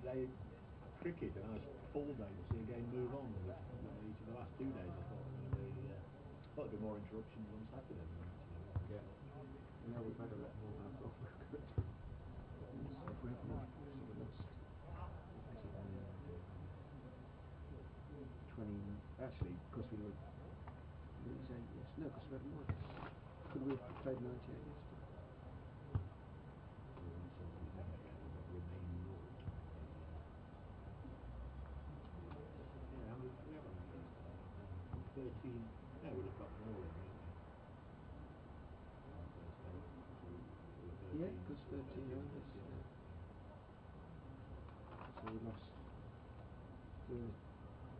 cricket, a nice full day to see a game move on. Each of the last 2 days, I thought there'd be more interruptions on Saturday. Yeah. Now we've had a lot more than I thought we were going to. Actually, because we were losing, yes, no, because we had more. Could we have played 98 yesterday? Yeah, because 13 overs. So we lost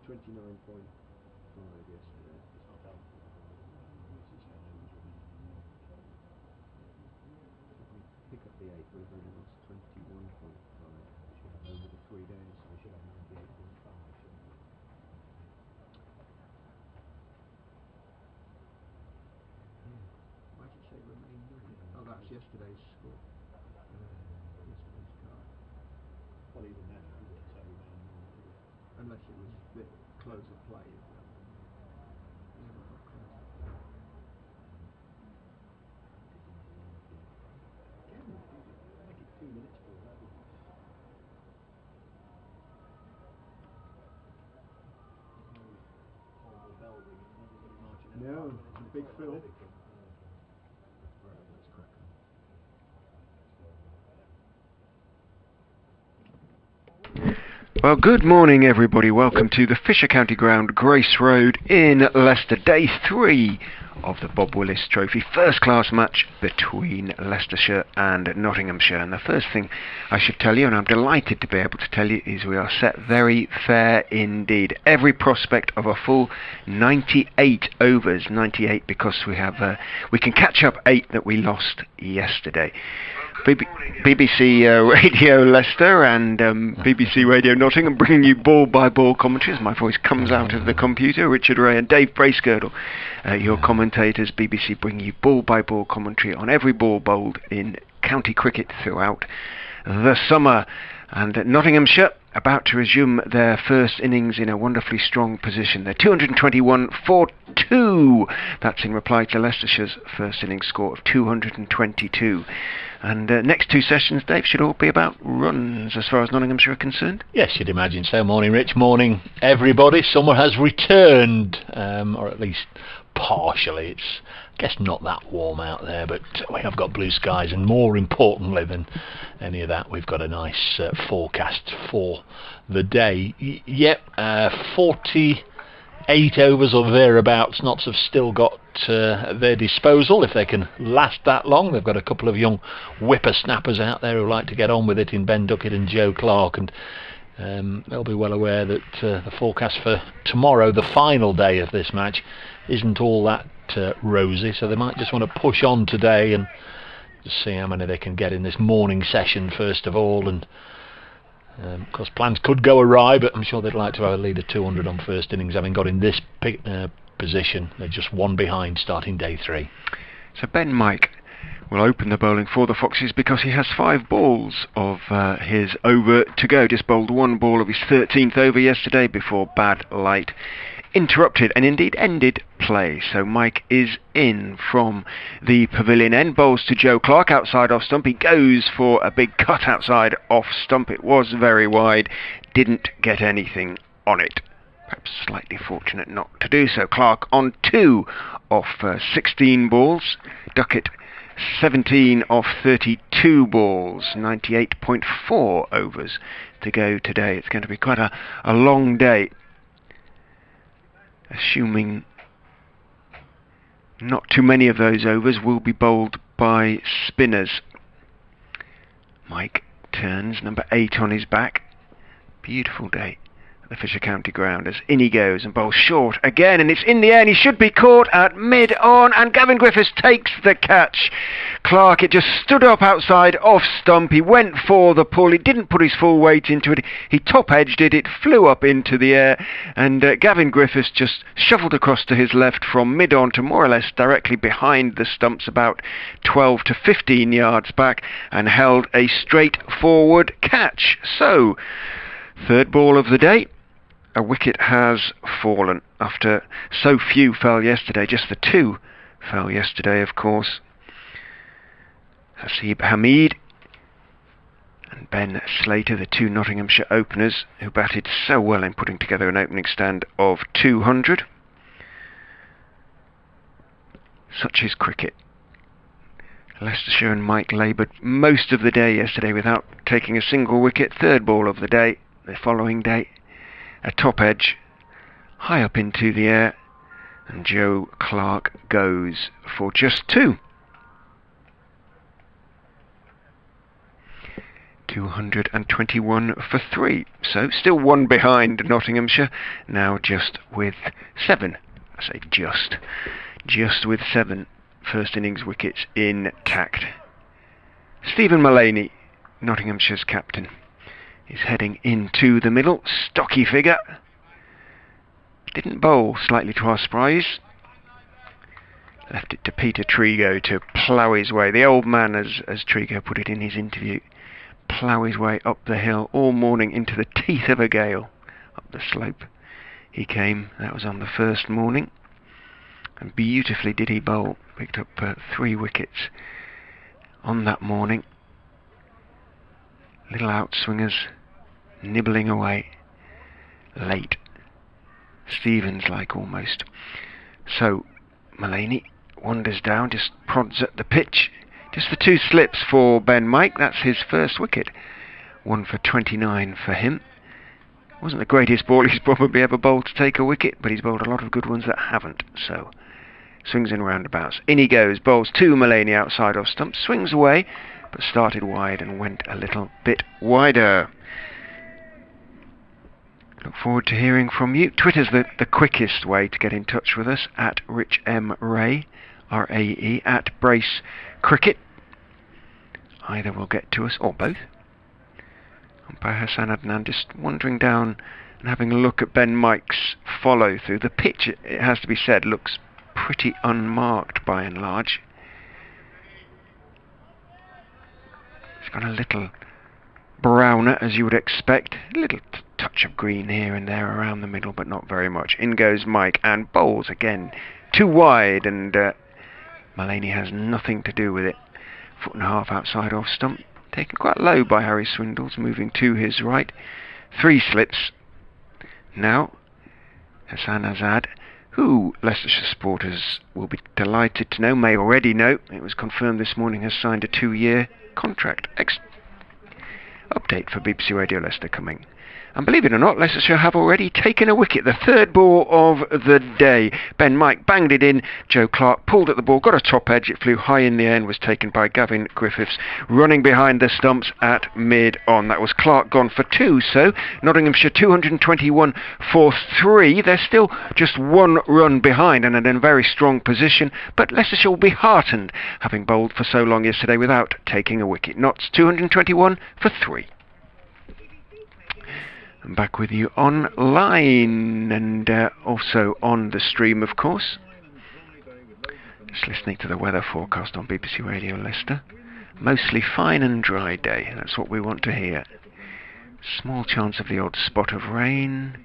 29.5 yesterday. If we pick up the 8, we've only lost 21.5 over the 3 days. We should have 98.5. Why did it say remain 9? Oh, that's yesterday's score. Yesterday's card. Well, even then, it wouldn't say remain 9. Unless it was a bit close of play. Yeah, we got close of play. Make it 2 minutes for that. No, it's a big fill. Let's crack on. Well, good morning everybody, welcome to the Fisher County Ground, Grace Road in Leicester, day 3 of the Bob Willis Trophy, first class match between Leicestershire and Nottinghamshire. And the first thing I should tell you, and I'm delighted to be able to tell you, is we are set very fair indeed. Every prospect of a full 98 overs, 98 because we can catch up 8 that we lost yesterday. BBC Radio Leicester and BBC Radio Nottingham bringing you ball-by-ball commentary as my voice comes out of the computer. Richard Ray and Dave Bracegirdle, your commentators. BBC bring you ball-by-ball commentary on every ball bowled in county cricket throughout the summer. And Nottinghamshire about to resume their first innings in a wonderfully strong position. They're 221 for 2. That's in reply to Leicestershire's first innings score of 222. And next 2 sessions, Dave, should all be about runs as far as Nottinghamshire are concerned? Yes, you'd imagine so. Morning, Rich. Morning, everybody. Summer has returned, or at least partially. It's, I guess, not that warm out there, but we have got blue skies, and more importantly than any of that, we've got a nice forecast for the day. Yep, 48 overs or thereabouts. Notts have still got at their disposal if they can last that long. They've got a couple of young whippersnappers out there who like to get on with it in Ben Duckett and Joe Clark, and they'll be well aware that the forecast for tomorrow, the final day of this match, isn't all that rosy, so they might just want to push on today and just see how many they can get in this morning session first of all. And of course plans could go awry, but I'm sure they'd like to have a lead of 200 on first innings, having got in this position. They're just 1 behind starting day 3. So Ben Mike will open the bowling for the Foxes because he has 5 balls of his over to go. Just bowled 1 ball of his 13th over yesterday before bad light interrupted and indeed ended play. So Mike is in from the pavilion end, bowls to Joe Clark outside off stump. He goes for a big cut outside off stump. It was very wide, didn't get anything on it. Perhaps slightly fortunate not to do so. Clark on 2 off 16 balls. Duckett 17 off 32 balls. 98.4 overs to go today. It's going to be quite a long day, assuming not too many of those overs will be bowled by spinners. Mike turns, number 8 on his back. Beautiful day the Fisher County ground as in he goes and bowls short again, and it's in the air and he should be caught at mid-on, and Gavin Griffiths takes the catch. Clark, it just stood up outside off stump. He went for the pull, he didn't put his full weight into it, he top-edged it, it flew up into the air, and Gavin Griffiths just shuffled across to his left from mid-on to more or less directly behind the stumps, about 12 to 15 yards back, and held a straightforward catch. So, third ball of the day. A wicket has fallen after so few fell yesterday. Just the two fell yesterday, of course. Hasib Hamid and Ben Slater, the two Nottinghamshire openers who batted so well in putting together an opening stand of 200. Such is cricket. Leicestershire and Mike laboured most of the day yesterday without taking a single wicket. Third ball of the day, the following day. A top edge, high up into the air, and Joe Clark goes for just two. 221 for 3. So still one behind Nottinghamshire, now just with 7. I say just with 7 first innings wickets intact. Stephen Mullaney, Nottinghamshire's captain, is heading into the middle. Stocky figure. Didn't bowl, slightly to our surprise. Left it to Peter Trigo to plough his way. The old man, as Trigo put it in his interview, plough his way up the hill all morning into the teeth of a gale. Up the slope he came. That was on the first morning. And beautifully did he bowl. Picked up 3 wickets on that morning. Little outswingers nibbling away late, Stevens-like almost. So Mullaney wanders down, just prods at the pitch. Just the 2 slips for Ben Mike. That's his first wicket. 1 for 29 for him. Wasn't the greatest ball he's probably ever bowled to take a wicket, but he's bowled a lot of good ones that haven't. So swings and roundabouts. In he goes, bowls to Mullaney outside off stump, swings away, but started wide and went a little bit wider. Look forward to hearing from you. Twitter's the quickest way to get in touch with us, at Rich M. Ray, R-A-E, at Brace Cricket. Either will get to us, or both. Umpire Hassan Adnan just wandering down and having a look at Ben Mike's follow through. The pitch, it has to be said, looks pretty unmarked by and large. It's got a little browner, as you would expect. A little touch of green here and there around the middle, but not very much. In goes Mike and bowls again. Too wide, and Mullaney has nothing to do with it. 1.5 foot outside off stump. Taken quite low by Harry Swindles, moving to his right. 3 slips. Now, Hassan Azad, who Leicestershire supporters will be delighted to know, may already know, it was confirmed this morning, has signed a 2-year contract. Update for BBC Radio Leicester coming. And believe it or not, Leicestershire have already taken a wicket. The third ball of the day. Ben Mike banged it in. Joe Clark pulled at the ball, got a top edge. It flew high in the air and was taken by Gavin Griffiths, running behind the stumps at mid-on. That was Clark gone for 2. So Nottinghamshire 221 for 3. They're still just 1 run behind and in a very strong position. But Leicestershire will be heartened, having bowled for so long yesterday without taking a wicket. Notts 221 for 3. I'm back with you online and also on the stream, of course. Just listening to the weather forecast on BBC Radio Leicester. Mostly fine and dry day, that's what we want to hear. Small chance of the odd spot of rain.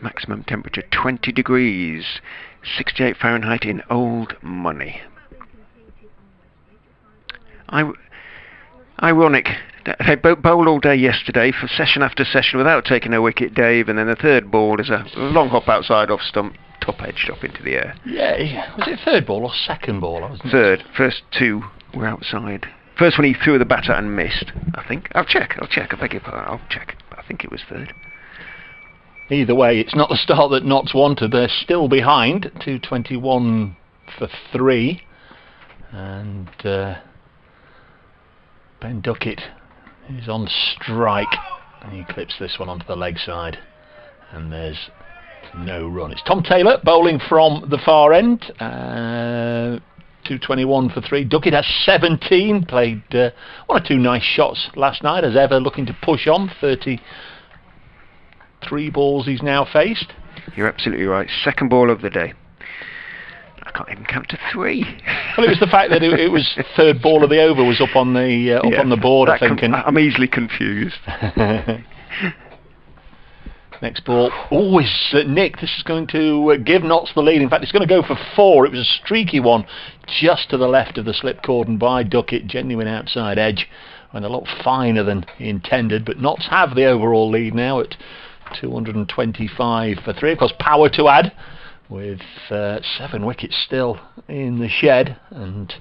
Maximum temperature 20 degrees. 68 Fahrenheit in old money. Ironic. They bowled all day yesterday for session after session without taking a wicket, Dave, and then the third ball is a long hop outside off stump, top edged up into the air. Yeah, was it third ball or second ball? Third. First 2 were outside. First one he threw the batter and missed, I think. I'll check, I beg your pardon, I'll check. But I think it was third. Either way, it's not the start that Notts wanted. They're still behind, 221 for 3. And Ben Duckett is on strike, and he clips this one onto the leg side, and there's no run. It's Tom Taylor bowling from the far end. 221 for 3. Duckett has 17. Played one or two nice shots last night, as ever, looking to push on. 33 balls he's now faced. You're absolutely right. Second ball of the day. I can't even count to 3. Well, it was the fact that it was third ball of the over was up on the on the board, I think. I'm easily confused. Next ball, always Nick. This is going to give Notts the lead. In fact, it's going to go for 4. It was a streaky one, just to the left of the slip cordon by Duckett. Genuine outside edge, and a lot finer than he intended. But Notts have the overall lead now at 225 for 3. Of course, power to add, with 7 wickets still in the shed, and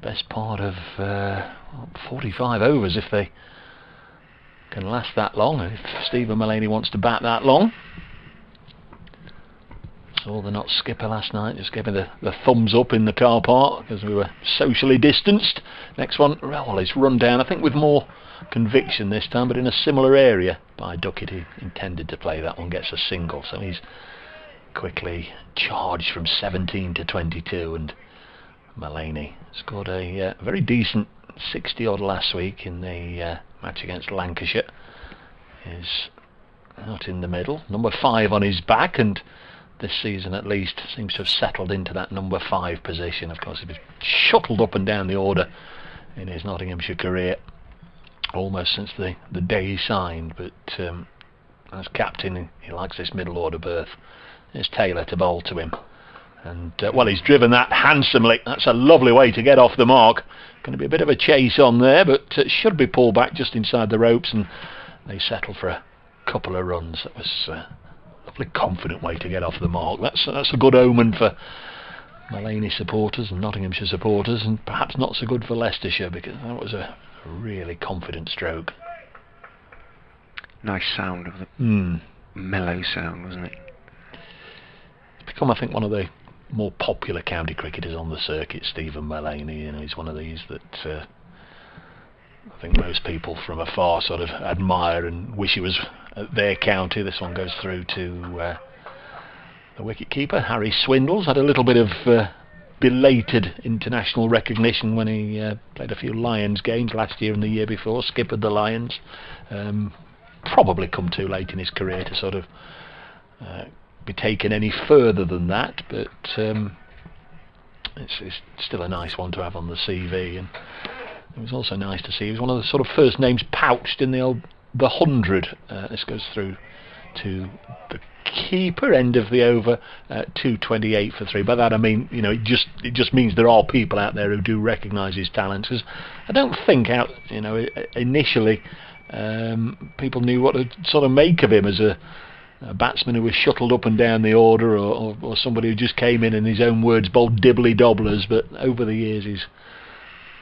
best part of 45 overs if they can last that long, if Stephen Mullaney wants to bat that long. Saw the Notts skipper last night, just giving the thumbs up in the car park because we were socially distanced. Next one, well, it's run down, I think with more conviction this time, but in a similar area by Duckett. He intended to play that one, gets a single, so he's quickly charged from 17 to 22, and Mullaney scored a very decent 60 odd last week in the match against Lancashire. Is out in the middle, number 5 on his back, and this season at least seems to have settled into that number 5 position. Of course, he was shuttled up and down the order in his Nottinghamshire career almost since the day he signed, but as captain he likes this middle order berth. There's Taylor to bowl to him, and well, he's driven that handsomely. That's a lovely way to get off the mark. Going to be a bit of a chase on there, but should be pulled back just inside the ropes, and they settle for a couple of runs. That was a lovely confident way to get off the mark. That's a good omen for Mullaney supporters and Nottinghamshire supporters, and perhaps not so good for Leicestershire, because that was a really confident stroke. Nice sound of the mellow sound, wasn't it? It's become, I think, one of the more popular county cricketers on the circuit, Stephen Mullaney. You know, he's one of these that I think most people from afar sort of admire and wish he was at their county. This one goes through to the wicket-keeper, Harry Swindles. Had a little bit of belated international recognition when he played a few Lions games last year and the year before, skippered the Lions. Probably come too late in his career to sort of be taken any further than that, but it's still a nice one to have on the CV. And it was also nice to see he was one of the sort of first names pouched in the 100. This goes through to the keeper, end of the over, 228 for 3. By that I mean, you know, it just means there are people out there who do recognise his talents, because I don't think initially people knew what to sort of make of him as a batsman who was shuttled up and down the order, or somebody who just came in his own words, bowled dibbly dobblers. But over the years he's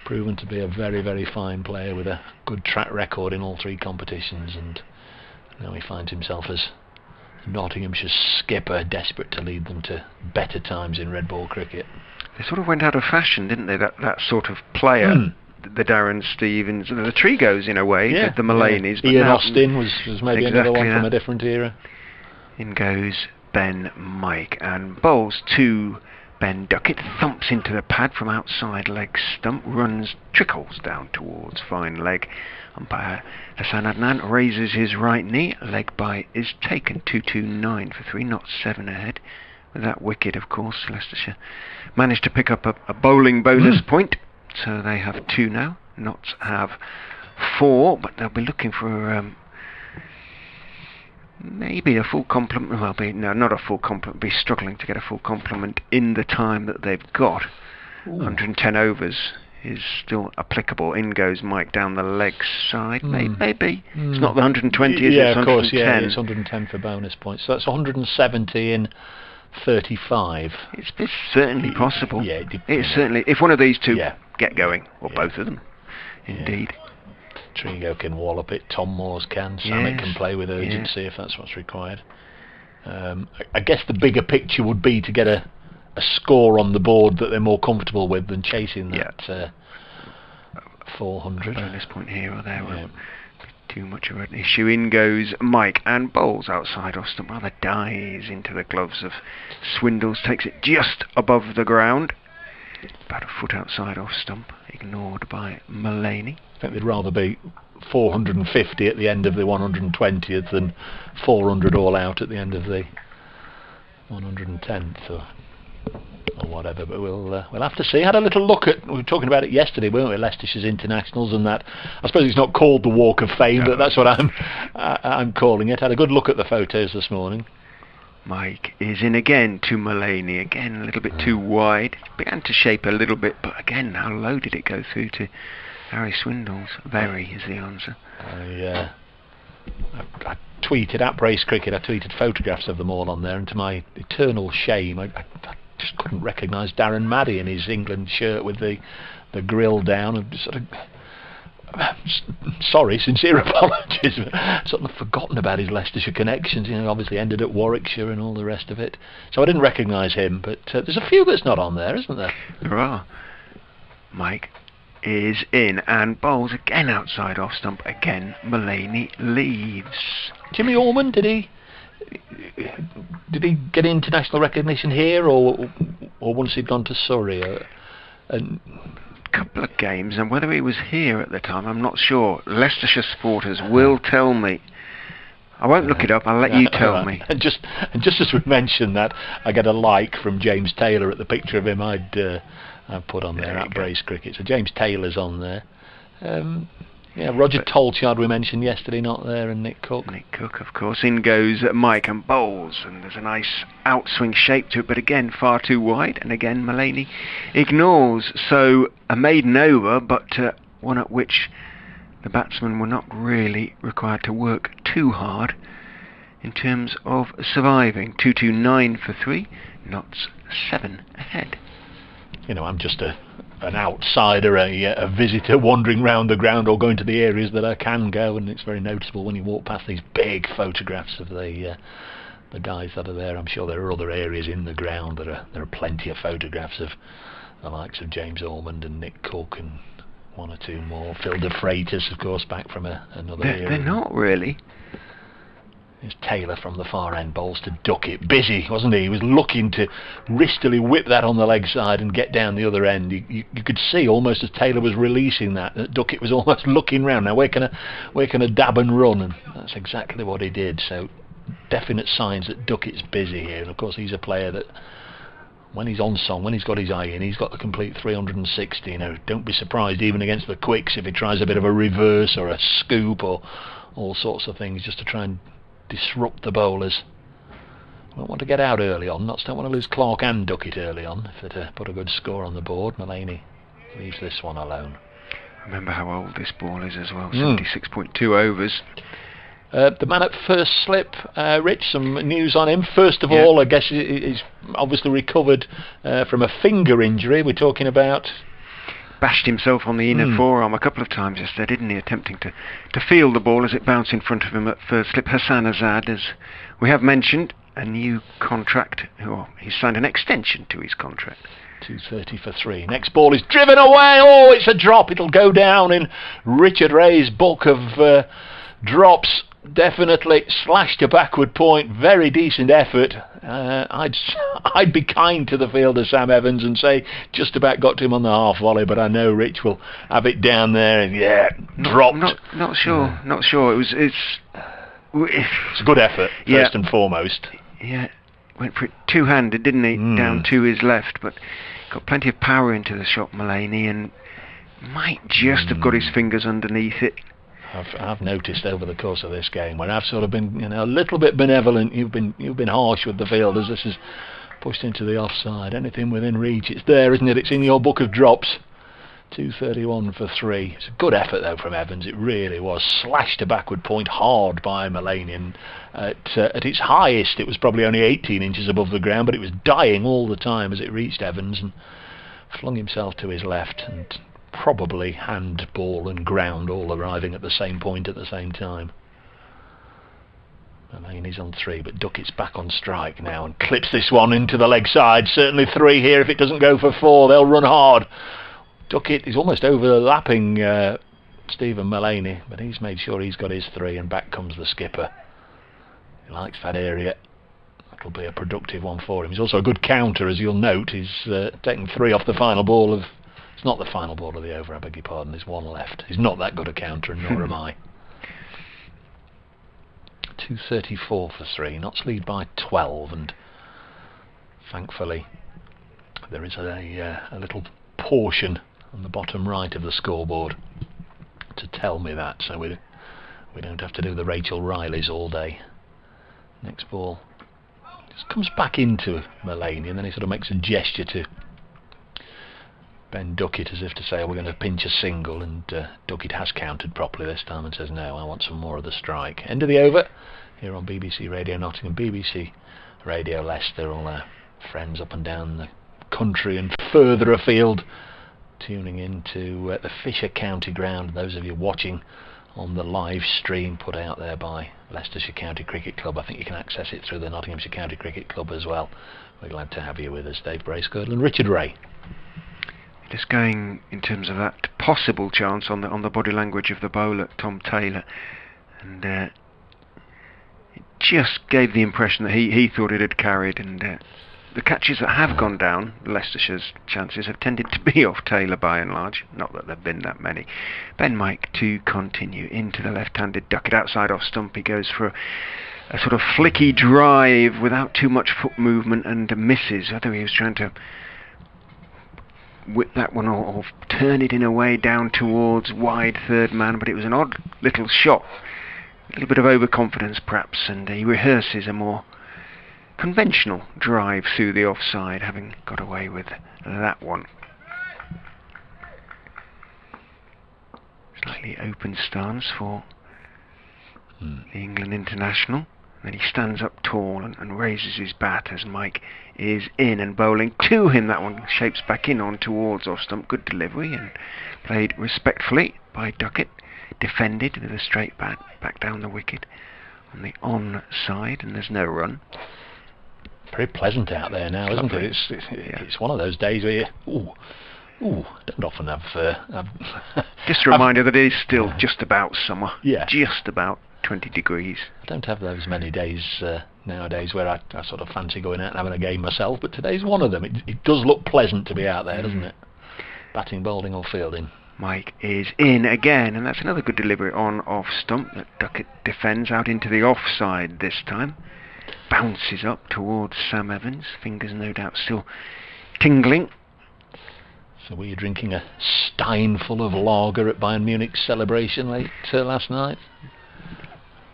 proven to be a very, very fine player with a good track record in all 3 competitions, and now he finds himself as Nottinghamshire skipper, desperate to lead them to better times in red ball cricket. They sort of went out of fashion, didn't they, that sort of player? The Darren Stevens, the Trigos in a way, the Mullaney's. Yeah. Ian Austin was maybe another one from a different era. In goes Ben Mike and bowls to Ben Duckett, thumps into the pad from outside leg stump, runs, trickles down towards fine leg. Umpire Hassan Adnan raises his right knee, leg bye is taken, 229 for 3, not 7 ahead. With that wicket, of course, Leicestershire managed to pick up a bowling bonus point, so they have 2 now. Notts have 4, but they'll be looking for maybe a full complement. Well, not a full complement. Be struggling to get a full complement in the time that they've got. 110 overs is still applicable. In goes Mike down the leg side. Maybe it's not the 120. Is it? Of course. Yeah, it's 110 for bonus points. So that's 170 in 35. It's certainly possible. Yeah, it's certainly, if one of these 2 get going, or both of them, indeed. Trigo can wallop it, Tom Moores can, Samet can play with urgency if that's what's required. I guess the bigger picture would be to get a score on the board that they're more comfortable with than chasing that 400. Bonus point here or there. too much of an issue. In goes Mike and bowls outside off stump. Rather dives into the gloves of Swindles. Takes it just above the ground. About a foot outside off stump. Ignored by Mullaney. I think they'd rather be 450 at the end of the 120th than 400 all out at the end of the 110th or whatever, but we'll have to see. Had a little look at, we were talking about it yesterday, weren't we, Leicestershire's internationals, and that, I suppose it's not called the Walk of Fame, but that's what I'm calling it. Had a good look at the photos this morning. Mike is in again to Mullaney, again a little bit too wide. Began to shape a little bit, but again, how low did it go through to Harry Swindles? Very is the answer. I tweeted at Brace Cricket, I tweeted photographs of them all on there, and to my eternal shame, I just couldn't recognise Darren Maddy in his England shirt with the grill down, and sort of, sorry, sincere apologies, but sort of forgotten about his Leicestershire connections. You know, obviously ended at Warwickshire and all the rest of it, so I didn't recognise him, but there's a few that's not on there, isn't there? There are. Mike is in and bowls again outside off stump. Again Mullaney leaves. Jimmy Orman, did he get international recognition here, or once he'd gone to Surrey? And couple of games, and whether he was here at the time, I'm not sure. Leicestershire supporters will tell me. I won't look it up, I'll let you tell me. And just as we mentioned that, I get a like from James Taylor at the picture of him I've put on there at Brace Cricket. So James Taylor's on there. Roger Tolchard we mentioned yesterday, not there, and Nick Cook. Nick Cook, of course. In goes Mike and bowls, and there's a nice outswing shape to it, but again far too wide, and again Mullaney ignores. So a maiden over, but one at which the batsmen were not really required to work too hard in terms of surviving. 229 for 3, Notts 7 ahead. You know, I'm just an outsider, a visitor wandering round the ground or going to the areas that I can go, and it's very noticeable when you walk past these big photographs of the guys that are there. I'm sure there are other areas in the ground. There are plenty of photographs of the likes of James Ormond and Nick Cook and one or two more. Phil de Freitas, of course, back from another area. They're not really. There's Taylor from the far end, bowls to Duckett. Busy, wasn't he? He was looking to wristily whip that on the leg side and get down the other end. You could see almost as Taylor was releasing that Duckett was almost looking round. Now where can a dab and run? And that's exactly what he did. So definite signs that Duckett's busy here. And of course he's a player that, when he's on song, when he's got his eye in, he's got the complete 360. You know, don't be surprised even against the quicks if he tries a bit of a reverse or a scoop or all sorts of things just to try and disrupt the bowlers. We don't want to get out early on. Notts don't want to lose Clark and Duckett early on if they put a good score on the board. Mullaney leaves this one alone. Remember how old this ball is as well. 76.2 overs. The man at first slip, Rich, some news on him. First of all, I guess he's obviously recovered from a finger injury. We're talking about... Bashed himself on the inner forearm a couple of times yesterday, didn't he? Attempting to field the ball as it bounced in front of him at first slip. Hassan Azad, as we have mentioned, a new contract. He's signed an extension to his contract. 230 for 3. Next ball is driven away. Oh, it's a drop. It'll go down in Richard Ray's book of drops. Definitely slashed to backward point. Very decent effort. I'd be kind to the fielder Sam Evans and say just about got to him on the half volley, but I know Rich will have it down there and dropped. Not sure. Not sure. It's a good effort first and foremost. Yeah, went for it two-handed, didn't he? Down to his left, but got plenty of power into the shot, Mullaney, and might just have got his fingers underneath it. I've noticed over the course of this game when I've sort of been a little bit benevolent, you've been harsh with the fielders. This is pushed into the offside. Anything within reach, it's there, isn't it? It's in your book of drops. 231 for 3. It's a good effort though from Evans. It really was. Slashed to backward point hard by Mullaney, and at its highest it was probably only 18 inches above the ground, but it was dying all the time as it reached Evans and flung himself to his left, and probably hand, ball and ground all arriving at the same point at the same time. Mullaney's on 3, but Duckett's back on strike now and clips this one into the leg side. Certainly 3 here. If it doesn't go for 4, they'll run hard. Duckett is almost overlapping Stephen Mullaney, but he's made sure he's got his 3, and back comes the skipper. He likes that area. That'll be a productive one for him. He's also a good counter, as you'll note. He's taken 3 off the final ball of... It's not the final ball of the over, I beg your pardon. There's 1 left. He's not that good a counter, and nor am I. 2.34 for 3. Notts lead by 12, and thankfully there is a little portion on the bottom right of the scoreboard to tell me that, so we don't have to do the Rachel Rileys all day. Next ball just comes back into Mullaney, and then he sort of makes a gesture to Ben Duckett as if to say, we're going to pinch a single, and Duckett has counted properly this time and says, no, I want some more of the strike. End of the over here on BBC Radio Nottingham, BBC Radio Leicester, all our friends up and down the country and further afield tuning into the Fisher County Ground. Those of you watching on the live stream put out there by Leicestershire County Cricket Club, I think you can access it through the Nottinghamshire County Cricket Club as well. We're glad to have you with us, Dave Bracegirdle and Richard Ray. Just going in terms of that possible chance on the body language of the bowler, Tom Taylor, and it just gave the impression that he thought it had carried, and the catches that have gone down, Leicestershire's chances have tended to be off Taylor by and large, not that there have been that many. Ben Mike to continue into the left-handed Duckett, outside off stump. He goes for a sort of flicky drive without too much foot movement and misses. I think he was trying to whip that one or turn it in a way down towards wide third man, but it was an odd little shot, a little bit of overconfidence perhaps, and he rehearses a more conventional drive through the offside, having got away with that one. Slightly open stance for the England international. Then he stands up tall and raises his bat as Mike is in and bowling to him. That one shapes back in on towards off stump. Good delivery and played respectfully by Duckett. Defended with a straight bat back down the wicket on the on side, and there's no run. Very pleasant out there now, isn't it? It's one of those days where you don't often have just a reminder that it is still just about summer. Yeah, just about 20 degrees. I don't have those many days nowadays where I sort of fancy going out and having a game myself, but today's one of them. It does look pleasant to be out there, doesn't it? Batting, bowling or fielding. Mike is in again, and that's another good delivery on off stump that Duckett defends out into the offside this time. Bounces up towards Sam Evans, fingers no doubt still tingling. So were you drinking a stein full of lager at Bayern Munich's celebration late last night?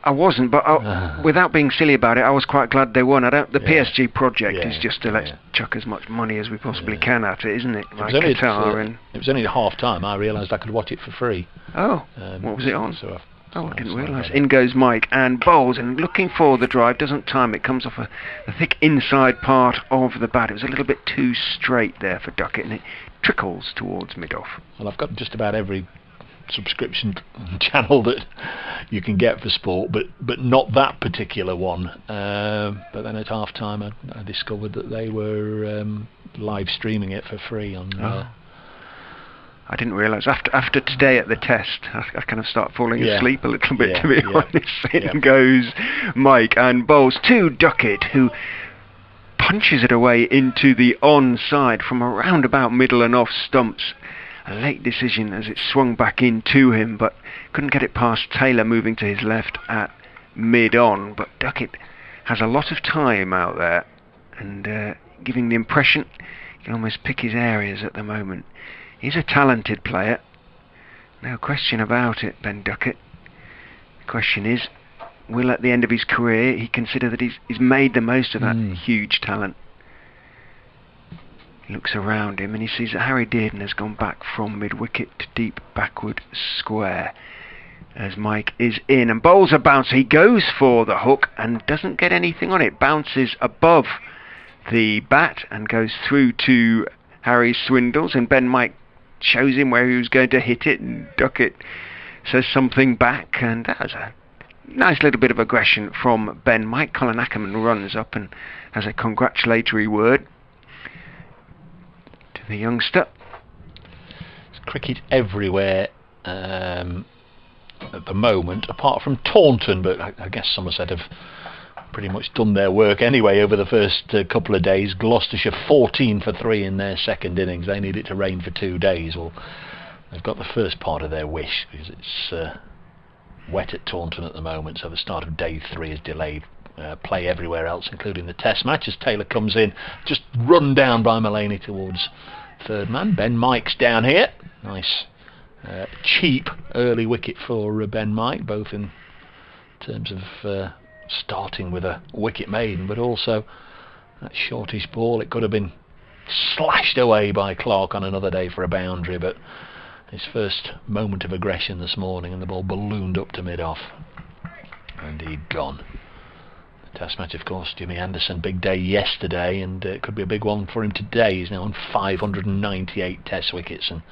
I wasn't, but without being silly about it, I was quite glad they won. The PSG project is just to let's chuck as much money as we possibly can at it, isn't it? Like Qatar it was only at half time I realised I could watch it for free. Oh, what was it on? So I didn't realise. In goes Mike and bowls, and looking for the drive, doesn't time it, comes off a thick inside part of the bat. It was a little bit too straight there for Duckett, and it trickles towards mid-off. Well, I've got just about every subscription channel that you can get for sport, but not that particular one. But then at half time I discovered that they were live streaming it for free on I didn't realise. After today at the test, I kind of start falling asleep a little bit, to be honest. In goes Mike and bowls to Duckett, who punches it away into the onside from around about middle and off stumps. A late decision as it swung back into him, but couldn't get it past Taylor, moving to his left at mid-on. But Duckett has a lot of time out there, and giving the impression he can almost pick his areas at the moment. He's a talented player, no question about it, Ben Duckett. The question is, will at the end of his career he consider that he's made the most of that huge talent? He looks around him and he sees that Harry Dearden has gone back from mid-wicket to deep backward square as Mike is in and bowls a bouncer. He goes for the hook and doesn't get anything on it. Bounces above the bat and goes through to Harry Swindles, and Ben Mike shows him where he was going to hit it, and Duckett says something back, and that was a nice little bit of aggression from Ben Mike. Colin Ackerman runs up and has a congratulatory word to the youngster. There's cricket everywhere at the moment, apart from Taunton, but I guess Somerset have pretty much done their work anyway over the first couple of days. Gloucestershire 14 for 3 in their second innings. They need it to rain for 2 days. Well, they've got the first part of their wish, because it's wet at Taunton at the moment, so the start of day 3 is delayed. Play everywhere else, including the test match, as Taylor comes in, just run down by Mullany towards third man. Ben Mike's down here. Nice cheap early wicket for Ben Mike, both in terms of starting with a wicket maiden, but also that shortish ball. It could have been slashed away by Clark on another day for a boundary, but his first moment of aggression this morning, and the ball ballooned up to mid-off, and he'd gone. The test match, of course, Jimmy Anderson, big day yesterday, and it could be a big one for him today. He's now on 598 test wickets, and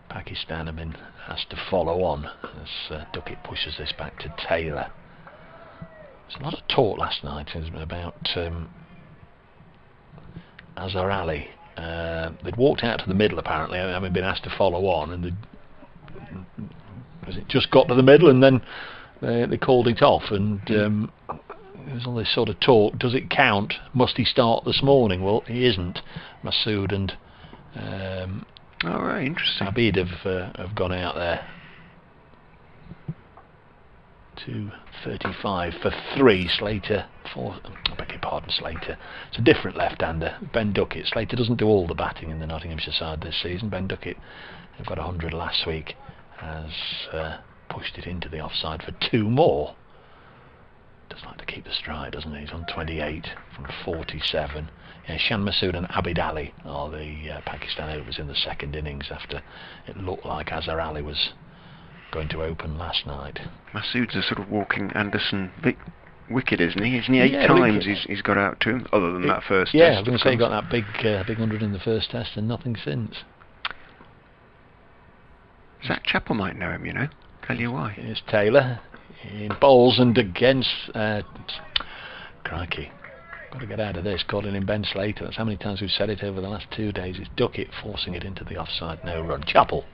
Pakistan have been asked to follow on as Duckett pushes this back to Taylor. There's a lot of talk last night about Azhar Ali. They'd walked out to the middle, apparently, having been asked to follow on, and it just got to the middle, and then they called it off, and there's all this sort of talk. Does it count? Must he start this morning? Well, he isn't. Masood and right, interesting. Abid have gone out there. 2:35 for 3. Slater for, I beg your pardon, Slater. It's a different left-hander. Ben Duckett. Slater doesn't do all the batting in the Nottinghamshire side this season. Ben Duckett, who got 100 last week, has pushed it into the offside for 2 more. Does like to keep the stride, doesn't he? He's on 28 from 47. Yeah, Shan Masood and Abid Ali are the Pakistan overs in the second innings, after it looked like Azhar Ali was going to open last night. Masood's a sort of walking Anderson wicket, isn't he? Isn't he? 8 times he's got out to him, other than that first test. I was going to say he got that big 100 in the first test and nothing since. Zach Chappell might know him, you know. Tell you why. Here's Taylor in bowls, and against crikey, got to get out of this, calling him Ben Slater. That's how many times we've said it over the last 2 days. It's Duckett forcing it into the offside, no run. Chappell.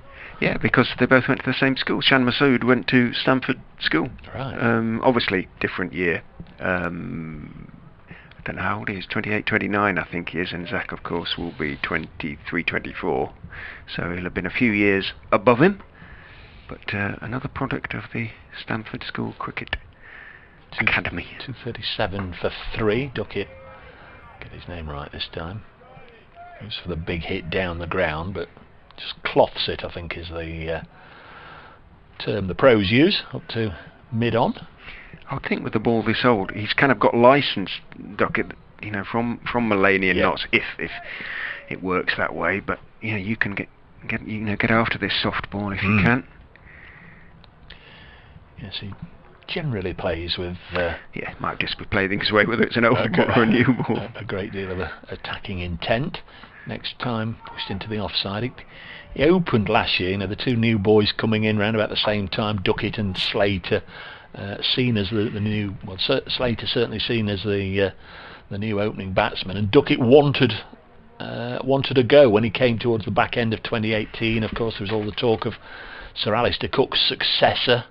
Yeah, because they both went to the same school. Shan Masood went to Stamford School. Right. Obviously, different year. I don't know how old he is, 28, 29 I think he is, and Zach, of course, will be 23, 24. So he'll have been a few years above him. But another product of the Stamford School Cricket Academy. 2:37 for 3. Duckett, get his name right this time. Goes for the big hit down the ground, but just cloths it, I think, is the term the pros use, up to mid-on. I think with the ball this old, he's kind of got licence, Duckett, you know, from Mullany and Notts, if it works that way. But you know, you can get after this soft ball if you can. Yes, he generally plays with might just be playing things away, whether it's an old ball or a new ball. A great deal of attacking intent. Next time pushed into the offside. He opened last year, you know, the 2 new boys coming in round about the same time, Duckett and Slater, seen as the new, well, Slater certainly seen as the new opening batsman, and Duckett wanted a go when he came towards the back end of 2018. Of course, there was all the talk of Sir Alistair Cook's successor.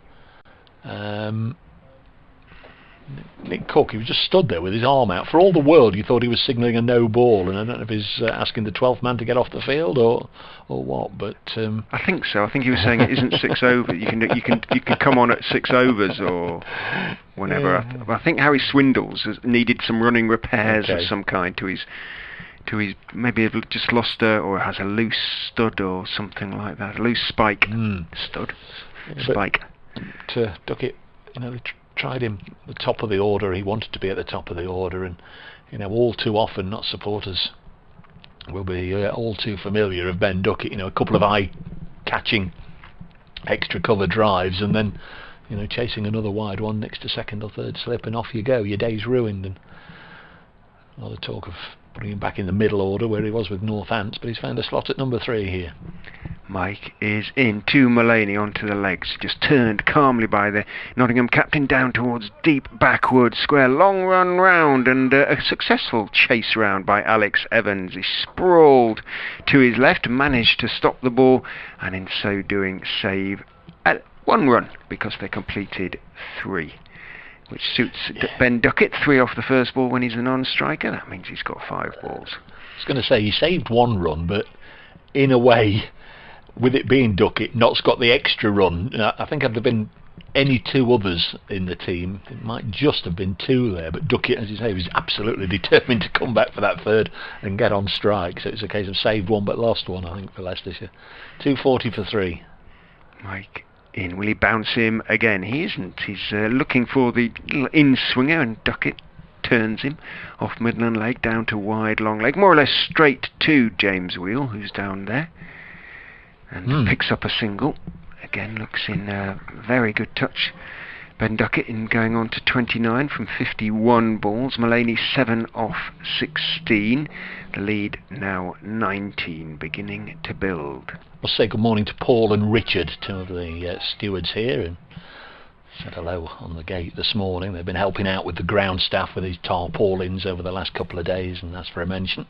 Nick Cook, he was just stood there with his arm out. For all the world, you thought he was signalling a no ball, and I don't know if he's asking the 12th man to get off the field or what. But I think so. I think he was saying it isn't 6 overs. You can come on at 6 overs or whenever. Yeah. I think Harry Swindles has needed some running repairs of some kind to his maybe just lost or has a loose stud or something like that. A loose spike stud spike. Duckett, you know, they tried him at the top of the order. He wanted to be at the top of the order, and you know, all too often, not supporters will be all too familiar of Ben Duckett. You know, a couple of eye-catching extra cover drives, and then you know, chasing another wide one next to second or third slip, and off you go. Your day's ruined. And a lot of talk of putting him back in the middle order where he was with Northants, but he's found a slot at number 3 here. Mike is in to Mullany onto the legs, just turned calmly by the Nottingham captain down towards deep backward square, long run round, and a successful chase round by Alex Evans. He sprawled to his left, managed to stop the ball, and in so doing save 1 run because they completed 3, which suits Ben Duckett. 3 off the first ball when he's a non-striker. That means he's got 5 balls. I was going to say he saved 1 run, but in a way, with it being Duckett, Nott's got the extra run. I think had there been any 2 others in the team, it might just have been 2 there, but Duckett, as you say, was absolutely determined to come back for that 3rd and get on strike. So it's a case of saved 1 but lost 1, I think, for Leicestershire. 240 for 3. Mike in. Will he bounce him again? He isn't. He's looking for the little in-swinger, and Duckett turns him off Midland leg down to wide long leg, more or less straight to James Wheel, who's down there, and picks up a single. Again, looks in very good touch. Ben Duckett in going on to 29 from 51 balls. Mullaney 7 off 16. The lead now 19, beginning to build. I'll say good morning to Paul and Richard, 2 of the stewards here, and said hello on the gate this morning. They've been helping out with the ground staff with these tarpaulins over the last couple of days, and that's for a mention.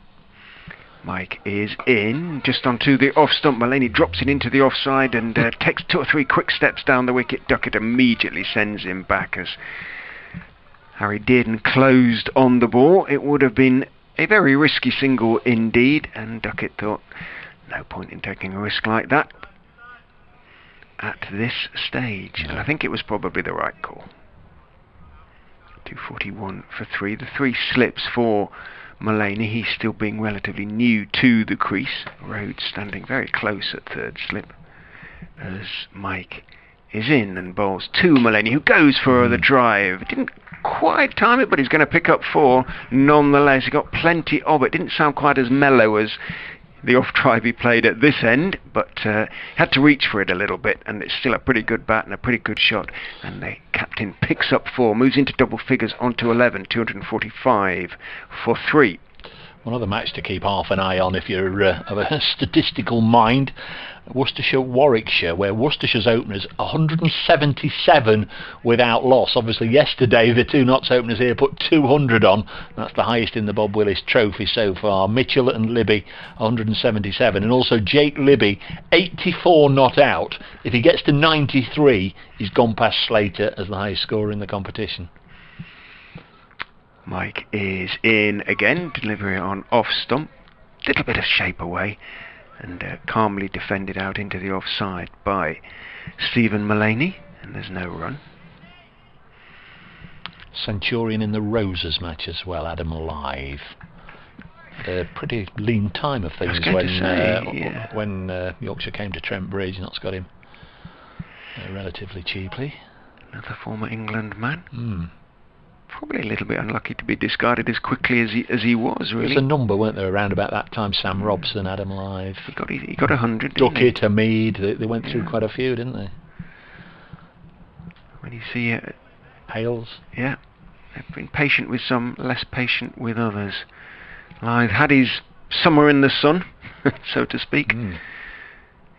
Mike is in, just onto the off stump. Mullaney drops it into the offside and takes 2 or 3 quick steps down the wicket. Duckett immediately sends him back as Harry Dearden closed on the ball. It would have been a very risky single indeed, and Duckett thought no point in taking a risk like that at this stage. And I think it was probably the right call. 241 for 3. The 3 slips for Mullaney. He's still being relatively new to the crease. Rhodes standing very close at 3rd slip as Mike is in and bowls to Mullaney, who goes for the drive. Didn't quite time it, but he's going to pick up 4 nonetheless. He got plenty of it. Didn't sound quite as mellow as the off drive he played at this end, but had to reach for it a little bit, and it's still a pretty good bat and a pretty good shot, and the captain picks up 4, moves into double figures onto 11, 245 for 3. One other match to keep half an eye on if you're of a statistical mind, Worcestershire-Warwickshire, where Worcestershire's openers 177 without loss. Obviously yesterday the 2 Notts openers here put 200 on. That's the highest in the Bob Willis trophy so far. Mitchell and Libby 177, and also Jake Libby 84 not out. If he gets to 93, he's gone past Slater as the highest scorer in the competition. Mike is in again, delivery on off stump, little bit of shape away, and calmly defended out into the offside by Stephen Mullaney, and there's no run. Centurion in the Roses match as well, Adam Live. A pretty lean time of things when Yorkshire came to Trent Bridge. Notts got him relatively cheaply. Another former England man. Probably a little bit unlucky to be discarded as quickly as he was, really. There's a number, weren't there, around about that time? Sam Robson, Adam Live. He got 100, Duckett, Hamid. They went through quite a few, didn't they? When you see Hales. Yeah. They've been patient with some, less patient with others. Live had his summer in the sun, so to speak.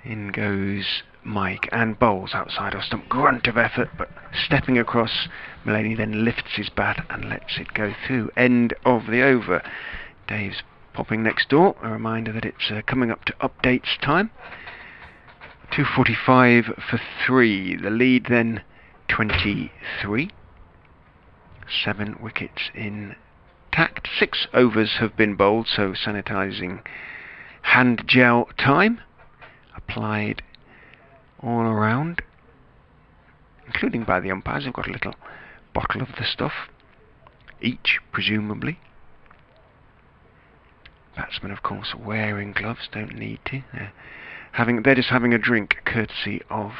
In goes Mike and bowls outside off stump. Grunt of effort, but stepping across, Mullaney then lifts his bat and lets it go through. End of the over. Dave's popping next door. A reminder that it's coming up to updates time. 245 for 3. The lead then 23. 7 wickets intact. 6 overs have been bowled, so sanitising hand gel time. Applied all around, including by the umpires. They've got a little bottle of the stuff each, presumably. Batsmen, of course, wearing gloves, don't need to. They're just having a drink, courtesy of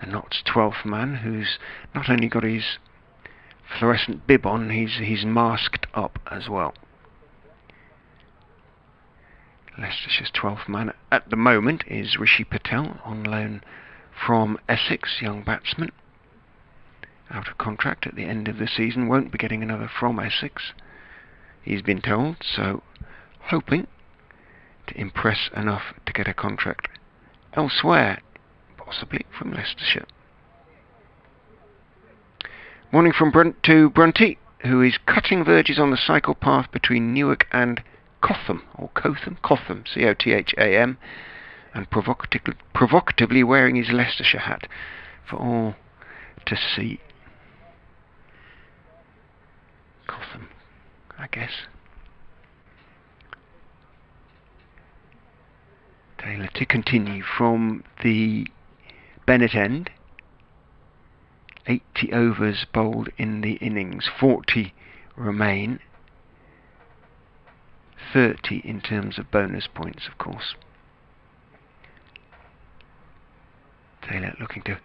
the Notts 12th man, who's not only got his fluorescent bib on, he's masked up as well. Leicestershire's 12th man at the moment is Rishi Patel, on loan from Essex, young batsman. Out of contract at the end of the season, won't be getting another from Essex, he's been told, so hoping to impress enough to get a contract elsewhere, possibly from Leicestershire. Morning from Brunty, who is cutting verges on the cycle path between Newark and Cotham, Cotham, Cotham, C-O-T-H-A-M, and provocatively wearing his Leicestershire hat for all to see. Gotham, I guess. Taylor to continue from the Bennett end. 80 overs bowled in the innings, 40 remain. 30 in terms of bonus points, of course. Taylor looking to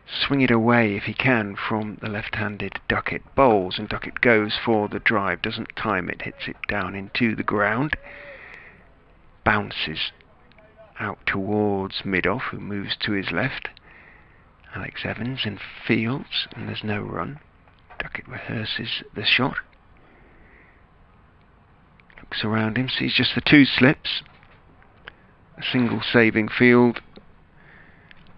swing it away if he can from the left-handed Duckett. Bowls and Duckett goes for the drive, doesn't time it, hits it down into the ground. Bounces out towards mid-off, who moves to his left. Alex Evans in fields, and there's no run. Duckett rehearses the shot. Looks around him, sees just the two slips. A single saving field.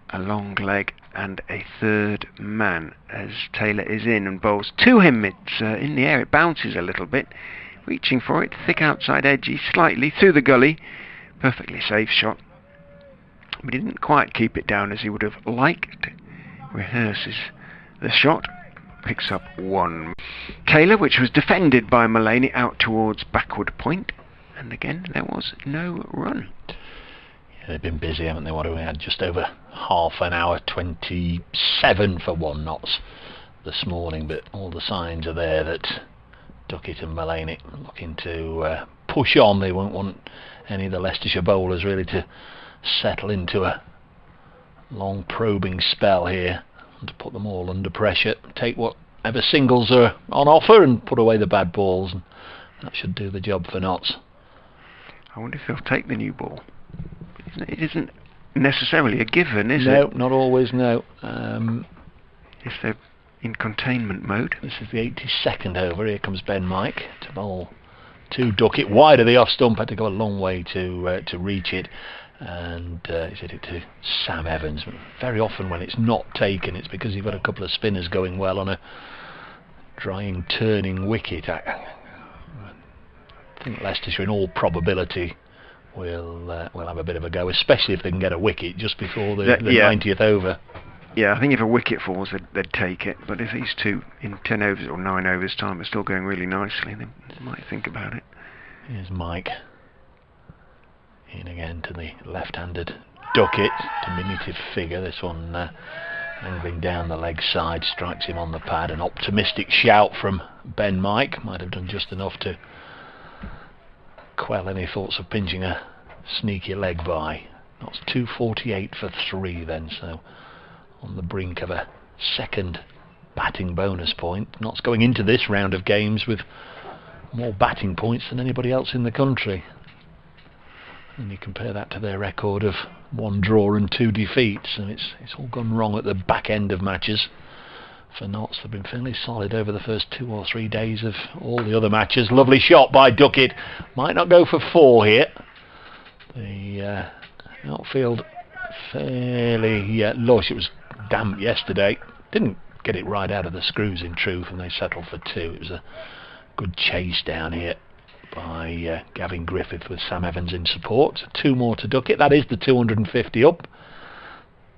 A long leg and a third man as Taylor is in and bowls to him. It's in the air, it bounces a little bit. Reaching for it, thick outside edgy, slightly through the gully. Perfectly safe shot. But he didn't quite keep it down as he would have liked. Rehearses the shot, picks up one. Taylor, which was defended by Mullaney, out towards backward point, and again there was no run. Yeah, they've been busy, haven't they? What have we had? Just over half an hour, 27 for 1 knots this morning, but all the signs are there that Duckett and Mullaney are looking to push on. They won't want any of the Leicestershire bowlers really to settle into a long probing spell here, and to put them all under pressure, take whatever singles are on offer and put away the bad balls, and that should do the job for Notts. I wonder if they'll take the new ball. It isn't necessarily a given, is it? No, not always, no. If they're in containment mode. This is the 82nd over. Here comes Ben Mike to bowl to Duckett, wide of the off stump, had to go a long way to reach it. And he's hit it to Sam Evans. Very often when it's not taken, it's because you've got a couple of spinners going well on a drying, turning wicket. I think Leicestershire, in all probability, will have a bit of a go, especially if they can get a wicket just before the 90th over. Yeah, I think if a wicket falls, they'd take it. But if these two, in 10 overs or 9 overs time, are still going really nicely, they might think about it. Here's Mike. In again to the left-handed Duckett, diminutive figure. This one angling down the leg side, strikes him on the pad. An optimistic shout from Ben Mike, might have done just enough to quell any thoughts of pinching a sneaky leg by. That's 248 for 3 then, so on the brink of a second batting bonus point. Notts going into this round of games with more batting points than anybody else in the country. And you compare that to their record of 1 draw and 2 defeats, and it's all gone wrong at the back end of matches for Notts. They've been fairly solid over the first 2 or 3 days of all the other matches. Lovely shot by Duckett. Might not go for 4 here. The outfield fairly lush. It was damp yesterday. Didn't get it right out of the screws in truth, and they settled for 2. It was a good chase down here by Gavin Griffith with Sam Evans in support. 2 more to Duckett. That is the 250 up.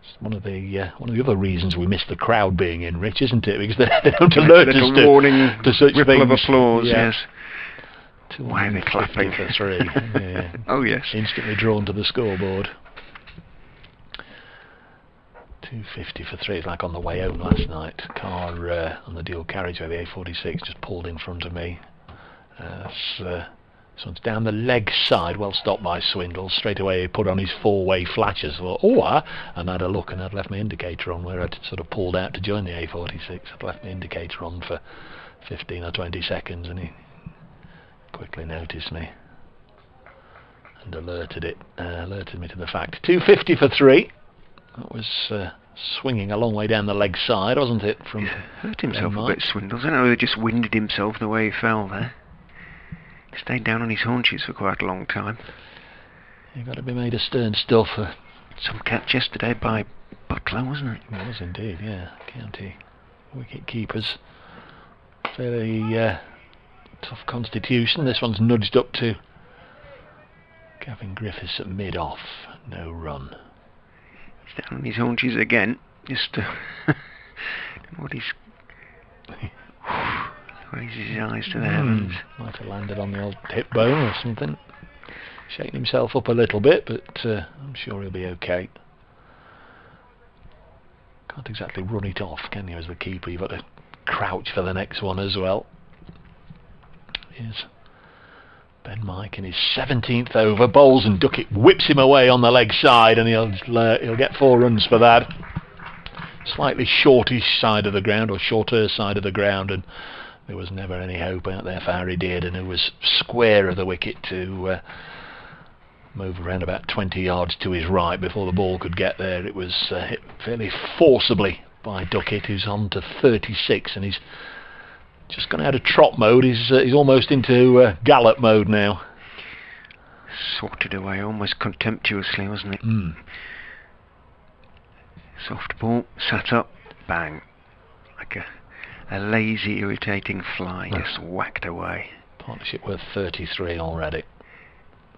It's one of the other reasons we miss the crowd being in, Rich, isn't it? Because they don't alert us to such ripple things. Of applause, yeah. Yes. Why are they clapping? For 3. Yeah. Oh yes. Instantly drawn to the scoreboard. 250 for 3. It's like on the way home last night. Car on the dual carriageway, the A46, just pulled in front of me. So it's down the leg side, well stopped by Swindle. Straight away he put on his 4-way flashes. And I had a look, and I'd left my indicator on where I'd sort of pulled out to join the A46. I'd left my indicator on for 15 or 20 seconds, and he quickly noticed me and alerted me to the fact. 250 for 3. That was swinging a long way down the leg side, wasn't it? From hurt himself a bit, Swindles. I don't know whether he just winded himself the way he fell there. He stayed down on his haunches for quite a long time. You've got to be made of stern stuff. Some catch yesterday by Butler, wasn't it? It was indeed, yeah. County wicket keepers. Fairly tough constitution. This one's nudged up to Gavin Griffiths at mid-off, no run. He's down on his haunches again. Just don't know what he's raises his eyes to the heavens. Might have landed on the old hip bone or something. Shaking himself up a little bit, but I'm sure he'll be okay. Can't exactly run it off, can you, as the keeper? You've got to crouch for the next one as well. Here's Ben Mike in his 17th over. Bowls and Duckett whips him away on the leg side, and he'll get 4 runs for that. Slightly shortish side of the ground, or shorter side of the ground, and there was never any hope out there for Harry Dearden, who was square of the wicket to move around about 20 yards to his right before the ball could get there. It was hit fairly forcibly by Duckett, who's on to 36, and he's just gone out of trot mode. He's almost into gallop mode now. Sorted away almost contemptuously, wasn't it? Soft ball, sat up, bang, like a lazy, irritating fly, just whacked away. Partnership worth 33 already.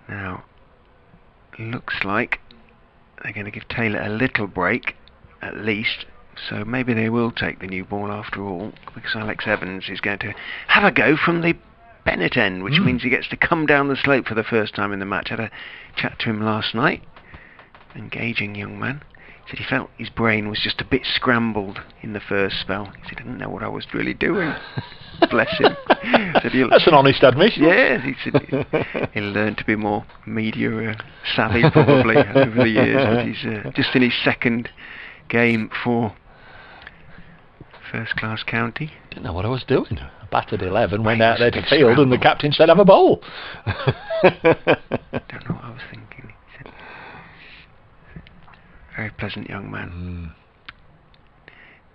Now, looks like they're going to give Taylor a little break, at least, so maybe they will take the new ball after all, because Alex Evans is going to have a go from the Bennett end, which means he gets to come down the slope for the first time in the match. Had a chat to him last night. Engaging young man. Said he felt his brain was just a bit scrambled in the first spell. He said, I didn't know what I was really doing. Bless him. That's an honest admission. Yeah, he said he'll learn to be more media savvy probably over the years. But he's just in his 2nd game for First Class County. Didn't know what I was doing. I batted 11, went out there to field, and the captain said, have a bowl. Don't know what I was thinking. Very pleasant young man.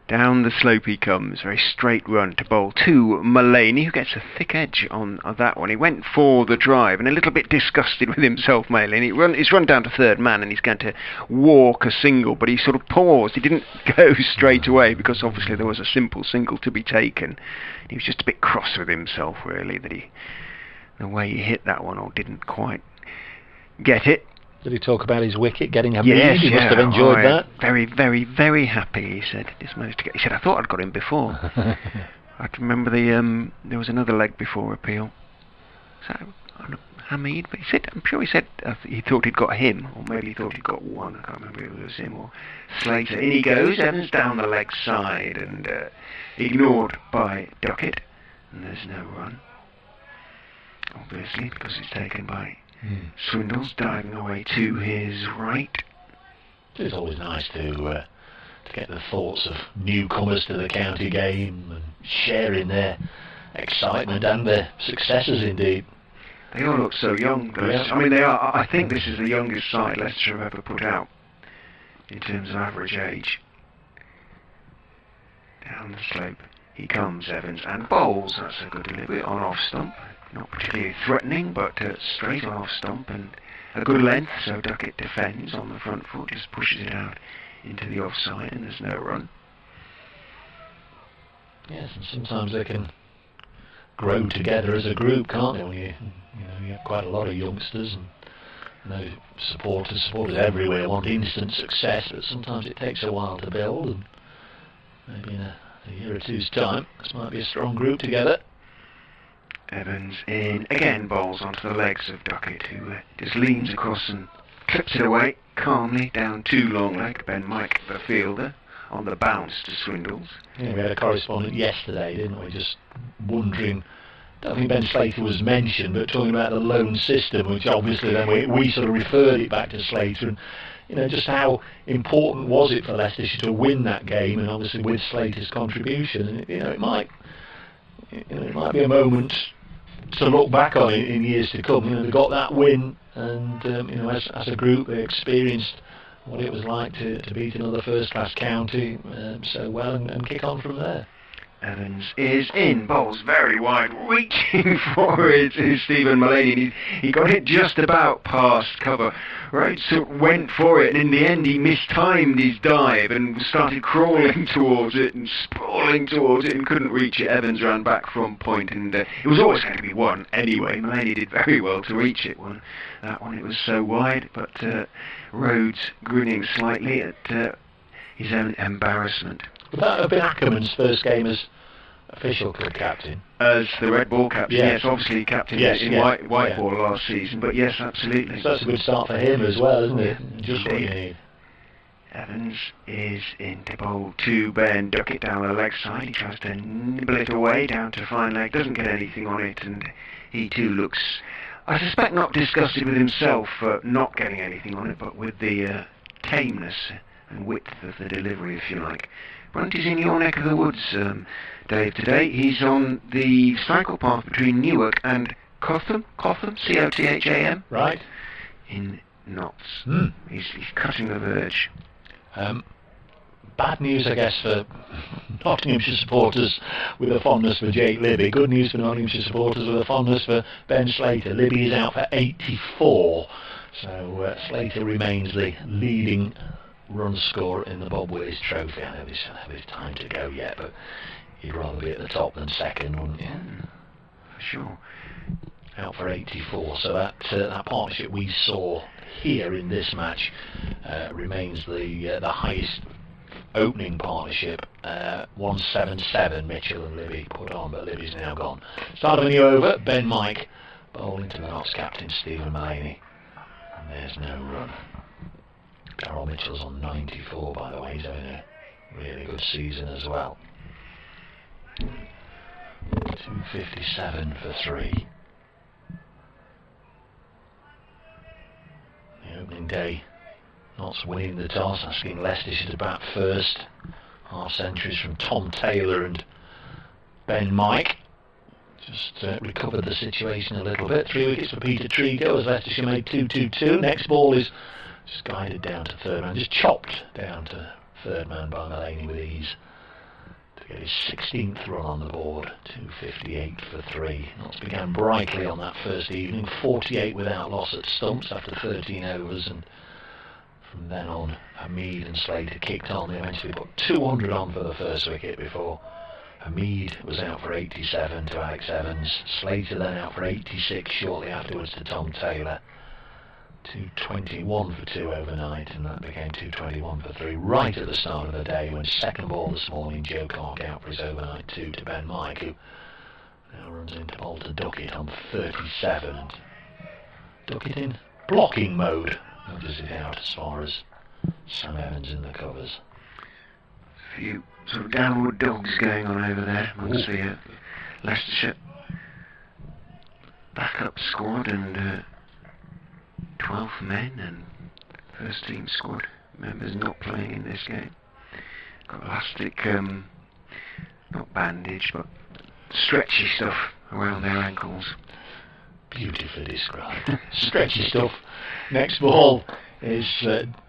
Down the slope he comes, very straight run to bowl to Mullaney, who gets a thick edge on that one. He went for the drive and a little bit disgusted with himself, Mullaney. He's run down to 3rd man and he's going to walk a single, but he sort of paused. He didn't go straight away because obviously there was a simple single to be taken. He was just a bit cross with himself, really, that the way he hit that one or didn't quite get it. Did he talk about his wicket getting a lead? He must have enjoyed that. Very, very, very happy, he said. Just managed to get. He said, I thought I'd got him before. I can remember there was another leg before appeal. So, Hamid, but he said, I'm sure he said he thought he'd got him, or maybe he thought he'd got one. I can't remember if it was him or Slater. In he goes, Evans down the leg side, and ignored by Duckett. And there's no run. Obviously, because it's taken by Swindles, diving away to his right. It's always nice to get the thoughts of newcomers to the county game and sharing their excitement and their successes indeed. They all look so young, though. Yeah. I mean, they are. I think this is the youngest side Leicester have ever put out in terms of average age. Down the slope he comes, Evans, and bowls. That's a good delivery on off stump. Not particularly threatening, but straight on off stump and a good length, so Duckett defends on the front foot, just pushes it out into the offside, and there's no run. Yes, and sometimes they can grow together as a group, can't they? When you have quite a lot of youngsters and supporters everywhere want instant success, but sometimes it takes a while to build, and maybe in a year or two's time, this might be a strong group together. Evans in again, bowls onto the legs of Duckett, who just leans across and clips it away calmly down to long leg. Ben Mike, the fielder, on the bounce to Swindles. Yeah, we had a correspondent yesterday, didn't we? Just wondering. I don't think Ben Slater was mentioned, but talking about the loan system, which obviously then we sort of referred it back to Slater, and just how important was it for Leicestershire to win that game, and obviously with Slater's contribution, and it might be a moment to look back on in years to come. They got that win, and as a group they experienced what it was like to beat another first-class county so well and kick on from there. Evans is in, bowls very wide, reaching for it is Stephen Mullaney. He got it just about past cover. Rhodes went for it, and in the end he mistimed his dive and started crawling towards it and sprawling towards it and couldn't reach it. Evans ran back from point, and it was always going to be one anyway. Mullaney did very well to reach it. That one, it was so wide, but Rhodes grinning slightly at his own embarrassment. Would that have been Ackerman's first game as official club captain? As the red ball captain, yes, obviously captain in white ball last season, but yes, absolutely. So that's a good start for him as well, isn't it? Just what you need. Evans is into bowl to Ben Duckett down the leg side. He tries to nibble it away down to fine leg, doesn't get anything on it, and he too looks, I suspect, not disgusted with himself for not getting anything on it, but with the tameness and width of the delivery, if you like. Brunt is in your neck of the woods, Dave, today. He's on the cycle path between Newark and Cotham, C-O-T-H-A-M. Right. In Notts. He's cutting the verge. Bad news, I guess, for Nottinghamshire supporters with a fondness for Jake Libby. Good news for Nottinghamshire supporters with a fondness for Ben Slater. Libby is out for 84, so Slater remains the leading run scorer in the Bob Willis Trophy. I know there's time to go yet, but you'd rather be at the top than second, wouldn't you? For sure. Out for 84, so that partnership we saw here in this match remains the highest opening partnership. 177 Mitchell and Libby put on, but Libby's now gone. Start of a new over. Ben Mike bowling to the Notts captain Stephen Mullaney, and there's no run. Darryl Mitchell's on 94, by the way. He's having a really good season as well. 257 for 3. The opening day, Notts winning the toss, asking Leicestershire to bat first. Half centuries from Tom Taylor and Ben Mike. Just recovered the situation a little bit. 3 wickets for Peter Trigo as Leicestershire made 2-2-2. Next ball is just guided down to third man, just chopped down to third man by Mullaney with ease to get his 16th run on the board. 258 for 3. Notts began brightly on that first evening, 48 without loss at Stumps after 13 overs, and from then on Hamid and Slater kicked on. They eventually put 200 on for the first wicket before Hamid was out for 87 to Alex Evans. Slater then out for 86 shortly afterwards to Tom Taylor. 221 for 2 overnight, and that became 221 for 3 right at the start of the day, when second ball this morning Joe Clark out for his overnight 2 to Ben Mike, who now runs into Bolter Duckett on 37. And Duckett in blocking mode, nudges it out as far as Sam Evans in the covers. A few sort of downward dogs going on over there amongst the Leicestershire backup squad and 12 men and first team squad members not playing in this game. Got elastic, not bandage, but stretchy stuff around their ankles. Beautifully described. Stretchy stuff. Next ball is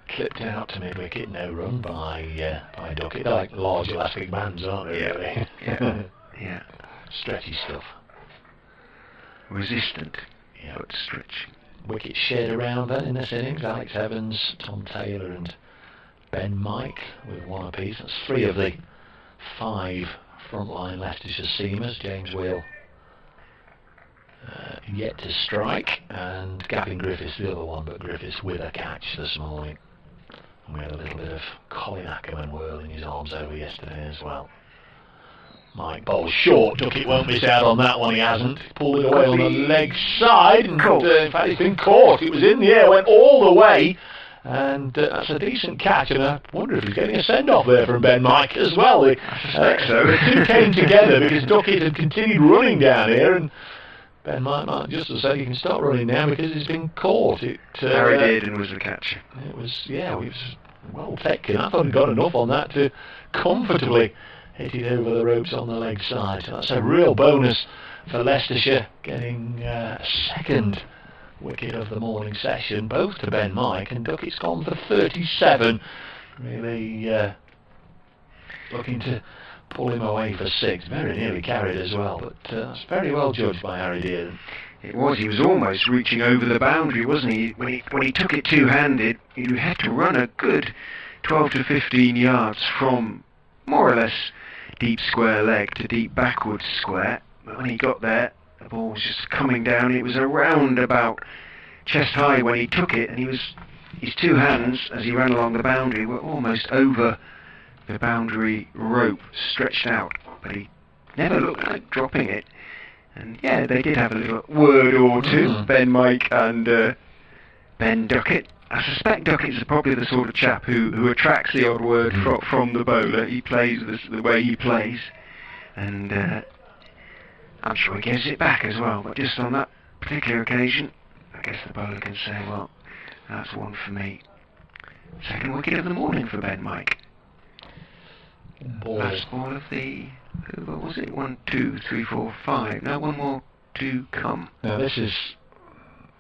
clipped out to mid-wicket, no run by Duckett. They're like large elastic bands, aren't they? Really? Yeah. Stretchy stuff. Resistant, but stretchy. Wickets shared around then in this innings. Alex Evans, Tom Taylor and Ben Mike with 1 apiece. That's 3 of the 5 frontline Leicestershire seamers. James Wheel yet to strike, and Gavin Griffiths the other one, but Griffiths with a catch this morning. And we had a little bit of Colin Ackerman whirling his arms over yesterday as well. Mike bowls short. Duckett won't miss out on that one, he hasn't. Pulled it away on the leg side, and in fact it's been caught. It was in the air, went all the way, and that's a decent catch, and I wonder if he's getting a send-off there from Ben Mike as well. I suspect so. The two came together because Duckett had continued running down here, and Ben Mike just to say you can stop running now because it's been caught. Harry did, and was the catch. It was, it was well taken. I thought he got enough on that to comfortably hit it over the ropes on the leg side. So that's a real bonus for Leicestershire, getting second wicket of the morning session, both to Ben Mike, and Duckett's gone for 37. Really looking to pull him away for 6. Very nearly carried as well, but that's very well judged by Harry Dearden. It was. He was almost reaching over the boundary, wasn't he? When he took it two-handed, you had to run a good 12 to 15 yards from more or less deep square leg to deep backwards square. But when he got there, the ball was just coming down. It was around about chest high when he took it, and his two hands, as he ran along the boundary, were almost over the boundary rope, stretched out. But he never looked like dropping it. And yeah, they did have a little word or two, Ben Mike and Ben Duckett. I suspect Duckett is probably the sort of chap who attracts the odd word from the bowler. He plays the way he plays, and I'm sure he gives it back as well. But just on that particular occasion, I guess the bowler can say, well, that's one for me. Second wicket of the morning for Ben Mike. Last ball of the... what was it? 1, 2, 3, 4, 5. Now one more to come. Now this is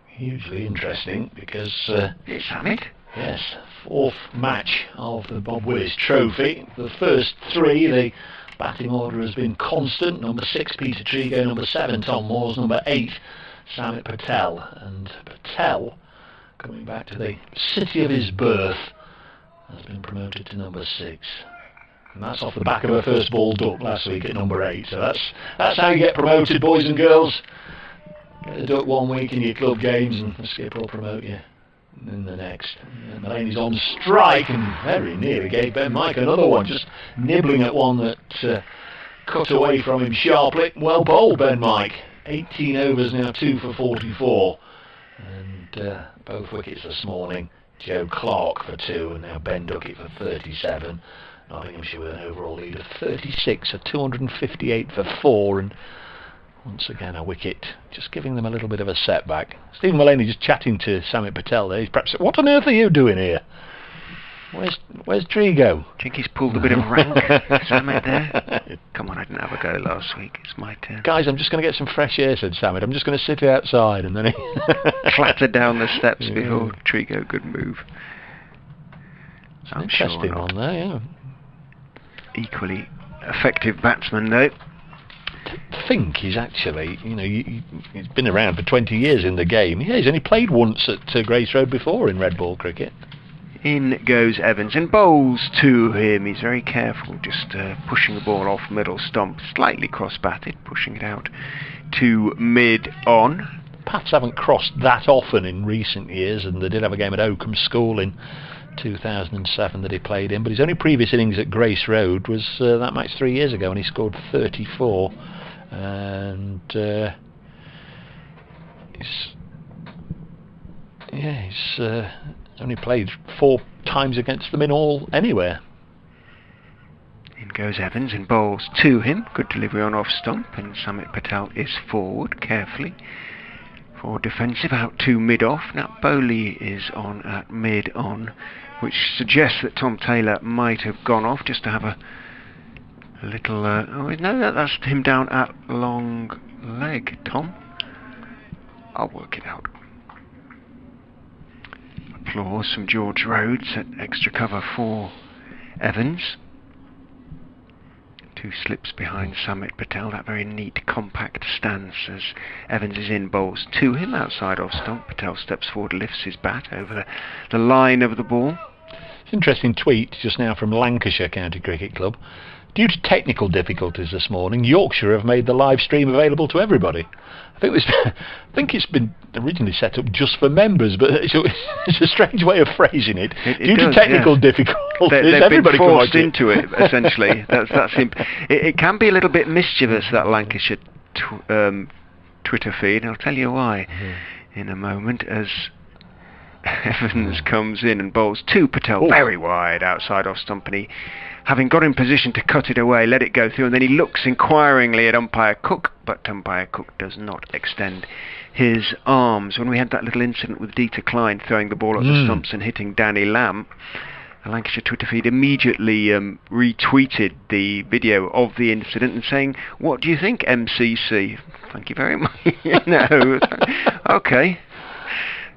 hugely interesting because it's Summit. Yes, 4th match of the Bob Willis Trophy. The first 3, the batting order has been constant. Number 6, Peter Trigo. Number 7, Tom Moores. Number 8, Samit Patel. And Patel, coming back to the city of his birth, has been promoted to number 6. And that's off the back of her first ball duck last week at number 8. So that's how you get promoted, boys and girls. Get a duck one week in your club games and the skipper will promote you in the next. And Mulaney's on strike and very nearly gave Ben Mike another one, just nibbling at one that cut away from him sharply. Well bowled, Ben Mike. 18 overs now, 2 for 44. And both wickets this morning. Joe Clark for 2 and now Ben Duckett for 37. Nottinghamshire with an overall lead of 36 at 258 for 4, and once again a wicket, just giving them a little bit of a setback. Stephen Mulaney just chatting to Samit Patel there. He's perhaps, what on earth are you doing here? Where's Trigo? I think he's pulled a bit of rank, Samit there. Come on, I didn't have a go last week. It's my turn. Guys, I'm just going to get some fresh air, said Samit. I'm just going to sit outside, and then he clattered down the steps before Trigo could move. I'm interesting sure on there, yeah. Equally effective batsman though. I think he's actually, he's been around for 20 years in the game. Yeah, he's only played once at Grace Road before in red ball cricket. In goes Evans and bowls to him. He's very careful, just pushing the ball off middle stump, slightly cross-batted, pushing it out to mid-on. Paths haven't crossed that often in recent years, and they did have a game at Oakham School in 2007 that he played in, but his only previous innings at Grace Road was that match 3 years ago, and he scored 34. And he's only played 4 times against them in all anywhere. In goes Evans and bowls to him. Good delivery on off stump, and Samit Patel is forward carefully for defensive out to mid-off. Now Bowley is on at mid-on, which suggests that Tom Taylor might have gone off just to have a little... oh no, that's him down at long leg, Tom. I'll work it out. Applause from George Rhodes at extra cover for Evans. 2 slips behind Samit Patel, that very neat compact stance as Evans is in, bowls to him outside off stump. Patel steps forward, lifts his bat over the line of the ball. It's an interesting tweet just now from Lancashire County Cricket Club. Due to technical difficulties this morning, Yorkshire have made the live stream available to everybody. I think it's been originally set up just for members, but it's a strange way of phrasing it. Due to technical difficulties, they've everybody been forced into it, essentially. It can be a little bit mischievous, that Lancashire Twitter feed. I'll tell you why in a moment, as Evans comes in and bowls to Patel very wide outside off stump, and he, having got in position to cut it away, let it go through, and then he looks inquiringly at umpire Cook, but umpire Cook does not extend his arms. When we had that little incident with Dieter Klein throwing the ball at the stumps and hitting Danny Lamb, the Lancashire Twitter feed immediately retweeted the video of the incident and saying, "What do you think, MCC?" Thank you very much. Okay.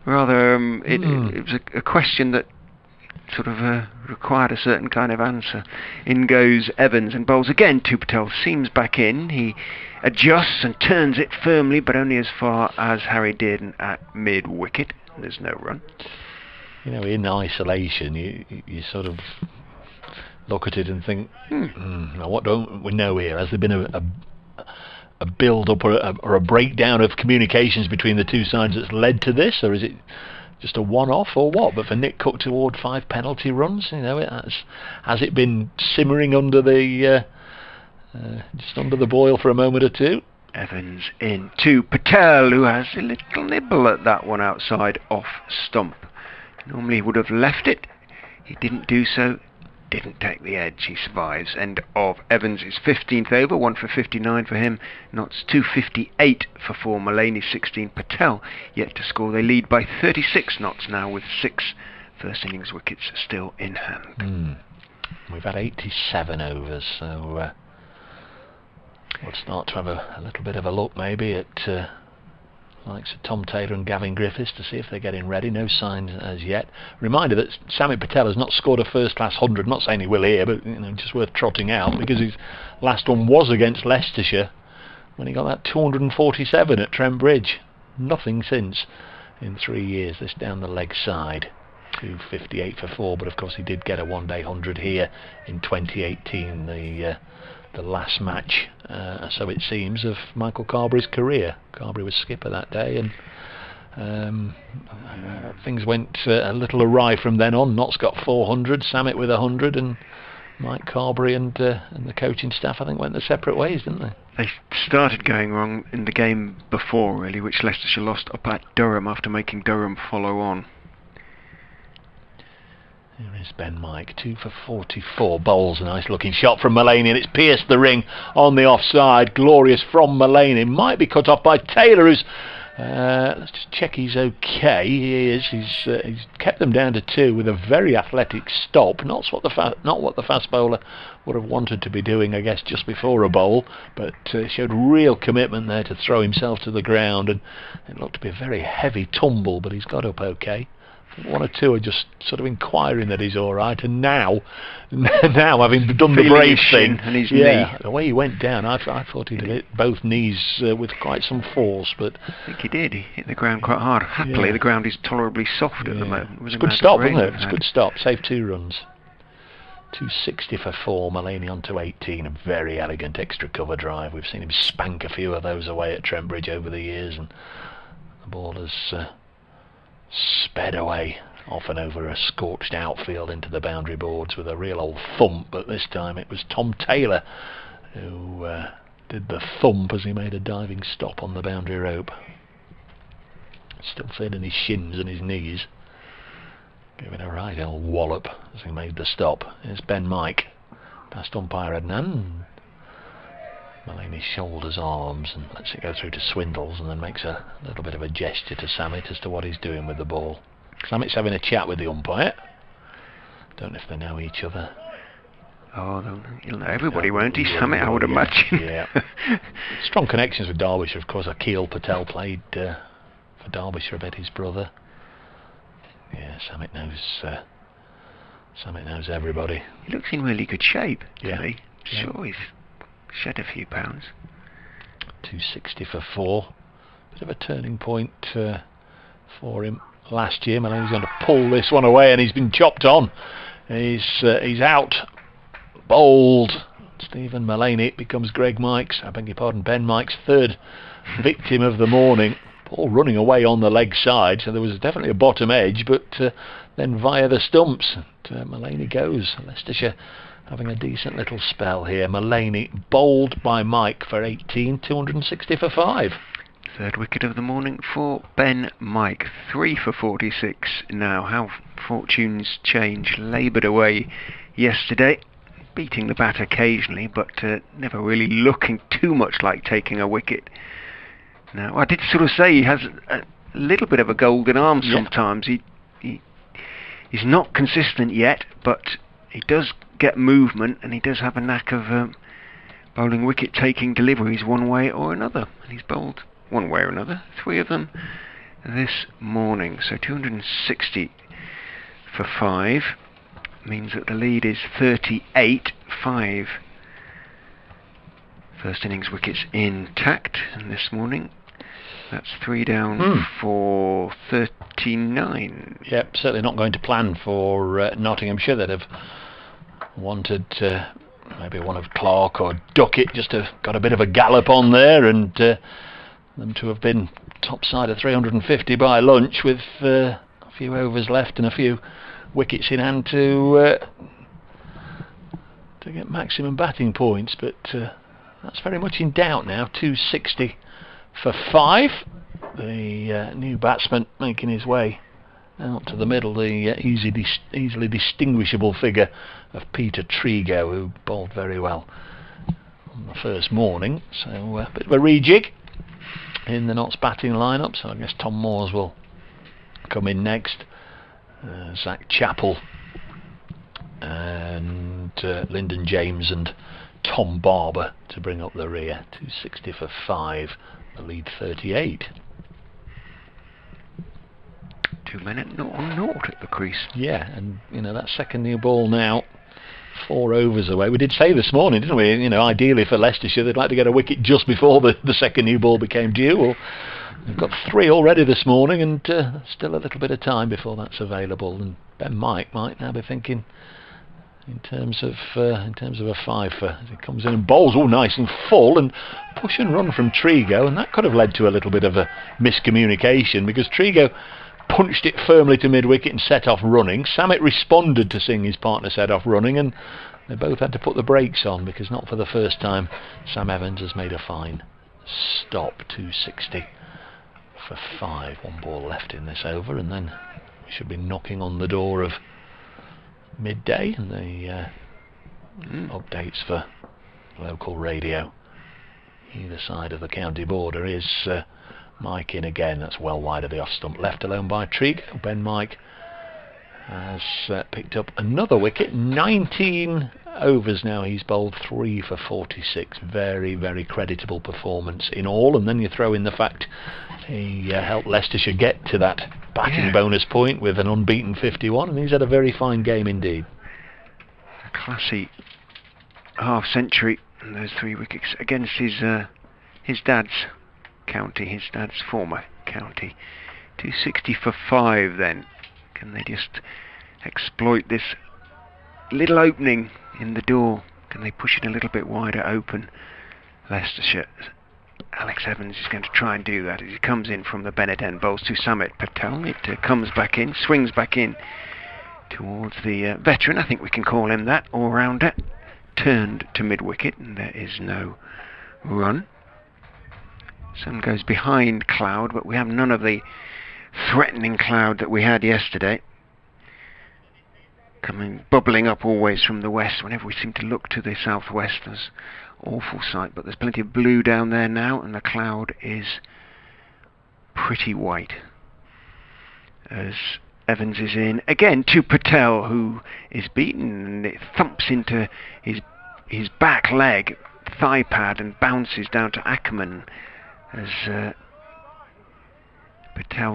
Rather, it was a question that sort of required a certain kind of answer. In goes Evans and bowls again to Patel. Seams back in. He adjusts and turns it firmly, but only as far as Harry did at mid-wicket. There's no run. You know, in isolation, you sort of look at it and think, now what don't we know here? Has there been a build-up or a breakdown of communications between the two sides that's led to this, or is it just a one-off, or what? But for Nick Cook to award 5 penalty runs, you know, has it been simmering under the just under the boil for a moment or two? Evans in to Patel, who has a little nibble at that one outside off stump. Normally he would have left it. He didn't do so. Didn't take the edge. He survives. End of Evans' 15th over. 1 for 59 for him. Notts 258 for 4. Mullaney 16. Patel yet to score. They lead by 36 Notts now with 6 first innings wickets still in hand. We've had 87 overs, so we'll start to have a little bit of a look maybe at likes of Tom Taylor and Gavin Griffiths to see if they're getting ready. No signs as yet. Reminder that Sami Patel has not scored a first-class 100. Not saying he will here, but you know, just worth trotting out because his last one was against Leicestershire when he got that 247 at Trent Bridge. Nothing since in 3 years. This down the leg side. 258 for 4, but of course he did get a one-day 100 here in 2018. The last match, so it seems, of Michael Carberry's career. Carberry was skipper that day, and things went a little awry from then on. Notts got 400, Samet with 100, and Mike Carberry and the coaching staff, I think, went their separate ways, didn't they? They started going wrong in the game before, really, which Leicestershire lost up at Durham after making Durham follow on. Here is Ben Mike, 2 for 44, bowls a nice looking shot from Mullaney, and it's pierced the ring on the offside. Glorious from Mullaney, might be cut off by Taylor, who's let's just check he's okay. He is. He's kept them down to 2 with a very athletic stop. Not what the fast bowler would have wanted to be doing, I guess, just before a bowl, but showed real commitment there to throw himself to the ground, and it looked to be a very heavy tumble, but he's got up okay. 1 or 2 are just sort of inquiring that he's all right, and now having done the brave thing, and his knee. The way he went down, I thought he'd hit both knees with quite some force, but I think he did. He hit the ground quite hard. Happily, the ground is tolerably soft at the moment. It was a good stop, wasn't it? It was a good stop. Saved 2 runs. 260 for 4. Mullaney on to 18. A very elegant extra cover drive. We've seen him spank a few of those away at Trent Bridge over the years, and the ball has sped away, often over a scorched outfield into the boundary boards with a real old thump, but this time it was Tom Taylor who did the thump as he made a diving stop on the boundary rope. Still feeling his shins and his knees. Giving a right old wallop as he made the stop. Here's Ben Mike, past umpire Adnan. Mullaney shoulders, arms, and lets it go through to Swindles, and then makes a little bit of a gesture to Samet as to what he's doing with the ball. Samet's having a chat with the umpire. Don't know if they know each other. Oh, he'll know everybody, won't he, Samet, I would imagine. Yeah. Strong connections with Derbyshire, of course. Akil Patel played for Derbyshire a bit, his brother. Yeah, Samet knows everybody. He looks in really good shape, doesn't he? Yeah. Sure, he's shed a few pounds. 260 for 4. Bit of a turning point for him last year. Mullaney's going to pull this one away, and he's been chopped on. He's out. Bowled. Stephen Mullaney. It becomes Ben Mike's 3rd victim of the morning. Ball running away on the leg side, so there was definitely a bottom edge, but then via the stumps, Mullaney goes. Leicestershire having a decent little spell here. Mullaney bowled by Mike for 18, 260 for 5. 3rd wicket of the morning for Ben Mike. 3 for 46 now. How fortunes change. Laboured away yesterday, beating the bat occasionally, but never really looking too much like taking a wicket. Now, I did sort of say he has a little bit of a golden arm sometimes. He's not consistent yet, but he does get movement, and he does have a knack of bowling wicket-taking deliveries one way or another. And he's bowled one way or another, 3 of them this morning. So 260 for 5. means that the lead is 38-5. First innings wickets intact, and this morning that's 3 down for 39. Yep, certainly not going to plan for Nottinghamshire. They'd have wanted maybe one of Clark or Duckett just to have got a bit of a gallop on there, and them to have been top side of 350 by lunch, with a few overs left and a few wickets in hand to get maximum batting points. But that's very much in doubt now. 260 for 5. The new batsman making his way out to the middle, the easily distinguishable figure of Peter Trigo, who bowled very well on the first morning. So a bit of a rejig in the Notts batting lineup. So I guess Tom Moores will come in next. Zach Chappell and Lyndon James and Tom Barber to bring up the rear. 260 for 5. The lead 38. 2 men at 0 at the crease. Yeah, and you know, that second new ball now 4 overs away. We did say this morning, didn't we, you know, ideally for Leicestershire they'd like to get a wicket just before the second new ball became due. Well, they've got 3 already this morning, and still a little bit of time before that's available. And Ben Mike might now be thinking in terms of a 5 as he comes in and bowls all nice and full, and push and run from Trigo, and that could have led to a little bit of a miscommunication, because Trigo punched it firmly to mid-wicket and set off running. Samit responded to seeing his partner set off running, and they both had to put the brakes on, because not for the first time Sam Evans has made a fine stop. 260 for 5. 1 ball left in this over, and then we should be knocking on the door of midday, and the updates for local radio either side of the county border is Mike in again. That's well wide of the off stump, left alone by Trigo. Ben Mike has picked up another wicket. 19 overs now he's bowled, 3 for 46. Very, very creditable performance in all, and then you throw in the fact he helped Leicestershire get to that batting bonus point with an unbeaten 51, and he's had a very fine game indeed. A classy half century, and those 3 wickets against his dad's county, his dad's former county. 260 for 5 then. Can they just exploit this little opening in the door? Can they push it a little bit wider open? Leicestershire. Alex Evans is going to try and do that as he comes in from the Bennett end, bowls to Samit Patel. It comes back in, swings back in towards the veteran, I think we can call him that, all-rounder. Turned to mid-wicket, and there is no run. Sun goes behind cloud, but we have none of the threatening cloud that we had yesterday. Bubbling up always from the west. Whenever we seem to look to the southwest, there's awful sight, but there's plenty of blue down there now, and the cloud is pretty white as Evans is in again to Patel, who is beaten, and it thumps into his back leg, thigh pad, and bounces down to Ackerman as Patel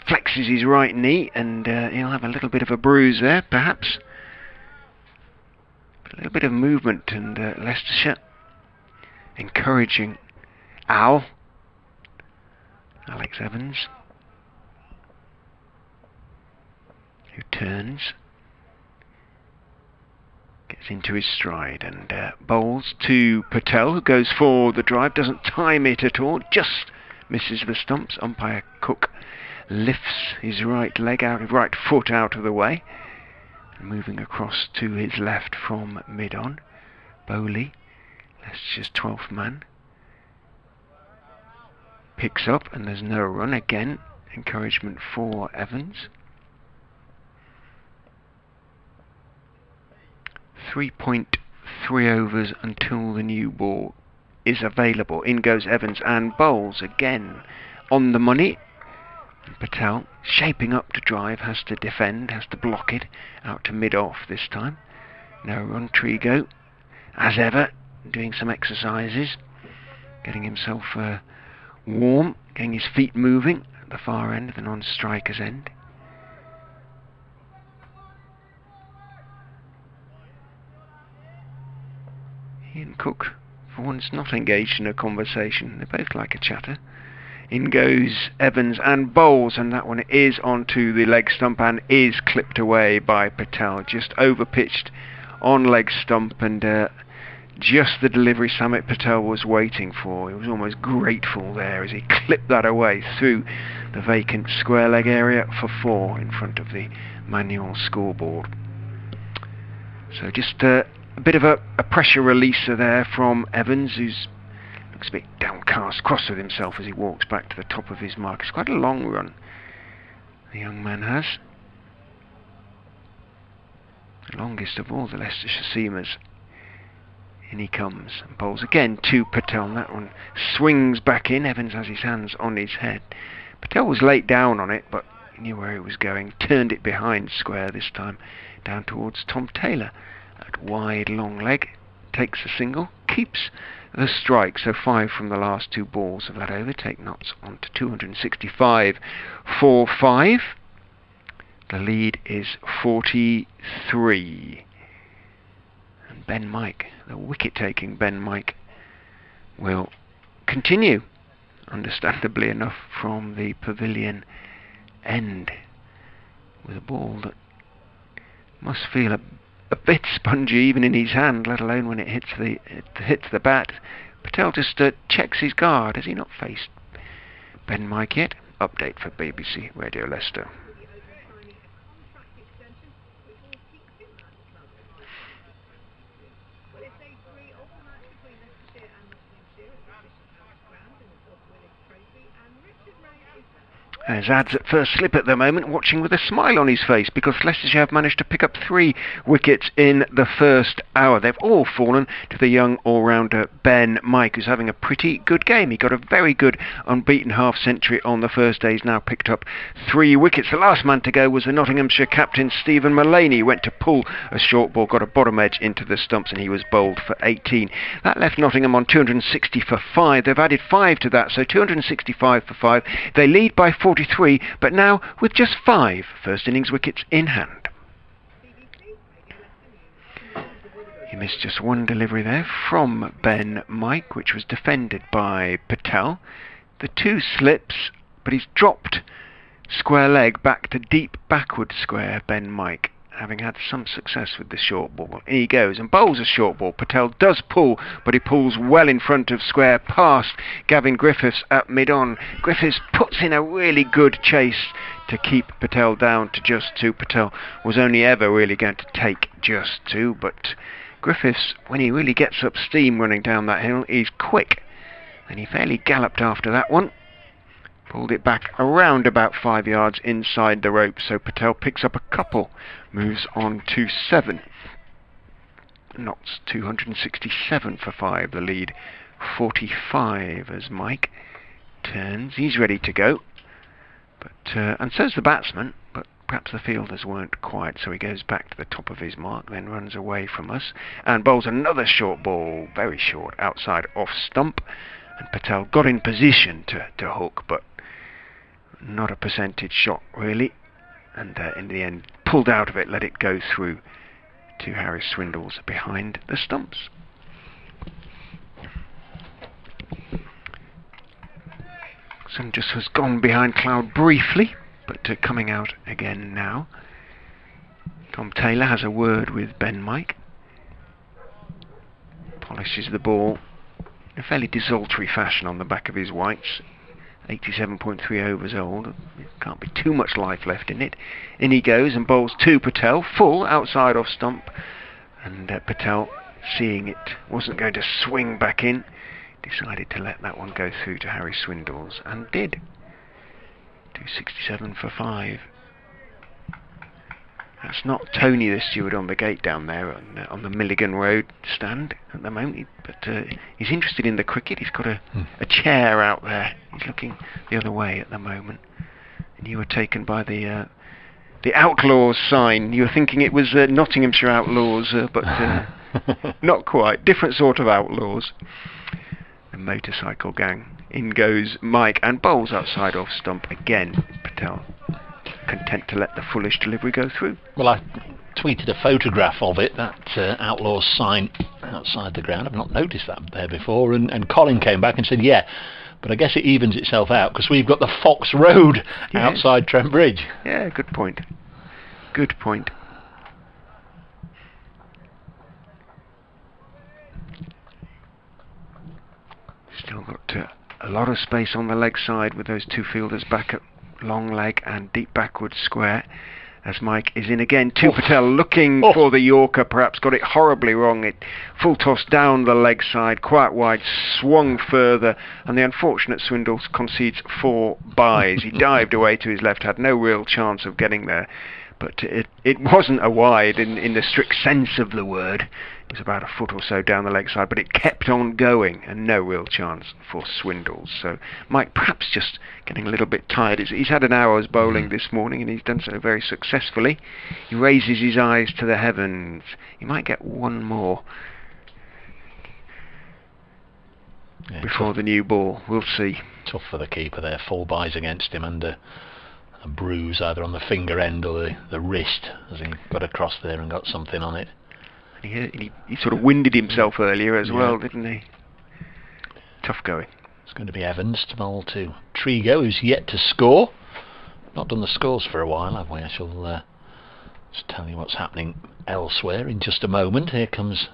flexes his right knee, and he'll have a little bit of a bruise there, perhaps. A little bit of movement, and Leicestershire encouraging Alex Evans, who turns, gets into his stride, and bowls to Patel, who goes for the drive, doesn't time it at all, just misses the stumps. Umpire Cook lifts his right foot out of the way, moving across to his left from mid-on. Bowley, Leicester's 12th man, picks up, and there's no run. Again, encouragement for Evans. 3.3 overs until the new ball is available. In goes Evans and bowls again on the money. Patel shaping up to drive, has to defend, has to block it out to mid-off this time. No run. Trigo, as ever, doing some exercises, getting himself warm, getting his feet moving at the far end, the non-striker's end. Cook, for once, not engaged in a conversation. They both like a chatter. In goes Evans and bowls, and that one is onto the leg stump and is clipped away by Patel. Just over pitched on leg stump, and just the delivery Samit Patel was waiting for. He was almost grateful there as he clipped that away through the vacant square leg area for 4 in front of the manual scoreboard. So just a bit of a pressure releaser there from Evans, who's looks a bit downcast, cross with himself as he walks back to the top of his mark. It's quite a long run the young man has. The longest of all the Leicestershire seamers. In he comes and bowls again to Patel, and that one swings back in. Evans has his hands on his head. Patel was late down on it, but he knew where he was going. Turned it behind square this time, down towards Tom Taylor. That wide long leg takes a single, keeps the strike. So 5 from the last 2 balls of that over. Take Notts on to 265 for 5. The lead is 43. And Ben Mike, the wicket-taking Ben Mike, will continue, understandably enough, from the pavilion end with a ball that must feel a bit spongy even in his hand, let alone when it hits the bat. Patel just checks his guard. Has he not faced Ben Mike yet? Update for BBC Radio Leicester. There's Ads at first slip at the moment, watching with a smile on his face, because Leicestershire have managed to pick up 3 wickets in the first hour. They've all fallen to the young all-rounder Ben Mike, who's having a pretty good game. He got a very good unbeaten half-century on the first day. He's now picked up 3 wickets. The last man to go was the Nottinghamshire captain, Stephen Mullaney. He went to pull a short ball, got a bottom edge into the stumps, and he was bowled for 18. That left Nottingham on 260 for 5. They've added 5 to that, so 265 for 5. They lead by 43, but now with just 5 first innings wickets in hand. He missed just 1 delivery there from Ben Mike, which was defended by Patel. The 2 slips, but he's dropped square leg back to deep backward square, Ben Mike, having had some success with the short ball. In he goes and bowls a short ball. Patel does pull, but he pulls well in front of square past Gavin Griffiths at mid-on. Griffiths puts in a really good chase to keep Patel down to just 2. Patel was only ever really going to take just 2, but Griffiths, when he really gets up steam running down that hill, is quick, and he fairly galloped after that one. Pulled it back around about 5 yards inside the rope, so Patel picks up a couple, moves on to 7. Notts 267 for 5, the lead 45 as Mike turns. He's ready to go, but and so's the batsman, but perhaps the fielders weren't quite, so he goes back to the top of his mark, then runs away from us and bowls another short ball, very short, outside off stump. And Patel got in position to hook, but not a percentage shot really, and in the end pulled out of it, let it go through to Harry Swindles behind the stumps. Sun just has gone behind cloud briefly, but coming out again now. Tom Taylor has a word with Ben Mike, polishes the ball in a fairly desultory fashion on the back of his whites. 87.3 overs old. There can't be too much life left in it. In he goes and bowls to Patel, full outside off stump, and Patel, seeing it wasn't going to swing back in, decided to let that one go through to Harry Swindles, and did. 267 for 5. That's not Tony, the steward on the gate down there on the Milligan Road stand at the moment, but he's interested in the cricket. He's got a chair out there. He's looking the other way at the moment. And you were taken by the Outlaws sign. You were thinking it was Nottinghamshire Outlaws, but not quite. Different sort of Outlaws. The motorcycle gang. In goes Mike and bowls outside off stump again. Patel content to let the foolish delivery go through. Well, tweeted a photograph of it, that Outlaws sign outside the ground. I've not noticed that there before, and Colin came back and said, yeah, but I guess it evens itself out because we've got the Fox Road outside Trent Bridge. Yeah, good point. Good point. Still got a lot of space on the leg side with those two fielders back at long leg and deep backwards square. As Mike is in again, Patel looking for the Yorker, perhaps got it horribly wrong. It full toss down the leg side, quite wide, swung further, and the unfortunate Swindles concedes 4 byes. He dived away to his left, had no real chance of getting there, but it wasn't a wide in the strict sense of the word. It was about a foot or so down the leg side, but it kept on going, and no real chance for Swindles. So Mike perhaps just getting a little bit tired. He's had an hour's bowling this morning, and he's done so very successfully. He raises his eyes to the heavens. He might get one more before the new ball. We'll see. Tough for the keeper there. 4 byes against him, and a bruise either on the finger end or the wrist as he got across there and got something on it. He sort of winded himself earlier as well, didn't he? Tough going. It's going to be Evans to bowl to Trigo, who's yet to score. Not done the scores for a while, have we? I shall just tell you what's happening elsewhere in just a moment. Here comes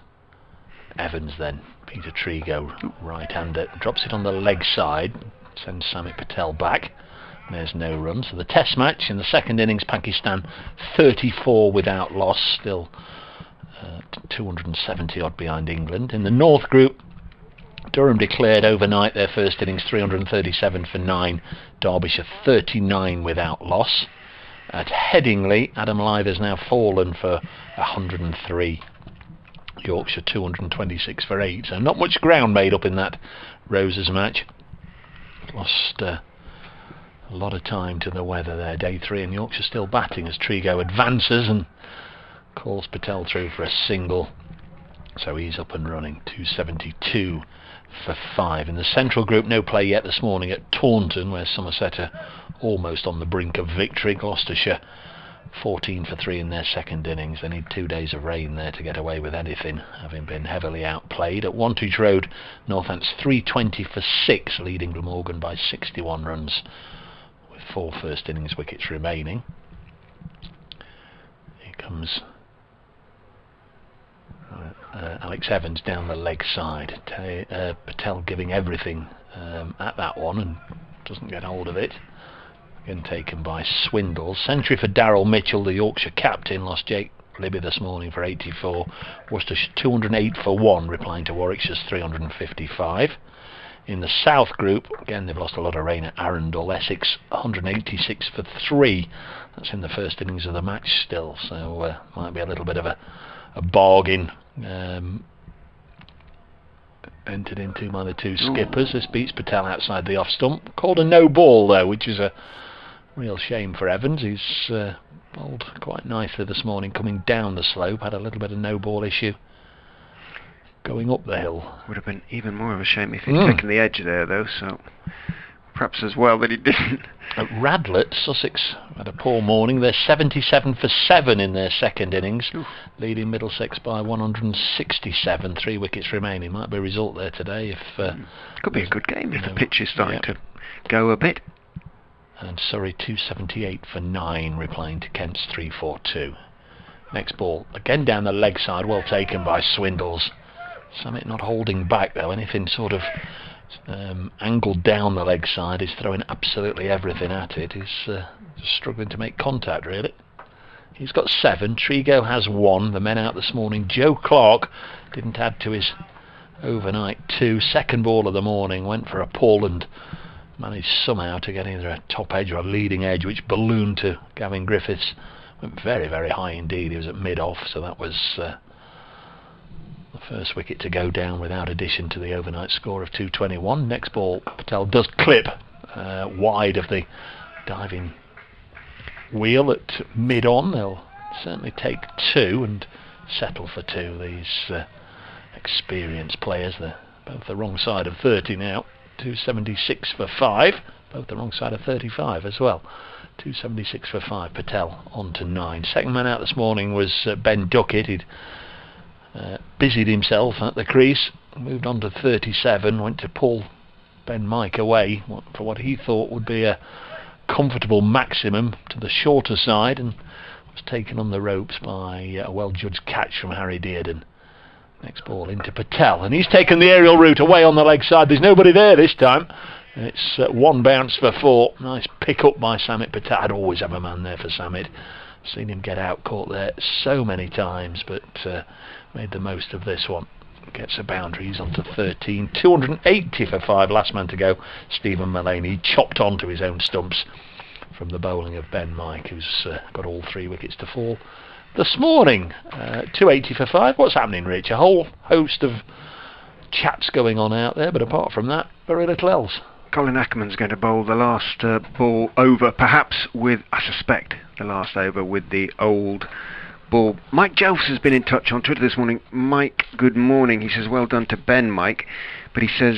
Evans then. Peter Trigo, right-hander, drops it on the leg side, sends Samit Patel back. There's no run. So the test match in the second innings, Pakistan 34 without loss, still 270 odd behind England. In the North Group, Durham declared overnight their first innings 337 for 9, Derbyshire 39 without loss. At Headingley, Adam Lyther's now fallen for 103, Yorkshire 226 for 8, so not much ground made up in that Roses match. Lost a lot of time to the weather there. Day 3 and Yorkshire still batting as Trigo advances and calls Patel through for a single, so he's up and running. 272 for 5. In the Central Group, no play yet this morning at Taunton, where Somerset are almost on the brink of victory. Gloucestershire 14 for 3 in their second innings. They need 2 days of rain there to get away with anything, having been heavily outplayed. At Wantage Road, Northants 320 for 6, leading Glamorgan by 61 runs with 4 first innings wickets remaining. Here comes Alex Evans down the leg side. Patel giving everything at that one and doesn't get hold of it. Again taken by Swindles. Century for Darryl Mitchell, the Yorkshire captain. Lost Jake Libby this morning for 84. Worcestershire 208 for 1, replying to Warwickshire's 355. In the South Group, again they've lost a lot of rain at Arundel. Essex 186 for 3. That's in the first innings of the match still, so might be a little bit of a bargain entered into by the two skippers. This beats Patel outside the off stump. Called a no ball though, which is a real shame for Evans. He's bowled quite nicely this morning coming down the slope. Had a little bit of no ball issue going up the hill. Would have been even more of a shame if he'd taken the edge there though, so perhaps as well that he didn't. At Radlett, Sussex had a poor morning. They're 77 for 7 in their second innings, leading Middlesex by 167, 3 wickets remaining. Might be a result there today if could be a good game if the pitch is starting to go a bit. And Surrey 278 for 9, replying to Kent's 342. Next ball again down the leg side, well taken by Swindles. Summit not holding back though. Anything sort of angled down the leg side is throwing absolutely everything at it. He's just struggling to make contact really. He's got 7, Trigo has 1. The men out this morning. Joe Clark didn't add to his overnight 2. Second ball of the morning, went for a pull and managed somehow to get either a top edge or a leading edge, which ballooned to Gavin Griffiths. Went very, very high indeed. He was at mid-off, so that was the first wicket to go down without addition to the overnight score of 221. Next ball, Patel does clip wide of the diving wheel at mid-on. They'll certainly take 2 and settle for 2. These experienced players, they're both the wrong side of 30 now. 276 for 5. both the wrong side of 35 as well. 276 for 5. Patel on to 9. Second man out this morning was Ben Duckett. He'd busied himself at the crease, moved on to 37, went to pull Ben Mike away for what he thought would be a comfortable maximum to the shorter side, and was taken on the ropes by a well-judged catch from Harry Dearden. Next ball into Patel, and he's taken the aerial route away on the leg side. There's nobody there this time. It's one bounce for 4. Nice pick up by Samit Patel. I'd always have a man there for Samit. Seen him get out caught there so many times, but made the most of this one. Gets a boundary. He's on to 13. 280 for 5. Last man to go, Stephen Mullaney. He chopped onto his own stumps from the bowling of Ben Mike, who's got all 3 wickets to fall this morning. 280 for 5. What's happening, Rich? A whole host of chats going on out there, but apart from that, very little else. Colin Ackerman's going to bowl the last ball over, perhaps with, I suspect, the last over with the old ball. Mike Jelfs has been in touch on Twitter this morning. Mike, good morning. He says, well done to Ben, Mike. But he says,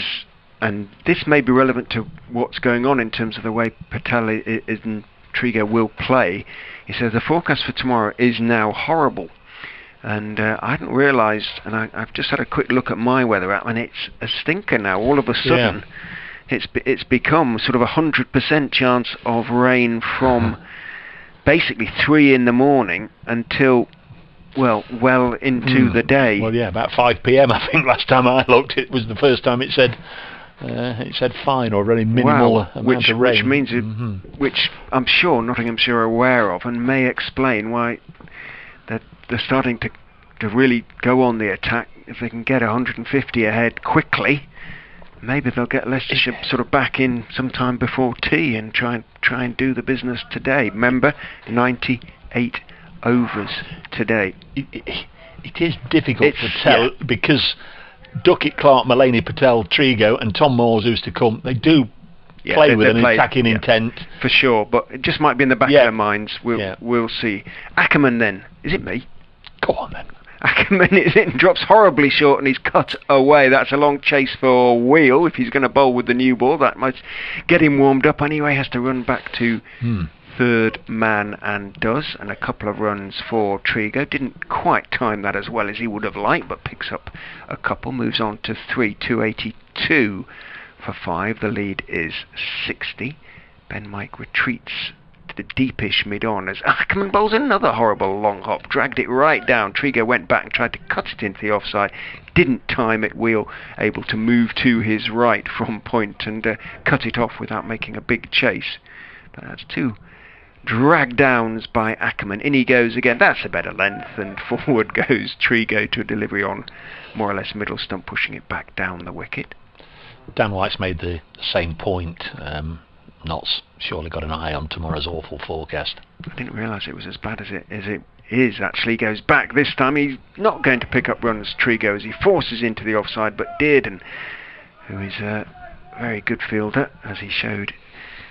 and this may be relevant to what's going on in terms of the way Patel and Trigo will play. He says, the forecast for tomorrow is now horrible. And I hadn't realised, and I've just had a quick look at my weather app, and it's a stinker now. All of a sudden, it's become sort of 100% chance of rain from basically 3 in the morning until well into the day. Well, yeah, about 5 p.m. I think last time I looked, it was the first time it said fine or very minimal amount of rain. Which means which I'm sure Nottinghamshire are aware of, and may explain why they're starting to really go on the attack. If they can get 150 ahead quickly, maybe they'll get Leicestershire sort of back in sometime before tea and try and do the business today. Remember, 98 overs today. It is difficult to tell because Duckett, Clark, Mullaney, Patel, Trigo and Tom Moores, who's to come, they do play with an attacking intent. For sure, but it just might be in the back of their minds. We'll see. Ackerman then. Is it me? Go on then. Ackerman drops horribly short and he's cut away. That's a long chase for Wheel. If he's going to bowl with the new ball, that might get him warmed up. Anyway, has to run back to third man and does. And a couple of runs for Trigo. Didn't quite time that as well as he would have liked, but picks up a couple. Moves on to 3, 282 for 5. The lead is 60. Ben Mike retreats to the deepish mid-on as Ackerman bowls another horrible long hop, dragged it right down. Trigo went back and tried to cut it into the offside, didn't time it. Wheel able to move to his right from point and cut it off without making a big chase. But that's 2 drag downs by Ackerman. In he goes again. That's a better length, and forward goes Trigo to a delivery on more or less middle stump, pushing it back down the wicket. Dan White's made the same point. Knott's surely got an eye on tomorrow's awful forecast. I didn't realise it was as bad as it is. Actually, goes back this time. He's not going to pick up runs, Trigo, as he forces into the offside, but Dearden, who is a very good fielder, as he showed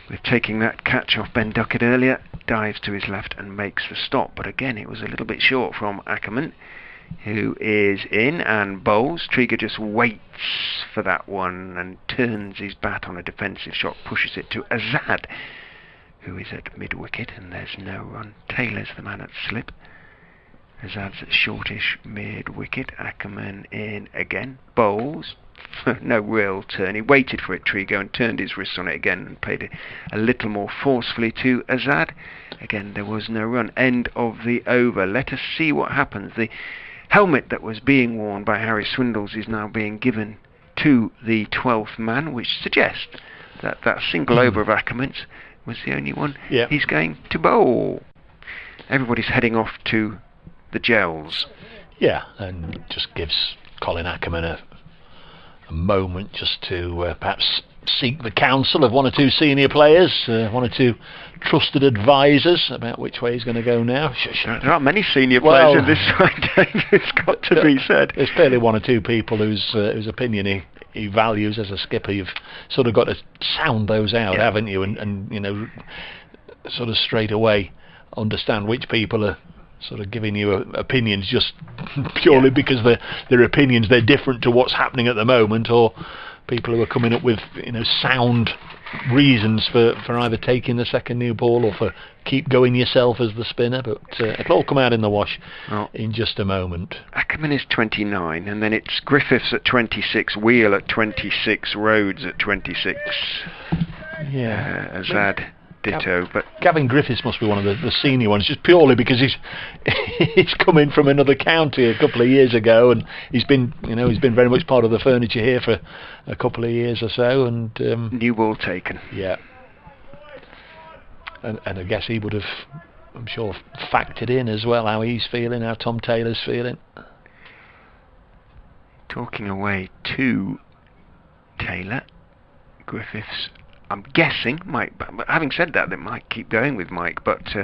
with taking that catch off Ben Duckett earlier, dives to his left and makes the stop. But again, it was a little bit short from Ackerman, who is in and bowls. Trigo just waits for that one and turns his bat on a defensive shot, pushes it to Azad, who is at mid-wicket, and there's no run. Taylor's the man at slip. Azad's at shortish mid-wicket. Ackerman in again, bowls. No real turn. He waited for it, Trigo, and turned his wrists on it again and played it a little more forcefully to Azad. Again, there was no run. End of the over. Let us see what happens. The helmet that was being worn by Harry Swindles is now being given to the 12th man, which suggests that that single over of Ackerman's was the only one he's going to bowl. Everybody's heading off to the gels. Yeah, and just gives Colin Ackerman a moment just to perhaps seek the counsel of 1 or 2 senior players, 1 or 2 trusted advisors about which way he's going to go now. There aren't many senior players in this side, Dave. It's got to be said. There's clearly 1 or 2 people whose opinion he values as a skipper. You've sort of got to sound those out, haven't you? And you know, sort of straight away understand which people are sort of giving you opinions just purely because they're opinions, they're different to what's happening at the moment, or people who are coming up with sound reasons for either taking the second new ball or for keep going yourself as the spinner, but it'll all come out in the wash in just a moment. Ackerman is 29, and then it's Griffiths at 26, Wheel at 26, Rhodes at 26. Yeah, Azad ditto. But Gavin Griffiths must be one of the senior ones, just purely because he's come in from another county a couple of years ago, and he's been very much part of the furniture here for a couple of years or so, and new ball taken. Yeah. And I guess he would have, I'm sure, factored in as well how he's feeling, how Tom Taylor's feeling. Talking away to Taylor, Griffiths, I'm guessing Mike, but having said that, they might keep going with Mike, but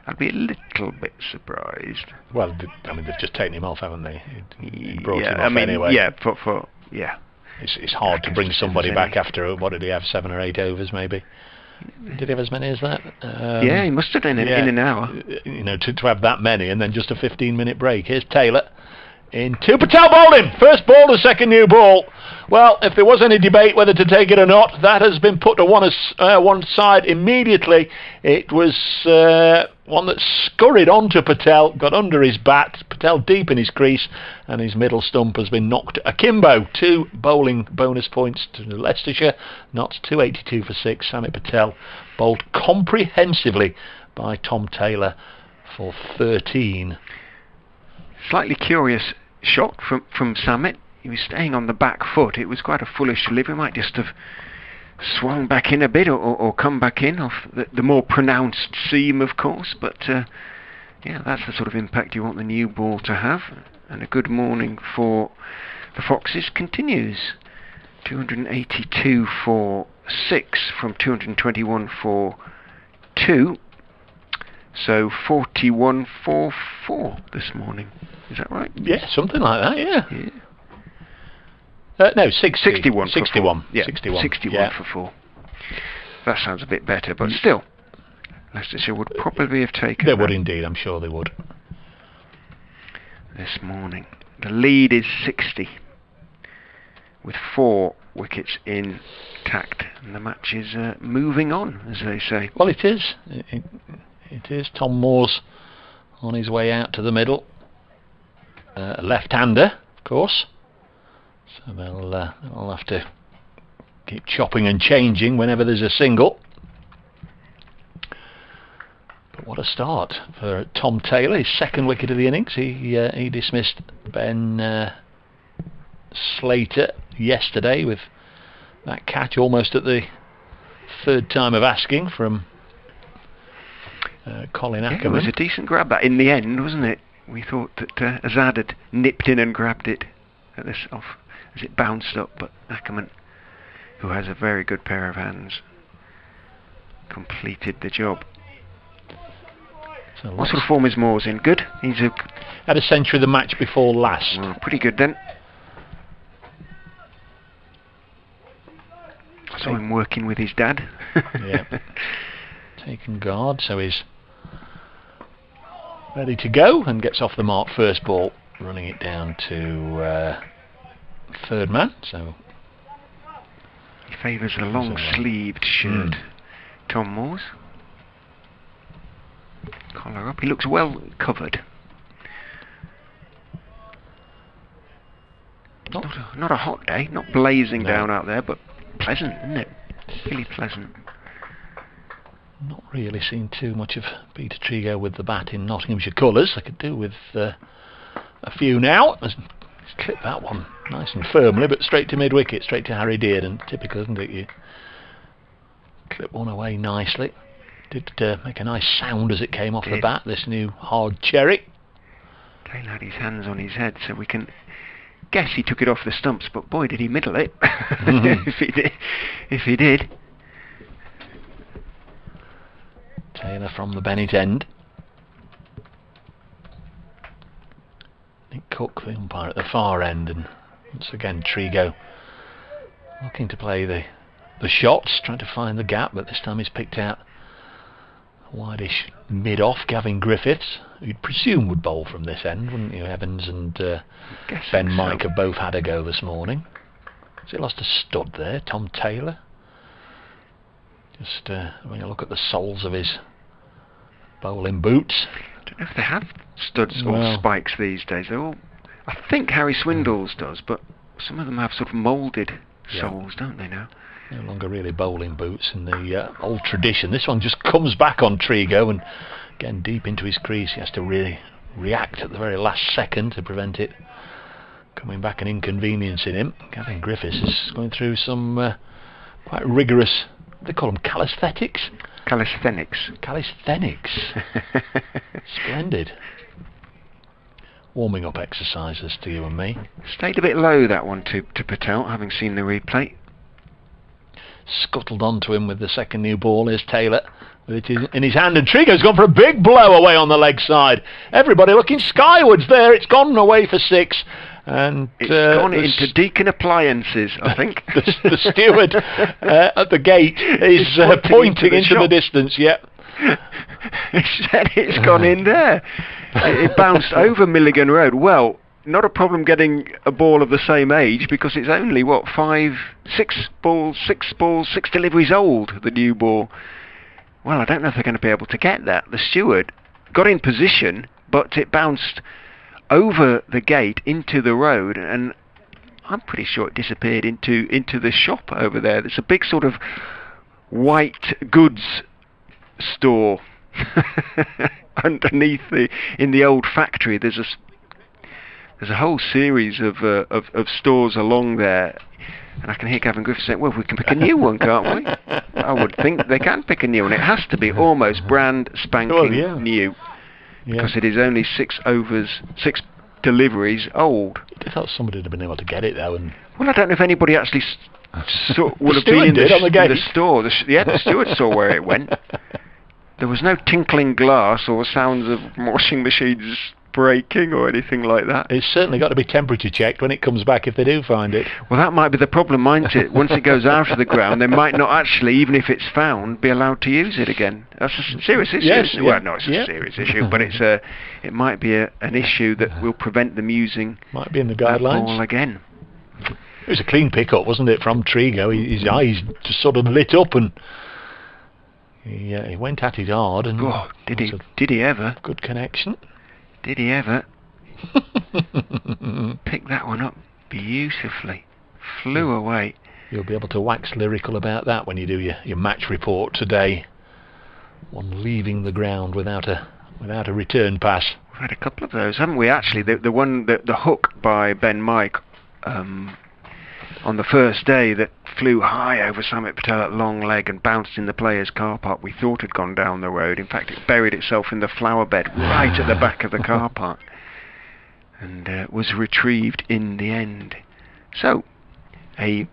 I'd be a little bit surprised. Well, I mean, they've just taken him off, haven't they? He brought him off anyway. Yeah, for yeah. It's hard to bring somebody back after, what did he have, 7 or 8 overs maybe? Did he have as many as that? Yeah, he must have done in an hour. You know, to have that many and then just a 15-minute break. Here's Taylor in 2. Patel bowled him. First ball, the second new ball. Well, if there was any debate whether to take it or not, that has been put to one side immediately. It was one that scurried onto Patel, got under his bat, Patel deep in his crease, and his middle stump has been knocked akimbo. 2 bowling bonus points to Leicestershire, not 282 for 6. Samit Patel bowled comprehensively by Tom Taylor for 13. Slightly curious shot from Samit. He was staying on the back foot. It was quite a foolish delivery. Might just have swung back in a bit or come back in off the more pronounced seam, of course. But yeah, that's the sort of impact you want the new ball to have. And a good morning for the Foxes continues. 282 for 6 from 221 for 2. So 41 for 4 this morning. Is that right? Yeah, something like that, yeah. No, 61 for 4. Yeah, 61 for 4. That sounds a bit better, but still, Leicestershire would probably have taken They that would indeed, I'm sure they would. This morning. The lead is 60, with 4 wickets intact, and the match is moving on, as they say. Well, it is. It is. Tom Moore's on his way out to the middle. Left-hander, of course. So they'll have to keep chopping and changing whenever there's a single. But what a start for Tom Taylor, his second wicket of the innings. He dismissed Ben Slater yesterday with that catch almost at the 3rd time of asking from Colin Ackerman. It was a decent grab that in the end, wasn't it? We thought that Azad had nipped in and grabbed it at this off as it bounced up, but Ackerman, who has a very good pair of hands, completed the job. So what sort of form is Moore's in? Good? He's had a century the match before last. Well, pretty good then. I saw him working with his dad. Yeah. Taking guard, so he's ready to go and gets off the mark first ball, running it down to 3rd man. So he favours the long-sleeved shirt. Tom Moore's collar up. He looks well covered. Not a hot day, not blazing down out there, but pleasant, isn't it? Really pleasant. Not really seen too much of Peter Trigo with the bat in Nottinghamshire colours. I could do with a few now. Let's clip that one nice and firmly, but straight to mid-wicket, straight to Harry Dearden. Typical, isn't it? You clip one away nicely. Did make a nice sound as it came off the bat, this new hard cherry. Taylor had his hands on his head, so we can guess he took it off the stumps, but boy did he middle it. If he did. Taylor from the Bennett end. Nick Cook, the umpire, at the far end, and once again Trigo looking to play the shots, trying to find the gap, but this time he's picked out a wideish mid-off Gavin Griffiths, who you'd presume would bowl from this end, wouldn't you? Evans and Ben Mike have both had a go this morning. Has he lost a stud there, Tom Taylor? Just when you look at the soles of his bowling boots. I don't know if they have studs Well, or spikes these days. They're all, I think Harry Swindle's does, but some of them have sort of moulded soles, don't they now? No longer really bowling boots in the old tradition. This one just comes back on Trigo and getting deep into his crease. He has to really react at the very last second to prevent it coming back and inconveniencing him. Gavin Griffiths is going through some quite rigorous, what do they call them, calisthenics? Calisthenics. Calisthenics. Splendid. Warming up exercises to you and me. Stayed a bit low, that one, to Patel, having seen the replay. Scuttled onto him with the second new ball. Here's Taylor with it in his hand, and Trigo's gone for a big blow away on the leg side. Everybody looking skywards there. It's gone away for 6. And it's gone into Deacon Appliances, I think. the steward at the gate is pointing into the distance. Yeah. He said it's gone in there. It bounced over Milligan Road. Well, not a problem getting a ball of the same age, because it's only, what, 6 deliveries old, the new ball. Well, I don't know if they're going to be able to get that. The steward got in position, but it bounced over the gate into the road, and I'm pretty sure it disappeared into the shop over there. There's a big sort of white goods store underneath in the old factory. There's a whole series of stores along there, and I can hear Gavin Griffiths saying, well, we can pick a new one, can't we? I would think they can pick a new one. It has to be almost brand spanking new, because it is only 6 deliveries old. I thought somebody would have been able to get it though. And well, I don't know if anybody actually would have been in the store. The steward saw where it went. There was no tinkling glass or sounds of washing machines breaking or anything like that. It's certainly got to be temperature checked when it comes back if they do find it. Well, that might be the problem, mightn't it? Once it goes out of the ground, they might not actually, even if it's found, be allowed to use it again. That's a serious issue. Yes, well, no, it's a serious issue, but it might be an issue that will prevent them using might be in the guidelines. Ball again. It was a clean pick-up, wasn't it, from Trigo? His eyes just sort of lit up, and he went at it hard. And did he ever? Good connection. Did he ever? Pick that one up beautifully. Flew away. You'll be able to wax lyrical about that when you do your match report today. One leaving the ground without a return pass. We've had a couple of those, haven't we? Actually, the hook by Ben Mike on the first day that flew high over Samit Patel at long leg and bounced in the players' car park, we thought had gone down the road. In fact, it buried itself in the flower bed right at the back of the car park, and was retrieved in the end. So, a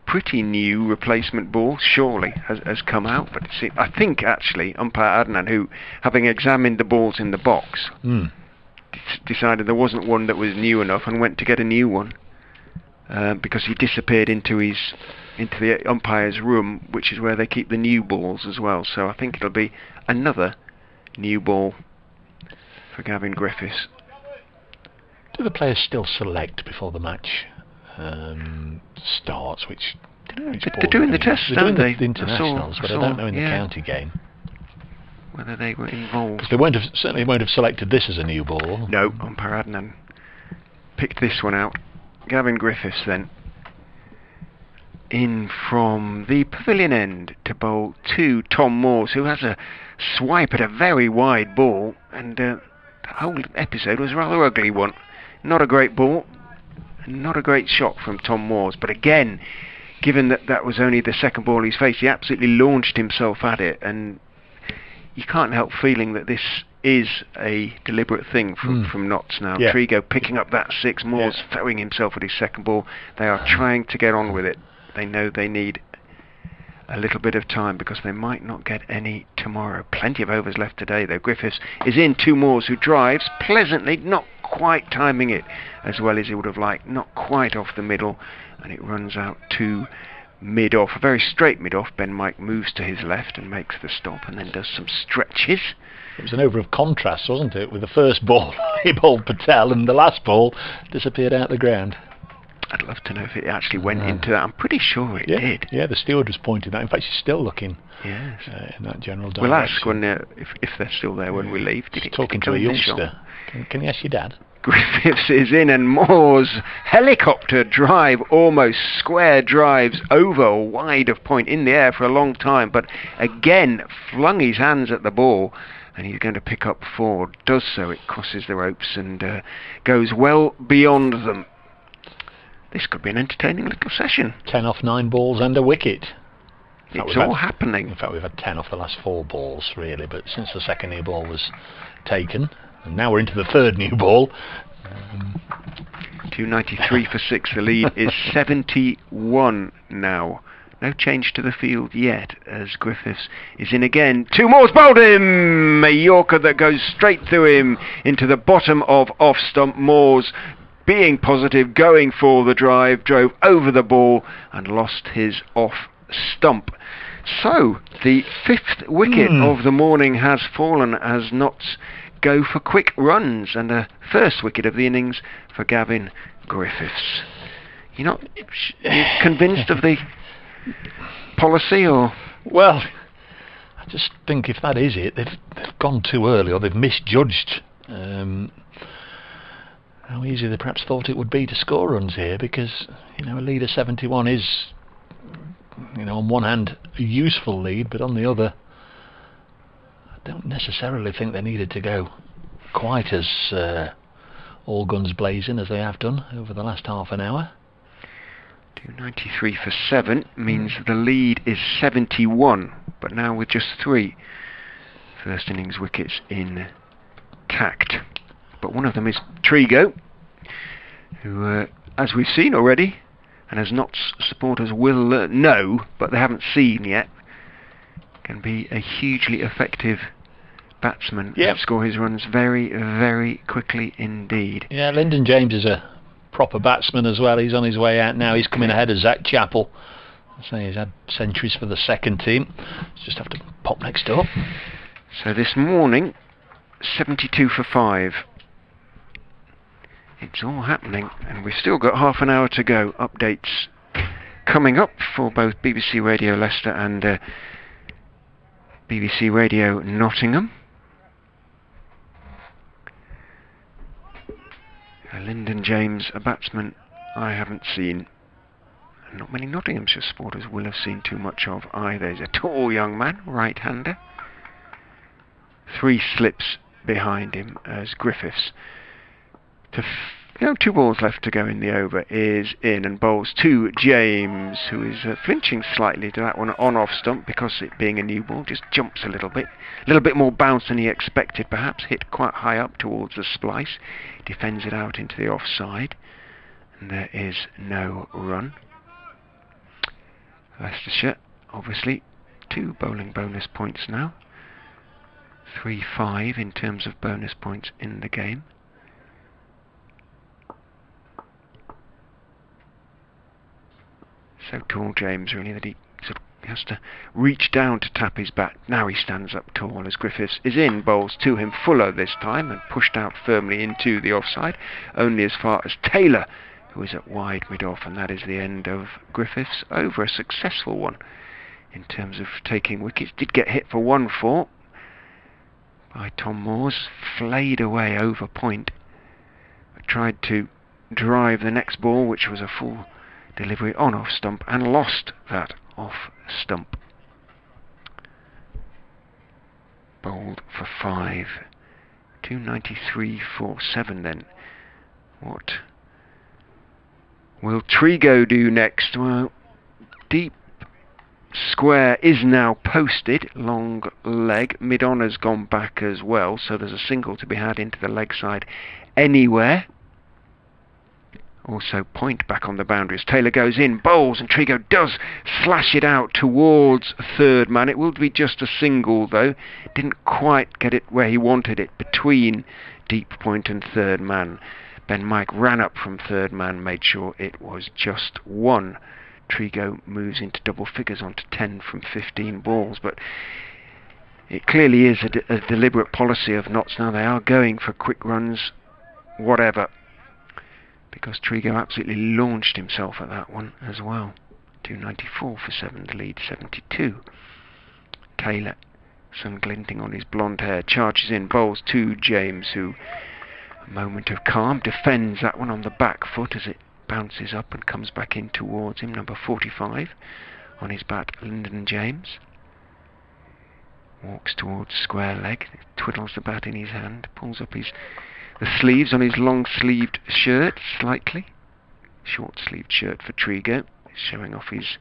pretty new replacement ball surely has come out, but I think actually umpire Adnan, who, having examined the balls in the box, decided there wasn't one that was new enough and went to get a new one. Because he disappeared into the umpire's room, which is where they keep the new balls as well. So I think it'll be another new ball for Gavin Griffiths. Do the players still select before the match starts? They're doing the tests, don't they? The internationals, but I don't know in the county game whether they were involved. They certainly won't have selected this as a new ball. No, umpire Adnan picked this one out. Gavin Griffiths then in from the pavilion end to bowl to Tom Moores, who has a swipe at a very wide ball, and the whole episode was a rather ugly one. Not a great ball, not a great shot from Tom Moores, but again, given that was only the second ball he's faced, he absolutely launched himself at it, and you can't help feeling that this is a deliberate thing from Notts now. Yeah. Trigo picking up that 6, Moores throwing himself at his second ball. They are trying to get on with it. They know they need a little bit of time because they might not get any tomorrow. Plenty of overs left today though. Griffiths is in, 2 Moores, who drives pleasantly, not quite timing it as well as he would have liked, not quite off the middle, and it runs out to mid-off, a very straight mid-off. Ben Mike moves to his left and makes the stop and then does some stretches. It was an over of contrast, wasn't it? With the first ball he bowled Patel, and the last ball disappeared out the ground. I'd love to know if it actually went into that. I'm pretty sure it did. Yeah, the steward was pointing that. In fact, she's still looking yes. In that general direction. We'll ask when if they're still there when we leave. She's talking to a youngster. Can you ask your dad? Griffiths is in, and Moore's helicopter drive, almost square, drives over wide of point in the air for a long time, but again flung his hands at the ball, and he's going to pick up 4. Does so, it crosses the ropes and goes well beyond them. This could be an entertaining little session. 10 off 9 balls and a wicket. It's all happening. In fact, we've had 10 off the last 4 balls, really, but since the second new ball was taken, and now we're into the third new ball. 293 for 6. The lead is 71 now. No change to the field yet, as Griffiths is in again. 2 more's bowled him! A Yorker that goes straight through him into the bottom of off stump. Moore's being positive, going for the drive, drove over the ball and lost his off stump. So, the 5th wicket of the morning has fallen as Notts go for quick runs, and the first wicket of the innings for Gavin Griffiths. You're not convinced of the policy, or? Well, I just think if that is it, they've gone too early, or they've misjudged how easy they perhaps thought it would be to score runs here, because a lead of 71 is, on one hand a useful lead, but on the other I don't necessarily think they needed to go quite as all guns blazing as they have done over the last half an hour. 293 for 7 means the lead is 71, but now with just 3 first innings wickets intact. But one of them is Trigo, who, as we've seen already, and as Notts supporters will know, but they haven't seen yet, can be a hugely effective batsman and score his runs very, very quickly indeed. Yeah, Lyndon James is a proper batsman as well. He's on his way out now. He's coming ahead of Zach Chappell. So he's had centuries for the second team. Just have to pop next door. So this morning, 72 for 5. It's all happening, and we've still got half an hour to go. Updates coming up for both BBC Radio Leicester and BBC Radio Nottingham. Lyndon James, a batsman I haven't seen, and not many Nottinghamshire supporters will have seen too much of either. He's a tall young man, right-hander. 3 slips behind him as Griffiths, 2 balls left to go in the over, is in and bowls to James, who is flinching slightly to that one on-off stump because it being a new ball, just jumps a little bit more bounce than he expected perhaps, hit quite high up towards the splice, defends it out into the offside, and there is no run. Leicestershire, obviously, 2 bowling bonus points now, 3-5 in terms of bonus points in the game. So tall, James, really, that he sort of has to reach down to tap his bat. Now he stands up tall as Griffiths is in, bowls to him fuller this time and pushed out firmly into the offside, only as far as Taylor, who is at wide mid-off, and that is the end of Griffiths over. A successful one in terms of taking wickets. Did get hit for 1-4 by Tom Moores, flayed away over point, but tried to drive the next ball, which was a full delivery on off stump, and lost that off stump. Bowled for 5. 293 for 7 then. What will Trigo do next? Well, deep square is now posted, long leg, mid-on has gone back as well, so there's a single to be had into the leg side anywhere. Also point back on the boundaries. Taylor goes in, bowls, and Trigo does slash it out towards third man. It will be just a single though. Didn't quite get it where he wanted it, between deep point and third man. Ben Mike ran up from third man, made sure it was just 1. Trigo moves into double figures onto 10 from 15 balls, but it clearly is a deliberate policy of Notts now. They are going for quick runs, whatever, because Trigo absolutely launched himself at that one as well. 294 for 7, the lead 72. Taylor, sun glinting on his blonde hair, charges in, bowls to James, who, a moment of calm, defends that one on the back foot as it bounces up and comes back in towards him. Number 45 on his bat, Lyndon James. Walks towards square leg, twiddles the bat in his hand, pulls up the sleeves on his long-sleeved shirt slightly. Short-sleeved shirt for Trigo, showing off his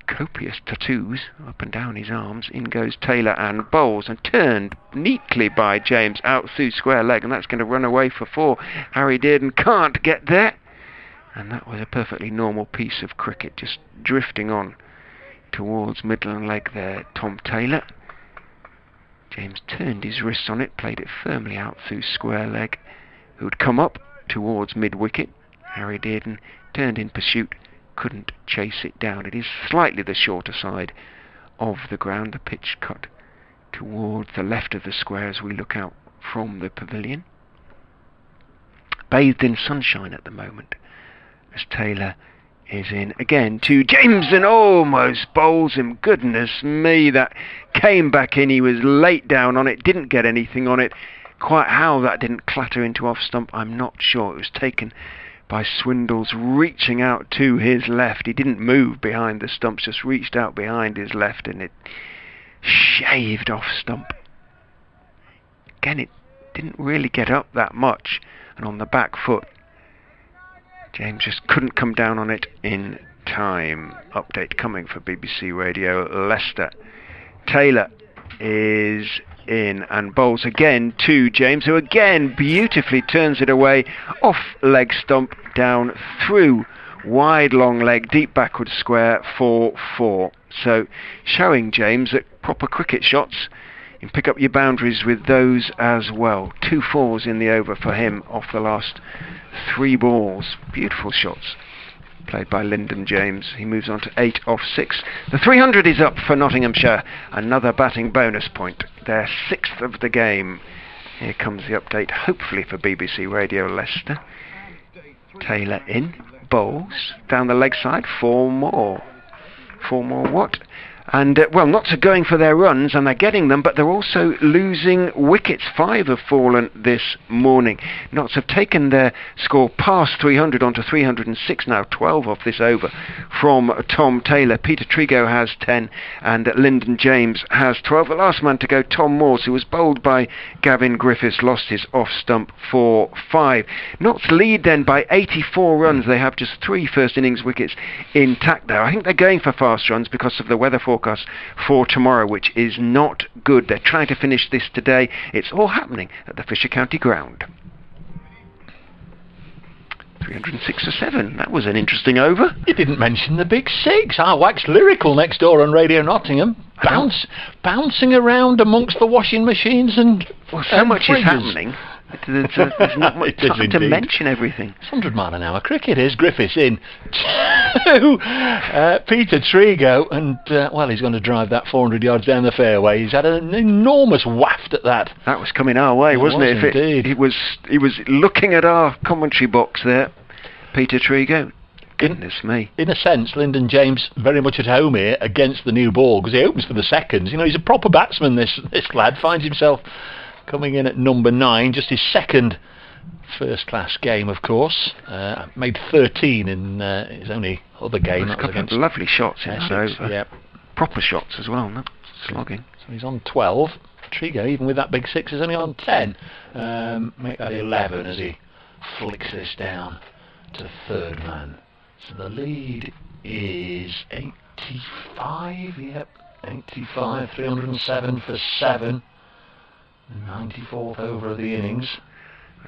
copious tattoos up and down his arms. In goes Taylor and bowls, and turned neatly by James out through square leg, and that's going to run away for 4. Harry Dearden can't get there, and that was a perfectly normal piece of cricket, just drifting on towards middle and leg there. Tom Taylor. James turned his wrists on it, played it firmly out through square leg, who would come up towards mid-wicket. Harry Dearden turned in pursuit, couldn't chase it down. It is slightly the shorter side of the ground, the pitch cut towards the left of the square as we look out from the pavilion. Bathed in sunshine at the moment as Taylor is in again to James and almost bowls him. Goodness me, that came back in. He was late down on it, didn't get anything on it. Quite how that didn't clatter into off stump, I'm not sure. It was taken by Swindles reaching out to his left. He didn't move behind the stumps, just reached out behind his left, and it shaved off stump. Again, it didn't really get up that much, and on the back foot James just couldn't come down on it in time. Update coming for BBC Radio Leicester. Taylor is in and bowls again to James, who again beautifully turns it away off leg stump, down through wide long leg, deep backward square for 4. So showing James that proper cricket shots, you can pick up your boundaries with those as well. 2 4s in the over for him off the last 3 balls. Beautiful shots played by Lyndon James. He moves on to 8 off 6. The 300 is up for Nottinghamshire. Another batting bonus point. Their 6th of the game. Here comes the update, hopefully for BBC Radio Leicester. Taylor in, bowls, down the leg side, 4 more. 4 more what? And, well, Notts are going for their runs, and they're getting them, but they're also losing wickets. 5 have fallen this morning. Notts have taken their score past 300 onto 306 now, 12 off this over from Tom Taylor. Peter Trigo has 10, and Lyndon James has 12. The last man to go, Tom Morse, who was bowled by Gavin Griffiths, lost his off-stump for 5. Notts lead then by 84 runs. They have just 3 first innings wickets intact there. I think they're going for fast runs because of the weather forecast for tomorrow, which is not good. They're trying to finish this today. It's all happening at the Fisher County ground. 306 for 7. That was an interesting over. You didn't mention the big 6. I waxed lyrical next door on Radio Nottingham. Bouncing around amongst the washing machines and well, so much fridges. Is happening. There's not much time to mention everything. It's 100 mile an hour cricket. Here's Griffiths in to Peter Trigo, and well, he's going to drive that 400 yards down the fairway. He's had an enormous waft at that. That was coming our way, wasn't it? Indeed. He was looking at our commentary box there, Peter Trigo. Goodness me. In a sense, Lyndon James very much at home here against the new ball, because he opens for the seconds. You know, he's a proper batsman, this lad. Finds himself coming in at number 9, just his 2nd first-class game, of course. Made 13 in his only other game. There's a couple of lovely shots in that over. Yep. Proper shots as well, not slogging. So he's on 12. Trigo, even with that big 6, is only on 10. Make that 11 as he flicks this down to 3rd man. So the lead is 85, yep, 85, 307 for 7. 94th over of the innings.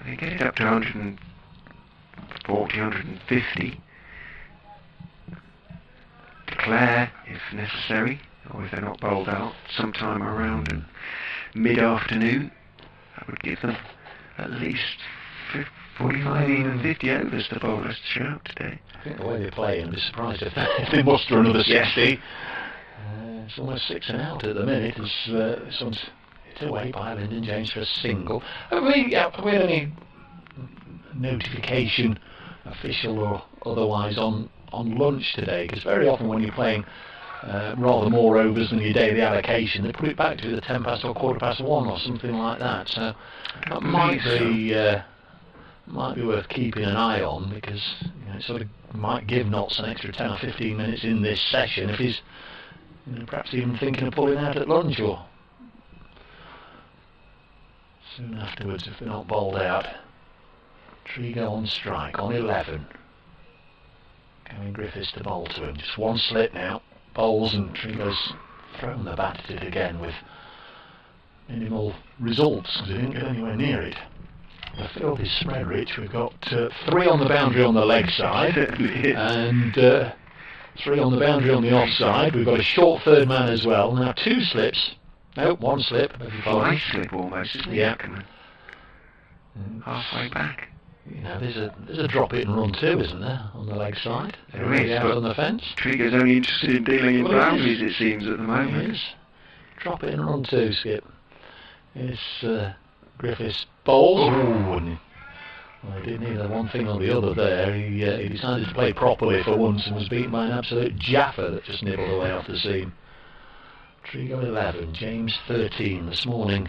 They get it up to 140, 150. Declare, if necessary, or if they're not bowled out, sometime around mid-afternoon. That would give them at least 45, even 50 overs to bowl Leicestershire out today. I think the way they play, I'd be surprised if they muster another 60. It's almost 6 and out at the minute. As someone's away by Lyndon James for a single. Have we had any notification, official or otherwise, on lunch today, because very often when you're playing rather more overs than your daily allocation, they put it back to the 10 past or 1:15 or something like that. So that might be worth keeping an eye on, because it sort of might give Notts an extra 10 or 15 minutes in this session if he's perhaps even thinking of pulling out at lunch or soon afterwards if they're not bowled out. Trigo on strike on 11. Gavin Griffiths to bowl to him. Just one slip now. Bowls, and Trigo's thrown the bat at it again with minimal results because he didn't get anywhere near it. The field is spread rich. We've got 3 on the boundary on the leg side and 3 on the boundary on the off side. We've got a short third man as well. Now 2 slips. Nope, 1 slip. Fly slip almost, isn't it? Yeah. Halfway back. There's a drop it and run too, isn't there, on the leg side? There is, out but on the fence. Trigo's only interested in dealing in boundaries, it seems, at the moment. It is. Drop it and run too, Skip. It's Griffiths bowls. Ooh, well, he did neither one thing or the other there. He decided to play properly for once and was beaten by an absolute jaffer that just nibbled away off the seam. Trigo 11, James 13 this morning.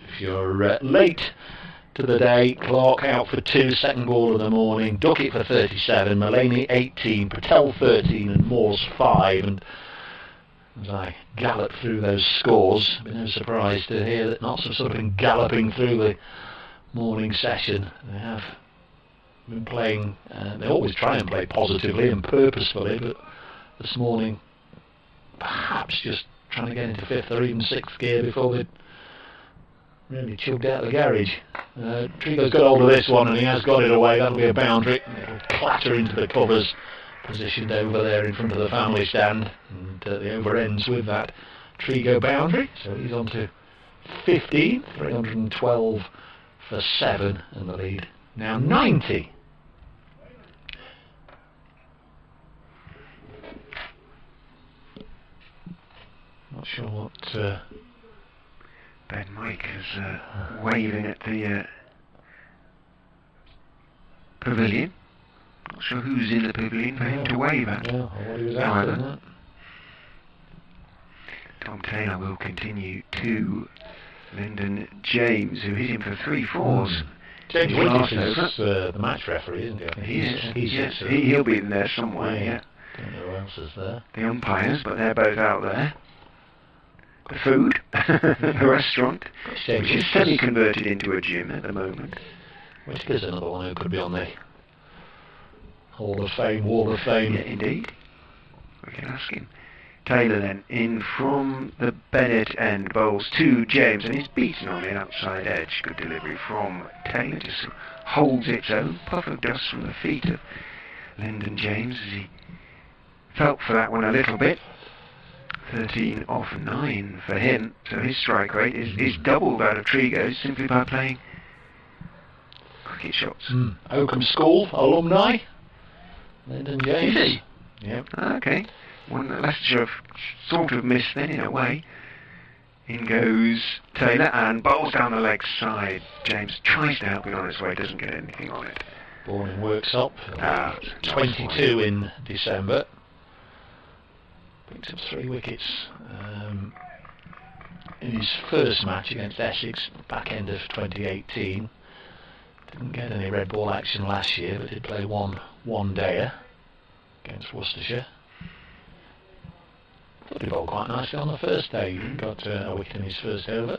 If you're late to the day, Clark out for 2, second ball of the morning, Duckett for 37, Mullaney 18, Patel 13 and Moores 5. And as I gallop through those scores, I've been no surprise to hear that Notts have sort of been galloping through the morning session. They have been playing, they always try and play positively and purposefully, but this morning perhaps just trying to get into 5th or even 6th gear before they'd really chugged out the garage. Trigo's got hold of this one and he has got it away. That'll be a boundary. It'll clatter into the covers, positioned over there in front of the family stand, and the over ends with that Trigo boundary. So he's on to 15, 312 for 7, and the lead now 90. Not sure what Ben Mike is waving at the pavilion. Not sure who's in the pavilion for him to wave at. Yeah, what he was after, isn't it? Tom Taylor will continue to Lyndon James, who hit him for 3 fours. James Willis is the match referee, isn't he? I think Yes, he'll be in there somewhere, yeah. Don't know who else is there. The umpires, but they're both out there. The food, the restaurant, which is semi-converted into a gym at the moment. Whitaker's another one who could be on the Hall of Fame, Wall of Fame. Yeah, indeed. We can ask him. Taylor then in from the Bennett end, bowls to James, and he's beaten on the outside edge. Good delivery from Taylor, just holds its own. Puff of dust from the feet of Lyndon James as he felt for that one a little bit. 13 off 9 for him, so his strike rate is double that of Trigo's simply by playing cricket shots. Oakham School alumni, Lyndon James. Is he? Yep. Okay. One that Leicestershire have sort of missed then in a way. In goes Taylor and bowls down the leg side. James tries to help it on its way, doesn't get anything on it. Born in Worksop, 22 in December. Picked up 3 wickets in his first match against Essex, back end of 2018. Didn't get any red ball action last year, but did play one dayer against Worcestershire. Thought he bowled quite nicely on the first day. He got a wicket in his first over.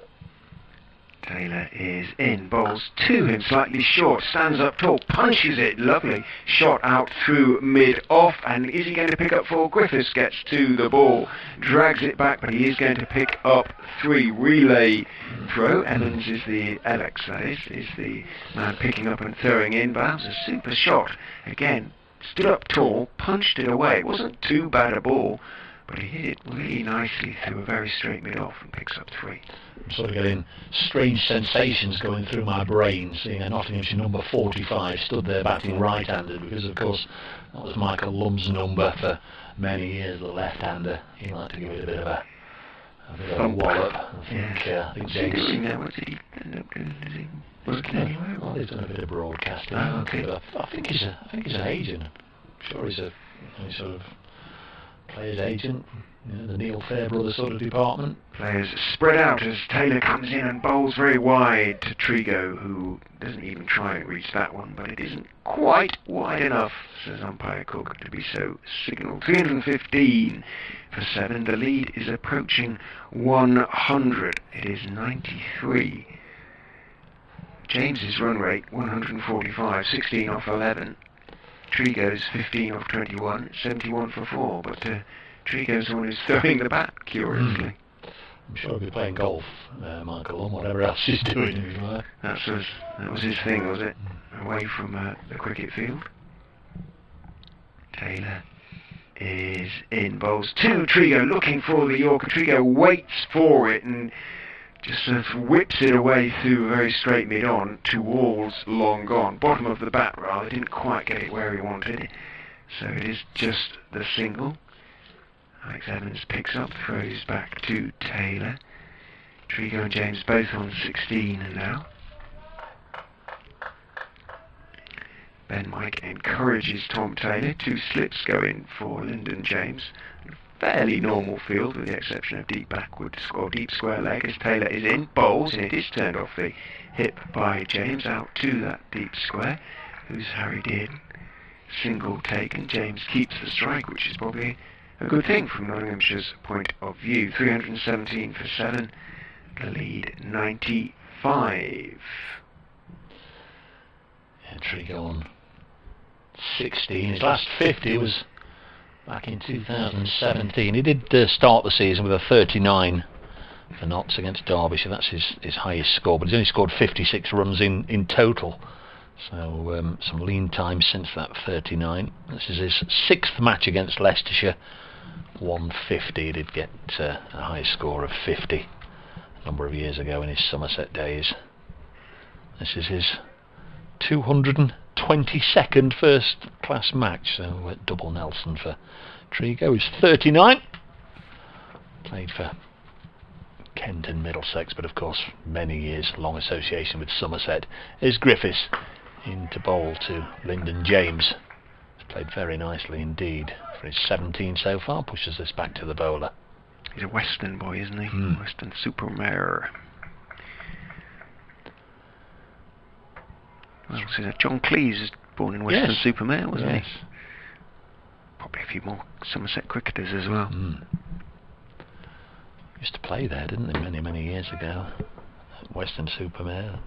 Taylor is in, bowls to him slightly short, stands up tall, punches it, lovely shot out through mid-off, and is he going to pick up 4? Griffiths gets to the ball, drags it back, but he is going to pick up 3. Relay throw. Evans is the Alex, that is the man picking up and throwing in, but that was a super shot. Again, stood up tall, punched it away. It wasn't too bad a ball, but he hit it really nicely through a very straight mid-off and picks up 3. I'm sort of getting strange sensations going through my brain, seeing a Nottinghamshire number 45 stood there batting right-handed, because of course that was Michael Lum's number for many years, the left-hander. He liked to give it a bit of A bit of a wallop. I think James. What did he end up doing? Is he working anywhere? Well, he's done a bit of broadcasting. Oh, okay. But I think he's an agent. I'm sure he's a sort of player's agent. You know, the Neil Fairbrother sort of department. Players spread out as Taylor comes in and bowls very wide to Trigo, who doesn't even try and reach that one, but it isn't quite wide enough, says umpire Cook, to be so signalled. 315 for 7. The lead is approaching 100. It is 93. James's run rate 145, 16 off 11. Trigo's 15 off 21, 71 for 4, but Trigo's the one who's throwing the bat, curiously. I'm sure he'll be playing golf, Michael, and whatever else he's doing. That was his thing, was it? Away from the cricket field. Taylor is in, bowls to Trigo, looking for the Yorker. Trigo waits for it and just sort of whips it away through very straight mid-on, 2 walls long gone. Bottom of the bat, rather, didn't quite get it where he wanted it. So it is just the single. Alex Evans picks up, throws back to Taylor. Trigo and James both on 16 now. Ben Mike encourages Tom Taylor. 2 slips go in for Lyndon James. Fairly normal field with the exception of deep backward or deep square leg as Taylor is in, bowls, and it is turned off the hip by James out to that deep square, who's harried in. Single taken. James keeps the strike, which is probably a good thing from Nottinghamshire's point of view. 317 for 7. The lead 95. Trigo on 16. His last 50 was back in 2017. He did start the season with a 39 for Notts against Derbyshire. That's his highest score, but he's only scored 56 runs in total. So some lean time since that 39. This is his 6th match against Leicestershire. 150. He did get a high score of 50 a number of years ago in his Somerset days. This is his 222nd first class match, so double Nelson for Trigo. He's 39. Played for Kent and Middlesex, but of course many years long association with Somerset. Here's Griffiths into bowl to Lyndon James. He's played very nicely indeed for his 17 so far. Pushes this back to the bowler. He's a Western boy, isn't he? Western supermare. Well, so John Cleese was born in Western Supermare, wasn't he? Probably a few more Somerset cricketers as well. Used to play there, didn't he, many years ago? Western Supermare,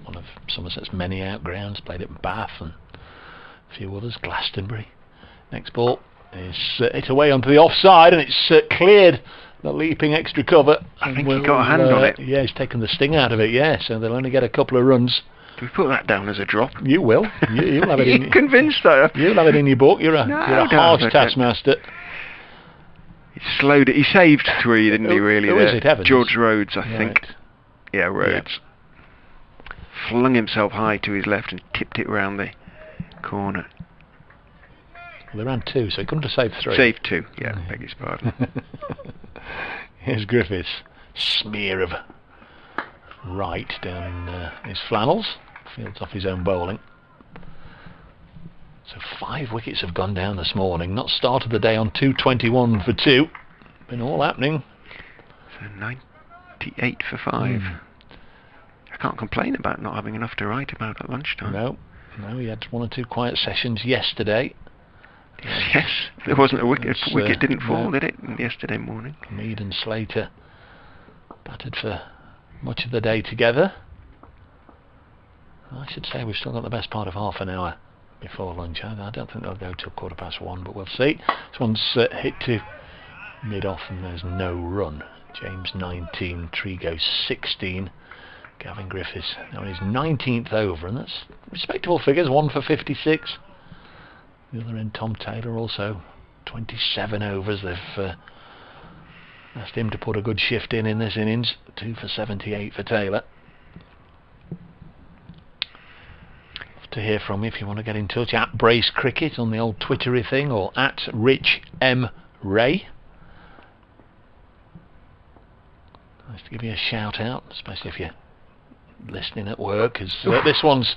one of Somerset's many outgrounds. Played at Bath and a few others. Glastonbury. Next ball is hit away onto the offside, and it's cleared the leaping extra cover. I think he got a hand on it. Yeah, he's taken the sting out of it. Yeah, so they'll only get a couple of runs. Do we put that down as a drop? You will. You'll have it in. You're convinced though. You'll have it in your book. You're a harsh taskmaster. He slowed it. He saved 3, didn't he? Really? Who is it? Evans? George Rhodes, I think. Yeah, Rhodes. Yeah. Flung himself high to his left and tipped it round the corner. Well, they ran 2, so he couldn't have saved 3. Saved 2. Yeah, beg his pardon. Here's Griffiths. Smear of right down his flannels. Fields off his own bowling. So 5 wickets have gone down this morning. Not started the day on 221 for 2. Been all happening. So 98 for 5. I can't complain about not having enough to write about at lunchtime. No, he had 1 or 2 quiet sessions yesterday. Yes, there wasn't a wicket. Wicket didn't fall, did it, yesterday morning? Mead and Slater batted for much of the day together. I should say we've still got the best part of half an hour before lunch. I don't think they'll go till 1:15, but we'll see. This one's hit to mid-off and there's no run. James 19, Trigo 16. Gavin Griffiths now in his 19th over, and that's respectable figures. 1 for 56. The other end, Tom Taylor, also 27 overs. They've asked him to put a good shift in this innings. 2 for 78 for Taylor. To hear from you if you want to get in touch at Brace Cricket on the old Twittery thing, or at Rich M Ray. Nice to give you a shout out, especially if you're listening at work, because this one's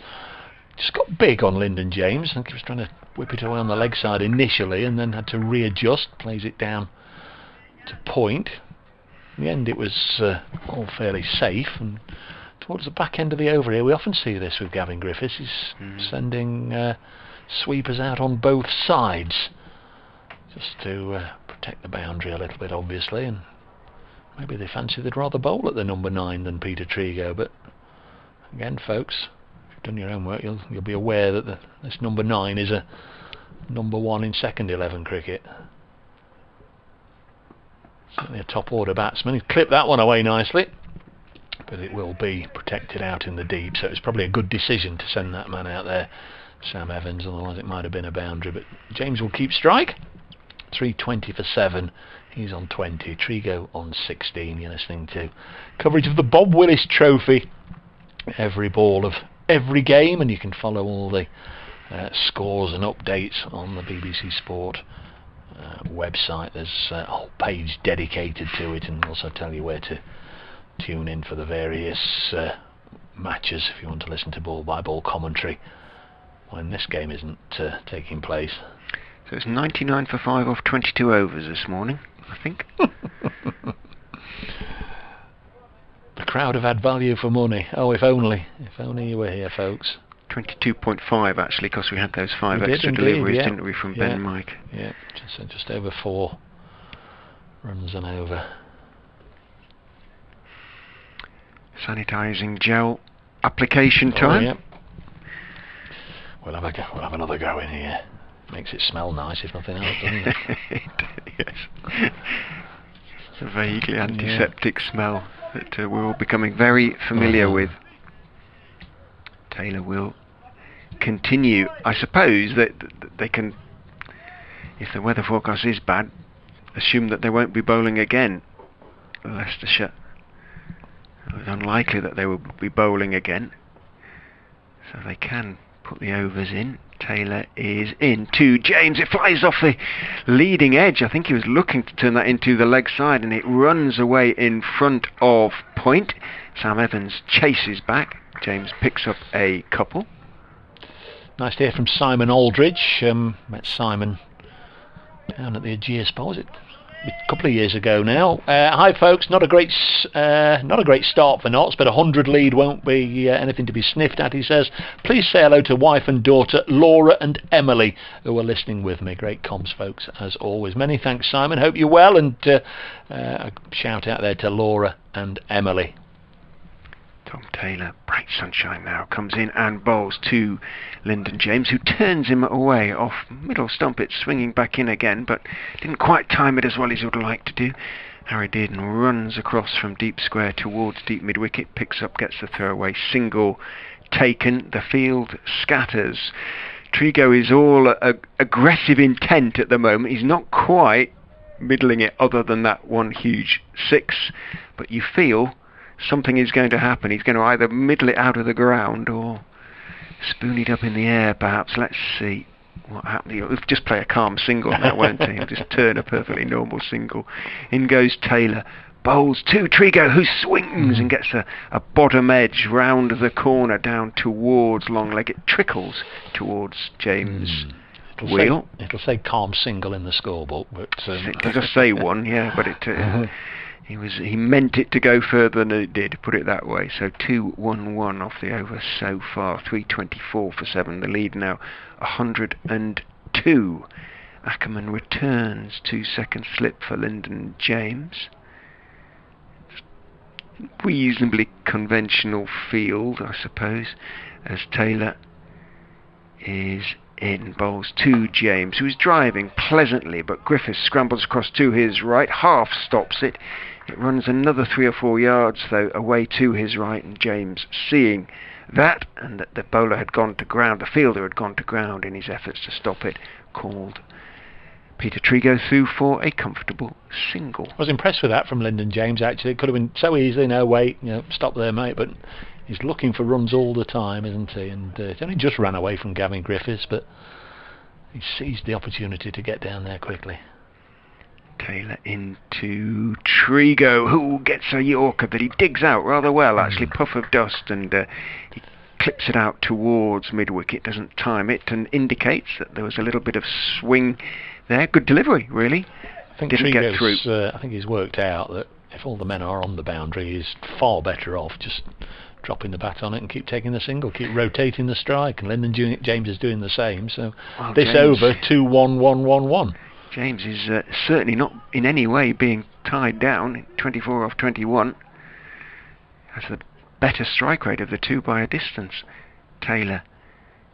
just got big on Lyndon James. I think he was trying to whip it away on the leg side initially and then had to readjust, plays it down to point. In the end it was all fairly safe, and towards the back end of the over here we often see this with Gavin Griffiths. He's sending sweepers out on both sides just to protect the boundary a little bit, obviously, and maybe they fancy they'd rather bowl at the number 9 than Peter Trigo. But again, folks, if you've done your own work, you'll be aware that this number 9 is a number 1 in second 11 cricket. Certainly a top order batsman. He's clipped that one away nicely, but it will be protected out in the deep, so it's probably a good decision to send that man out there, Sam Evans, otherwise it might have been a boundary. But James will keep strike. 320 for 7. He's on 20. Trigo on 16. You're listening to coverage of the Bob Willis Trophy. Every ball of every game, and you can follow all the scores and updates on the BBC Sport website. There's a whole page dedicated to it, and also tell you where to tune in for the various matches if you want to listen to ball by ball commentary when this game isn't taking place. So it's 99 for 5 off 22 overs this morning, I think. The crowd have had value for money. Oh, if only you were here, folks. 22.5 actually, because we had those 5 extra deliveries, didn't we, from Ben Mike? Yeah, just over 4 runs and over. Sanitising gel application time. Yeah. We'll have another go in here. Makes it smell nice, if nothing else, doesn't it? Yes. It's a vaguely antiseptic smell that we're all becoming very familiar with. Taylor will continue. I suppose that they can, if the weather forecast is bad, assume that they won't be bowling again. Leicestershire. It's unlikely that they will be bowling again, so they can put the overs in. Taylor is in to James. It flies off the leading edge. I think he was looking to turn that into the leg side, and it runs away in front of point. Sam Evans chases back. James picks up a couple. Nice to hear from Simon Aldridge. Met Simon down at the Aegeus Bowl, was it a couple of years ago now. Hi folks, not a great start for Notts, but 100 lead won't be anything to be sniffed at, he says. Please say hello to wife and daughter Laura and Emily, who are listening with me. Great comms, folks, as always. Many thanks, Simon. Hope you're well, and a shout out there to Laura and Emily. Tom Taylor, bright sunshine now, comes in and bowls to Lyndon James, who turns him away off middle stump. It's swinging back in again, but didn't quite time it as well as he would like to do. Harry Dearden runs across from deep square towards deep mid-wicket, picks up, gets the throwaway single taken. The field scatters. Trigo is all aggressive intent at the moment. He's not quite middling it other than that one huge 6, but you feel something is going to happen. He's going to either middle it out of the ground or spoon it up in the air, perhaps. Let's see what happens. He'll just play a calm single now, won't he? He'll just turn a perfectly normal single. In goes Taylor. Bowls to Trigo, who swings and gets a bottom edge round the corner down towards long leg. It trickles towards James' wheel. It'll say calm single in the scorebook, but it'll just say one, yeah, but it... He meant it to go further than it did, put it that way. So 2-1-1 off the over so far. 324 for 7. The lead now 102. Ackerman returns 2-second slip for Lyndon James. Reasonably conventional field, I suppose, as Taylor is in. Bowls to James, who's driving pleasantly, but Griffiths scrambles across to his right, half stops it. It runs another 3 or 4 yards, though, away to his right, and James, seeing that, and that the bowler had gone to ground, the fielder had gone to ground in his efforts to stop it, called Peter Trigo through for a comfortable single. I was impressed with that from Lyndon James, actually. It could have been so easy, no, wait, stop there, mate, but he's looking for runs all the time, isn't he? And he only just ran away from Gavin Griffiths, but he seized the opportunity to get down there quickly. Taylor into Trigo, who gets a Yorker that he digs out rather well, actually. Puff of dust, and he clips it out towards mid-wicket, doesn't time it, and indicates that there was a little bit of swing there. Good delivery, really. I think Didn't get through. I think he's worked out that if all the men are on the boundary, he's far better off just dropping the bat on it and keep taking the single, keep rotating the strike, and Lyndon James is doing the same. So this over 2-1-1-1-1. James is certainly not in any way being tied down. 24 off 21. Has the better strike rate of the two by a distance. Taylor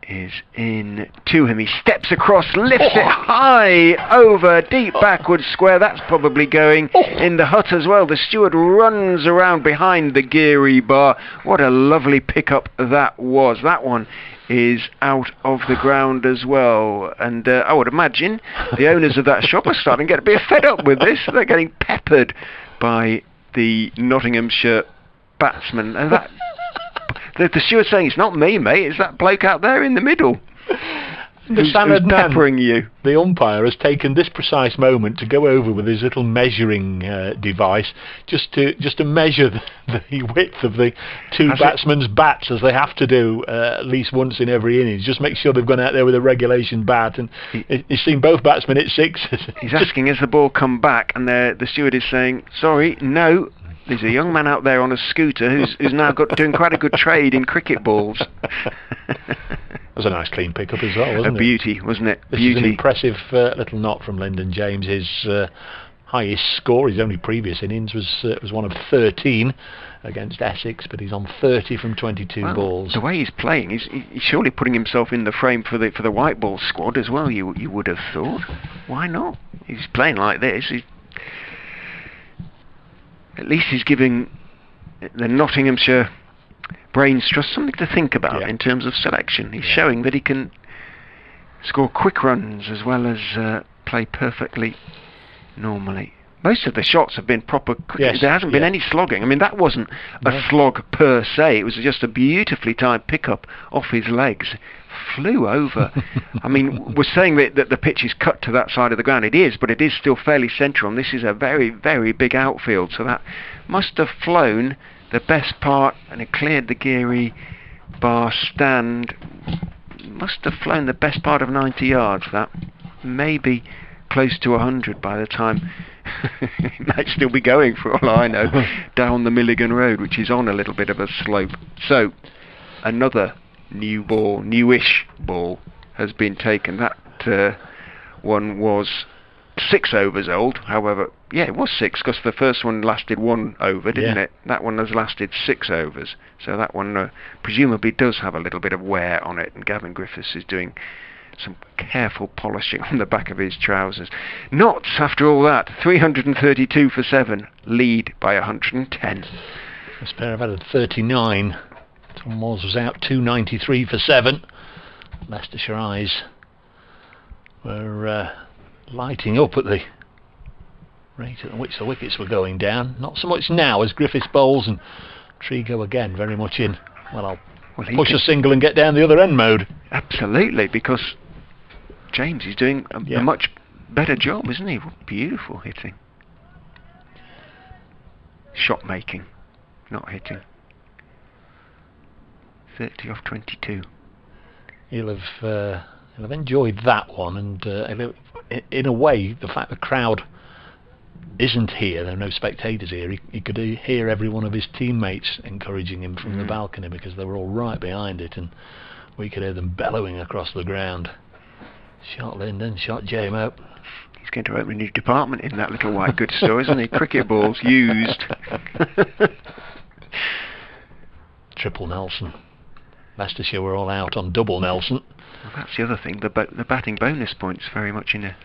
is in to him. He steps across, lifts it high over, deep backward square. That's probably going in the hut as well. The steward runs around behind the Geary bar. What a lovely pickup that was. That one is out of the ground as well, and I would imagine the owners of that shop are starting to get a bit fed up with this. They're getting peppered by the Nottinghamshire batsman, and that the steward's saying, "It's not me, mate, it's that bloke out there in the middle who's peppering you." The umpire has taken this precise moment to go over with his little measuring device just to measure the width of the two batsmen's bats, as they have to do at least once in every innings. Just make sure they've gone out there with a regulation bat, and he's seen both batsmen hit sixes. He's asking, has the ball come back? And the steward is saying, "Sorry, no. There's a young man out there on a scooter who's now doing quite a good trade in cricket balls." That was a nice clean pickup as well, wasn't it? A beauty, wasn't it? This is an impressive little knock from Lyndon James. His highest score, his only previous innings, was one of 13 against Essex, but he's on 30 from 22 balls. The way he's playing, he's surely putting himself in the frame for the white ball squad as well. You would have thought. Why not? He's playing like this. At least he's giving the Nottinghamshire brains trust something to think about in terms of selection. He's showing that he can score quick runs as well as play perfectly normally. Most of the shots have been proper. There hasn't been any slogging. I mean, that wasn't a slog per se. It was just a beautifully timed pickup off his legs. Flew over. I mean, we're saying that the pitch is cut to that side of the ground. It is, but it is still fairly central, and this is a very, very big outfield, so that must have flown the best part, and it cleared the Geary bar stand. Must have flown the best part of 90 yards, that. Maybe close to 100 by the time. It might still be going, for all I know, down the Milligan Road, which is on a little bit of a slope. So, another newish ball has been taken. That one was 6 overs old. However, it was 6 because the first one lasted 1 over, didn't it? That one has lasted 6 overs. So that one presumably does have a little bit of wear on it, and Gavin Griffiths is doing some careful polishing on the back of his trousers. Notts, after all that, 332 for 7, lead by 110. This pair have had 39. Tom Moores was out 293 for 7. Leicestershire eyes were lighting up at the rate at which the wickets were going down. Not so much now as Griffiths bowls, and Trigo again very much in, I'll push a single and get down the other end mode. Absolutely, because James is doing a much better job, isn't he? Beautiful hitting. Shot making, not hitting. 30 off 22. He'll have enjoyed that one, and in a way, the fact the crowd isn't here, there are no spectators here, he could hear every one of his teammates encouraging him from the balcony, because they were all right behind it, and we could hear them bellowing across the ground. Shot Lyndon, shot J-Mo. He's going to open a new department in that little white goods store, isn't he? Cricket balls used. Triple Nelson. Leicestershire were all out on double Nelson. Well, that's the other thing. The batting bonus point's very much in a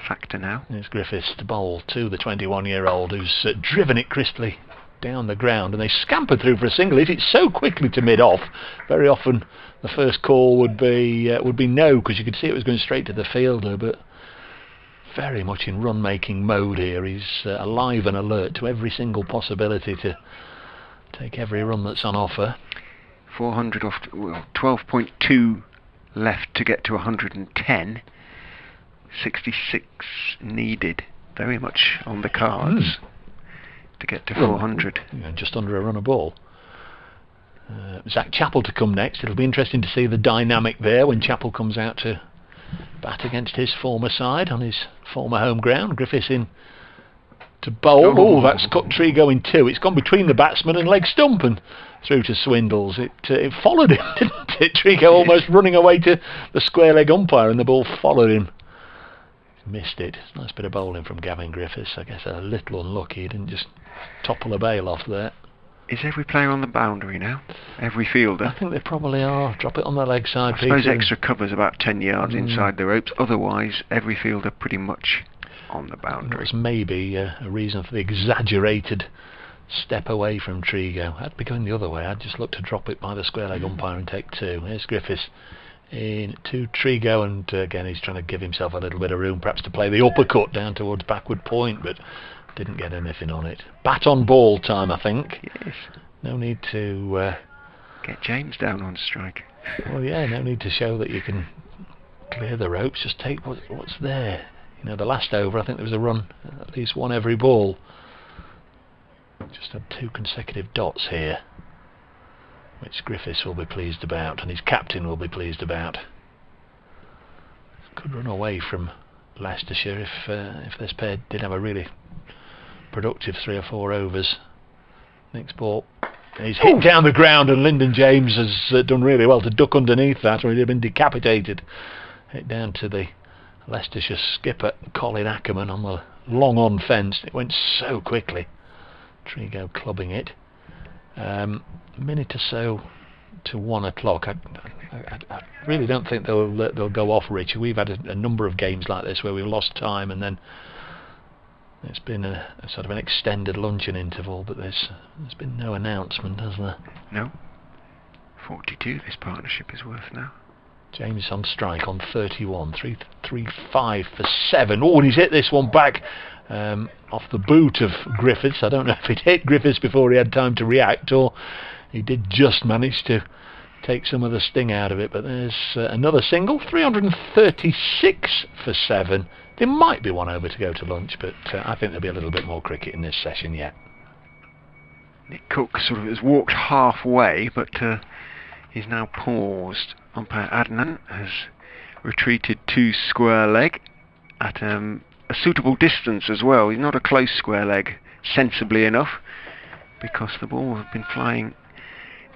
factor now. There's Griffiths to bowl to the 21-year-old who's driven it crisply down the ground, and they scampered through for a single. Hit it so quickly to mid-off. Very often the first call would be no, because you could see it was going straight to the fielder, but very much in run-making mode here. He's alive and alert to every single possibility to take every run that's on offer. 400 off, 12.2 left to get to 110. 66 needed very much on the cards to get to 400. Just under a run of ball. Zach Chappell to come next. It'll be interesting to see the dynamic there when Chappell comes out to bat against his former side on his former home ground. Griffiths in to bowl. Oh, that's cut Trigo in two. It's gone between the batsman and leg stump and through to Swindles. It followed him, didn't it? Trigo almost running away to the square leg umpire, and the ball followed him. Missed it. Nice bit of bowling from Gavin Griffiths. I guess a little unlucky. He didn't just topple a bail off there. Is every player on the boundary now? Every fielder? I think they probably are. Drop it on the leg side, I suppose extra cover's about 10 yards inside the ropes. Otherwise, every fielder pretty much on the boundary. There's maybe a reason for the exaggerated step away from Trigo. I'd be going the other way. I'd just look to drop it by the square leg umpire and take two. Here's Griffiths in to Trigo, and again he's trying to give himself a little bit of room, perhaps to play the uppercut down towards backward point, but didn't get anything on it. Bat on ball time, I think. Yes. No need to get James down on strike. Well, yeah, no need to show that you can clear the ropes. Just take what's there. You know, the last over, I think there was a run, at least one every ball. Just had two consecutive dots here, which Griffiths will be pleased about, and his captain will be pleased about. Could run away from Leicestershire if this pair did have a really productive 3 or 4 overs. Next ball, he's hit down the ground, and Lyndon James has done really well to duck underneath that, or he'd have been decapitated. Hit down to the Leicestershire skipper Colin Ackerman on the long on fence. It went so quickly. Trigo clubbing it. A minute or so to 1 o'clock. I really don't think they'll go off, Rich. We've had a number of games like this where we've lost time, and then it's been a sort of an extended luncheon interval, but there's been no announcement, has there? No. 42 this partnership is worth now. James on strike on 31. 3-5 for 7. Oh, and he's hit this one back off the boot of Griffiths. I don't know if it hit Griffiths before he had time to react, or he did just manage to take some of the sting out of it. But there's another single. 336 for 7. There might be one over to go to lunch, but I think there'll be a little bit more cricket in this session yet. Nick Cook sort of has walked halfway, but he's now paused. Umpire Adnan has retreated to square leg at a suitable distance as well. He's not a close square leg, sensibly enough, because the ball has been flying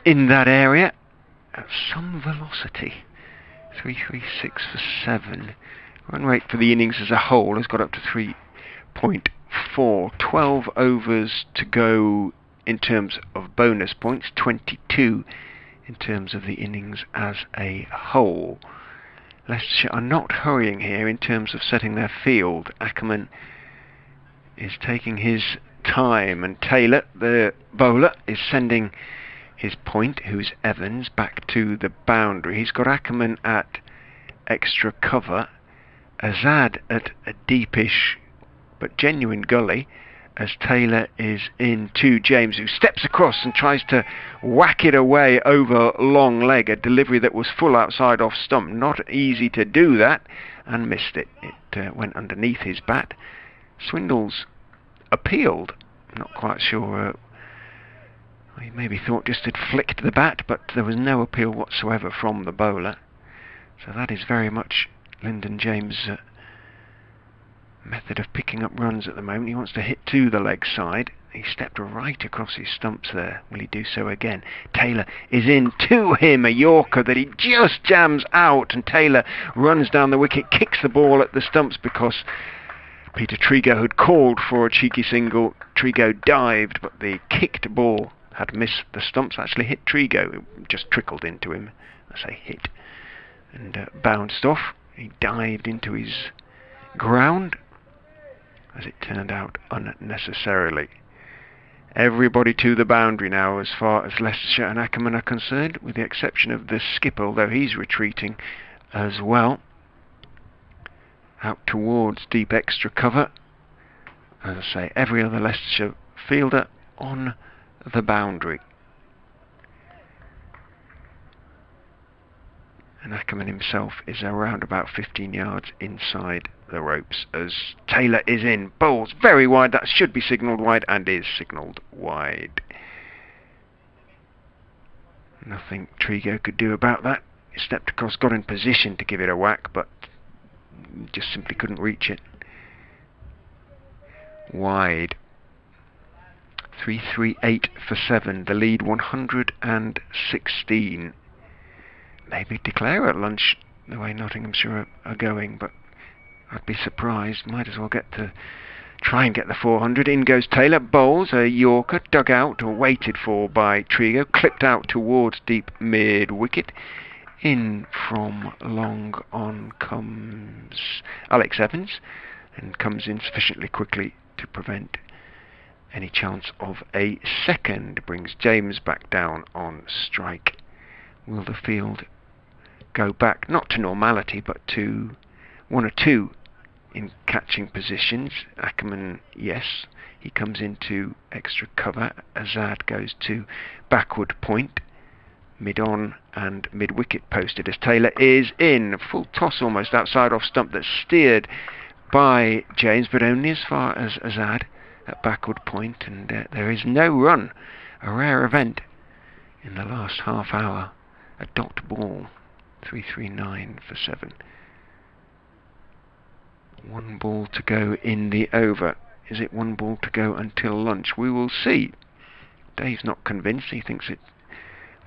in that area at some velocity. 336 for 7. Run rate for the innings as a whole has got up to 3.4. 12 overs to go in terms of bonus points, 22 in terms of the innings as a whole. Leicestershire are not hurrying here in terms of setting their field. Ackerman is taking his time, and Taylor, the bowler, is sending his point, who's Evans, back to the boundary. He's got Ackerman at extra cover, Azad at a deepish but genuine gully, as Taylor is in to James, who steps across and tries to whack it away over long leg, a delivery that was full outside off stump. Not easy to do that, and missed it. It went underneath his bat. Swindles appealed. Not quite sure. He maybe thought just had flicked the bat, but there was no appeal whatsoever from the bowler. So that is very much Lyndon James' method of picking up runs at the moment. He wants to hit to the leg side. He stepped right across his stumps there. Will he do so again? Taylor is in to him, a Yorker that he just jams out, and Taylor runs down the wicket, kicks the ball at the stumps because Peter Trigo had called for a cheeky single. Trigo dived, but the kicked ball had missed the stumps, actually hit Trigo. It just trickled into him. I say hit. And bounced off. He dived into his ground, as it turned out unnecessarily. Everybody to the boundary now as far as Leicestershire and Ackerman are concerned, with the exception of the skipper, although he's retreating as well. Out towards deep extra cover. As I say, every other Leicestershire fielder on the boundary. And Ackerman himself is around about 15 yards inside the ropes as Taylor is in. Bowls very wide. That should be signalled wide and is signalled wide. Nothing Trigo could do about that. He stepped across, got in position to give it a whack, but just simply couldn't reach it. Wide. 338 for 7. The lead 116. Maybe declare at lunch the way Nottinghamshire are going, but I'd be surprised. Might as well try and get the 400. In goes Taylor, bowls a Yorker, dug out or waited for by Trigo, clipped out towards deep mid wicket. In from long on comes Alex Evans, and comes in sufficiently quickly to prevent any chance of a second. Brings James back down on strike. Will the field go back, not to normality, but to 1 or 2 in catching positions? Ackerman, yes, he comes into extra cover. Azad goes to backward point, mid-on and mid-wicket posted as Taylor is in. Full toss almost outside off stump that's steered by James, but only as far as Azad at backward point, and there is no run. A rare event in the last half hour. A dot ball. 339 for 7. 1 ball to go in the over. Is it 1 ball to go until lunch? We will see. Dave's not convinced. He thinks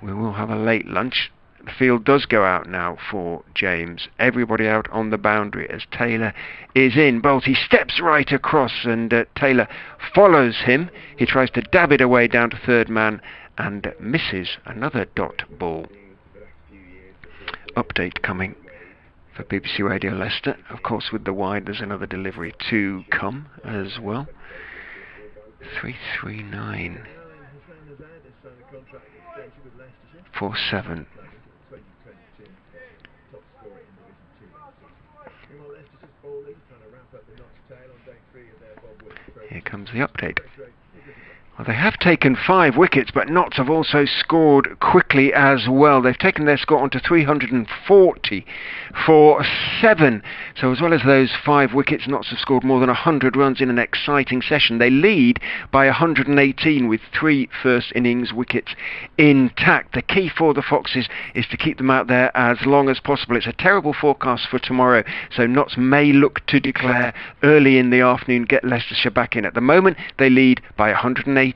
we will have a late lunch. The field does go out now for James. Everybody out on the boundary as Taylor is in. Bolt, he steps right across and Taylor follows him. He tries to dab it away down to third man and misses. Another dot ball. Update coming for BBC Radio Leicester. Of course, with the wide, there's another delivery to come as well. 339 for 7. Here comes the update. Well, they have taken 5 wickets, but Notts have also scored quickly as well. They've taken their score onto 340 for 7. So as well as those 5 wickets, Notts have scored more than 100 runs in an exciting session. They lead by 118 with 3 first innings wickets intact. The key for the Foxes is to keep them out there as long as possible. It's a terrible forecast for tomorrow, so Notts may look to declare early in the afternoon, get Leicestershire back in. At the moment, they lead by 118.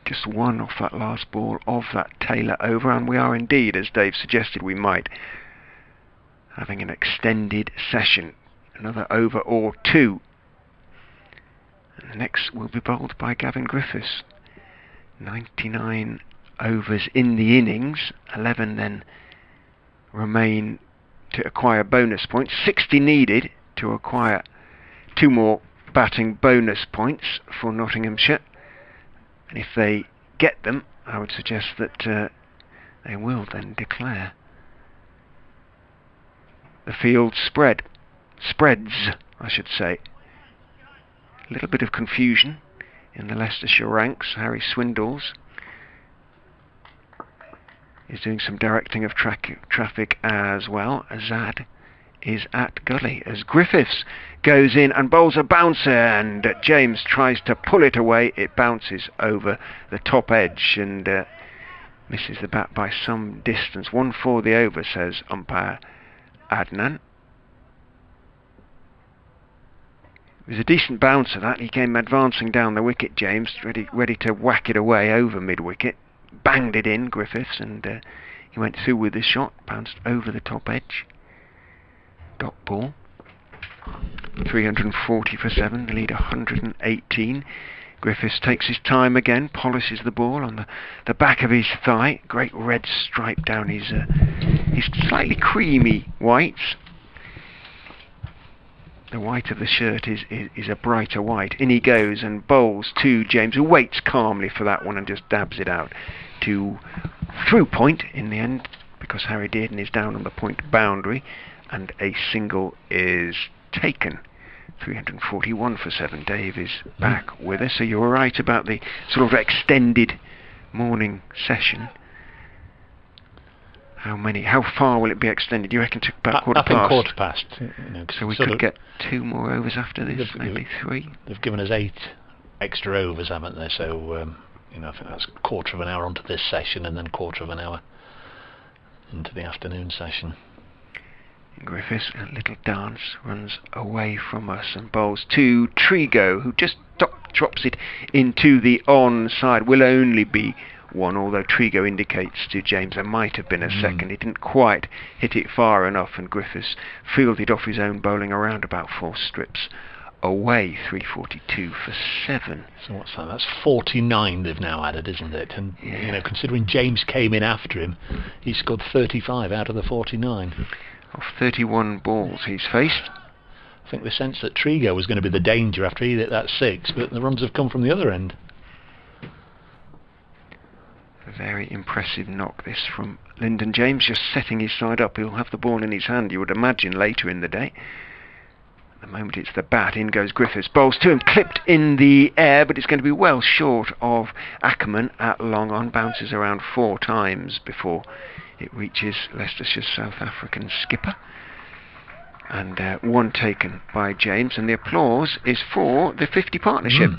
Just 1 off that last ball of that Taylor over, and we are indeed, as Dave suggested we might, having an extended session. Another over or 2. And the next will be bowled by Gavin Griffiths. 99 overs in the innings, 11 then remain to acquire bonus points, 60 needed to acquire 2 more batting bonus points for Nottinghamshire, and if they get them, I would suggest that they will then declare. The field spreads, I should say. A little bit of confusion in the Leicestershire ranks. Harry Swindles is doing some directing of traffic as well. Azad is at gully as Griffiths goes in and bowls a bouncer, and James tries to pull it away. It bounces over the top edge and misses the bat by some distance. 1 for the over, says umpire Adnan. It was a decent bouncer that. He came advancing down the wicket, James, ready to whack it away over mid-wicket. Banged it in, Griffiths, and he went through with the shot, bounced over the top edge. Dot ball. 340 for 7, the lead 118. Griffiths takes his time again, polishes the ball on the back of his thigh. Great red stripe down his slightly creamy whites. The white of the shirt is a brighter white. In he goes and bowls to James, who waits calmly for that one and just dabs it out to through point in the end, because Harry Dearden is down on the point boundary, and a single is taken. 341 for 7. Dave is back with us, so you were right about the sort of extended morning session. How far will it be extended? You reckon to about quarter I think past? quarter past. So we could get 2 more overs after this, maybe 3. They've given us 8 extra overs, haven't they? So I think that's quarter of an hour onto this session, and then quarter of an hour into the afternoon session. Griffiths, a little dance, runs away from us and bowls to Trigo, who just drops it into the onside. Will only be 1, although Trigo indicates to James there might have been a second. He didn't quite hit it far enough, and Griffiths fielded off his own bowling around about 4 strips away. 342 for 7. So what's that? That's 49 they've now added, isn't it? And considering James came in after him, he scored 35 out of the 49. Of 31 balls he's faced. I think the sense that Trigo was going to be the danger after he hit that 6, but the runs have come from the other end. A very impressive knock this from Lyndon James, just setting his side up. He'll have the ball in his hand, you would imagine, later in the day. At the moment it's the bat. In goes Griffiths, bowls to him, clipped in the air, but it's going to be well short of Ackerman at long on. Bounces around 4 times before it reaches Leicestershire's South African skipper. And 1 taken by James, and the applause is for the 50 partnership.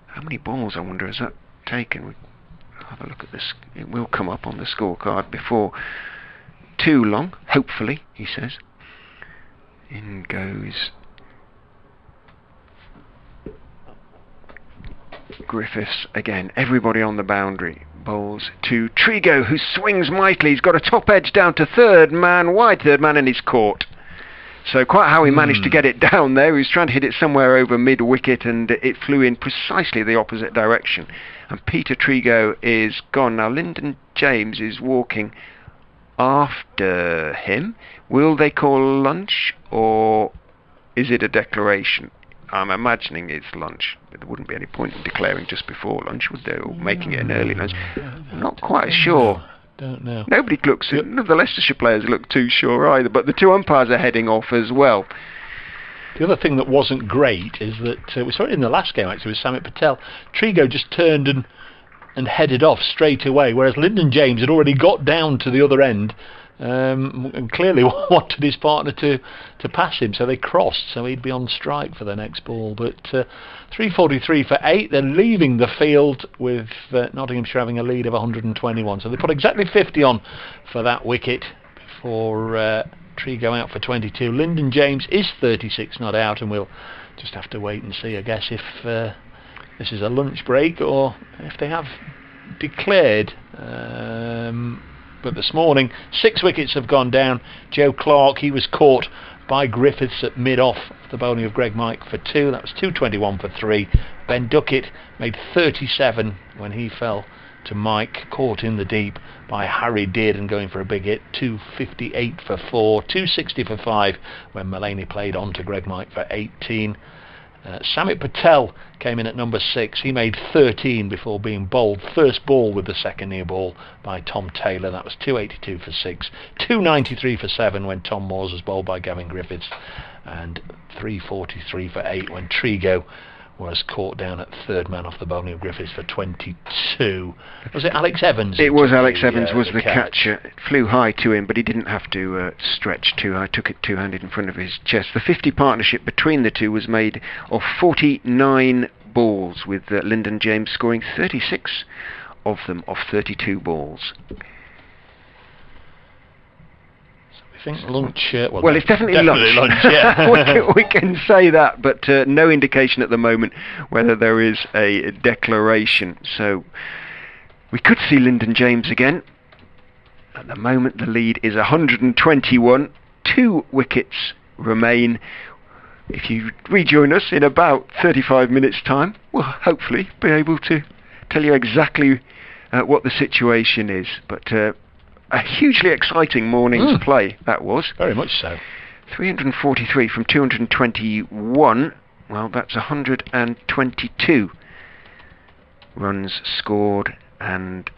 How many balls, I wonder, has that taken? We'll have a look at this. It will come up on the scorecard before too long, hopefully, he says. In goes Griffiths again. Everybody on the boundary. Bowls to Trigo, who swings mightily. He's got a top edge down to third man wide. Third man, and he's caught. So quite how he managed to get it down there. He was trying to hit it somewhere over mid-wicket, and it flew in precisely the opposite direction. And Peter Trigo is gone. Now Lyndon James is walking after him. Will they call lunch, or is it a declaration? I'm imagining it's lunch. There wouldn't be any point in declaring just before lunch, would there, or making it an early lunch? I'm not quite sure. Don't know. Nobody looks. None of the Leicestershire players look too sure either. But the 2 umpires are heading off as well. The other thing that wasn't great is that we saw it in the last game actually with Samit Patel. Trigo just turned and headed off straight away, whereas Lyndon James had already got down to the other end. And clearly wanted his partner to pass him, so they crossed, so he'd be on strike for the next ball. But 343 for 8, they're leaving the field with Nottinghamshire having a lead of 121, so they put exactly 50 on for that wicket before Trigo out for 22. Lyndon James is 36 not out, and we'll just have to wait and see, I guess, if this is a lunch break or if they have declared. But this morning 6 wickets have gone down. Joe Clark, he was caught by Griffiths at mid-off, the bowling of Greg Mike for 2. That was 221 for 3. Ben Duckett made 37 when he fell to Mike, caught in the deep by Harry Dearden going for a big hit. 258 for 4. 260 for 5 when Mullaney played on to Greg Mike for 18. Samit Patel came in at number 6. He made 13 before being bowled. First ball with the second near ball by Tom Taylor. That was 282 for 6. 293 for 7 when Tom Moores was bowled by Gavin Griffiths. And 343 for 8 when Trigo was caught down at third man off the bowling of Griffiths for 22. Was it Alex Evans? It was Alex Evans was the catcher. It flew high to him, but he didn't have to stretch too high. Took it two-handed in front of his chest. The 50 partnership between the two was made of 49 balls, with Lyndon James scoring 36 of them off 32 balls. I think lunch. Well, it's definitely lunch. Yeah. we can say that, but no indication at the moment whether there is a declaration. So we could see Lyndon James again. At the moment, the lead is 121. 2 wickets remain. If you rejoin us in about 35 minutes' time, we'll hopefully be able to tell you exactly what the situation is. But a hugely exciting morning's play, that was. Very much so. 343 from 221. Well, that's 122 runs scored and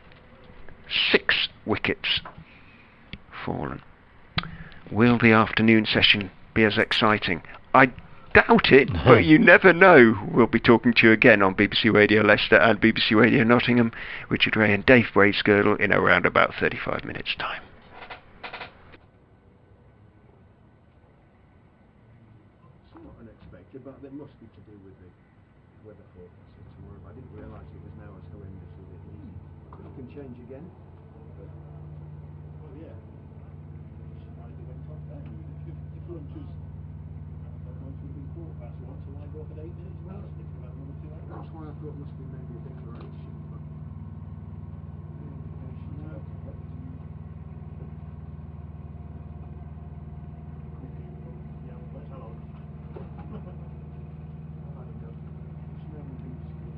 6 wickets fallen. Will the afternoon session be as exciting? I doubt it, but you never know. We'll be talking to you again on BBC Radio Leicester and BBC Radio Nottingham. Richard Ray and Dave Bracegirdle in around about 35 minutes' time. Somewhat unexpected, but that must be to do with the weather forecast for tomorrow. I didn't realise it was now as horrendous as it is. It can change again. But Well, yeah. Slightly went off there. If lunch was, lunch would be 1:15, so why go up at 8 minutes? Well, I think about another 2 hours. that's why I thought it must be maybe a declaration. But Yeah, let's have a look. I don't know. It's never been seen.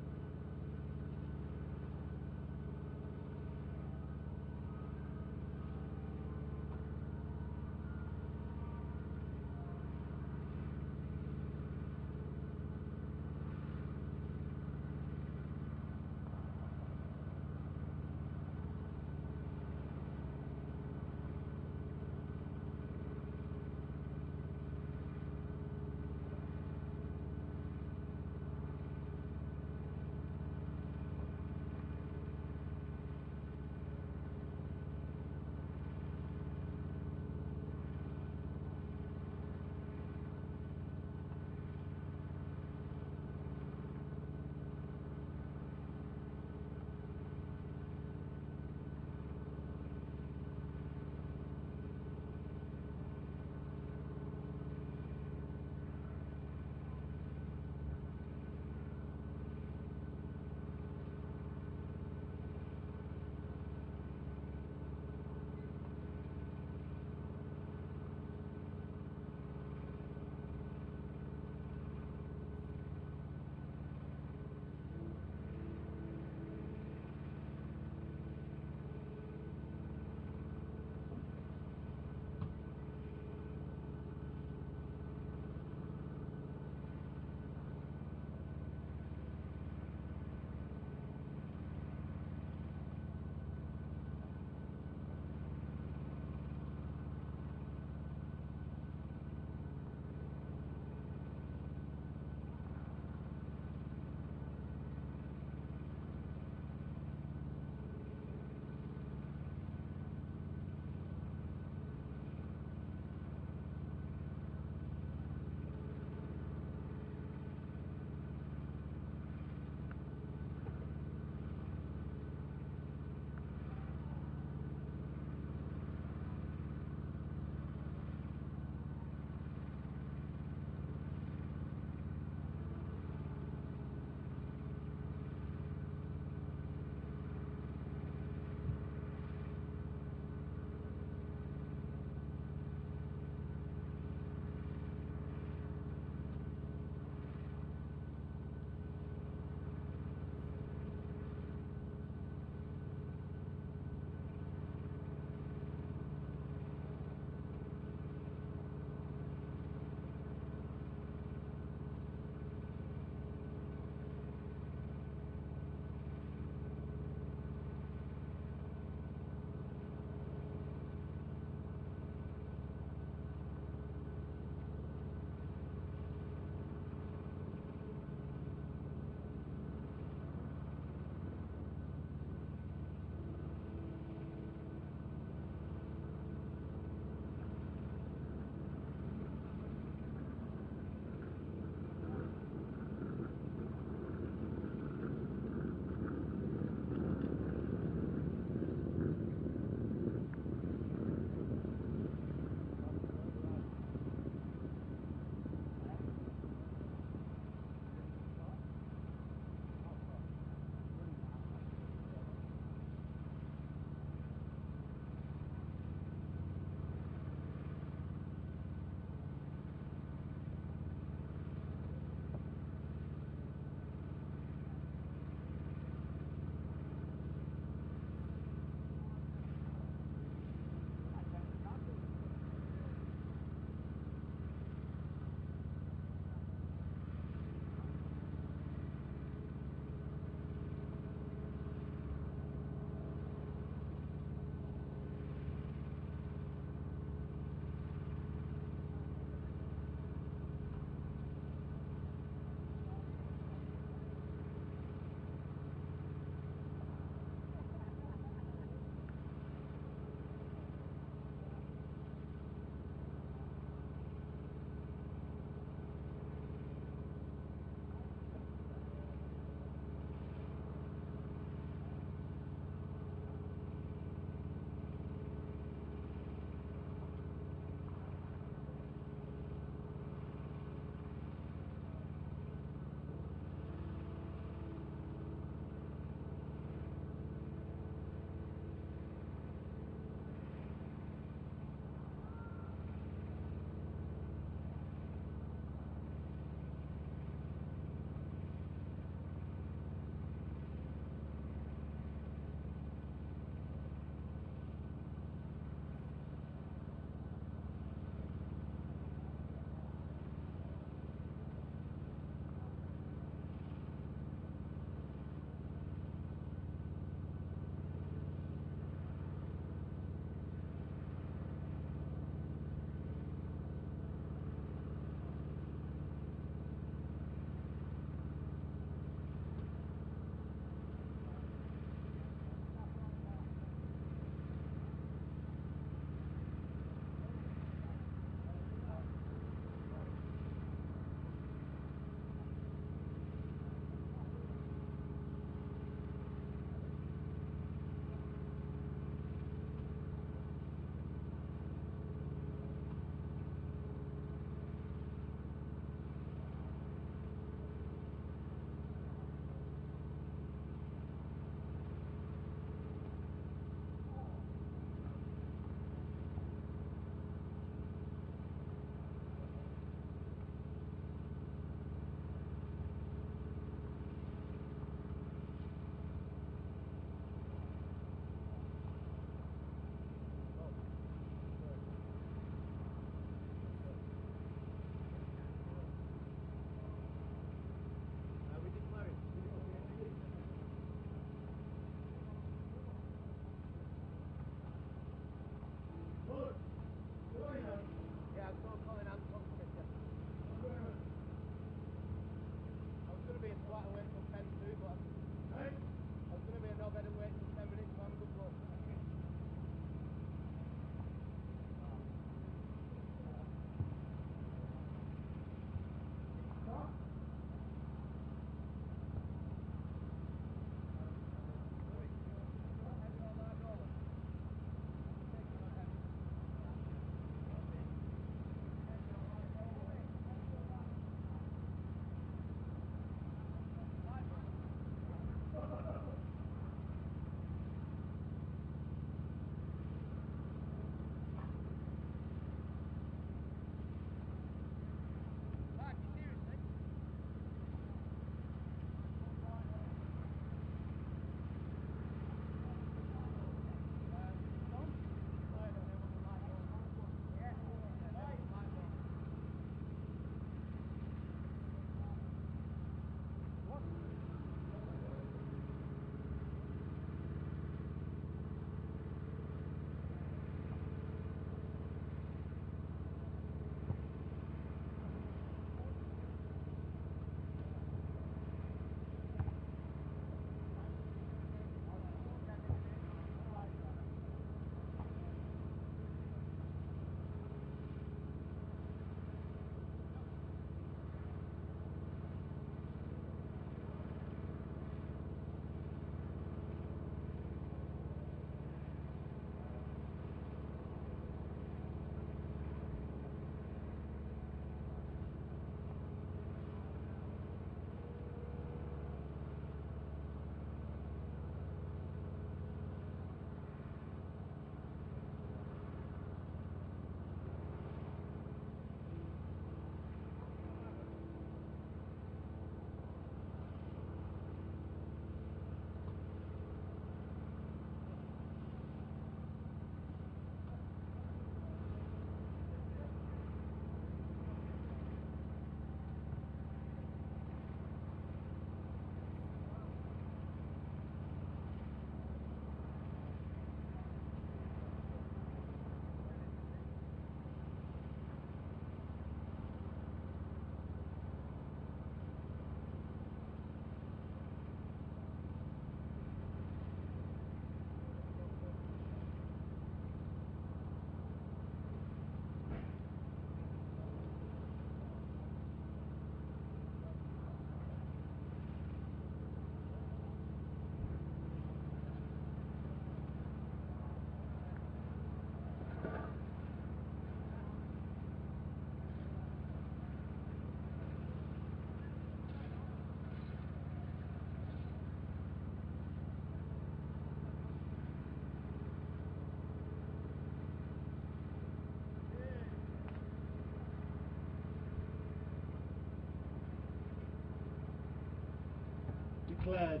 Declared.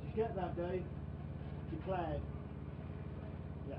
Did you get that, Dave? Declared. Yeah.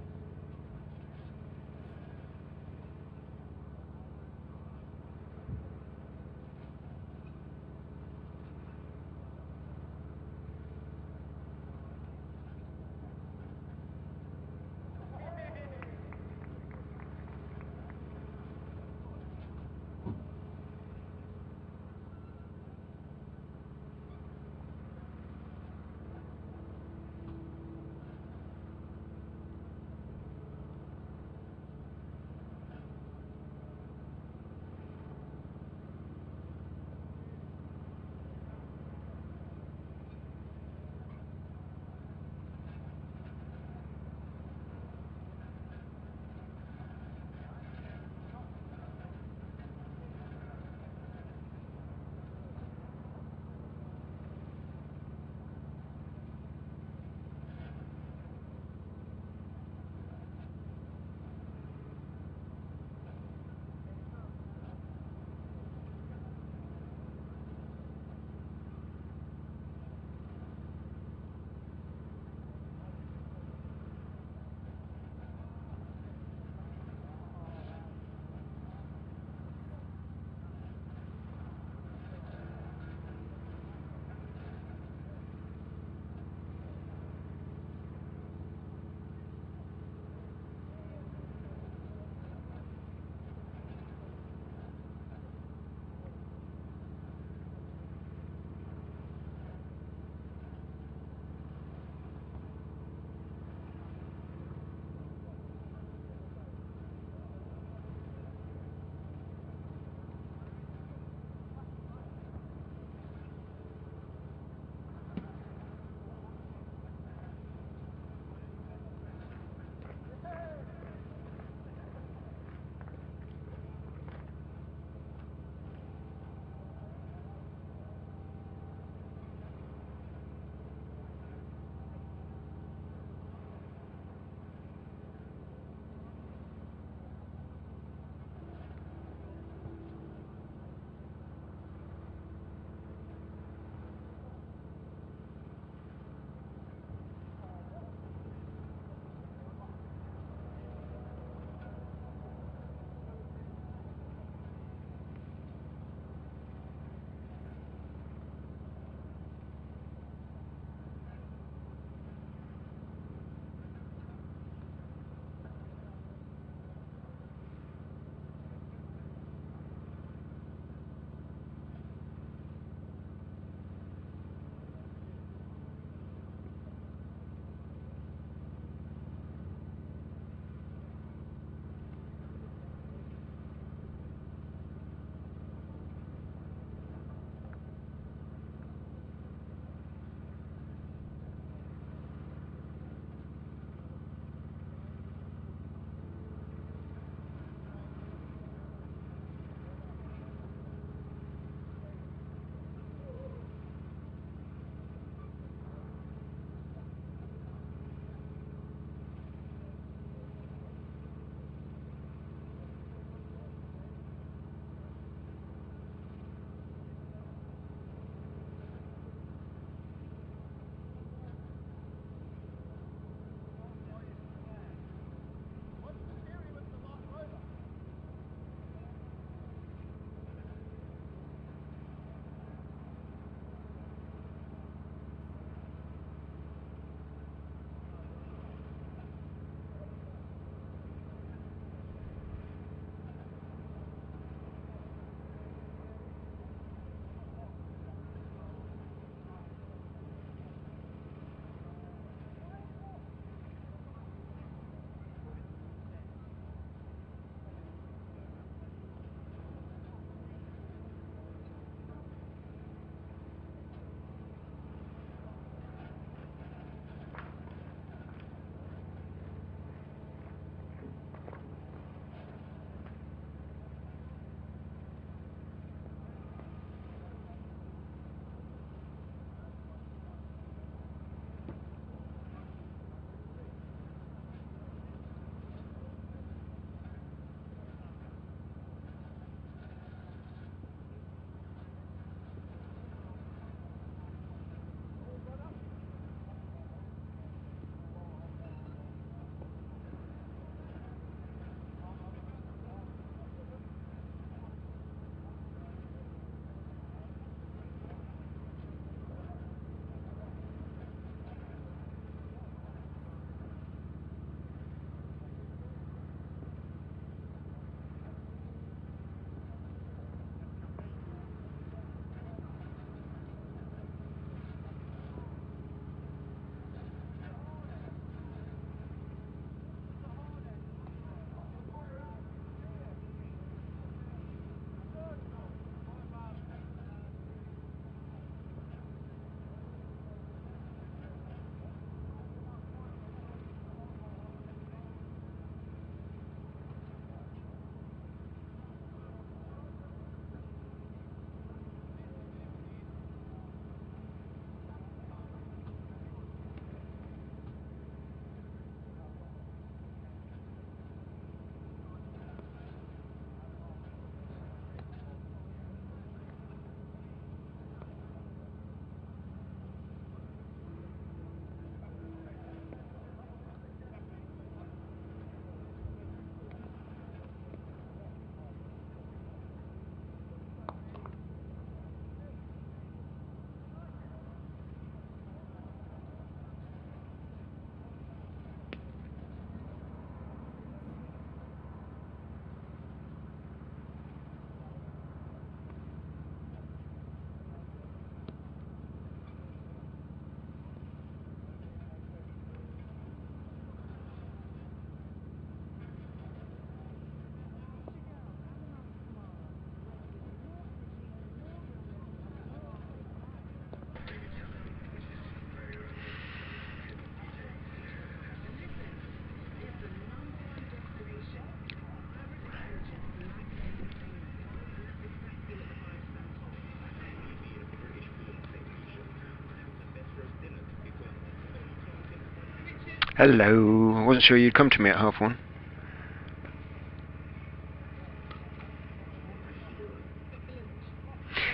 Hello. I wasn't sure you'd come to me at 1:30.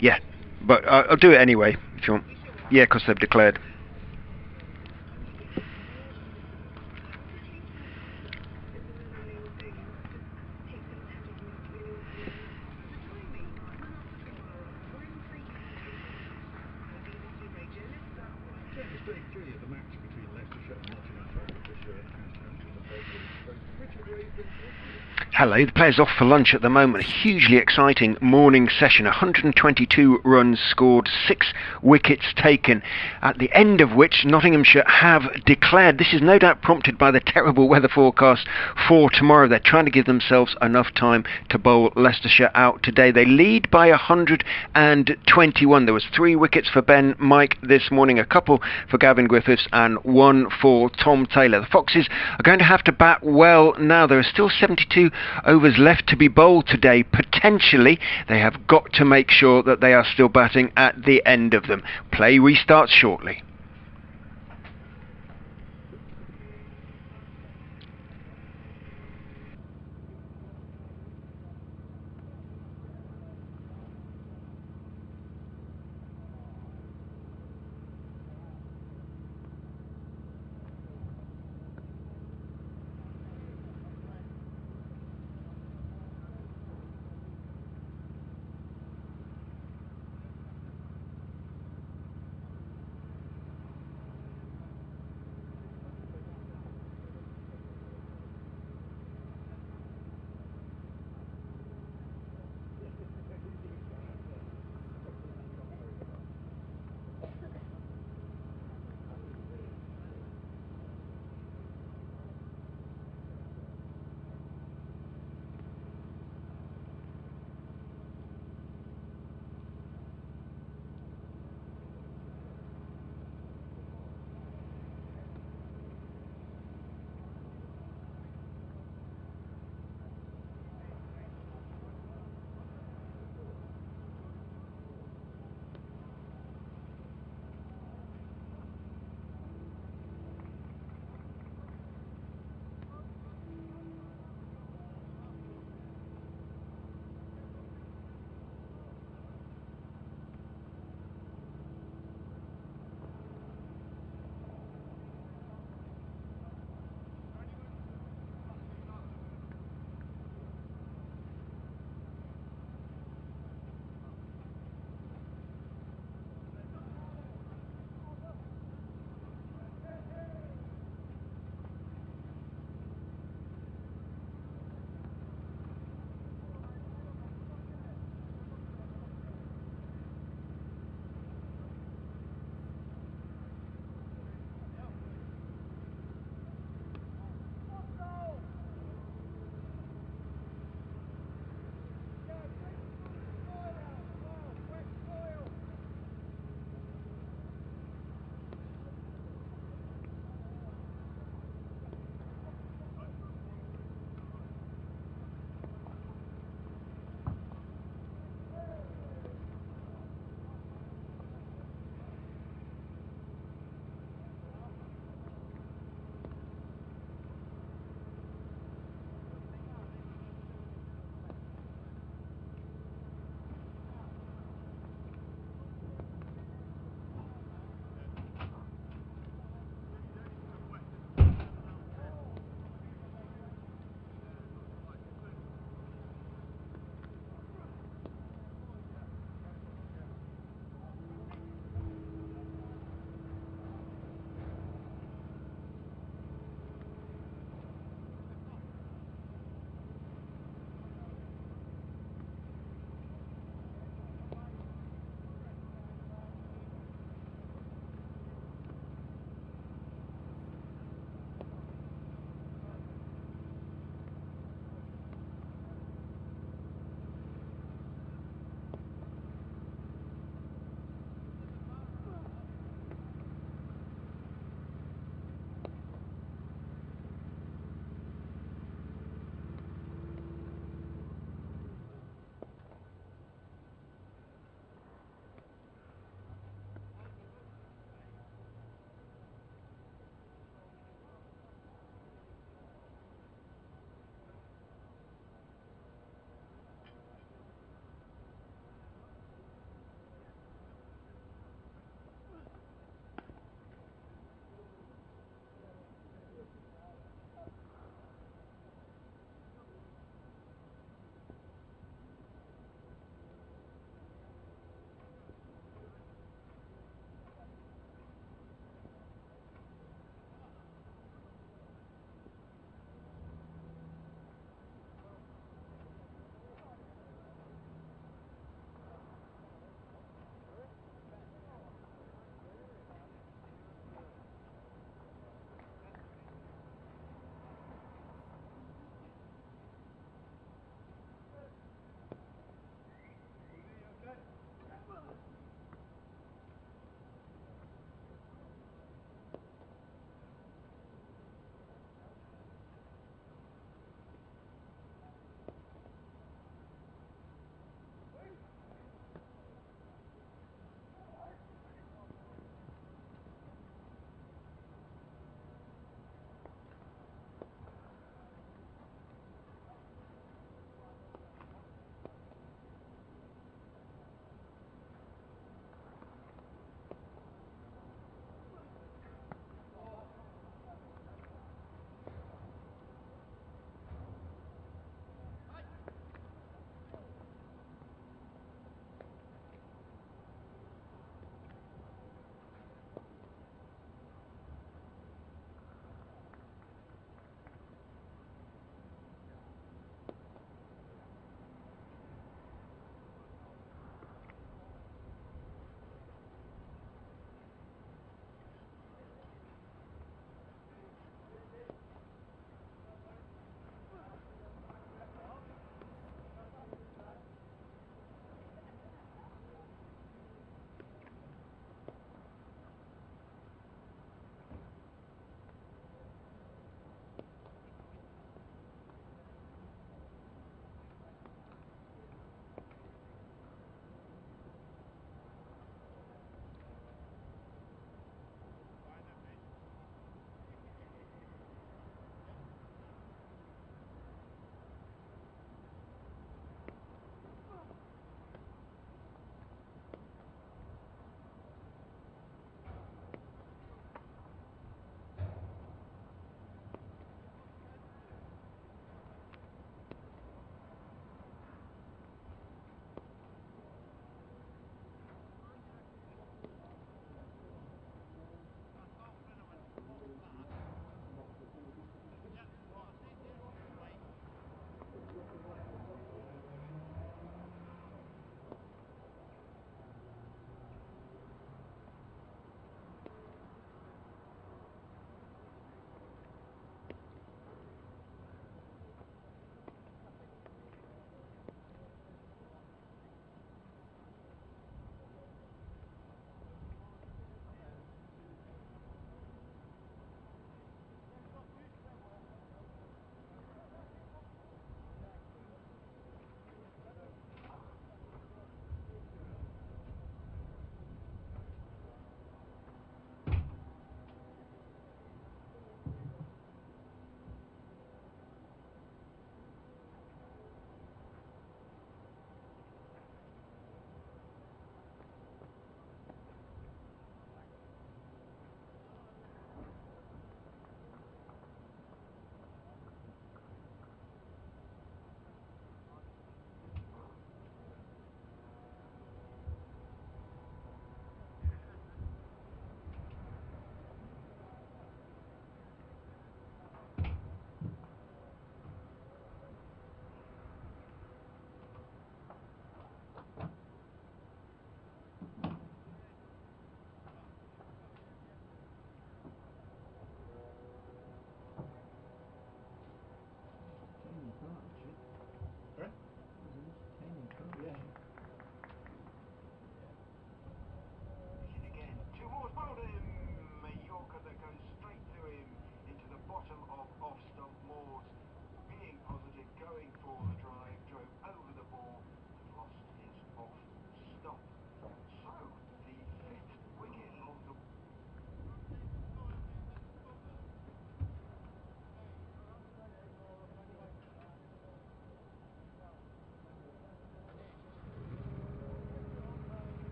Yeah, but I'll do it anyway if you want. Yeah, because they've declared. It's 33 of the match between Leicestershire and Nottinghamshire this year. Hello, the players off for lunch at the moment. A hugely exciting morning session. 122 runs scored, 6 wickets taken, at the end of which Nottinghamshire have declared. This is no doubt prompted by the terrible weather forecast for tomorrow. They're trying to give themselves enough time to bowl Leicestershire out today. They lead by 121. There was 3 wickets for Ben Mike this morning, a couple for Gavin Griffiths and 1 for Tom Taylor. The Foxes are going to have to bat well now. There are still 72 overs left to be bowled today. Potentially, they have got to make sure that they are still batting at the end of them. Play restarts shortly.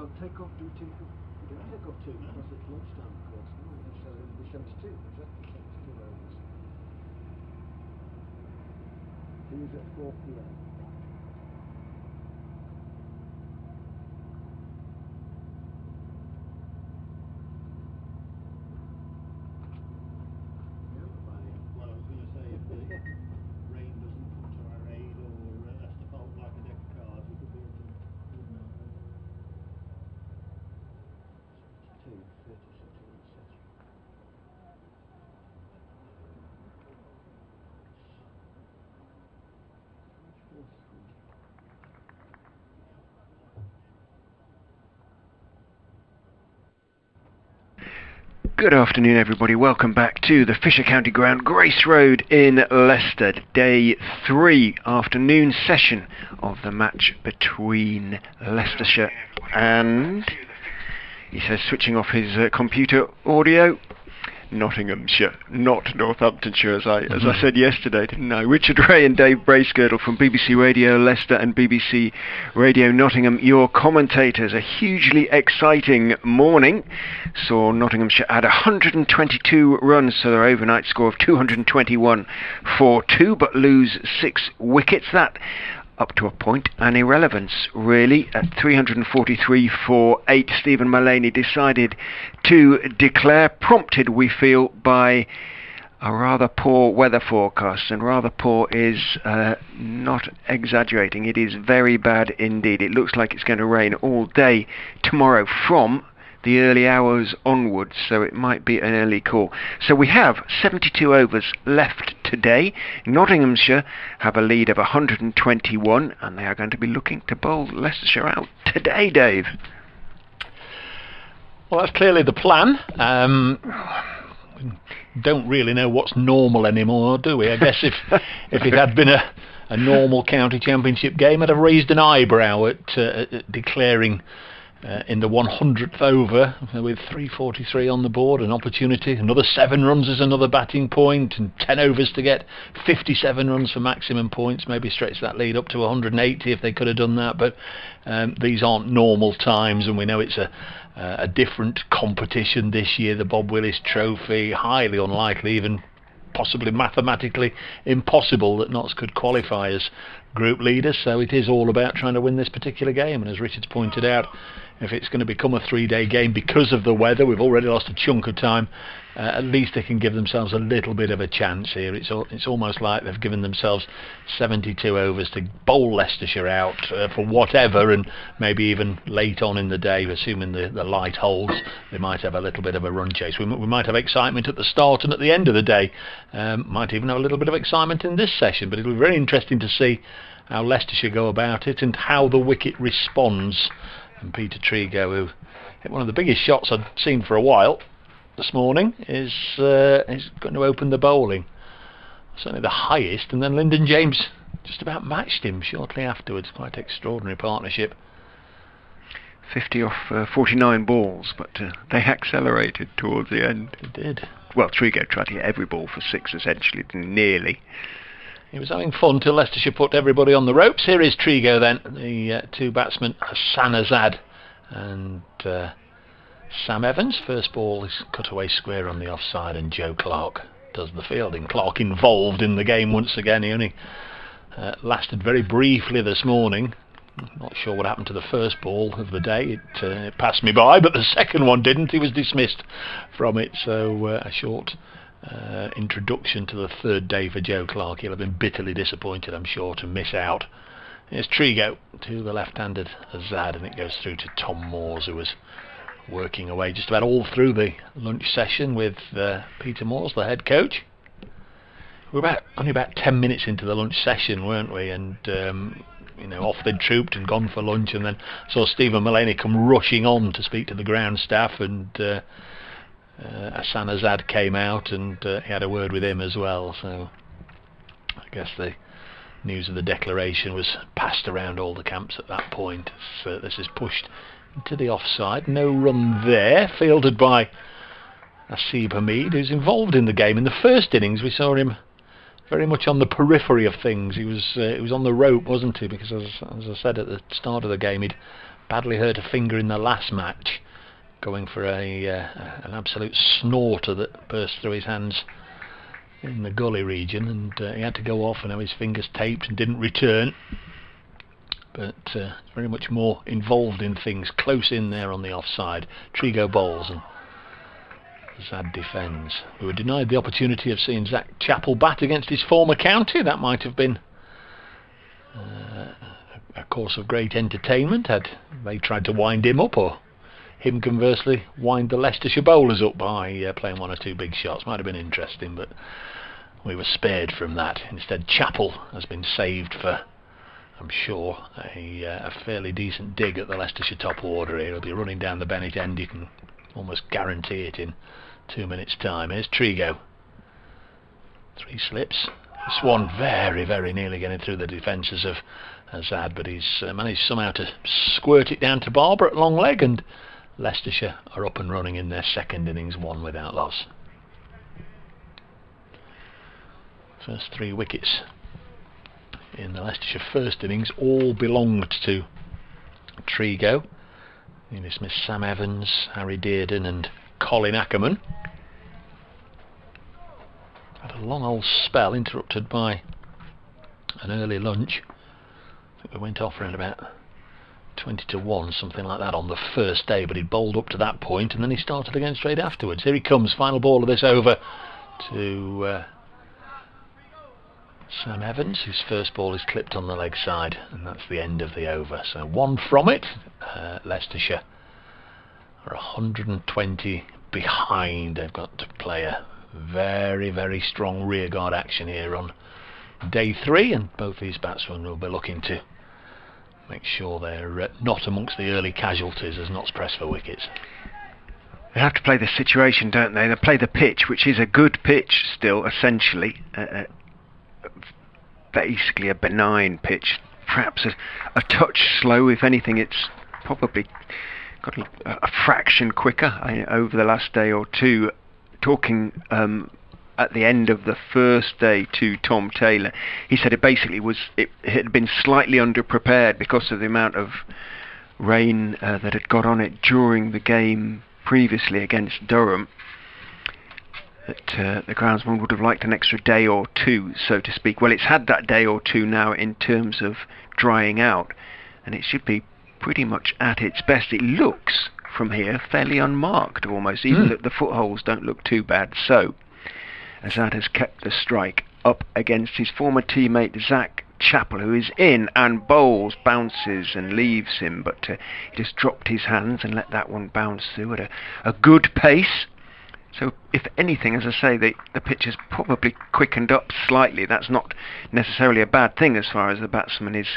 Well, take off, do take off. You don't take off 2 because it's lunchtime, of course. No, it'll be 72, exactly 72 overs. Finish at 4 p.m. Well, I was going to say, if the rain doesn't come to our aid or Leicester fault like a deck of cards, we could be able to win that. 2, 36 overs. Good afternoon, everybody. Welcome back to the Fisher County Ground, Grace Road in Leicester. Day 3, afternoon session of the match between Leicestershire and, he says, switching off his computer audio, Nottinghamshire, not Northamptonshire, as I said yesterday, didn't I? Richard Ray and Dave Bracegirdle from BBC Radio Leicester and BBC Radio Nottingham, your commentators. A hugely exciting morning. Saw Nottinghamshire add 122 runs to their overnight score of 221 for 2, but lose 6 wickets. That, up to a point, an irrelevance really. At 343 for 8, Stephen Mullaney decided to declare, prompted, we feel, by a rather poor weather forecast. And rather poor is not exaggerating. It is very bad indeed. It looks like it's going to rain all day tomorrow from the early hours onwards, so it might be an early call. So we have 72 overs left today. Nottinghamshire have a lead of 121, and they are going to be looking to bowl Leicestershire out today, Dave. Well, that's clearly the plan. We don't really know what's normal anymore, do we? I guess if it had been a normal county championship game, I'd have raised an eyebrow at declaring in the 100th over with 343 on the board, an opportunity. Another 7 runs is another batting point, and 10 overs to get 57 runs for maximum points. Maybe stretch that lead up to 180 if they could have done that, but these aren't normal times, and we know it's a different competition this year, the Bob Willis Trophy. Highly unlikely, even possibly mathematically impossible, that Notts could qualify as group leaders. So it is all about trying to win this particular game, and as Richard's pointed out, if it's going to become a 3-day game because of the weather, we've already lost a chunk of time, at least they can give themselves a little bit of a chance here. It's almost like they've given themselves 72 overs to bowl Leicestershire out for whatever, and maybe even late on in the day, assuming the light holds, they might have a little bit of a run chase. We might have excitement at the start and at the end of the day, might even have a little bit of excitement in this session, but it'll be very interesting to see how Leicestershire go about it and how the wicket responds. And Peter Trigo, who hit one of the biggest shots I'd seen for a while this morning, is going to open the bowling. Certainly the highest, and then Lyndon James just about matched him shortly afterwards. Quite extraordinary partnership. 50 off 49 balls, but they accelerated towards the end. They did. Well, Trigo tried to hit every ball for 6 essentially, nearly. He was having fun till Leicestershire put everybody on the ropes. Here is Trigo then, the 2 batsmen, Hassan Azad and Sam Evans. First ball is cut away square on the offside, and Joe Clark does the fielding. Clark involved in the game once again. He only lasted very briefly this morning. Not sure what happened to the first ball of the day. It passed me by, but the second one didn't. He was dismissed from it, so a short introduction to the 3rd day for Joe Clark. He'll have been bitterly disappointed, I'm sure, to miss out. Here's Trigo to the left-handed Azad, and it goes through to Tom Moores, who was working away just about all through the lunch session with Peter Moores, the head coach. We were only about 10 minutes into the lunch session, weren't we? And off they'd trooped and gone for lunch, and then saw Stephen Mullaney come rushing on to speak to the ground staff, and Hassan Azad came out, and he had a word with him as well. So I guess the news of the declaration was passed around all the camps at that point. So this is pushed into the offside. No run there, fielded by Asib Hamid, who's involved in the game. In the first innings we saw him very much on the periphery of things. He was on the rope, wasn't he? Because as I said at the start of the game, he'd badly hurt a finger in the last match, going for an absolute snorter that burst through his hands in the gully region, and he had to go off and have his fingers taped and didn't return. But very much more involved in things, close in there on the offside. Trigo bowls and Zad defends. We were denied the opportunity of seeing Zach Chappell bat against his former county. That might have been a course of great entertainment had they tried to wind him up, or him conversely wind the Leicestershire bowlers up by playing one or two big shots. Might have been interesting, but we were spared from that. Instead, Chappell has been saved for, I'm sure, a fairly decent dig at the Leicestershire top order here. He'll be running down the Bennett end. You can almost guarantee it in 2 minutes' time. Here's Trigo. 3 slips. This one very, very nearly getting through the defences of Azad, but he's managed somehow to squirt it down to Barber at long leg, and Leicestershire are up and running in their second innings, 1 without loss. First 3 wickets in the Leicestershire first innings all belonged to Trigo. He dismissed Sam Evans, Harry Dearden and Colin Ackerman. Had a long old spell interrupted by an early lunch. I think we went off around about 20 to 1, something like that, on the first day, but he bowled up to that point and then he started again straight afterwards. Here he comes, final ball of this over to Sam Evans, whose first ball is clipped on the leg side, and that's the end of the over. So 1 from it. Leicestershire are 120 behind. They've got to play a very, very strong rearguard action here on day 3, and both these batsmen will be looking to make sure they're not amongst the early casualties as Notts press for wickets. They have to play the situation, don't they? They play the pitch, which is a good pitch still, essentially. Basically a benign pitch, perhaps a touch slow. If anything, it's probably got a fraction quicker over the last day or two. Talking at the end of the first day to Tom Taylor, he said it had been slightly underprepared because of the amount of rain that had got on it during the game previously against Durham. That the groundsman would have liked an extra day or two, so to speak. Well, it's had that day or two now in terms of drying out, and it should be pretty much at its best. It looks from here fairly unmarked almost, even that the footholes don't look too bad. So Azad has kept the strike up against his former teammate Zach Chappell, who is in and bowls, bounces and leaves him, but he just dropped his hands and let that one bounce through at a good pace. So if anything, as I say, the pitch has probably quickened up slightly. That's not necessarily a bad thing as far as the batsman is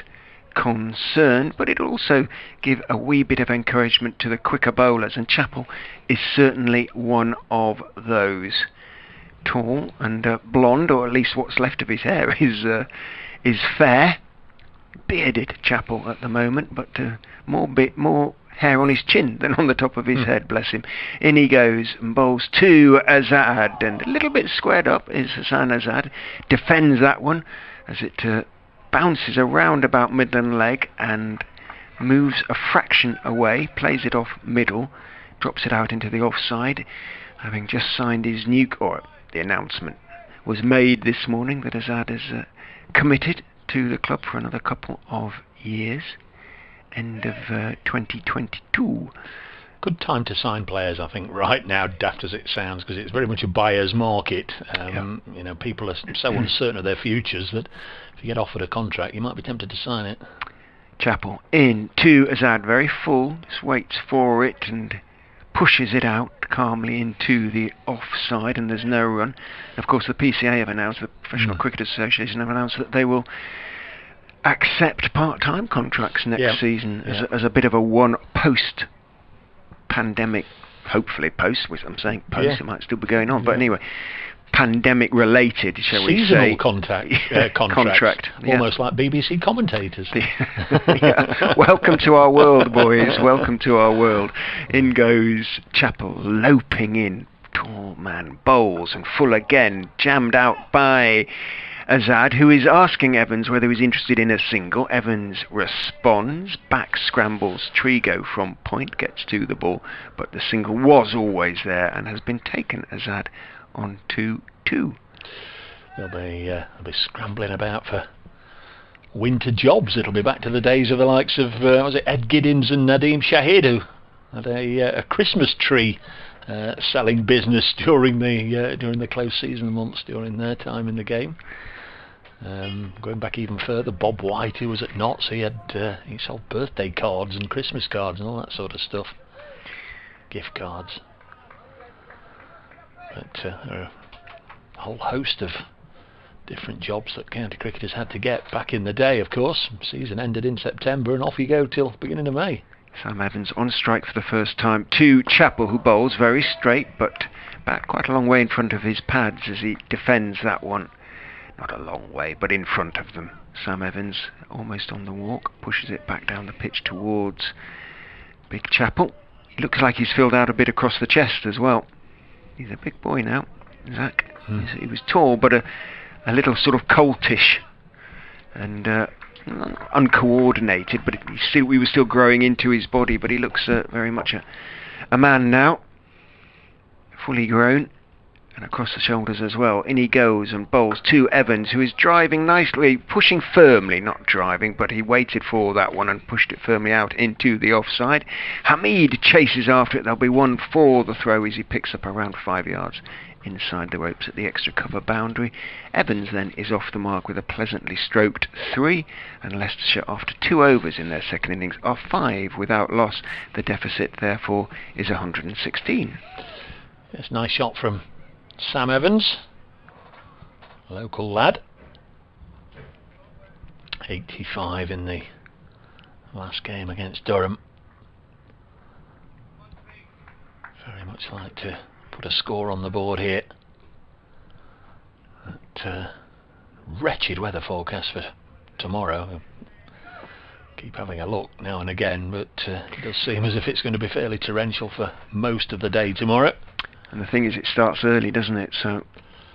concerned, but it'll also give a wee bit of encouragement to the quicker bowlers, and Chappell is certainly one of those. Tall and blonde, or at least what's left of his hair is fair. Bearded Chappell at the moment, but more hair on his chin than on the top of his head, bless him. In he goes and bowls to Azad, and a little bit squared up is Hassan Azad. Defends that one as it bounces around about middle leg and moves a fraction away, plays it off middle, drops it out into the offside, having just signed his or the announcement was made this morning that Azad is committed to the club for another couple of years. End of 2022. Good time to sign players, I think, right now, daft as it sounds, because it's very much a buyer's market. You know, people are so uncertain of their futures that if you get offered a contract, you might be tempted to sign it. Chappell in to Azad, very full, just waits for it and pushes it out calmly into the offside, and there's no run. Of course, the PCA have announced, the Professional Cricket Association have announced that they will accept part-time contracts next season as a bit of a one post-pandemic, hopefully post, which I'm saying post, it might still be going on, but anyway, pandemic-related, shall we say. Seasonal contract. Almost like BBC commentators. Welcome to our world, boys. Welcome to our world. In goes Chappell, loping in. Tall man bowls and full again, jammed out by Azad, who is asking Evans whether he's interested in a single. Evans responds, back scrambles Trigo from point, gets to the ball, but the single was always there and has been taken. Azad on 2-2. They'll be scrambling about for winter jobs. It'll be back to the days of the likes of was it Ed Giddins and Nadeem Shahid, who had a Christmas tree selling business during the close season months during their time in the game. Going back even further, Bob White, who was at Notts, he sold birthday cards and Christmas cards and all that sort of stuff, gift cards. But there are a whole host of different jobs that county cricketers had to get back in the day. Of course, season ended in September, and off you go till beginning of May. Sam Evans on strike for the first time to Chappell, who bowls very straight, but back quite a long way in front of his pads as he defends that one. Not a long way, but in front of them. Sam Evans, almost on the walk, pushes it back down the pitch towards Big Chappell. He looks like he's filled out a bit across the chest as well. He's a big boy now, Zach. He was tall, but a little sort of coltish and uncoordinated, but he was still growing into his body, but he looks very much a man now, fully grown, and across the shoulders as well. In he goes and bowls to Evans, who is driving nicely, pushing firmly, not driving, but he waited for that one and pushed it firmly out into the offside. Hamid chases after it. There'll be one for the throw as he picks up around 5 yards inside the ropes at the extra cover boundary. Evans then is off the mark with a pleasantly stroked 3, and Leicestershire, after 2 overs in their second innings, are 5 without loss. The deficit therefore is 116. It's a nice shot from Sam Evans, local lad. 85 in the last game against Durham. Very much like to put a score on the board here. That wretched weather forecast for tomorrow. Keep having a look now and again, but it does seem as if it's going to be fairly torrential for most of the day tomorrow. And the thing is, it starts early, doesn't it? So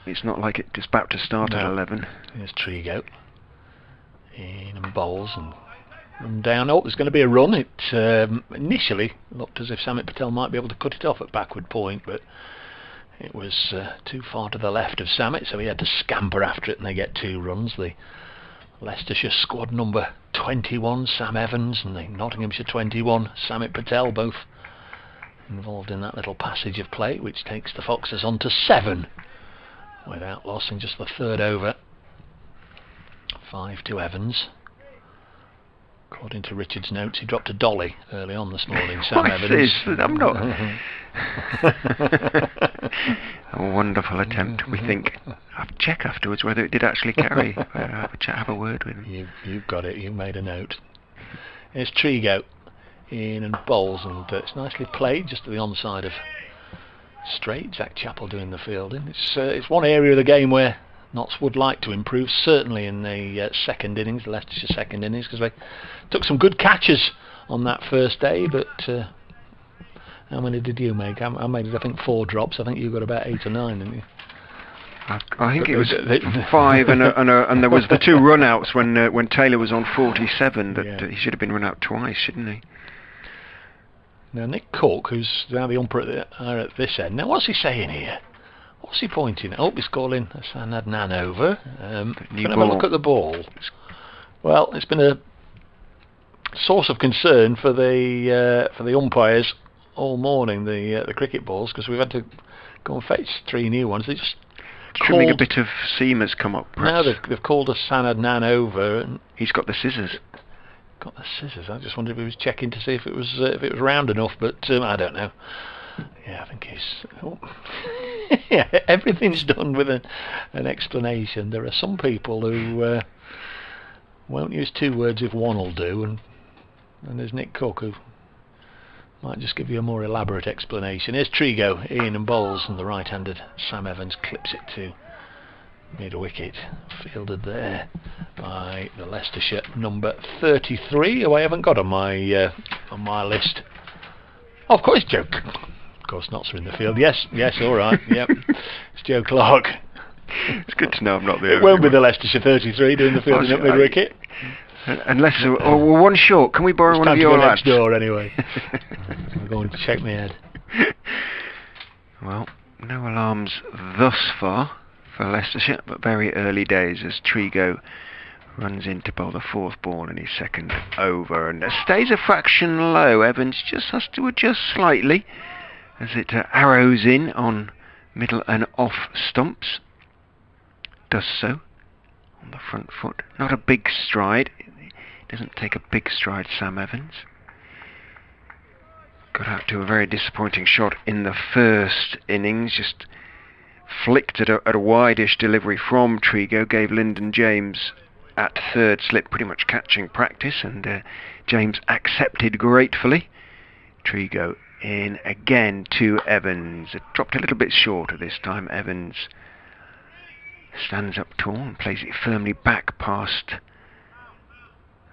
it's not like it's about to start at 11. Here's Trigo in and bowls and run down. Oh, there's going to be a run. It initially looked as if Samit Patel might be able to cut it off at backward point, but it was too far to the left of Samit, so he had to scamper after it, and they get 2 runs. The Leicestershire squad number 21, Sam Evans, and the Nottinghamshire 21, Samit Patel, both involved in that little passage of play, which takes the Foxes on to 7 without loss in just the 3rd over. 5 to Evans. According to Richard's notes, he dropped a dolly early on this morning, Sam Evans. I'm not. A wonderful attempt, we think. I'll check afterwards whether it did actually carry. Have a word with him. You've got it, you made a note. Here's Trigo in and bowls, and it's nicely played just to the onside of straight. Zach Chappell doing the fielding. It's one area of the game where Notts would like to improve, certainly in the second innings, the Leicestershire second innings, because they took some good catches on that first day, but how many did you make? I made, I think, 4 drops. I think you got about 8 or 9, didn't you? I think it was 5, and there was the 2 run-outs when Taylor was on 47, that he should have been run out twice, shouldn't he? Now Nick Cook, who's now the umpire at this end, now what's he saying here? What's he pointing at? Oh, he's calling Sanad Nan over. Can I have a look at the ball? Well, it's been a source of concern for the umpires all morning, the cricket balls, because we've had to go and fetch 3 new ones. They just Assuming a bit of seam has come up. Perhaps. Now they've called a Sanad Nan over, and he's got the scissors. Got the scissors. I just wondered if he was checking to see if it was round enough, but I don't know. Yeah, I think he's. Oh. Yeah, everything's done with an explanation. There are some people who won't use 2 words if one will do, and there's Nick Cook who might just give you a more elaborate explanation. Here's Trigo, Ian and bowls, and the right-handed Sam Evans clips it to mid-wicket, fielded there by the Leicestershire number 33, who I haven't got on my list. Oh, of course, Joe. Of course, Notts are in the field. Yes, all right. Yep, it's Joe Clark. It's good to know I'm not the It only won't be one. the Leicestershire 33 doing the fielding at mid-wicket. Unless we're one short. Can we borrow It's one time of to your go lads? next door anyway. I'm going to check my head. Well, no alarms thus far for Leicestershire, but very early days as Trigo runs in to bowl the fourth ball in his second over and stays a fraction low. Evans just has to adjust slightly as it arrows in on middle and off stumps. Does so on the front foot. Not a big stride. Doesn't take a big stride, Sam Evans. Got out to a very disappointing shot in the first innings, just flicked at a wide-ish delivery from Trigo, gave Lyndon James at third slip pretty much catching practice, and James accepted gratefully. Trigo in again to Evans. It dropped a little bit shorter this time. Evans stands up tall and plays it firmly back past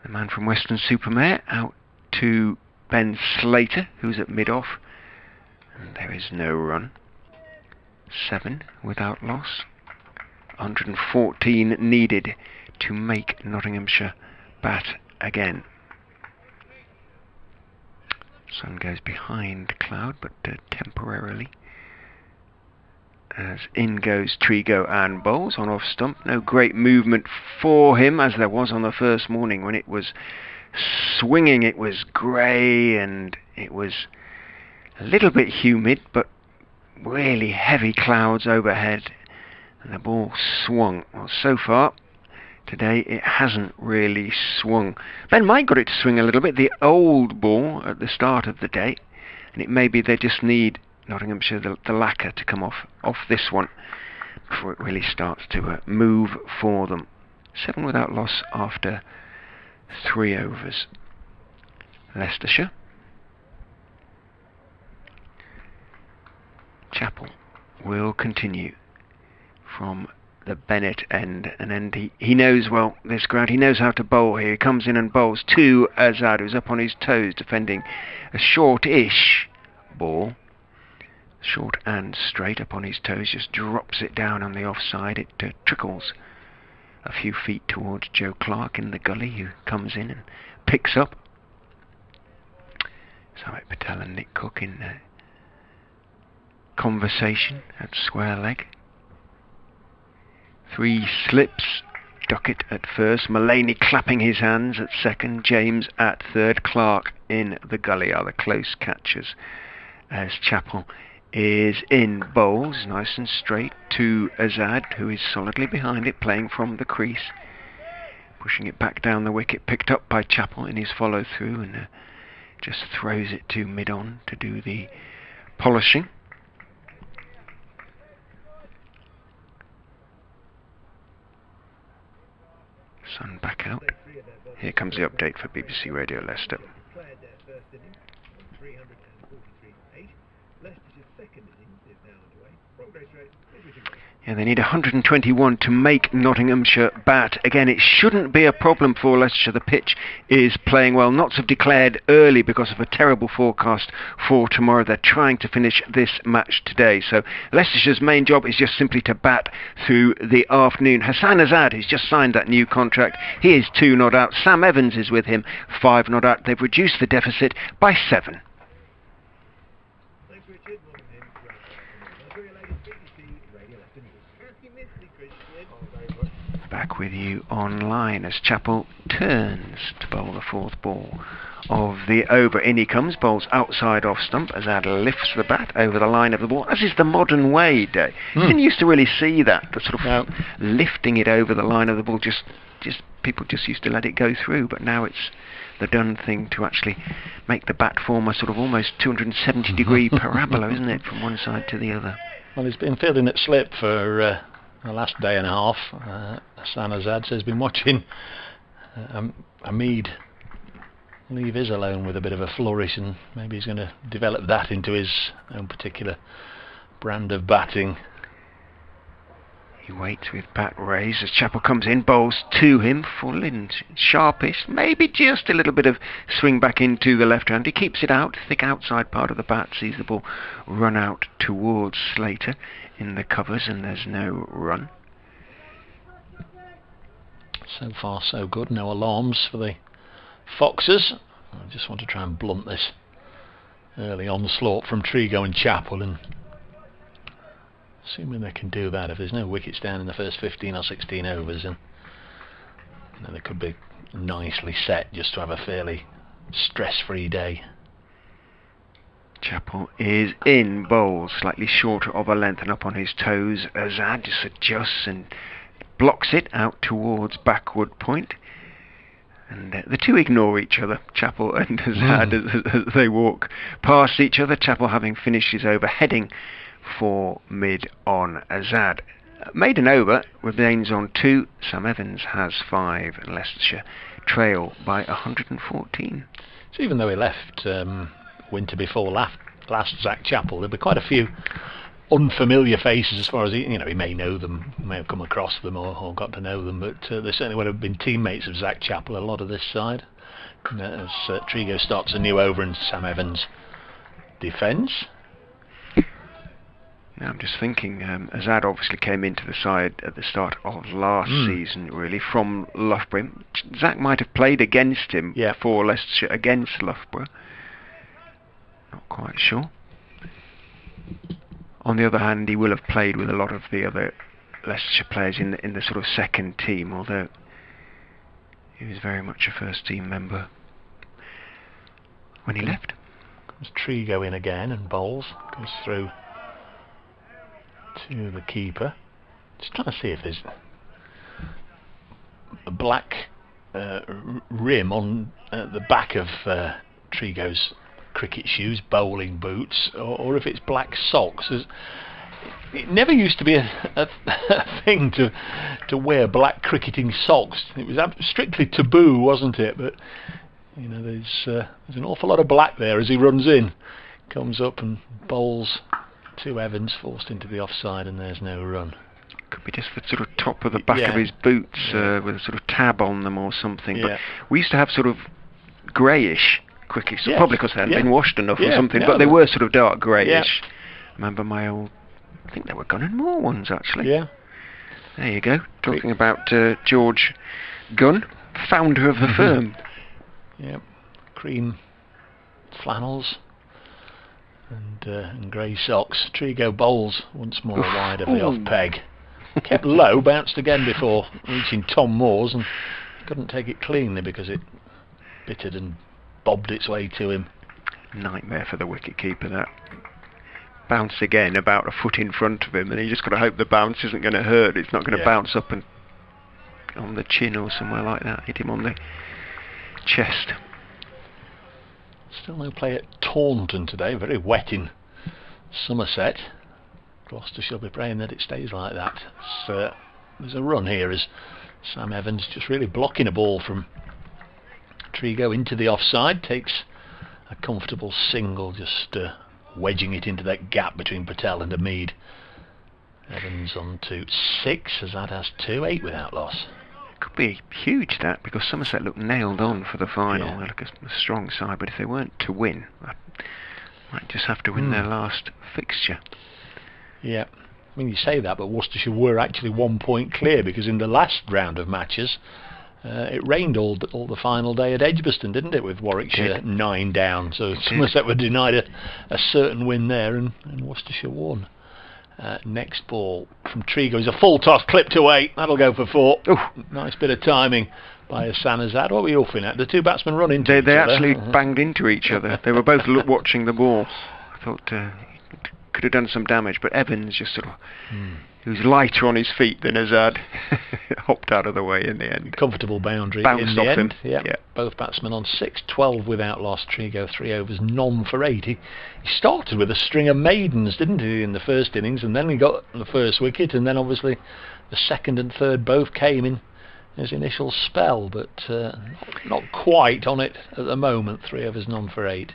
the man from Weston-super-Mare out to Ben Slater, who's at mid-off, and there is no run. 7 without loss. 114 needed to make Nottinghamshire bat again. Sun goes behind cloud, but temporarily. As in goes Trigo and bowls on off stump. No great movement for him, as there was on the first morning when it was swinging. It was grey and it was a little bit humid, but really heavy clouds overhead, and the ball swung. Well, so far today it hasn't really swung. Ben Mike got it to swing a little bit, the old ball at the start of the day, and it may be they just need Nottinghamshire, the lacquer, to come off this one before it really starts to move for them. 7 without loss after 3 overs. Leicestershire. Chappell will continue from the Bennett end, and he knows well this ground. He knows how to bowl here. He comes in and bowls to Azad, who's up on his toes defending a short-ish ball. Short and straight up on his toes, just drops it down on the offside. It trickles a few feet towards Joe Clark in the gully, who comes in and picks up. Samit Patel and Nick Cook in conversation at square leg. 3 slips. Duckett at first, Mullaney clapping his hands at second, James at third. Clark in the gully are the close catchers as Chappell is in bowls, nice and straight to Azad, who is solidly behind it, playing from the crease, pushing it back down the wicket, picked up by Chappell in his follow through, and just throws it to mid-on to do the polishing. Sun back out. Here comes the update for BBC Radio Leicester. Yeah, they need 121 to make Nottinghamshire bat. Again, it shouldn't be a problem for Leicestershire. The pitch is playing well. Knots have declared early because of a terrible forecast for tomorrow. They're trying to finish this match today. So Leicestershire's main job is just simply to bat through the afternoon. Hassan Azad, who's just signed that new contract, he is 2 not out. Sam Evans is with him, 5 not out. They've reduced the deficit by 7. Back with you online as Chappell turns to bowl the fourth ball of the over. In he comes, bowls outside off stump. Azad lifts the bat over the line of the ball, as is the modern way. Didn't used to really see that, the sort of lifting it over the line of the ball. Just people just used to let it go through, but now it's the done thing to actually make the bat form a sort of almost 270 degree parabola, isn't it, from one side to the other? Well, he's been fielding at slip for the last day and a half. Hassan Azad says he's been watching Hamid leave his alone with a bit of a flourish, and maybe he's going to develop that into his own particular brand of batting. He waits with bat raised as Chappell comes in, bowls to him, full and sharpish, maybe just a little bit of swing back into the left hand. He keeps it out, thick outside part of the bat, sees the ball run out towards Slater in the covers, and there's no run. So far so good, no alarms for the Foxes. I just want to try and blunt this early onslaught from Trigo and Chapel, and assuming they can do that, if there's no wickets down in the first 15 or 16 overs, and then they could be nicely set just to have a fairly stress-free day. Chapel is in bowls, slightly shorter of a length and up on his toes. Azad just adjusts and blocks it out towards backward point. And the two ignore each other, Chapel and Azad, as they walk past each other. Chapel having finished his over, heading for mid on Azad. Maiden over remains on 2. Sam Evans has 5, and Leicestershire trail by 114. So even though he left winter before last Zach Chapel, there'll be quite a few unfamiliar faces as far as he may know them, may have come across them or got to know them, but they certainly would have been teammates of Zach Chapel a lot of this side. As Trigo starts a new over and Sam Evans defends. Now I'm just thinking, Azad obviously came into the side at the start of last season, really, from Loughborough. Zach might have played against him for Leicestershire against Loughborough. Not quite sure. On the other hand, he will have played with a lot of the other Leicestershire players in the sort of second team, although he was very much a first team member when he left. Comes Trigo in again and bowls, goes through to the keeper. Just trying to see if there's a black rim on the back of Trigo's cricket shoes, bowling boots, or if it's black socks. It never used to be a thing to wear black cricketing socks. It was strictly taboo, wasn't it? But there's an awful lot of black there as he runs in, comes up and bowls to Evans, forced into the offside, and there's no run. Could be just the sort of top of the back of his boots with a sort of tab on them or something. But we used to have sort of greyish cricket, probably because they hadn't been washed enough or something, but they were sort of dark greyish. Remember my old, I think they were Gunn and Moore ones actually. Yeah. There you go, talking about George Gunn, founder of the firm. Yep, cream flannels and grey socks. Trigo bowls once more wide of the off peg. Kept low, bounced again before reaching Tom Moore's, and couldn't take it cleanly because it bitted and bobbed its way to him. Nightmare for the wicket keeper, that. Bounce again about a foot in front of him, and you just got to hope the bounce isn't going to hurt. It's not going to bounce up and on the chin or somewhere like that, hit him on the chest. Still no play at Taunton today, very wet in Somerset. Gloucester shall be praying that it stays like that. So, there's a run here as Sam Evans just really blocking a ball from Trigo into the offside, takes a comfortable single, just wedging it into that gap between Patel and Hamid. Evans on to 6, as that has 2, 8 without loss. Could be huge, that, because Somerset looked nailed on for the final. They're like a strong side, but if they weren't to win, they might just have to win their last fixture. Yeah, I mean, you say that, but Worcestershire were actually 1 point clear, because in the last round of matches it rained all the final day at Edgbaston, didn't it, with Warwickshire 9 down. So Somerset were denied a certain win there, and Worcestershire won. Next ball from Trigo is a full toss, clipped away. That'll go for 4. Nice bit of timing by Hassan Azad. What were you offing at? The two batsmen run into each other. They actually banged into each other. They were both watching the ball. I thought could have done some damage, but Evans just sort of he was lighter on his feet than Azad. Hopped out of the way in the end. Comfortable boundary Bounced in the off end. him. Yeah. Both batsmen on 6, 12 without loss. Trigo 3 overs, none for 8. He started with a string of maidens, didn't he, in the first innings, and then he got the first wicket, and then obviously the second and third both came in his initial spell, but not quite on it at the moment. 3 overs, none for 8.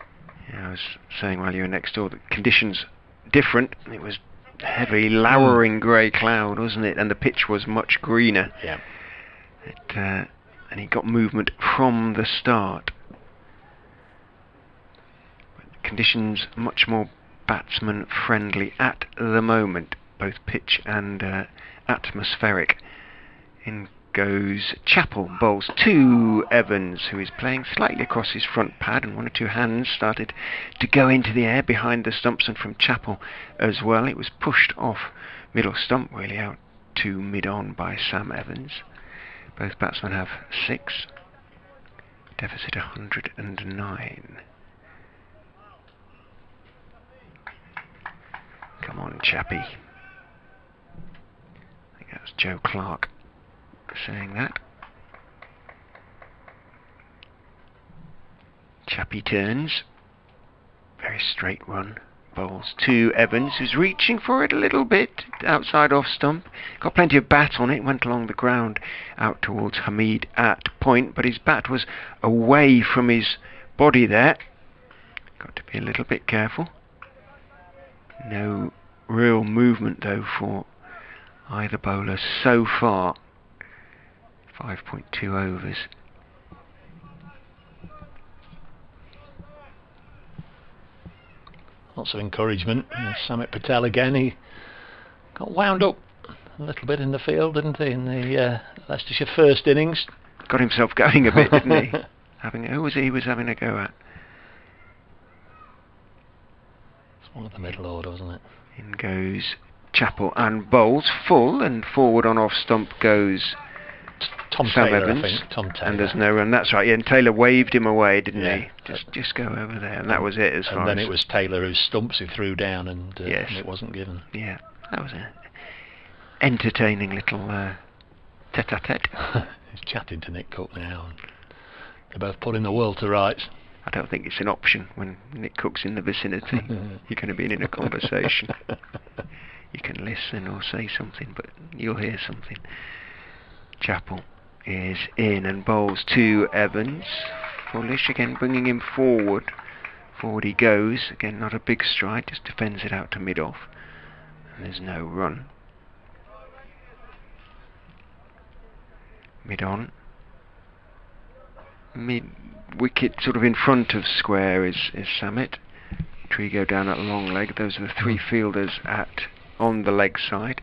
Yeah, I was saying while you were next door that conditions different. It was heavy, lowering grey cloud, wasn't it? And the pitch was much greener. Yeah. And he got movement from the start. But conditions much more batsman friendly at the moment, both pitch and atmospheric. In goes Chappell, bowls to Evans, who is playing slightly across his front pad, and one or two hands started to go into the air behind the stumps, and from Chappell as well. It was pushed off middle stump, really out to mid-on by Sam Evans. Both batsmen have 6. Deficit 109. Come on, Chappie. I think that was Joe Clark saying that. Chappie turns. Very straight run. Bowls to Evans, who's reaching for it a little bit outside off stump. Got plenty of bat on it. Went along the ground out towards Hamid at point, but his bat was away from his body there. Got to be a little bit careful. No real movement though for either bowler so far. 5.2 overs. Lots of encouragement. Samit Patel again. He got wound up a little bit in the field, didn't he, in the Leicestershire first innings? Got himself going a bit, didn't he? Who was he was having a go at? It's one of the middle order, wasn't it? In goes Chappell and bowls full, and forward on off stump goes Tom Sam Taylor, Evans. I think. Tom Taylor. And there's no run. That's right. Yeah, and Taylor waved him away, didn't Yeah. he? Just go over there, and that was it as far And then as. it was Taylor who Stumps who threw down, and Yes. it wasn't given. Yeah, that was an entertaining little tete-a-tete. He's chatting to Nick Cook now. And they're both putting the world to rights. I don't think it's an option when Nick Cook's in the vicinity. You're going to be in a conversation. You can listen or say something, but you'll hear something. Chappell is in and bowls to Evans. Fullish again, bringing him forward. Forward he goes. Again, not a big stride, just defends it out to mid-off. And there's no run. Mid-on. Mid-wicket sort of in front of square is Samit. Trigo down at long leg. Those are the 3 fielders on the leg side.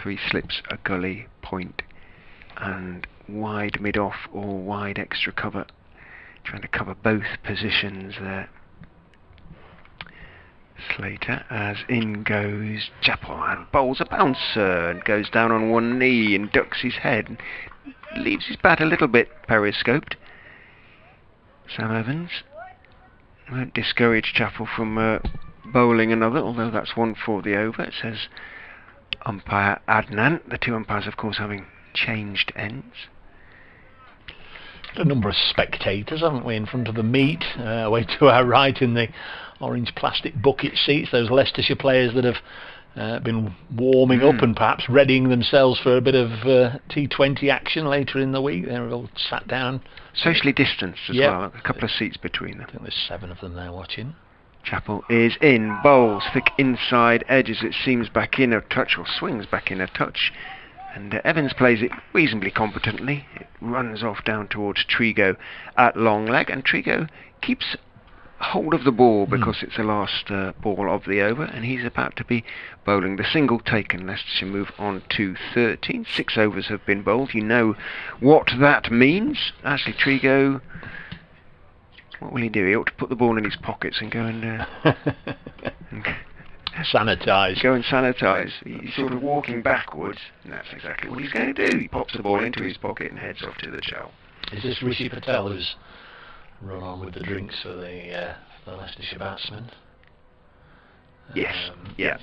3 slips, a gully, point, and wide mid-off or wide extra cover. Trying to cover both positions there. Slater, as in goes Chappell, and bowls a bouncer and goes down on one knee and ducks his head and leaves his bat a little bit periscoped. Sam Evans won't discourage Chappell from bowling another, although that's 1 for the over. It says umpire Adnan. The 2 umpires, of course, having changed ends. A number of spectators, haven't we, in front of the meet, away to our right in the orange plastic bucket seats, those Leicestershire players that have been warming up and perhaps readying themselves for a bit of T20 action later in the week. They're all sat down. Socially distanced as well, a couple of seats between them. I think there's 7 of them there watching. Chappell is in, bowls, thick inside edges, it seems back in a touch, or swings back in a touch. And Evans plays it reasonably competently. It runs off down towards Trigo at long leg, and Trigo keeps hold of the ball because it's the last ball of the over, and he's about to be bowling the single taken. Leicestershire move on to 13. 6 overs have been bowled. You know what that means. Actually, Trigo, what will he do? He ought to put the ball in his pockets and go and sanitise. Go and sanitise. He's sort of walking backwards, and that's exactly what he's going to do. He pops the ball into his pocket and heads off to the chow. Is this Rishi Patel who's run on with the drinks for the Leicestershire batsmen? Yes, yeah.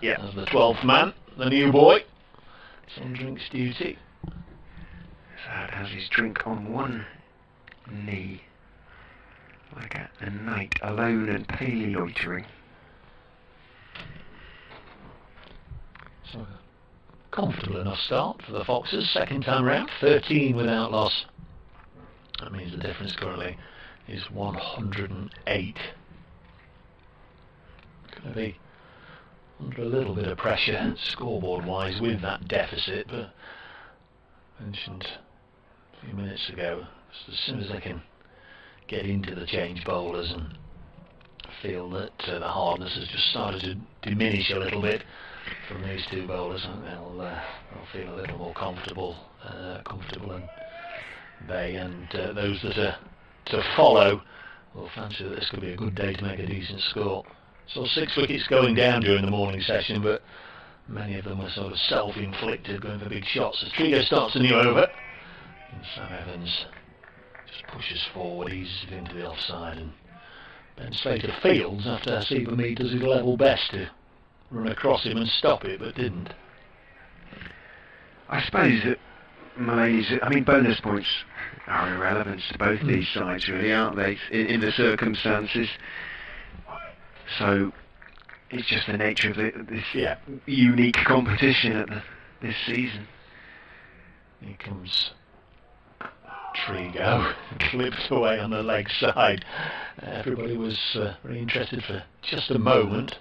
As the 12th man, the new boy. It's on drinks duty. Sad has his drink on one knee, like a knight alone and palely loitering. So, comfortable enough start for the Foxes, second time round, 13 without loss. That means the difference currently is 108. Going to be under a little bit of pressure scoreboard-wise with that deficit, but I mentioned a few minutes ago, as soon as they can get into the change bowlers and feel that the hardness has just started to diminish a little bit, from these two bowlers. I think they'll feel a little more comfortable and they and those that are to follow will fancy that this could be a good day to make a decent score. So 6 wickets going down during the morning session, but many of them were sort of self-inflicted, going for big shots. As Trigo starts a new over, and Sam Evans just pushes forward, eases it into the offside, and Ben Slater fields after Stephen Mead does his level best to run across him and stop it, but didn't. I suppose that bonus points are irrelevant to both these sides, really, aren't they, in the circumstances? So it's just the nature of this unique competition at this season. Here comes Trigo, clipped away on the leg side. Everybody was very interested for just a moment,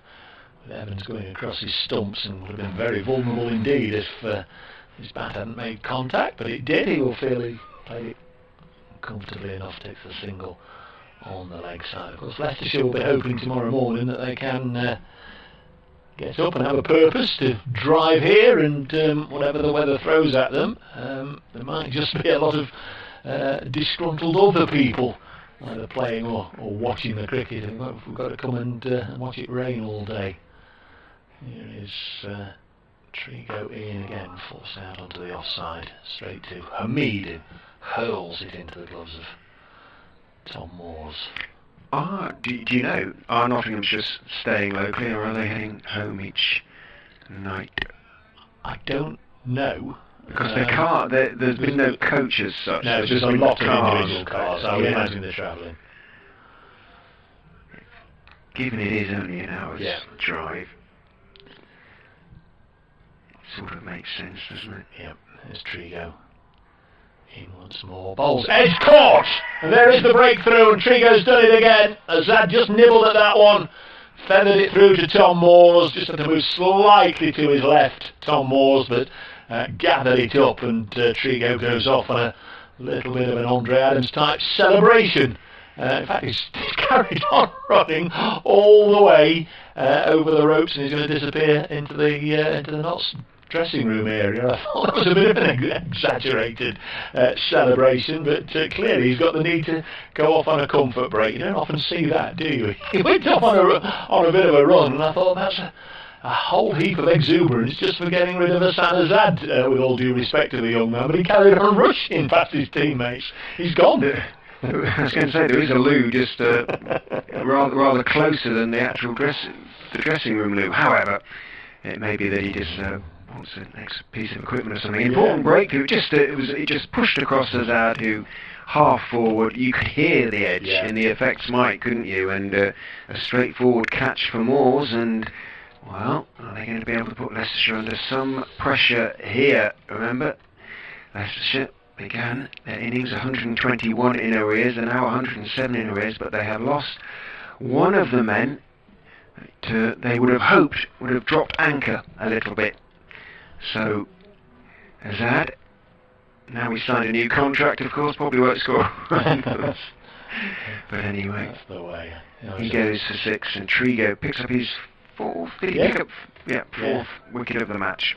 with Evans going across his stumps, and would have been very vulnerable indeed if his bat hadn't made contact, but it did. He will feel he played it comfortably enough, takes the single on the leg side. Of course, Leicestershire will be hoping tomorrow morning that they can get up and have a purpose to drive here, and whatever the weather throws at them, there might just be a lot of disgruntled other people either playing or watching the cricket, and we've got to come and watch it rain all day. Here is Trigo in again, forced out onto the offside, straight to Hamid, who hurls it into the gloves of Tom Moores. Do you know, are Nottinghamshire staying locally, or are they heading home each night? I don't know. Because there's been no coach as such. No, it's just a lot of individual cars. I would imagine they're travelling. Given it is only an hour's drive, it sort of makes sense, doesn't it? Yep, there's Trigo. In once more, bowls, edge caught, and there is the breakthrough, and Trigo's done it again. Azad just nibbled at that one, feathered it through to Tom Moores, just had to move slightly to his left, Tom Moores, but gathered it up, and Trigo goes off on a little bit of an Andre Adams type celebration. In fact, he's carried on running all the way over the ropes, and he's going to disappear into the Notts dressing room area. I thought that was a bit of an exaggerated celebration, but clearly he's got the need to go off on a comfort break. You don't often see that, do you? He went off on a bit of a run, and I thought that's a whole heap of exuberance just for getting rid of Hassan Azad, with all due respect to the young man, but he carried on rushing past his teammates. He's gone. I was going to say, there is a loo just rather closer than the actual dressing room loo. However, it may be that he just wants the next piece of equipment or something. Important breakthrough. It just pushed across Azad, who half forward. You could hear the edge in the effects mic, couldn't you? And a straightforward catch for Moores. And well, are they going to be able to put Leicestershire under some pressure here? Remember, Leicestershire began their innings 121 in arrears. They're now 107 in arrears, but they have lost one of the men they would have hoped would have dropped anchor a little bit. So, Azad, now we signed a new contract, of course, probably won't score. But anyway, that's the way. He goes for 6, and Trigo picks up his fourth. Did he pick up? Fourth wicket of the match.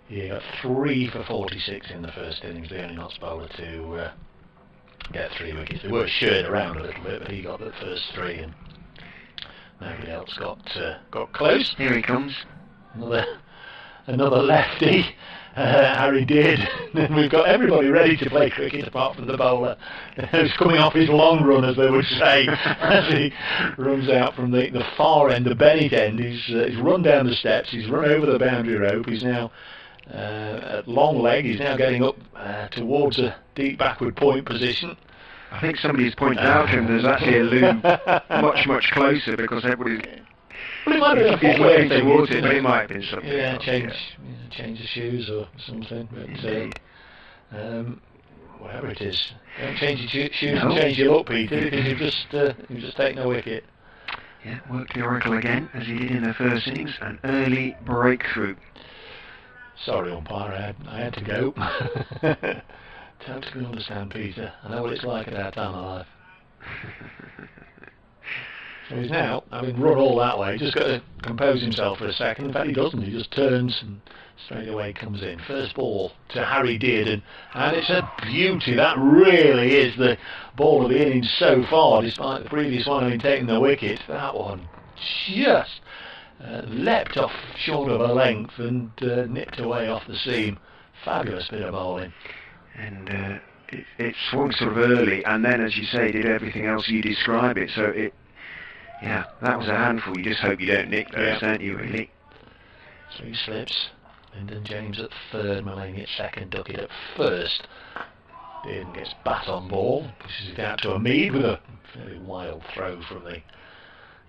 Yeah, got 3 for 46 in the first innings. The only Notts bowler to get 3 wickets. They were shared around a little bit, but he got the first 3, and nobody else got close. Here he comes. Another lefty, Harry did. And we've got everybody ready to play cricket apart from the bowler who's coming off his long run, as they would say, as he runs out from the far end, the Bennett end. He's run down the steps, he's run over the boundary rope, he's now at long leg, he's now getting up towards a deep backward point position. I think somebody's pointed out to him there's actually a loo much closer, because everybody's... Well, it might be a looking towards it, but it might have been something else, change the shoes or something. But whatever it is, don't change your shoes and change your look, Peter, because you've just taken a wicket. Yeah, worked the oracle again, as he did in the first innings. An early breakthrough. Sorry, umpire, I had to go. Totally understand, Peter. I know what it's like at our time of life. So he's now, having run all that way, just got to compose himself for a second. In fact, he doesn't. He just turns and straight away comes in. First ball to Harry Dearden, and it's a beauty. That really is the ball of the innings so far, despite the previous one having taken the wicket. That one just leapt off short of a length and nipped away off the seam. Fabulous bit of bowling. And it swung sort of early, and then, as you say, did everything else you describe it. So yeah, that was a handful. You just hope you don't nick those, don't you, really? 3 slips. Lyndon James at third, Mullane at second, Duckett at first. Dearden gets bat on ball, pushes it out to a Mead with a very wild throw from the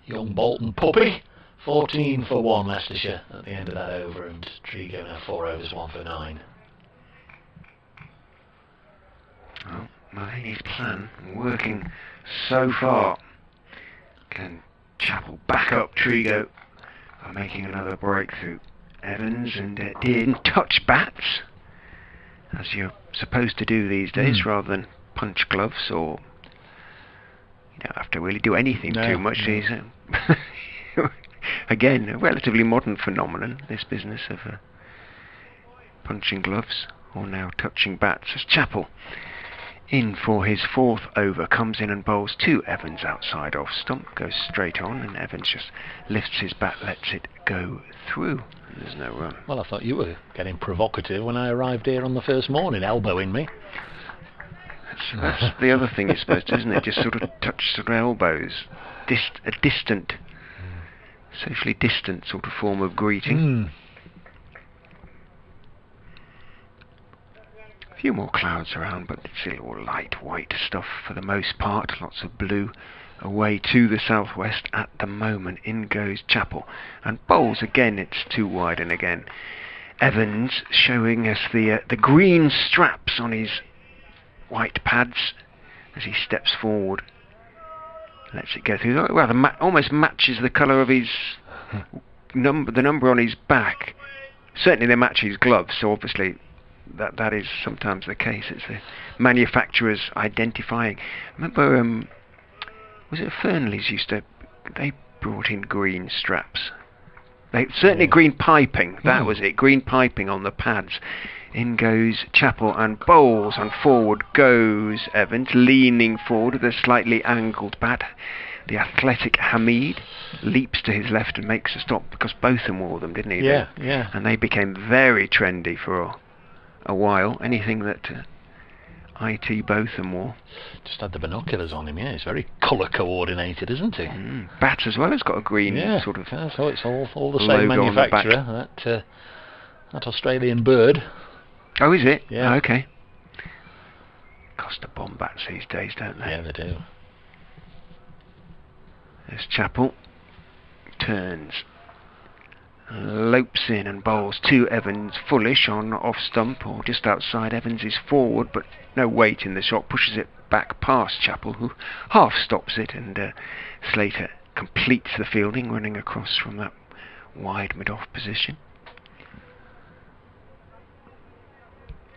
young Bolton puppy. 14 for 1 Leicestershire at the end of that over, and Trigo now 4 overs, 1 for 9. Well, Mullane's plan working so far. Can Chappell back up Trigo by making another breakthrough? Evans and Dearden touch bats, as you're supposed to do these days, rather than punch gloves, or you don't have to really do anything too much. Again, a relatively modern phenomenon, this business of punching gloves, or now touching bats, as Chappell, in for his 4th over, comes in and bowls to Evans outside off stump, goes straight on, and Evans just lifts his bat, lets it go through. There's no run. Well, I thought you were getting provocative when I arrived here on the first morning, elbowing me. That's the other thing you're supposed to, isn't it? Just sort of touch sort of elbows. A distant, socially distant sort of form of greeting. A few more clouds around, but it's still all light white stuff for the most part. Lots of blue away to the southwest at the moment. In goes Chappell and bowls again. It's too wide, and again Evans showing us the green straps on his white pads as he steps forward. Lets it go through. Well, almost matches the colour of his number, the number on his back. Certainly they match his gloves, so obviously that is sometimes the case. It's the manufacturers identifying. Remember, was it Fernley's they brought in green straps. Certainly green piping, that was it, green piping on the pads. In goes Chappell and bowls, and forward goes Evans, leaning forward with a slightly angled bat. The athletic Hamid leaps to his left and makes a stop, because Botham wore them, didn't he? Yeah. And they became very trendy for a while. Anything that IT Botham wore. Just had the binoculars on him, yeah. He's very colour coordinated, isn't he? Bat as well has got a green sort of. So it's all the same manufacturer. That Australian bird. Oh, is it? Yeah. Oh, okay. Cost a bomb bats these days, don't they? Yeah, they do. There's Chappell. Turns. Lopes in and bowls to Evans, fullish on off stump or just outside. Evans is forward, but no weight in the shot, pushes it back past Chappell, who half stops it, and Slater completes the fielding, running across from that wide mid-off position.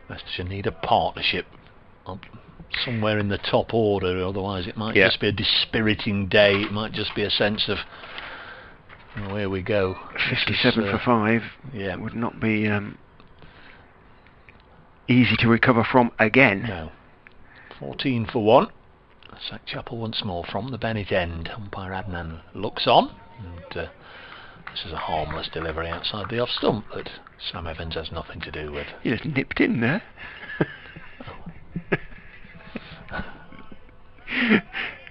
Leicestershire need a partnership somewhere in the top order, otherwise it might just be a dispiriting day. It might just be a sense of, well, here we go. 57 for 5 would not be easy to recover from again. No. 14 for 1. Sack Chappell once more from the Bennett end. Umpire Adnan looks on, and this is a harmless delivery outside the off stump that Sam Evans has nothing to do with. You just nipped in there.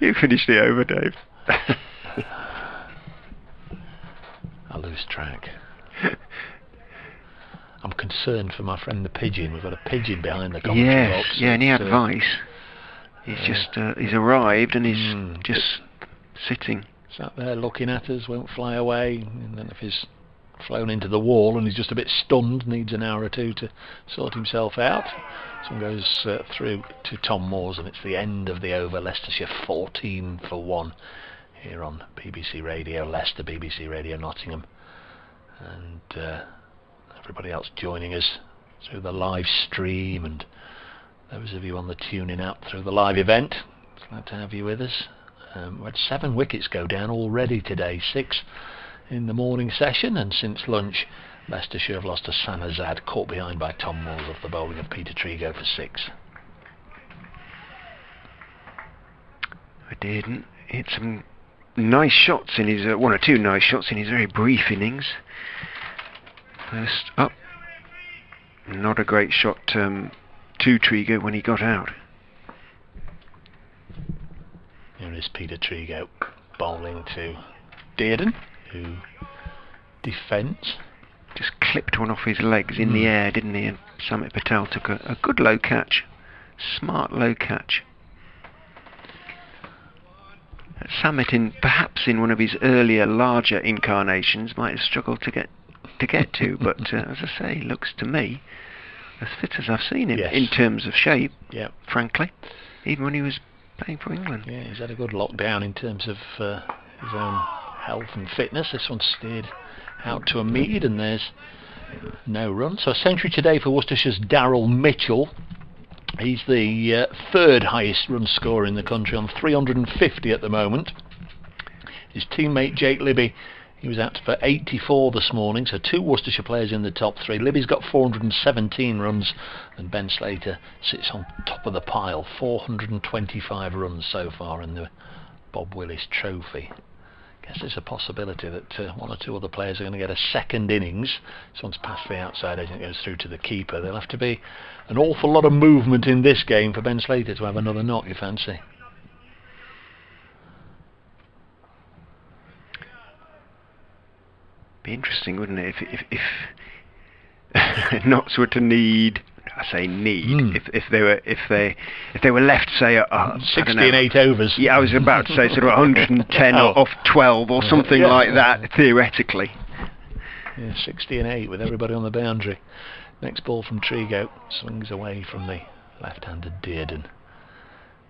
You finished the over, Dave. I lose track. I'm concerned for my friend the pigeon. We've got a pigeon behind the commentary box. Yeah, and he had advice. He's he's arrived and he's just sitting. Sat there looking at us, won't fly away, and then if he's flown into the wall and he's just a bit stunned, needs an hour or two to sort himself out. This one goes through to Tom Moores, and it's the end of the over. Leicestershire 14 for 1 here on BBC Radio Leicester, BBC Radio Nottingham, and everybody else joining us through the live stream, and those of you on the tuning app through the live event. Glad to have you with us. We had 7 wickets go down already today, 6 in the morning session, and since lunch Leicestershire have lost to Sanazad, caught behind by Tom Moores off the bowling of Peter Trigo for 6. I didn't hit some nice shots in his one or two nice shots in his very brief innings. First up, not a great shot to Trigo when he got out. Here is Peter Trigo bowling to Dearden, who defends. Just clipped one off his legs in the air, didn't he? And Samit Patel took a good low catch. Smart low catch. Samit, perhaps in one of his earlier, larger incarnations, might have struggled to get to, but as I say, looks to me as fit as I've seen him in terms of shape. Yeah, frankly, even when he was playing for England. Yeah, he's had a good lockdown in terms of his own health and fitness. This one steered out to a mead, and there's no run. So a century today for Worcestershire's Darryl Mitchell. He's the third highest run scorer in the country on 350 at the moment. His teammate Jake Libby, he was out for 84 this morning, so 2 Worcestershire players in the top 3. Libby's got 417 runs, and Ben Slater sits on top of the pile, 425 runs so far in the Bob Willis Trophy. Guess there's a possibility that 1 or 2 other players are going to get a second innings. This one's past the outside edge and it goes through to the keeper. There'll have to be an awful lot of movement in this game for Ben Slater to have another knock, you fancy? Be interesting, wouldn't it, if Notts were to need, I say need, if they were left, say, 60 and 8 overs. Yeah, I was about to say sort of 110 off 12 or something like that, theoretically. Yeah, 60 and 8 with everybody on the boundary. Next ball from Trigo, swings away from the left-handed Dearden.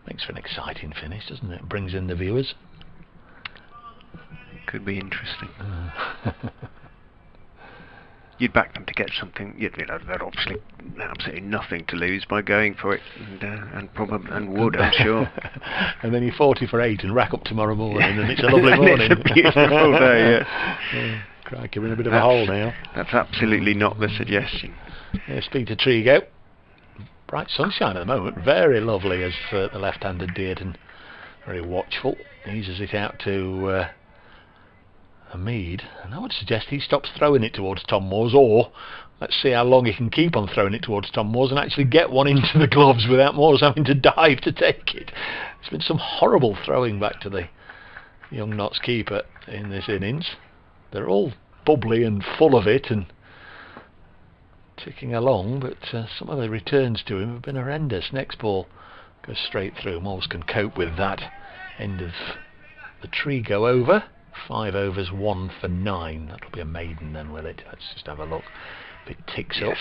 Makes for an exciting finish, doesn't it? Brings in the viewers. Could be interesting. You'd back them to get something. They'd obviously absolutely nothing to lose by going for it, and would, I'm sure. And then you're 40 for 8 and rack up tomorrow morning, and it's a lovely morning. It's a beautiful day. Yeah. Crikey, we're in a bit of a hole now. That's absolutely not the suggestion. Yeah, speak to Trigo. Bright sunshine at the moment, very lovely as the left-handed Dearden, very watchful. Eases it out to a mead, and I would suggest he stops throwing it towards Tom Moores, or let's see how long he can keep on throwing it towards Tom Moores and actually get one into the gloves without Moores having to dive to take it. There's been some horrible throwing back to the young Notts keeper in this innings. They're all bubbly and full of it and ticking along, but some of the returns to him have been horrendous. Next ball goes straight through. Moores can cope with that. End of the Trigo over. 5 overs, 1 for 9. That'll be a maiden then, will it? Let's just have a look. If it ticks up,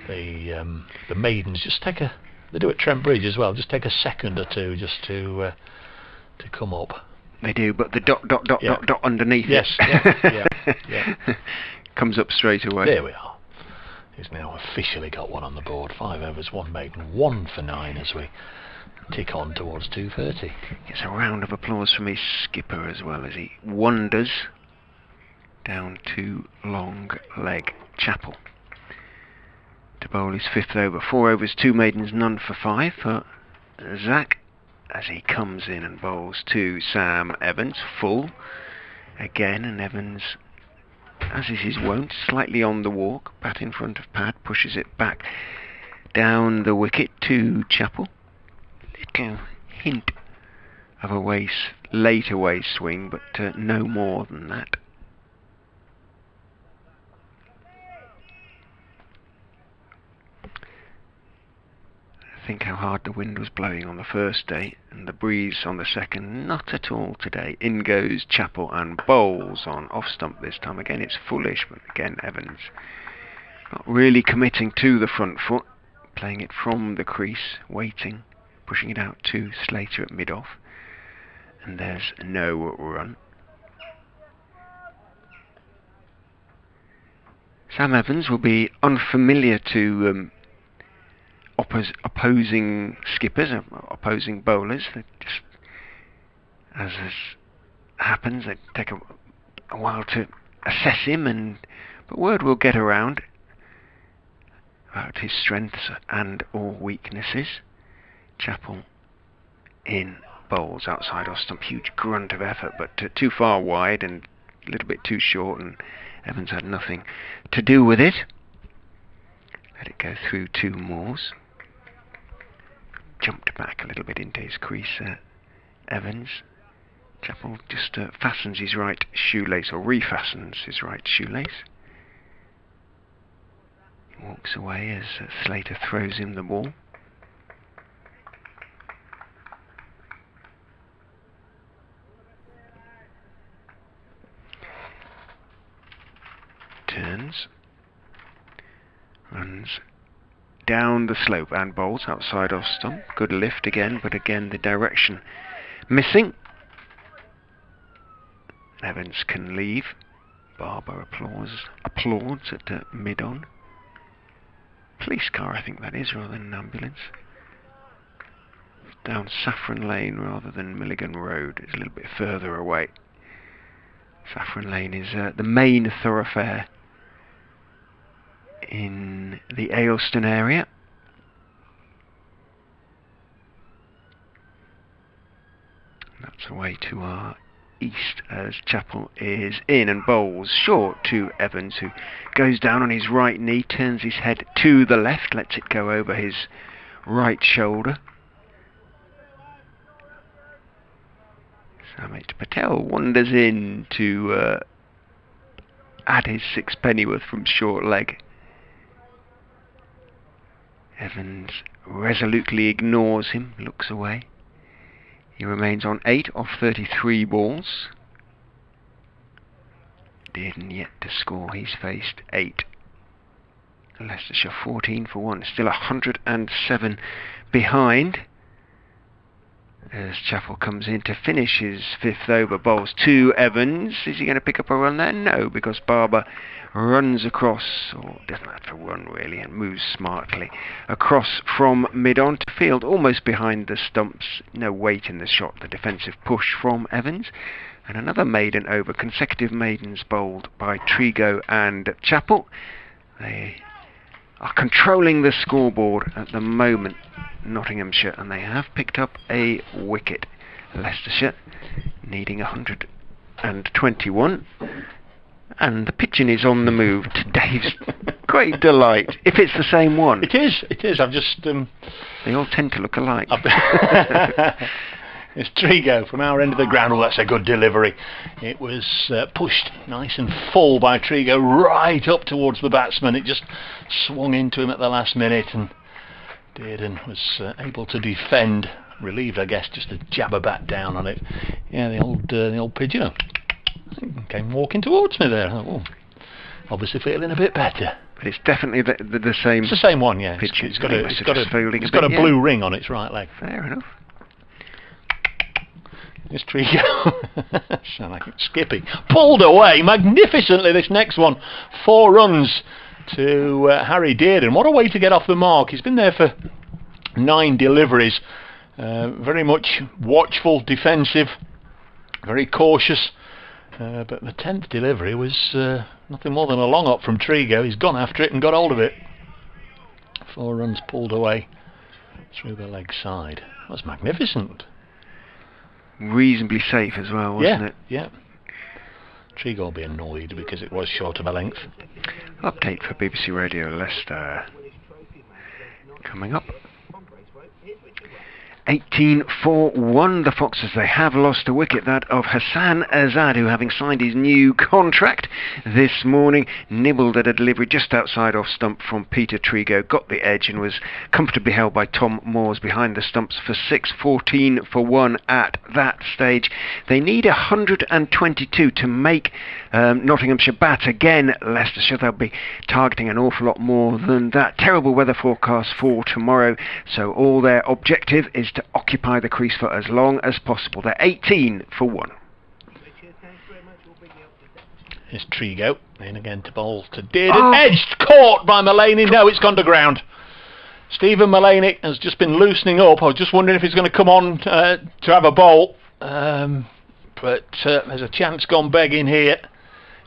the maidens just take a. They do at Trent Bridge as well. Just take a second or two just to come up. They do, but the dot underneath it. Yeah. Comes up straight away. There we are. He's now officially got one on the board. 5 overs, 1 maiden, 1 for 9 as we tick on towards 2:30. Gets a round of applause from his skipper as well as he wanders down to long leg Chapel to bowl his 5th over. 4 overs, 2 maidens, none for 5 for Zach as he comes in and bowls to Sam Evans, full again, and Evans, as is his wont, slightly on the walk, bat in front of pad, pushes it back down the wicket to Chapel. Little hint of a late away swing, but no more than that. Think how hard the wind was blowing on the first day, and the breeze on the second, not at all today. In goes Chapel and bowls on off stump this time. Again, it's foolish, but again, Evans not really committing to the front foot, playing it from the crease, waiting, pushing it out to Slater at mid-off, and there's no run. Sam Evans will be unfamiliar to opposing skippers, opposing bowlers. They're just as happens, they take a while to assess him, but word will get around about his strengths and or weaknesses. Chappell in, bowls outside off stump, huge grunt of effort, but too far wide and a little bit too short, and Evans had nothing to do with it. Let it go through 2 Moores. Jumped back a little bit into his crease, Evans. Chappell just fastens his right shoelace, or refastens his right shoelace. He walks away as Slater throws him the ball. Turns, runs down the slope and bowls outside off stump. Good lift again, but again the direction missing. Evans can leave. Barber applauds at mid-on. Police car, I think that is, rather than an ambulance. Down Saffron Lane rather than Milligan Road. It's a little bit further away. Saffron Lane is the main thoroughfare in the Ayleston area. That's away to our east as Chappell is in and bowls short to Evans, who goes down on his right knee, turns his head to the left, lets it go over his right shoulder. Samit Patel wanders in to add his 6 pennyworth from short leg. Evans resolutely ignores him, looks away. He remains on 8 off 33 balls. Dearden yet to score. He's faced 8. Leicestershire 14 for 1. Still 107 behind. As Chappell comes in to finish his 5th over, bowls to Evans. Is he going to pick up a run there? No, because Barber runs across, or doesn't have to run really, and moves smartly across from mid-on to field, almost behind the stumps. No weight in the shot, the defensive push from Evans. And another maiden over, consecutive maidens bowled by Trigo and Chappell. They are controlling the scoreboard at the moment, Nottinghamshire, and they have picked up a wicket. Leicestershire needing 121, and the pigeon is on the move to Dave's great delight. If it's the same one. It is. I've just... They all tend to look alike. It's Trigo from our end of the ground. Oh, that's a good delivery. It was pushed nice and full by Trigo right up towards the batsman. It just swung into him at the last minute, and Dearden was able to defend. Relieved, I guess, just to jab a bat down on it. Yeah, the old pigeon came walking towards me there. Oh, obviously feeling a bit better. But it's definitely the same. It's the same one, yeah. Pigeon. It's got a blue ring on its right leg. Fair enough. This Trigo, sound like it's Skippy, pulled away magnificently. This next one, 4 runs to Harry Dearden. What a way to get off the mark. He's been there for 9 deliveries. Very much watchful, defensive, very cautious. But the 10th delivery was nothing more than a long up from Trigo. He's gone after it and got hold of it. 4 runs pulled away through the leg side. That was magnificent. Reasonably safe as well, wasn't it? Yeah. Trigo will be annoyed because it was short of a length. Update for BBC Radio Leicester coming up. 18 for 1, the Foxes. They have lost a wicket, that of Hassan Azad, who, having signed his new contract this morning, nibbled at a delivery just outside off stump from Peter Trigo, got the edge and was comfortably held by Tom Moores behind the stumps for 6. 14 for 1 at that stage. They need 122 to make Nottinghamshire bat again. Leicestershire, they'll be targeting an awful lot more than that. Terrible weather forecast for tomorrow, so all their objective is to occupy the crease for as long as possible. They're 18 for 1. Here's Trigo in again to bowl to Dearden. Edged, caught by Mullaney. No, it's gone to ground. Stephen Mullaney has just been loosening up. I was just wondering if he's going to come on to have a bowl. But there's a chance gone begging here.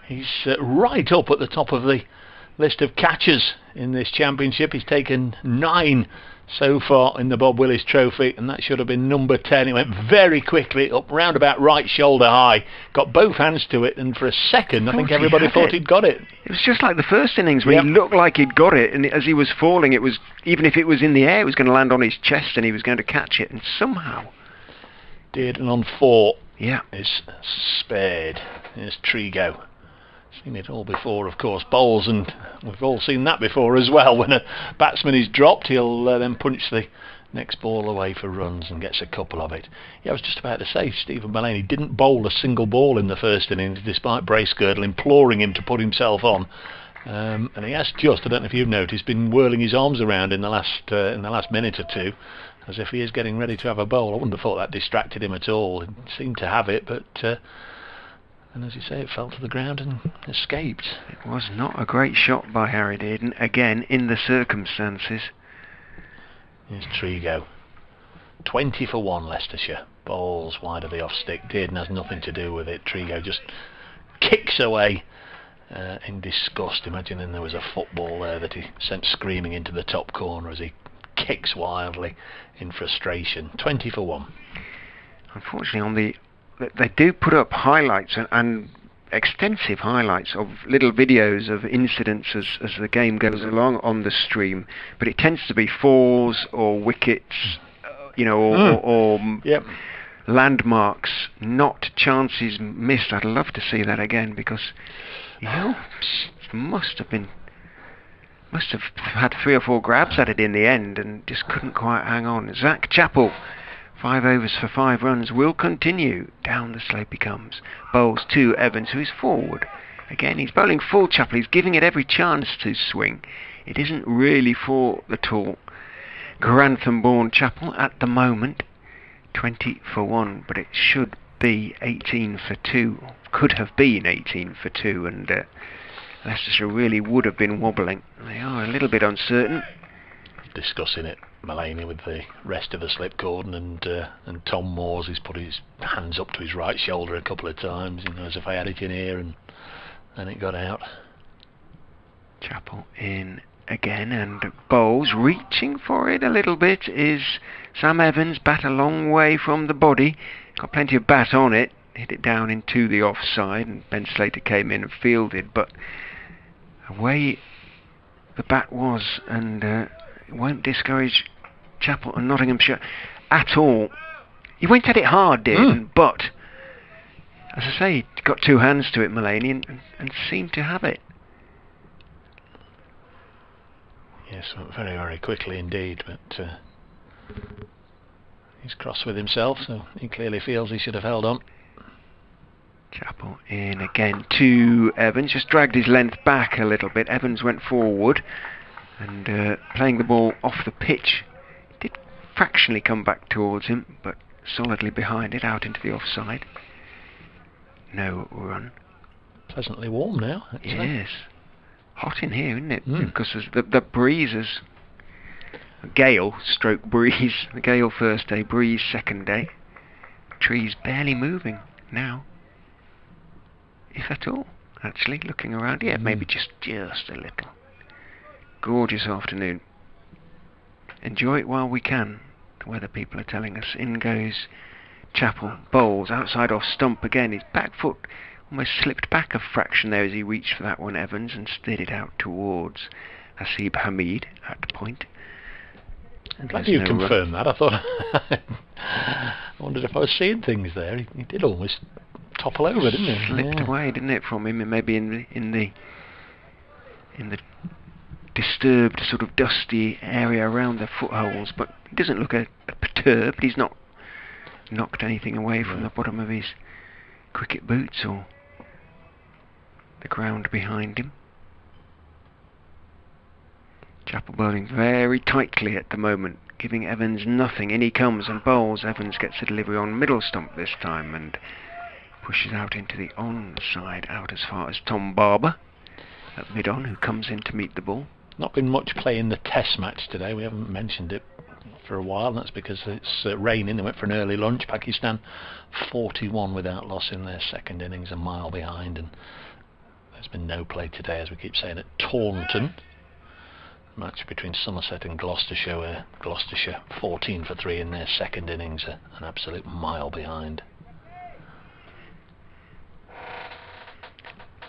He's right up at the top of the list of catchers in this championship. He's taken 9 so far in the Bob Willis Trophy, and that should have been number 10. It went very quickly up round about right shoulder high, got both hands to it, and for a second I think everybody thought he'd got it. It was just like the first innings where he looked like he'd got it, and as he was falling, it was, even if it was in the air, it was going to land on his chest and he was going to catch it, and somehow did. And on 4 yeah, is spared. Here's Trigo. Seen it all before, of course, bowls, and we've all seen that before as well. When a batsman is dropped, he'll then punch the next ball away for runs and gets a couple of it. Yeah, I was just about to say, Stephen Mullaney didn't bowl a single ball in the first innings, despite Bracegirdle imploring him to put himself on. And he has just, I don't know if you've noticed, been whirling his arms around in the last minute or two, as if he is getting ready to have a bowl. I wouldn't have thought that distracted him at all. He seemed to have it, but and as you say, it fell to the ground and escaped. It was not a great shot by Harry Dearden, again in the circumstances. Here's Trigo. 20 for 1 Leicestershire. Bowls wide of the off stick. Dearden has nothing to do with it. Trigo just kicks away in disgust, imagining there was a football there that he sent screaming into the top corner as he kicks wildly in frustration. 20 for 1. Unfortunately, they do put up highlights and extensive highlights of little videos of incidents as the game goes along on the stream, but it tends to be falls or wickets, or landmarks, not chances missed. I'd love to see that again, because must have had 3 or 4 grabs at it in the end and just couldn't quite hang on. Zach Chappell, 5 overs for 5 runs, will continue. Down the slope he comes. Bowls to Evans, who is forward. Again, he's bowling full Chappell. He's giving it every chance to swing. It isn't really for the tall Grantham-born Chappell at the moment. 20 for 1, but it should be 18 for 2. Could have been 18 for 2, and Leicestershire really would have been wobbling. They are a little bit uncertain. Discussing it, Mullaney, with the rest of the slip cordon, and Tom Moores, he's put his hands up to his right shoulder a couple of times, as if I had it in here, and then it got out. Chappell in again, and bowls, reaching for it a little bit, is Sam Evans. Bat a long way from the body, got plenty of bat on it, hit it down into the offside, and Ben Slater came in and fielded, but away the bat was, and it won't discourage Chappell and Nottinghamshire at all. He went at it hard, but as I say, he got 2 hands to it, Mullaney, and seemed to have it. Yes, went very, very quickly indeed, but he's cross with himself, so he clearly feels he should have held on. Chappell in again to Evans, just dragged his length back a little bit. Evans went forward and playing the ball off the pitch. Did fractionally come back towards him, but solidly behind it, out into the offside. No run. Pleasantly warm now, actually. Yes. Hot in here, isn't it? Because the breeze is gale stroke breeze. The gale first day, breeze second day. Trees barely moving now, if at all. Actually, looking around, maybe just a little. Gorgeous afternoon. Enjoy it while we can. The weather people are telling us. In goes Chappell. Bowls outside off stump again. His back foot almost slipped back a fraction there as he reached for that one, Evans, and steered it out towards Hasib Hamid at point. I'm glad you confirmed that. I thought I wondered if I was seeing things there. He did almost topple over, didn't he? Slipped away, didn't it, from him? And maybe in the disturbed, sort of dusty area around the footholes. But he doesn't look perturbed. He's not knocked anything away from the bottom of his cricket boots or the ground behind him. Chappell bowling very tightly at the moment, giving Evans nothing. In he comes and bowls. Evans gets the delivery on middle stump this time and pushes out into the onside, out as far as Tom Barber at mid-on, who comes in to meet the ball. Not been much play in the test match today. We haven't mentioned it. for a while. That's because it's raining. They went for an early lunch. Pakistan 41 without loss in their second innings, a mile behind, and there's been no play today, as we keep saying, at Taunton. Match between Somerset and Gloucestershire, where Gloucestershire 14 for 3 in their second innings, an absolute mile behind.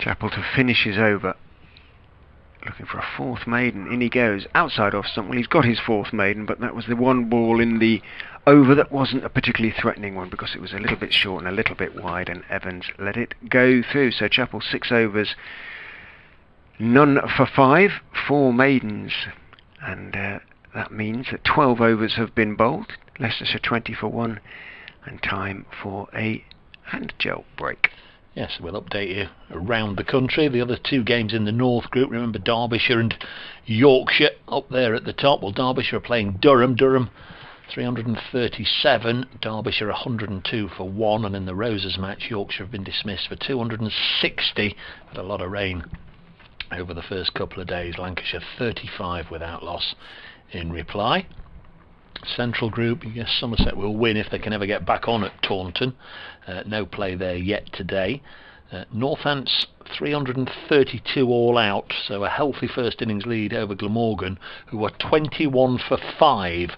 Chappell to finish his over, looking for a fourth maiden. In he goes, outside off stump. Well, he's got his fourth maiden, but that was the one ball in the over that wasn't a particularly threatening one, because it was a little bit short and a little bit wide, and Evans let it go through. So Chappell 6 overs, none for 5, 4 maidens, and that means that 12 overs have been bowled. Leicestershire 20 for 1, and time for a hand gel break. Yes, we'll update you around the country. The other 2 games in the North Group, remember Derbyshire and Yorkshire up there at the top. Well, Derbyshire are playing Durham. Durham 337, Derbyshire 102 for 1, and in the Roses match Yorkshire have been dismissed for 260. Had a lot of rain over the first couple of days. Lancashire 35 without loss in reply. Central Group, yes, Somerset will win if they can ever get back on at Taunton. No play there yet today. Northants 332 all out, so a healthy first innings lead over Glamorgan, who were 21 for 5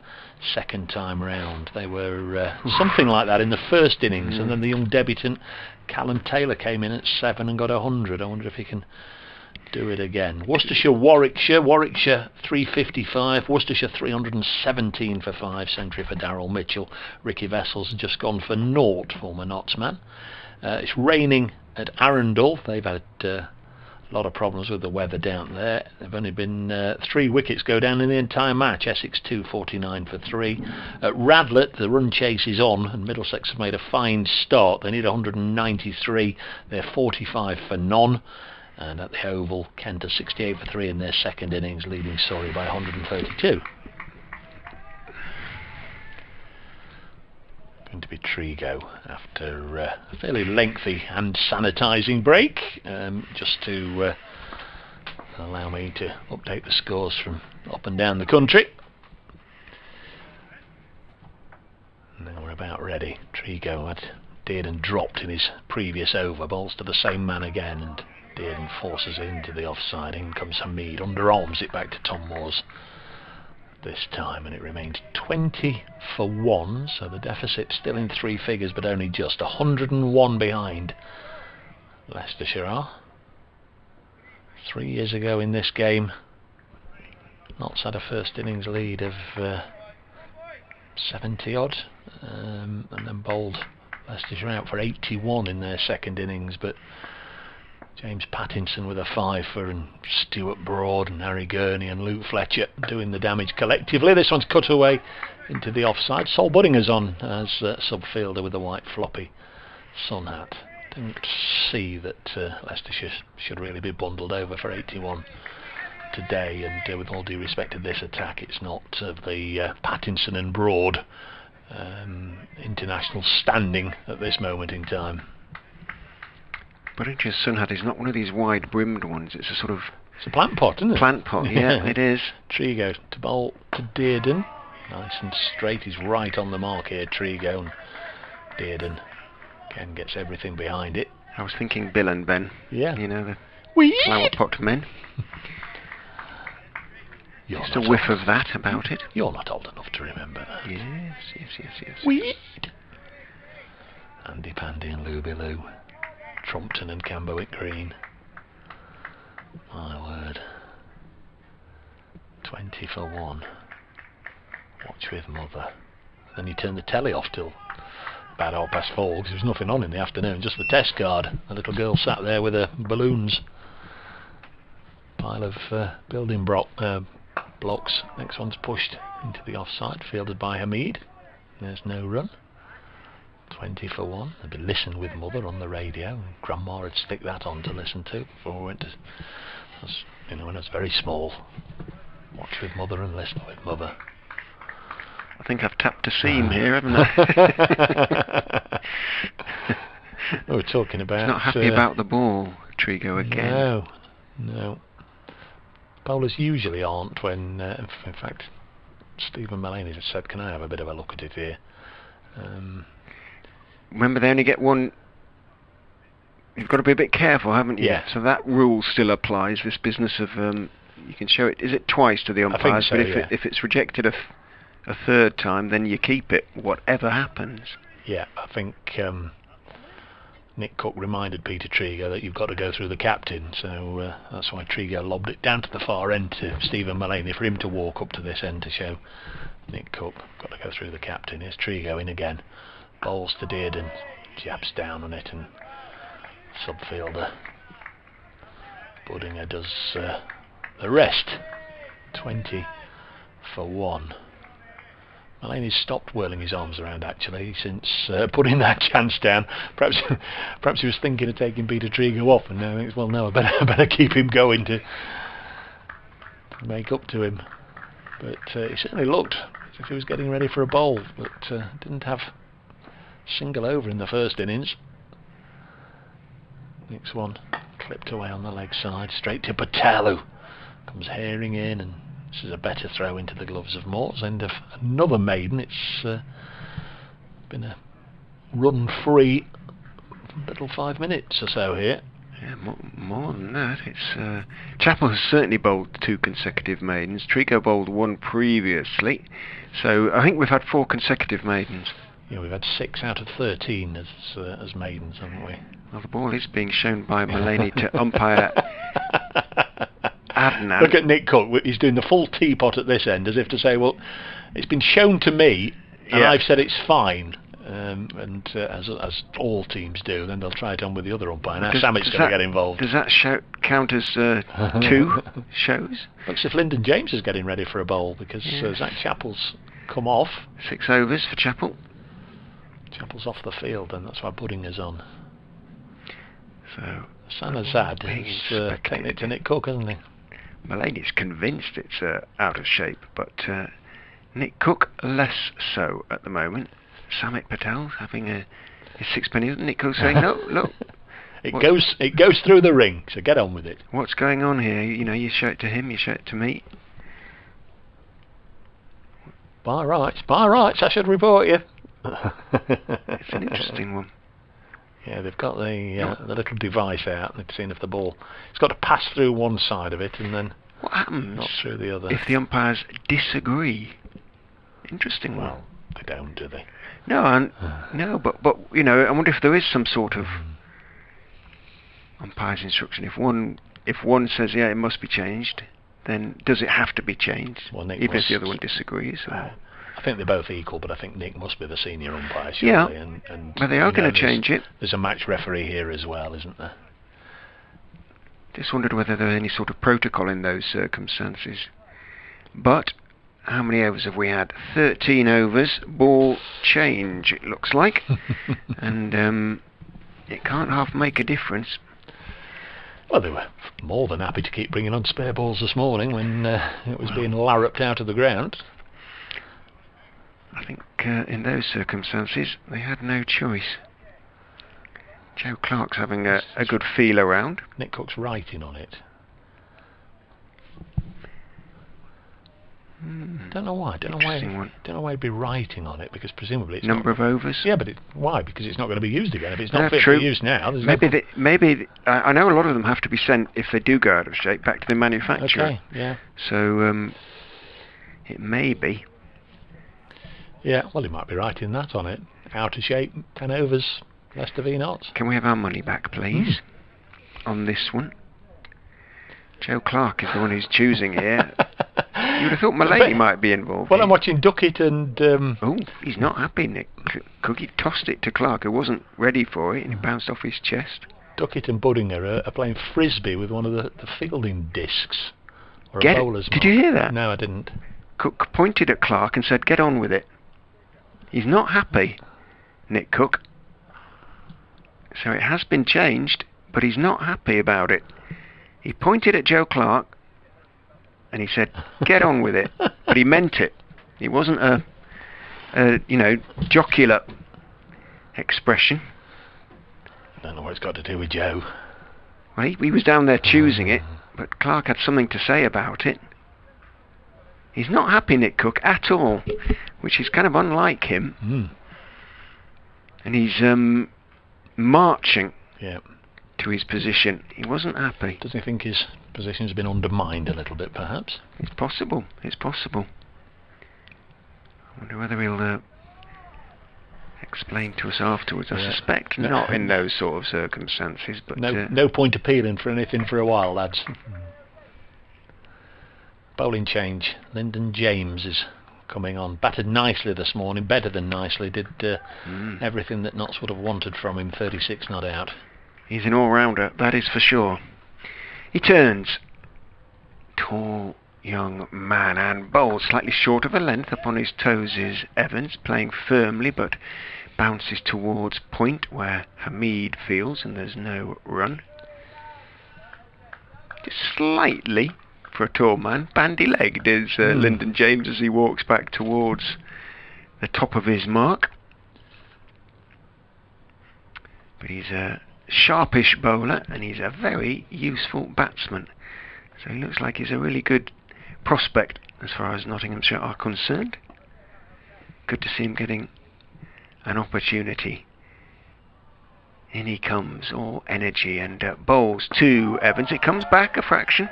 second time round. They were something like that in the first innings, and then the young debutant Callum Taylor came in at 7 and got 100. I wonder if he can do it again. Worcestershire, Warwickshire 355, Worcestershire 317 for 5, century for Darryl Mitchell. Ricky Vessels has just gone for 0, former Notts man. It's raining at Arundel. They've had a lot of problems with the weather down there. There've only been 3 wickets go down in the entire match. Essex 249 for 3. At Radlett, the run chase is on, and Middlesex have made a fine start. They need 193. They're 45 for none. And at the Oval, Kent are 68 for 3 in their second innings, leading Surrey by 132. Going to be Trigo after a fairly lengthy hand sanitising break, just to allow me to update the scores from up and down the country. Now we're about ready. Trigo had Dearden dropped in his previous over, bowls to the same man again, and Dearden forces it into the offside. In comes Hamid, underarms it back to Tom Moores this time, and it remains 20 for 1, so the deficit still in 3 figures, but only just 101 behind Leicestershire are. 3 years ago in this game, Notts had a first innings lead of 70 odd, and then bowled Leicestershire out for 81 in their second innings, but James Pattinson with a 5-for, and Stuart Broad and Harry Gurney and Luke Fletcher doing the damage collectively. This one's cut away into the offside. Sol Buddinger's on as subfielder with a white floppy sun hat. Don't see that Leicestershire should really be bundled over for 81 today, and with all due respect to this attack, it's not of the Pattinson and Broad international standing at this moment in time. Buddinger's sun hat is not one of these wide brimmed ones. It's a sort of... It's a plant pot, isn't it? Plant pot, yeah, it is. Trigo to bowl to Dearden. Nice and straight. He's right on the mark here, Trigo. And Dearden again gets everything behind it. I was thinking Bill and Ben. Yeah. You know, the Weed. flower pot men. Just a whiff of that about it. You're not old enough to remember that. Yes. Weed. Andy Pandy and Luby Lou. Trumpton and Camberwick Green. My word. 20 for 1. Watch with mother. Then you turn the telly off till about 4:30 because there was nothing on in the afternoon, just the test card. A little girl sat there with her balloons. Pile of building blocks. Next one's pushed into the offside, fielded by Hamid. There's no run. 20 for 1. They'd be Listen with Mother on the radio, and Grandma would stick that on to listen to before we went to, when I was very small. Watch with Mother and Listen with Mother. I think I've tapped a seam here, haven't I? We're talking about... He's not happy about the ball, Trigo, again. No. Bowlers usually aren't when, in fact, Stephen Mullany just said, can I have a bit of a look at it here? Remember, they only get one. You've got to be a bit careful, haven't you? Yeah. So that rule still applies. This business of you can show it. Is it twice to the umpires? so, but yeah. if it's rejected a third time, then you keep it, whatever happens. Yeah, I think Nick Cook reminded Peter Trigo that you've got to go through the captain, so that's why Trigo lobbed it down to the far end to Stephen Mullany for him to walk up to this end to show Nick Cook. Got to go through the captain. Here's Trigo in again. Bowls to Dearden, jabs down on it, and subfielder Buddinger does the rest. 20 for 1. Mullany's stopped whirling his arms around actually since putting that chance down. Perhaps he was thinking of taking Peter Trigo off, and now he thinks, well, no, I better keep him going to make up to him. But he certainly looked as if he was getting ready for a bowl, but didn't have a single over in the first innings. Next one clipped away on the leg side, straight to Patel, who comes herring in, and this is a better throw into the gloves of Morts. End of another maiden. It's been a run-free little 5 minutes or so here. Yeah, more than that. It's Chappell has certainly bowled 2 consecutive maidens. Trigo bowled 1 previously, so I think we've had 4 consecutive maidens. Yeah, we've had 6 out of 13 as maidens, haven't we? Well, the ball is being shown by Mullany to umpire Adnan. Look at Nick Cook. He's doing the full teapot at this end, as if to say, well, it's been shown to me, and I've said it's fine. And as all teams do, then they'll try it on with the other umpire. Now Samit's going to get involved. Does that count as 2 shows? Looks as if Lyndon James is getting ready for a bowl, because Zach Chappell's come off. 6 overs for Chappell. Chappell's off the field, and that's why Buddinger's on. So Sanazad has taken it to Nick Cook, hasn't he? Mullany's convinced it's out of shape, but Nick Cook less so at the moment. Samit Patel's having his sixpenny. Nick Cook saying, "No, look, it goes through the ring. So get on with it." What's going on here? You know, you show it to him, you show it to me. By rights, I should report you. It's an interesting one. Yeah, they've got the little device out, and they've seen if the ball, it's got to pass through one side of it and then what happens not through the other. If the umpires disagree? Interesting one. Well, they don't, do they? No, no, but you know, I wonder if there is some sort of umpire's instruction. If one says, yeah, it must be changed, then does it have to be changed? Well, even if the other one disagrees? Or? I think they're both equal, but I think Nick must be the senior umpire, surely. Yeah, and well, they are going to change it. There's a match referee here as well, isn't there? Just wondered whether there was any sort of protocol in those circumstances. But how many overs have we had? 13 overs. Ball change, it looks like. And it can't half make a difference. Well, they were more than happy to keep bringing on spare balls this morning when it was being larruped out of the ground. I think in those circumstances they had no choice. Joe Clark's having a good feel around. Nick Cook's writing on it. Don't know why. Don't know why he'd be writing on it, because presumably it's number of overs. Yeah, but why? Because it's not going to be used again. If it's not fit for use now, maybe I know a lot of them have to be sent, if they do go out of shape, back to the manufacturer. Okay, yeah. So it may be. Yeah, well, he might be writing that on it. Out of shape, 10 overs, Leicester v Notts. Can we have our money back, please, on this one? Joe Clark is the one who's choosing here. You would have thought Mullany might be involved. Well, I'm watching Duckett and... Oh, he's not happy, Nick. Cookie tossed it to Clark, who wasn't ready for it, and it bounced off his chest. Duckett and Buddinger are playing frisbee with one of the fielding discs. Or a bowler's Did you hear that? No, I didn't. Cook pointed at Clark and said, get on with it. He's not happy, Nick Cook. So it has been changed, but he's not happy about it. He pointed at Joe Clark and he said, get on with it. But he meant it. It wasn't a jocular expression. I don't know what it's got to do with Joe. Well, he was down there choosing it, but Clark had something to say about it. He's not happy, Nick Cook, at all, which is kind of unlike him. And he's marching to his position. He wasn't happy. Does he think his position's been undermined a little bit, perhaps? It's possible. It's possible. I wonder whether he'll explain to us afterwards. I suspect not in those sort of circumstances. But no point appealing for anything for a while, lads. Bowling change. Lyndon James is coming on. Batted nicely this morning, better than nicely. Did everything that Notts would have wanted from him. 36 not out. He's an all-rounder, that is for sure. He turns. Tall young man, and bowls slightly short of a length. Upon his toes is Evans, playing firmly but bounces towards point where Hamid fields, and there's no run. Just slightly, for a tall man, bandy-legged is Lyndon James as he walks back towards the top of his mark. But he's a sharpish bowler, and he's a very useful batsman. So he looks like he's a really good prospect as far as Nottinghamshire are concerned. Good to see him getting an opportunity. In he comes, all energy, and bowls to Evans. It comes back a fraction,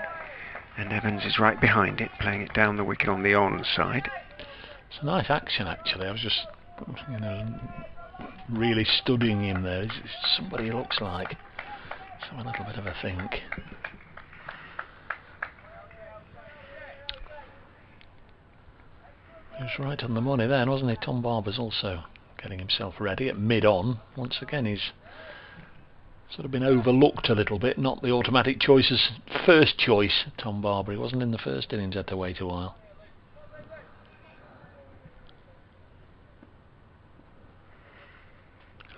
and Evans is right behind it, playing it down the wicket on the onside. It's a nice action, actually. I was just, really studying him there. It's somebody he looks like. Let's have a little bit of a think. He was right on the money then, wasn't he? Tom Barber's also getting himself ready at mid-on. Once again, he's sort of been overlooked a little bit. Not the automatic choices. First choice, Tom Barber. He wasn't in the first innings, had to wait a while.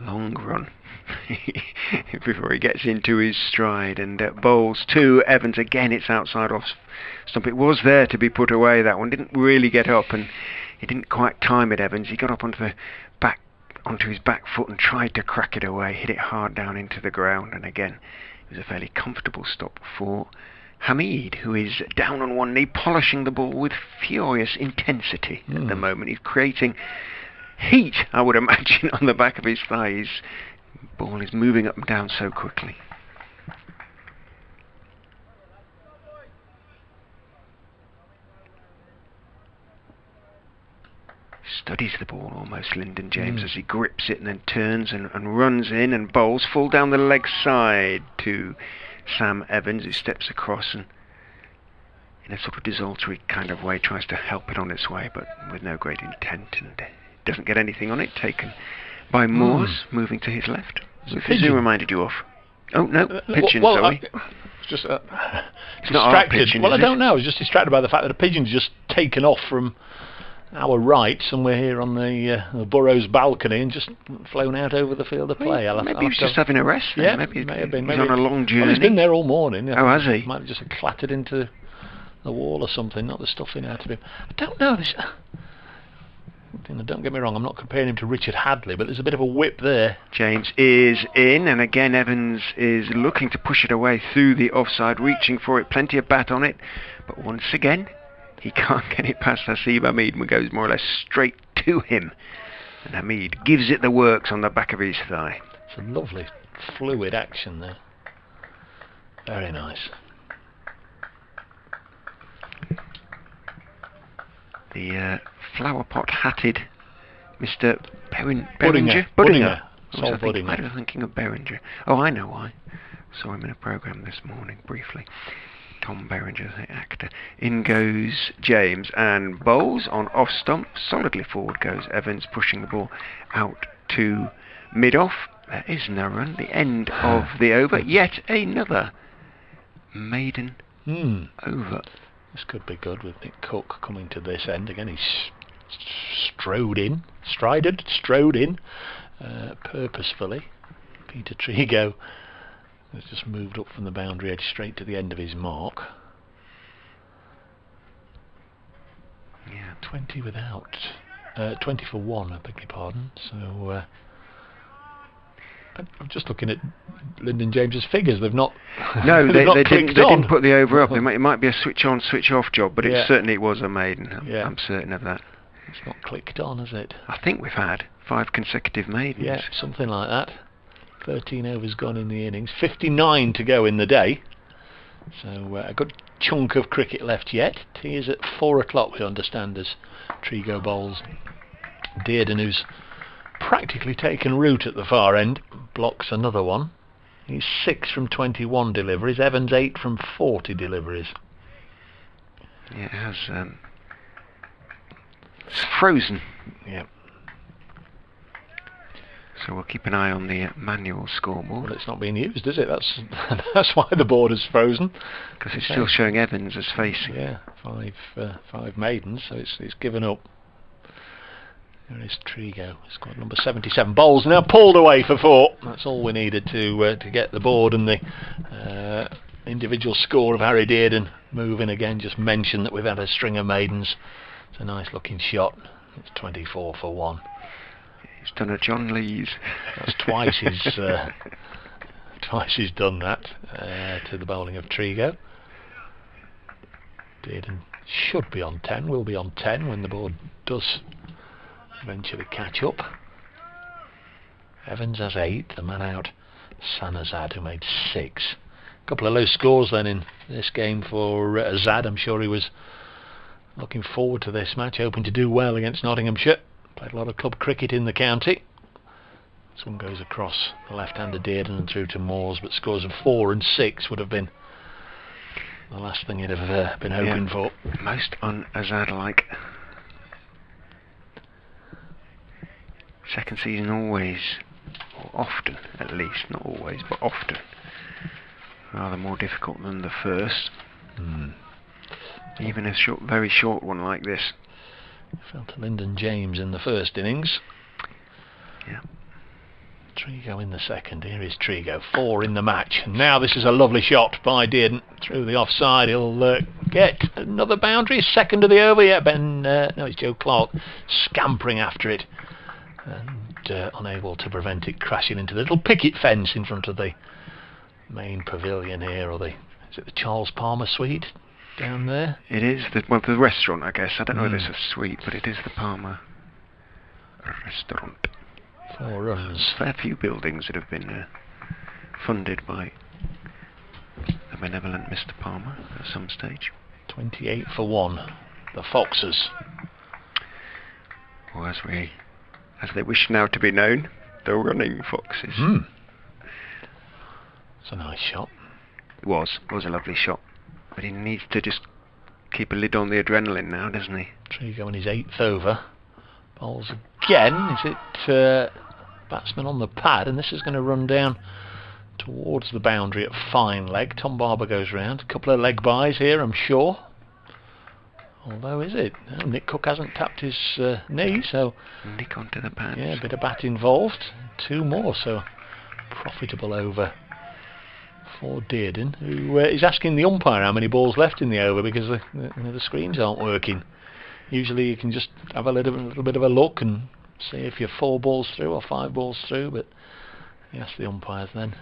Long run before he gets into his stride, and bowls to Evans. Again, it's outside off stump. It was there to be put away. That one didn't really get up, and he didn't quite time it. Evans, he got up onto his back foot and tried to crack it away, hit it hard down into the ground, and again it was a fairly comfortable stop for Hamid, who is down on one knee, polishing the ball with furious intensity at the moment. He's creating heat, I would imagine, on the back of his thigh. His ball is moving up and down so quickly. Studies the ball almost, Lyndon James, as he grips it and then turns and runs in, and bowls full down the leg side to Sam Evans, who steps across and in a sort of desultory kind of way tries to help it on its way, but with no great intent, and doesn't get anything on it. Taken by Moores, moving to his left. Who reminded you of? Oh no, pigeon, sorry. Just it's not our pigeon, well, I don't know. I was just distracted by the fact that a pigeon's just taken off from our right, somewhere here on the Burrows balcony, and just flown out over the field of play. Maybe he was just having a rest. Yeah, maybe may have been. He's on a long journey. Well, he's been there all morning. Oh, has he? Might have just clattered into the wall or something, not the stuffing out of him. I don't know. Don't get me wrong, I'm not comparing him to Richard Hadley, but there's a bit of a whip there. James is in, and again Evans is looking to push it away through the offside, reaching for it, plenty of bat on it, but once again he can't get it past Hasib Hamid, and goes more or less straight to him, and Hamid gives it the works on the back of his thigh. It's a lovely fluid action there. Very nice. The flower pot hatted Mr. Buddinger. I was thinking of Beringer. Oh, I know why. Saw him in a programme this morning briefly. Tom Beringer, the actor. In goes James and bowls on off stump. Solidly forward goes Evans, pushing the ball out to mid-off. There is no run. The end of the over. Yet another maiden over. This could be good with Nick Cook coming to this end. Again, he's strode in purposefully. Peter Trigo has just moved up from the boundary edge straight to the end of his mark. Yeah, 20 without. 20 for 1, I beg your pardon. So I'm just looking at Lyndon James's figures. They've not. No, they've not they didn't. clicked They on. didn't put the over up. It might be a switch on, switch off job, but Yeah. certainly it was a maiden. Yeah. I'm certain of that. It's not clicked on, has it? I think we've had 5 consecutive maidens. Yeah, something like that. 13 overs gone in the innings. 59 to go in the day. So a good chunk of cricket left yet. Tea is at 4 o'clock, we understand, as Trigo bowls. Dearden, who's practically taken root at the far end, blocks another one. He's 6 from 21 deliveries. Evans 8 from 40 deliveries. Yeah, it has. It's frozen. Yeah. So we'll keep an eye on the manual scoreboard. Well, it's not being used, is it? That's why the board is frozen. Because it's still showing Evans as facing. Yeah, five maidens, so it's given up. There is Trigo, squad number 77. Bowls now pulled away for 4. That's all we needed to get the board and the individual score of Harry Dearden moving again. Just mention that we've had a string of maidens. It's a nice looking shot. It's 24 for 1. He's done a John Lees. That's twice he's done that to the bowling of Trigo. Dearden should be on 10. Will be on 10 when the board does eventually catch up. Evans has 8. The man out, Sanazad, who made 6. A couple of low scores then in this game for Azad. I'm sure he was looking forward to this match, hoping to do well against Nottinghamshire. Played a lot of club cricket in the county. This one goes across the left-hander Dearden and through to Moores, but scores of 4 and 6 would have been the last thing he'd have been hoping for. Most un-Azad-like. Second season always, or often at least, not always, but often, rather more difficult than the first. Even a very short one like this. Fell to Lyndon James in the first innings. Yeah. Trigo in the second. Here is Trigo. 4 in the match. And now this is a lovely shot by Dearden through the offside. He'll get another boundary. Second of the over. Yeah, it's Joe Clark scampering after it and unable to prevent it crashing into the little picket fence in front of the main pavilion here, or is it the Charles Palmer Suite down there? It is the restaurant, I guess. I don't know if it's a suite, but it is the Palmer restaurant. 4 runs. Fair few buildings that have been funded by the benevolent Mr. Palmer at some stage. 28 for 1. The Foxes. Or as they wish now to be known, the Running Foxes. It's a nice shot. It was a lovely shot. But he needs to just keep a lid on the adrenaline now, doesn't he? Trigo in his 8th over. Bowls again. Is it batsman on the pad? And this is going to run down towards the boundary at fine leg. Tom Barber goes round. A couple of leg byes here, I'm sure. Although, is it? No, Nick Cook hasn't tapped his knee, so... Nick onto the pads. Yeah, a bit of bat involved. 2 more, so profitable over for Dearden, who is asking the umpire how many balls left in the over, because the screens aren't working. Usually you can just have a little bit of a look and see if you're 4 balls through or 5 balls through, but he asks the umpires then.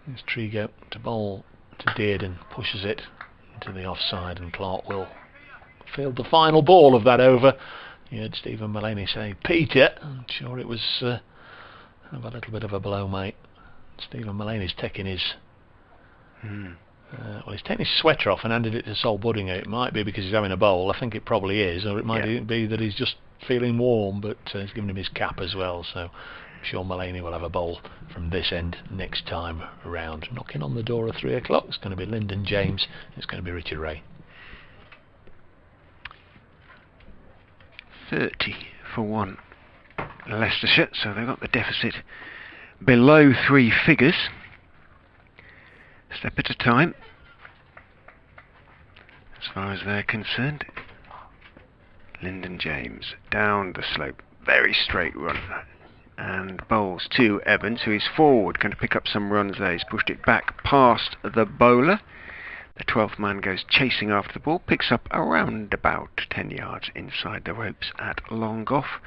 There's Trigo to bowl to Dearden, pushes it into the offside, and Clark will field the final ball of that over. You heard Stephen Mullaney say, "Peter," I'm sure it was have a little bit of a blow, mate. Stephen Mullaney's taking his he's taken his sweater off and handed it to Sol Buddinger. It might be because he's having a bowl. I think it probably is, or it might be that he's just feeling warm, but he's given him his cap as well, so I'm sure Mullaney will have a bowl from this end next time around. Knocking on the door at 3 o'clock, it's going to be Lyndon James, it's going to be Richard Ray. 30 for 1 Leicestershire, so they've got the deficit below 3 figures. Step at a time, as far as they're concerned. Lyndon James down the slope, very straight run, and bowls to Evans, who is forward, going to pick up some runs there. He's pushed it back past the bowler. The 12th man goes chasing after the ball, picks up around about 10 yards inside the ropes at long off,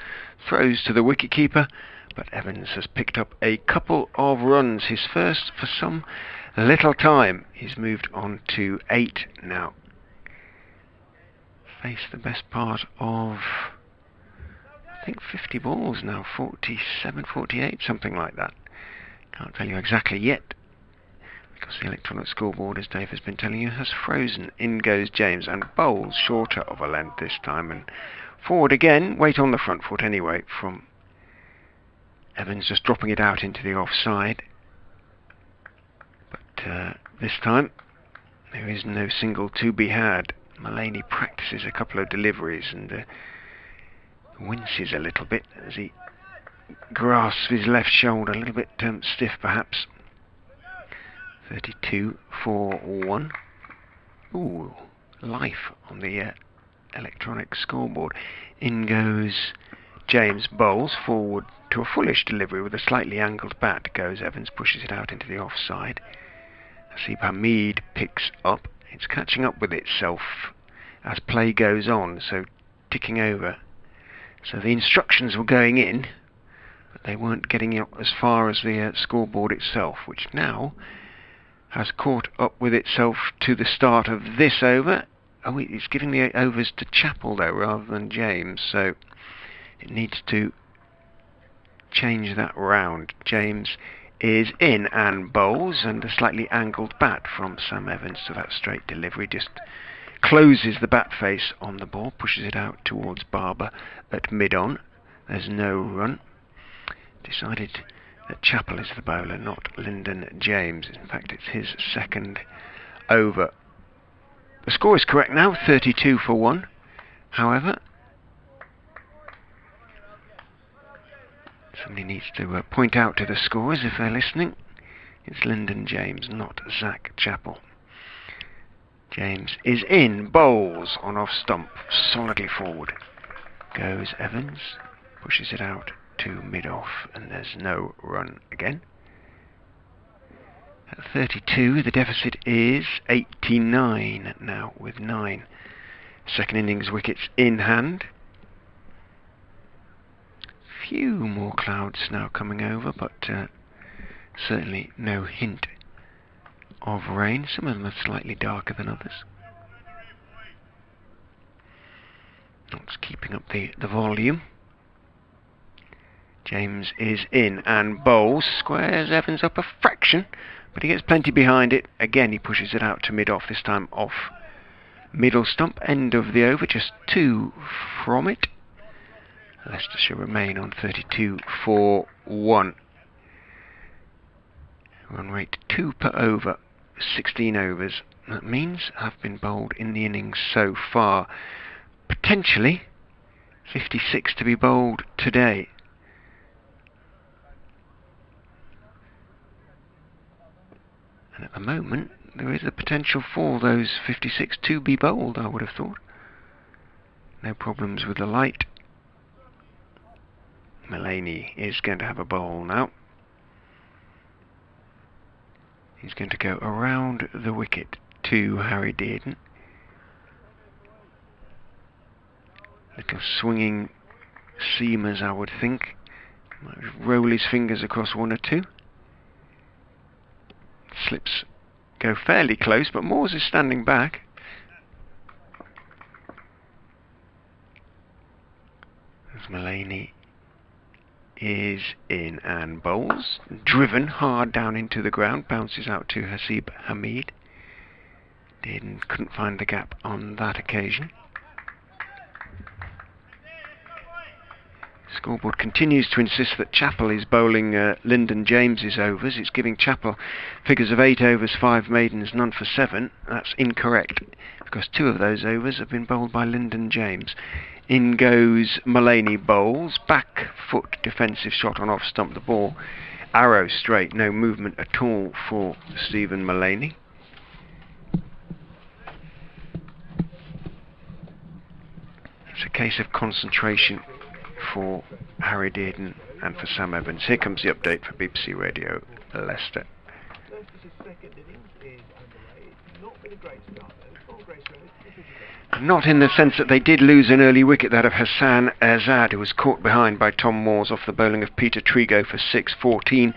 throws to the wicketkeeper, but Evans has picked up a couple of runs, his first for some little time. He's moved on to 8 now. Faced the best part of, I think, 50 balls now, 47, 48, something like that. Can't tell you exactly yet, because the electronic scoreboard, as Dave has been telling you, has frozen. In goes James, and bowls shorter of a length this time, and forward again. Weight on the front foot anyway from Evans, just dropping it out into the offside. But this time there is no single to be had. Mullaney practices a couple of deliveries and winces a little bit as he grasps his left shoulder, a little bit stiff perhaps. 32 for 1. Ooh, life on the electronic scoreboard. In goes James, bowls forward to a fullish delivery with a slightly angled bat. Goes Evans, pushes it out into the offside. Hasib Hamid picks up. It's catching up with itself as play goes on, so ticking over. So the instructions were going in, but they weren't getting up as far as the scoreboard itself, which now has caught up with itself to the start of this over. Oh, it's giving the overs to Chappell though, rather than James, so it needs to change that round. James is in and bowls, and a slightly angled bat from Sam Evans, so that straight delivery just closes the bat face on the ball, pushes it out towards Barber at mid-on. There's no run. Decided that Chappell is the bowler, not Lyndon James. In fact, it's his second over. The score is correct now, 32 for 1. However, somebody needs to point out to the scorers, if they're listening, it's Lyndon James, not Zach Chappell. James is in, bowls on off stump, solidly forward. Goes Evans, pushes it out to mid-off, and there's no run again. At 32, the deficit is 89 now, with 9 second innings wickets in hand. Few more clouds now coming over, but certainly no hint of rain. Some of them are slightly darker than others. That's keeping up the volume. James is in and bowls, squares Evans up a fraction, but he gets plenty behind it. Again he pushes it out to mid-off, this time off middle stump. End of the over, just 2 from it. Leicestershire remain on 32 for 1. Run rate 2 per over, 16 overs. That means have been bowled in the innings so far. Potentially 56 to be bowled today. And at the moment there is a potential for those 56 to be bowled, I would have thought. No problems with the light. Mullaney is going to have a bowl now. He's going to go around the wicket to Harry Dearden. Little swinging seamers, I would think. Might roll his fingers across 1 or 2. Slips go fairly close, but Moores is standing back. As Mullaney is in and bowls, driven hard down into the ground, bounces out to Hasib Hamid. Dearden couldn't find the gap on that occasion. Scoreboard continues to insist that Chappell is bowling Lyndon James's overs. It's giving Chappell figures of 8 overs, 5 maidens, none for 7. That's incorrect, because 2 of those overs have been bowled by Lyndon James. In goes Mullaney, bowls, back foot defensive shot on off stump, the ball arrow straight, no movement at all for Stephen Mullaney. It's a case of concentration for Harry Dearden and for Sam Evans. Here comes the update for BBC Radio Leicester. Leicester's second innings is underway. Not in the sense that they did lose an early wicket, that of Hassan Azad, who was caught behind by Tom Moores off the bowling of Peter Trigo for 6-14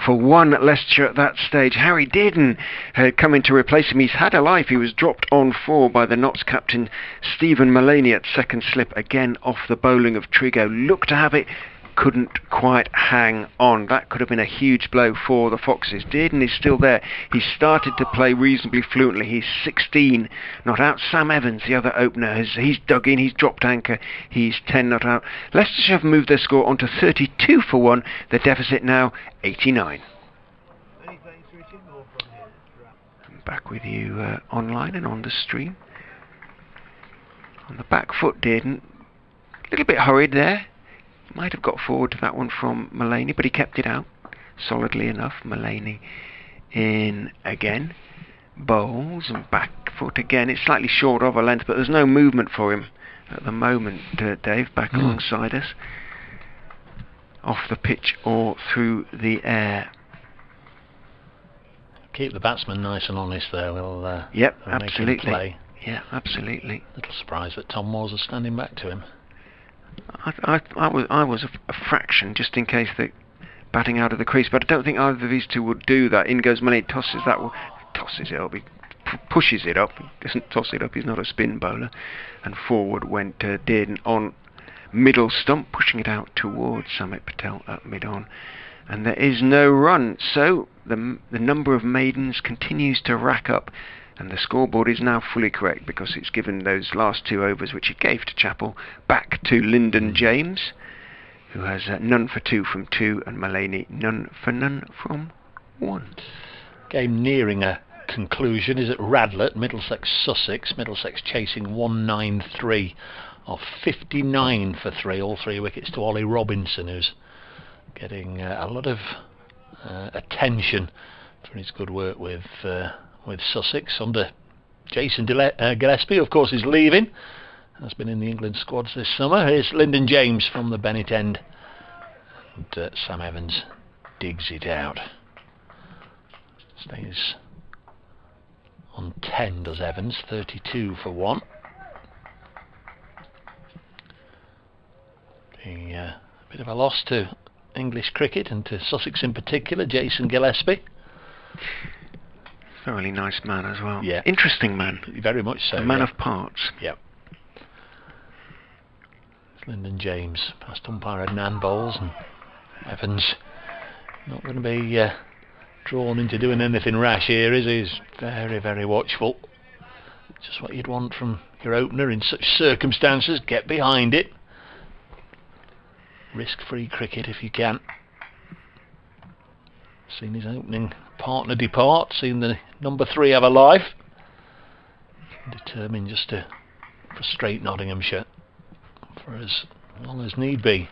for 1 Leicestershire at that stage. Harry Dearden had come in to replace him. He's had a life. He was dropped on 4 by the Notts captain Stephen Mullaney at second slip, again off the bowling of Trigo. Looked to have it, couldn't quite hang on. That could have been a huge blow for the Foxes. Dearden is still there. He started to play reasonably fluently. He's 16 not out. Sam Evans, the other opener, he's dug in. He's dropped anchor. He's 10 not out. Leicestershire have moved their score onto 32 for 1. The deficit now 89. I'm back with you online and on the stream. On the back foot, Dearden. A little bit hurried there. Might have got forward to that one from Mullaney, but he kept it out solidly enough. Mullaney in again. Bowls and back foot again. It's slightly short of a length, but there's no movement for him at the moment, Dave, back alongside us. Off the pitch or through the air. Keep the batsman nice and honest there. We'll yep, we'll absolutely. Make him play. Yeah, absolutely. Little surprised that Tom Moores is standing back to him. I was a fraction, just in case they're batting out of the crease, but I don't think either of these two would do that. In goes Mullaney, tosses it up, he pushes it up, he doesn't toss it up, he's not a spin bowler, and forward went Dearden on middle stump, pushing it out towards Samit Patel at mid-on, and there is no run, so the number of maidens continues to rack up. And the scoreboard is now fully correct because it's given those last 2 overs, which it gave to Chappell, back to Lyndon James, who has none for 2 from 2, and Mullaney none for none from 1. Game nearing a conclusion is at Radlett, Middlesex, Sussex. Middlesex chasing 193 off 59 for 3, all 3 wickets to Ollie Robinson, who's getting a lot of attention for his good work with Sussex under Jason Gillespie, of course, is leaving. Has been in the England squads this summer. Here's Lyndon James from the Bennett end. And Sam Evans digs it out. Stays on 10, does Evans. 32 for 1. A bit of a loss to English cricket and to Sussex in particular, Jason Gillespie. Thoroughly nice man as well. Yeah. Interesting man. Very much so. A man of parts. Yep. Lyndon James past umpire Adnan Bowles, and Evans not going to be drawn into doing anything rash here, is he? He's very, very watchful. Just what you'd want from your opener in such circumstances. Get behind it. Risk-free cricket if you can. Seen his opening partner depart, seen the number 3 have a life. Determined just to frustrate Nottinghamshire for as long as need be.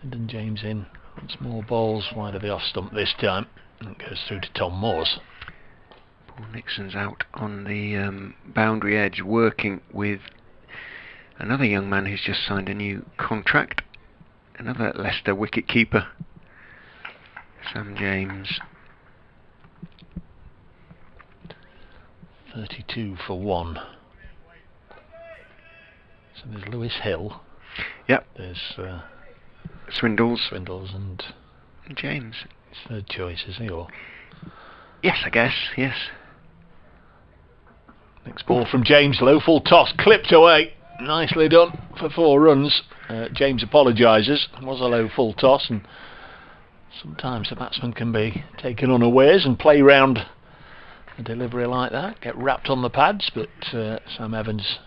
Lyndon James in, once more bowls wide of the off stump this time, and goes through to Tom Moores. Paul Nixon's out on the boundary edge, working with another young man who's just signed a new contract, another Leicester wicket keeper, Sam James. 32 for 1. So there's Lewis Hill. Yep. There's Swindles and James. His third choice, is he? Or yes, I guess. Yes. Next ball from James, low full toss, clipped away. Nicely done for 4 runs. James apologises. It was a low full toss, and sometimes the batsman can be taken unawares and play round a delivery like that, get wrapped on the pads, but Sam Evans,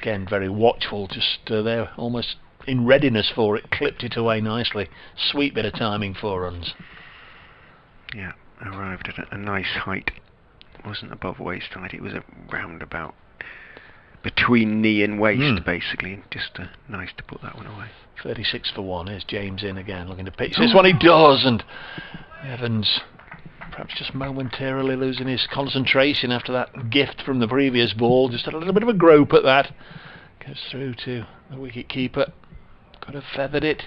again very watchful, just there almost in readiness for it, clipped it away nicely. Sweet bit of timing, 4 runs. Yeah, arrived at a nice height. It wasn't above waist height, it was a roundabout between knee and waist, basically. Just nice to put that one away. 36 for 1. Here's James in again, looking to pitch this one. He does, and Evans perhaps just momentarily losing his concentration after that gift from the previous ball. Just had a little bit of a grope at that. Goes through to the wicket keeper. Could have feathered it.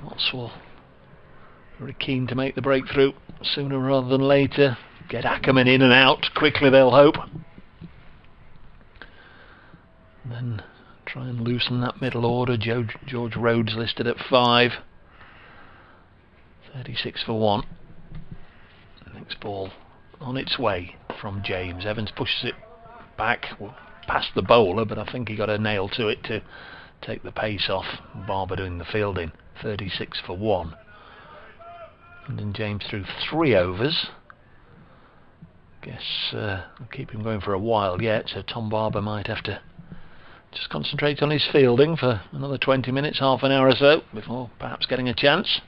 Motswell very keen to make the breakthrough sooner rather than later. get Ackerman in and out quickly, they'll hope. And then try and loosen that middle order. George Rhodes listed at 5. 36 for 1. Next ball on its way from James. Evans pushes it back past the bowler, but I think he got a nail to it to take the pace off. Barber doing the fielding. 36 for 1. And then James threw 3 overs. Guess I'll keep him going for a while yet, so Tom Barber might have to just concentrate on his fielding for another 20 minutes, half an hour or so, before perhaps getting a chance.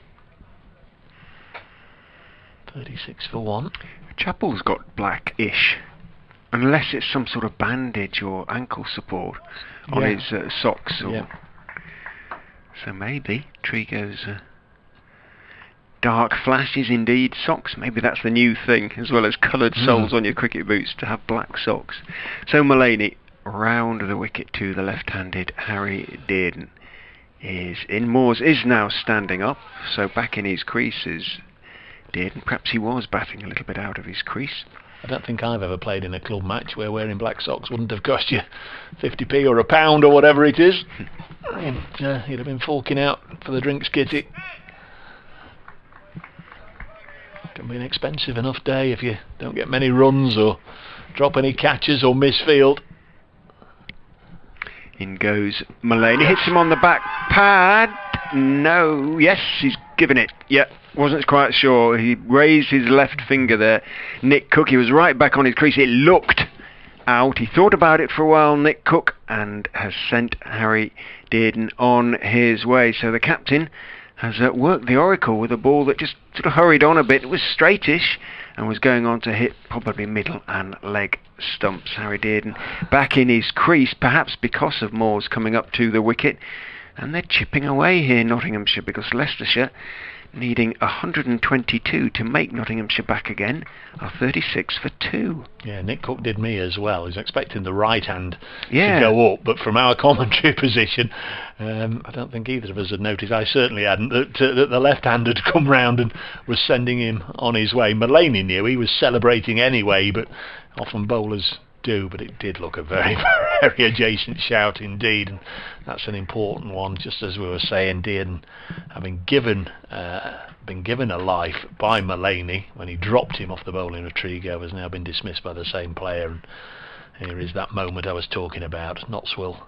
36 for 1. Chappell's got blackish, unless it's some sort of bandage or ankle support on his socks. Or so maybe Trigo's dark flashes indeed. Socks, maybe that's the new thing, as well as coloured soles on your cricket boots, to have black socks. So Mullaney round the wicket to the left-handed Harry Dearden is in. Moores is now standing up, so back in his crease is Dearden. Perhaps he was batting a little bit out of his crease. I don't think I've ever played in a club match where wearing black socks wouldn't have cost you 50p or £1 or whatever it is. And you'd have been forking out for the drinks kitty. It can be an expensive enough day if you don't get many runs or drop any catches or miss field. In goes Mullaney, hits him on the back pad. No, yes, he's given it. Yeah, wasn't quite sure. He raised his left finger there. Nick Cook, he was right back on his crease. It looked out. He thought about it for a while, Nick Cook, and has sent Harry Dearden on his way. So the captain has worked the oracle with a ball that just sort of hurried on a bit. It was straightish and was going on to hit probably middle and leg stumps. Harry Dearden back in his crease, perhaps because of Moores coming up to the wicket. And they're chipping away here, Nottinghamshire, because Leicestershire, needing 122 to make Nottinghamshire back again, are 36 for 2. Yeah, Nick Cook did me as well. He was expecting the right hand to go up, but from our commentary position, I don't think either of us had noticed. I certainly hadn't, that the left hand had come round and was sending him on his way. Mullaney knew, he was celebrating anyway, but often bowlers do, but it did look a very, very adjacent shout indeed, and that's an important one. Just as we were saying, Dearden, having been given a life by Mullaney when he dropped him off the bowling of Trigo, has now been dismissed by the same player, and here is that moment I was talking about. Notts will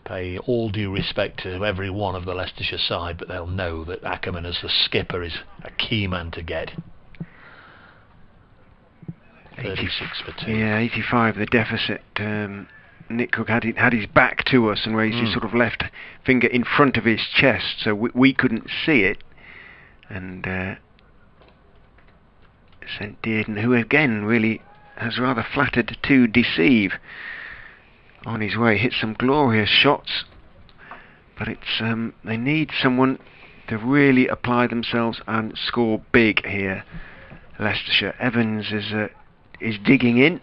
pay all due respect to every one of the Leicestershire side, but they'll know that Ackerman as the skipper is a key man to get. 36 for 2. Yeah, 85 the deficit. Nick Cook had his back to us and raised his sort of left finger in front of his chest, so we couldn't see it, and sent Dearden, who again really has rather flattered to deceive, on his way. Hit some glorious shots, but it's they need someone to really apply themselves and score big here. Leicestershire. Evans is digging in,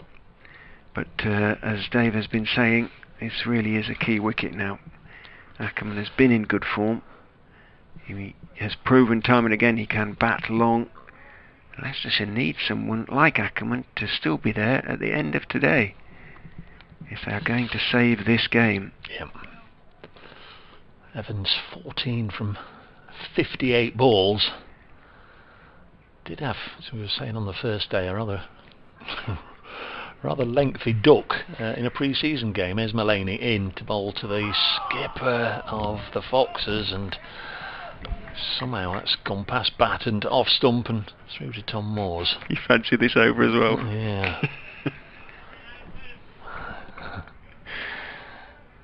but as Dave has been saying, this really is a key wicket now. Ackerman has been in good form. He has proven time and again he can bat long. Leicestershire needs someone like Ackerman to still be there at the end of today if they are going to save this game. Yep. Evans 14 from 58 balls. Did have, as we were saying on the first day, a rather lengthy duck in a pre-season game. Here's Mullaney in to bowl to the skipper of the Foxes, and somehow that's gone past bat and off stump and through to Tom Moores. You fancy this over as well? Yeah.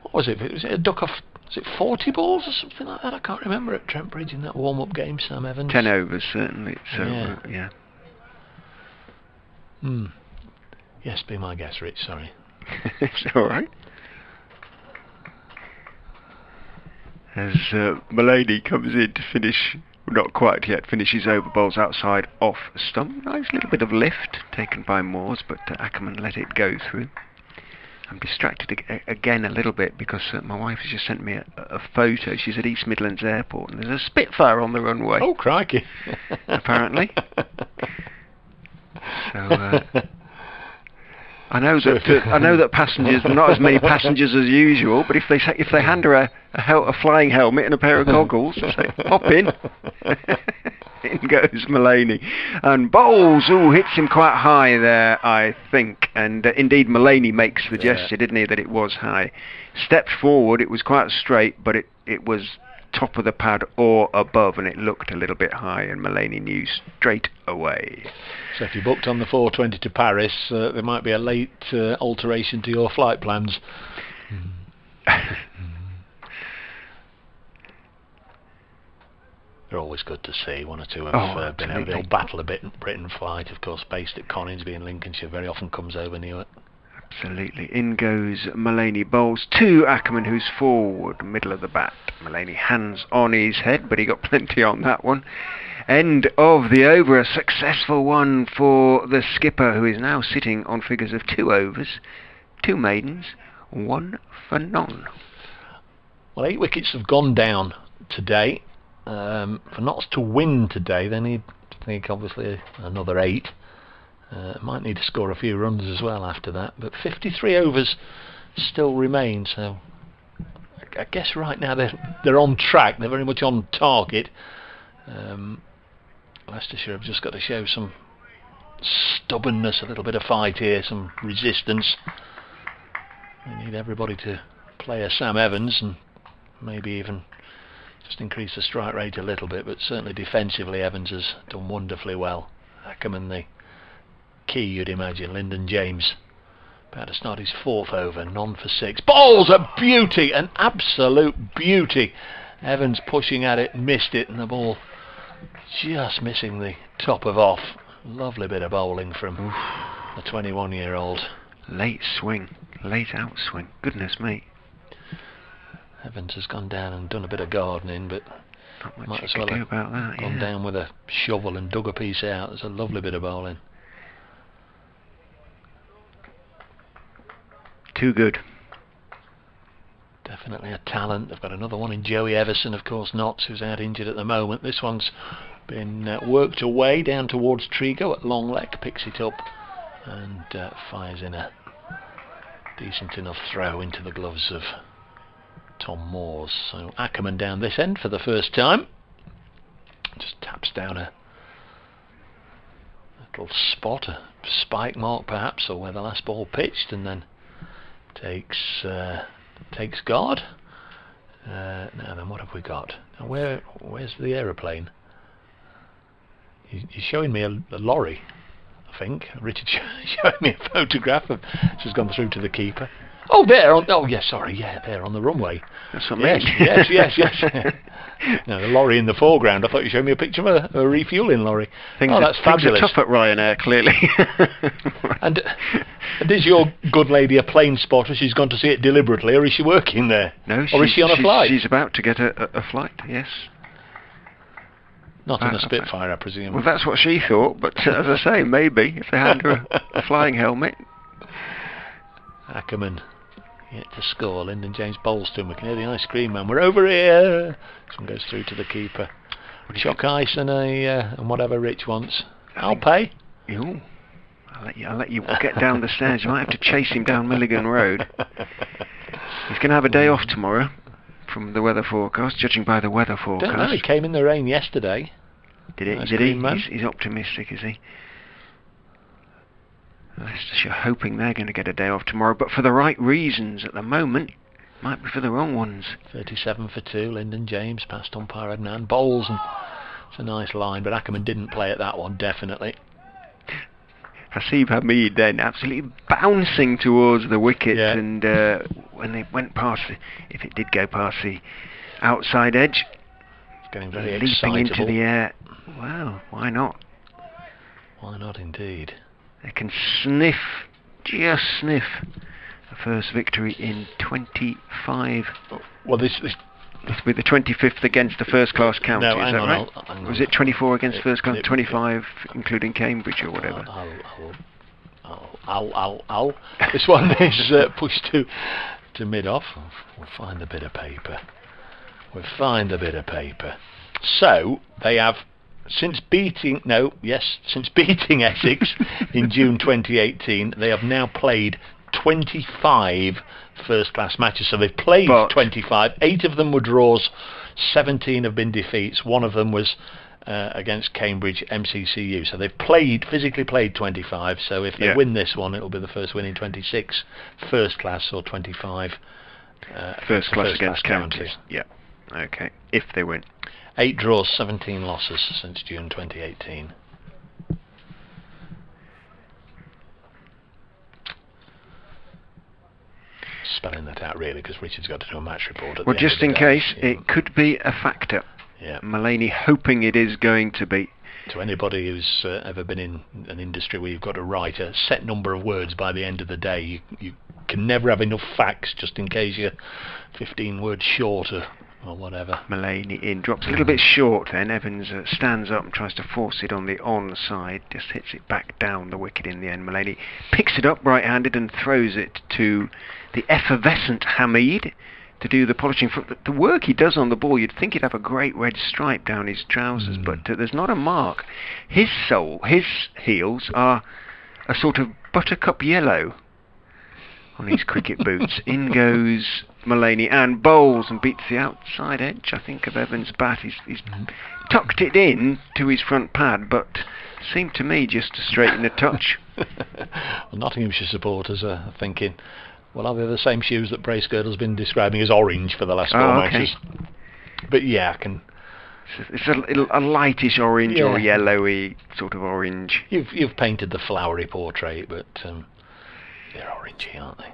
What was it? Was it a duck off? Was it 40 balls or something like that? I can't remember at Trent Bridge in that warm-up game, Sam Evans. 10 overs, certainly. So, yeah. Yes, be my guess, Rich, sorry. It's alright. As Mullaney comes in to finish, not quite yet, finishes over bowls outside off stump. Nice little bit of lift taken by Moores, but Ackerman let it go through. I'm distracted again a little bit because my wife has just sent me a photo. She's at East Midlands Airport and there's a Spitfire on the runway. Oh, crikey. Apparently. So I know that passengers, not as many passengers as usual, but if they hand her a flying helmet and a pair of goggles, they say, hop in. In goes Mullaney, and bowls. Hits him quite high there, I think. And indeed, Mullaney makes the gesture, didn't he, that it was high. Stepped forward. It was quite straight, but it was top of the pad or above, and it looked a little bit high, and Mullaney knew straight away. So if you booked on the 4:20 to Paris, there might be a late alteration to your flight plans. They're always good to see. One or two have been over. They'll battle a bit in Britain flight, of course, based at Coningsby in Lincolnshire. Very often comes over Newark. Absolutely. In goes Mullaney, bowls to Ackerman, who's forward, middle of the bat. Mullaney hands on his head, but he got plenty on that one. End of the over. A successful one for the skipper, who is now sitting on figures of 2 overs, 2 maidens, 1 for none. Well, 8 wickets have gone down today. For Notts to win today, they need, I think, obviously another 8. Might need to score a few runs as well after that, but 53 overs still remain, so I guess right now they're on track. They're very much on target. Leicestershire have just got to show some stubbornness, a little bit of fight here, some resistance. They need everybody to play a Sam Evans and maybe even just increase the strike rate a little bit, but certainly defensively Evans has done wonderfully well. Ackerman the key, you'd imagine. Lyndon James about to start his 4th over, none for 6. Ball's a beauty, an absolute beauty. Evans pushing at it, missed it, and the ball just missing the top of off. Lovely bit of bowling from the 21-year-old. Late swing, late outswing. Goodness me. Evans has gone down and done a bit of gardening, but not much might you as well could do have about that. gone down with a shovel and dug a piece out. There's a lovely bit of bowling. Too good. Definitely a talent. They've got another one in Joey Everson, of course, Notts, who's out injured at the moment. This one's been worked away down towards Trigo at long leg, picks it up and fires in a decent enough throw into the gloves of Tom Moores. So Ackerman down this end for the first time. Just taps down a little spot, a spike mark perhaps, or where the last ball pitched, and then takes guard. Now then, what have we got? Now where's the aeroplane? He's showing me a lorry, I think. Richard showing me a photograph of. She's gone through to the keeper. Oh, there! There on the runway. That's what I mean. Yes. No, the lorry in the foreground. I thought you showed me a picture of a refuelling lorry. That's fabulous. Things are tough at Ryanair, clearly. And is your good lady a plane spotter? She's gone to see it deliberately, or is she working there? No, or is she on a flight? She's about to get a flight, yes. Not in a Spitfire, I presume. Well, that's what she thought, but as I say, maybe, if they hand her a flying helmet. Ackerman yet to score. Lyndon James bowls to him. We can hear the ice cream man. We're over here. This one goes through to the keeper. Chalk ice and whatever Rich wants. I'll pay. Ooh. I'll let you get down the stairs. You might have to chase him down Milligan Road. He's going to have a day off tomorrow from the weather forecast, judging by the weather forecast. Don't know. He came in the rain yesterday. Did he? He's optimistic, is he? Leicestershire hoping they're going to get a day off tomorrow, but for the right reasons at the moment. Might be for the wrong ones. 37 for 2. Lyndon James past umpire Adnan bowls, and it's a nice line, but Ackerman didn't play at that one, definitely. Hasib Hamid then absolutely bouncing towards the wicket, and when they went past, if it did go past the outside edge, it's getting very leaping excitable into the air. Well, why not? Why not indeed? They can just sniff a first victory in 25. Well, this will be the 25th against the first-class county, no, is that right? Hang on. Was it 24 against first-class, 25 including Cambridge or whatever? This one is pushed to mid-off. We'll find the bit of paper. So, they have since beating Essex in June 2018, they have now played 25 first-class matches. So they've played 25. 8 of them were draws. 17 have been defeats. One of them was against Cambridge MCCU. So they've physically played 25. So if they win this one, it'll be the first win in 26 first-class or 25 first-class against counties. Yeah. Okay. If they win. 8 draws, 17 losses since June 2018. Spelling that out really, because Richard's got to do a match report. Well, just in case, it could be a factor. Yeah. Mullaney hoping it is going to be. To anybody who's ever been in an industry where you've got to write a set number of words by the end of the day, you can never have enough facts, just in case you're 15 words short or whatever. Mullaney in, drops a little bit short then. Evans stands up and tries to force it on the onside, just hits it back down the wicket in the end. Mullaney picks it up right-handed and throws it to the effervescent Hamid to do the polishing. The work he does on the ball, you'd think he'd have a great red stripe down his trousers, but there's not a mark. His heels are a sort of buttercup yellow on his cricket boots. In goes Mullaney and bowls and beats the outside edge, I think, of Evans' bat. He's tucked it in to his front pad, but seemed to me just to straighten a touch. Well, Nottinghamshire supporters are thinking, well, are they the same shoes that Bracegirdle's been describing as orange for the last 4 matches? But yeah, I can. It's a lightish orange or yellowy sort of orange. You've painted the flowery portrait, but they're orangey, aren't they?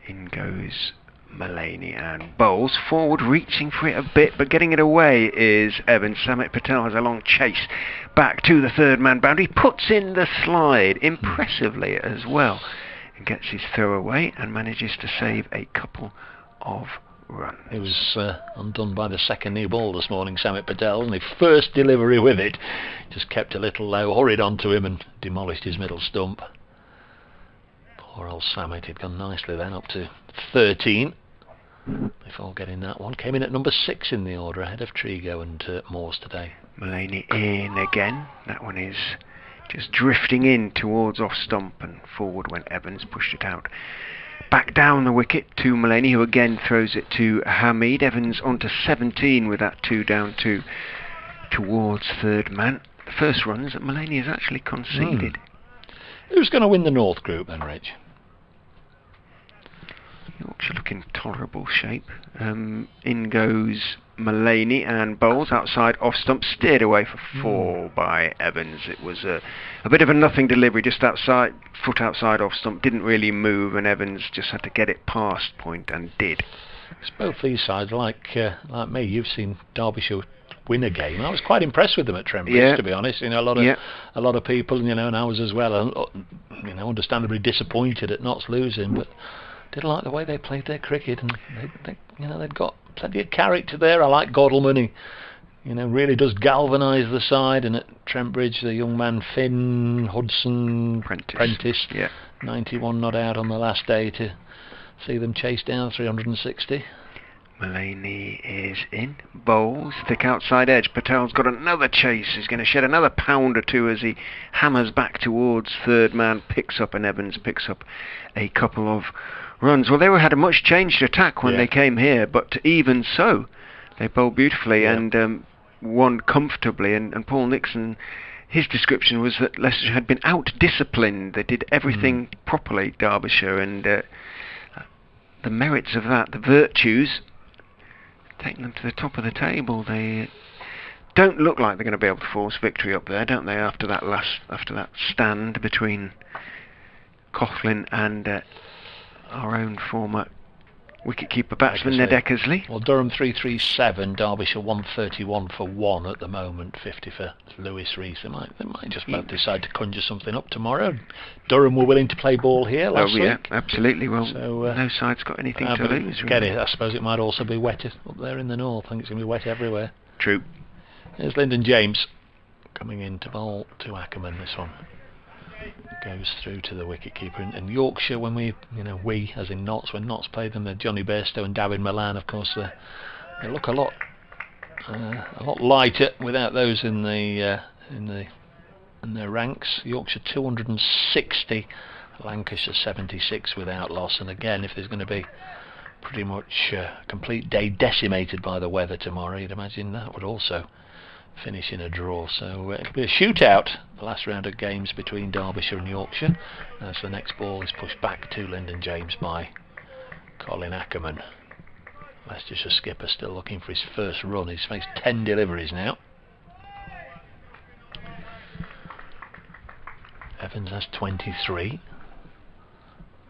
In goes Mullaney and bowls forward, reaching for it a bit, but getting it away is Evans. Samit Patel has a long chase back to the third man boundary, puts in the slide impressively as well, and gets his throw away and manages to save a couple of runs. He was undone by the second new ball this morning, Samit Patel, and the first delivery with it just kept a little low, hurried onto him and demolished his middle stump. Poor old Samit, he'd gone nicely then, up to 13 before getting that one. Came in at number 6 in the order, ahead of Trigo and Moores today. Mullaney in again. That one is just drifting in towards off stump and forward when Evans pushed it out. Back down the wicket to Mullaney, who again throws it to Hamid. Evans onto 17 with that 2 down 2 towards third man. The first runs that Mullaney has actually conceded. Who's going to win the North Group then, Rich? Yorkshire look in tolerable shape. In goes Mullaney and bowls outside off stump, steered away for 4 by Evans. It was a bit of a nothing delivery, just outside, foot outside off stump, didn't really move, and Evans just had to get it past point and did. It's both these sides, like me. You've seen Derbyshire win a game. I was quite impressed with them at Trembridge, to be honest. You know, a lot of people, you know, and I was as well. You know, understandably disappointed at Notts losing, but did like the way they played their cricket, and they'd got plenty of character there. I like Godalman. He, you know, really does galvanise the side. And at Trembridge, the young man Finn Hudson Prentice 91 not out on the last day to see them chase down 360. Mullaney is in, bowls, thick outside edge. Patel's got another chase. He's going to shed another pound or two as he hammers back towards third man, picks up, and Evans picks up a couple of runs. Well, they had a much changed attack when they came here, but even so, they bowled beautifully and won comfortably. And Paul Nixon, his description was that Leicester had been out-disciplined. They did everything properly, Derbyshire, and the merits of that, the virtues, taking them to the top of the table. They don't look like they're going to be able to force victory up there, don't they? After that stand between Coughlin and our own former wicket-keeper batsman Ned Eckersley. Well, Durham 337, Derbyshire 131 for 1 at the moment, 50 for Lewis Rees. They might just about decide to conjure something up tomorrow. Durham were willing to play ball here last week. Absolutely. Well, no side's got anything to lose. Really. I suppose it might also be wet up there in the north. I think it's going to be wet everywhere. True. There's Lyndon James coming in to bowl to Ackerman. This one goes through to the wicketkeeper. And Yorkshire, when we as in Notts, when Notts played them, they're Johnny Bairstow and David Milan, of course, they look a lot a lot lighter without those in their ranks. Yorkshire 260, Lancashire 76 without loss. And again, if there's going to be pretty much a complete day decimated by the weather tomorrow, you'd imagine that would also finish in a draw. So it'll be a shootout, the last round of games between Derbyshire and Yorkshire, as the next ball is pushed back to Lyndon James by Colin Ackerman. Leicestershire skipper still looking for his first run. He's faced 10 deliveries now. Evans has 23.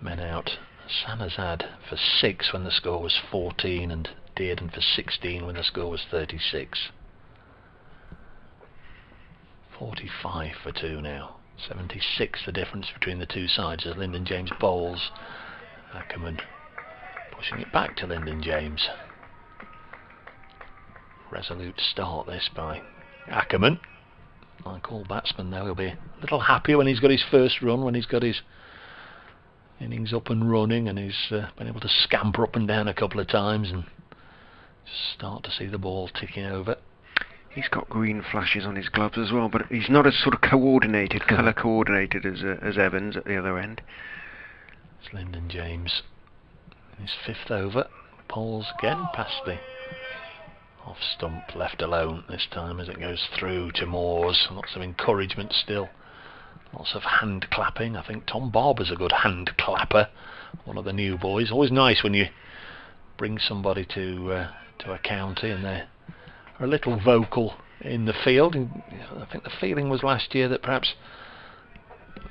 Men out. Sanazad for 6 when the score was 14, and Dearden for 16 when the score was 36. 45 for 2 now. 76 the difference between the two sides as Lyndon James bowls. Ackerman pushing it back to Lyndon James. Resolute start this by Ackerman. Like all batsmen though, he'll be a little happier when he's got his first run, when he's got his innings up and running and he's been able to scamper up and down a couple of times and just start to see the ball ticking over. He's got green flashes on his gloves as well, but he's not as sort of coordinated, colour coordinated as Evans at the other end. It's Lyndon James in his 5th over. Bowls again past the off stump, left alone this time as it goes through to Moores. Lots of encouragement still. Lots of hand clapping. I think Tom Barber's a good hand clapper, one of the new boys. Always nice when you bring somebody to a county and they're a little vocal in the field. And I think the feeling was last year that perhaps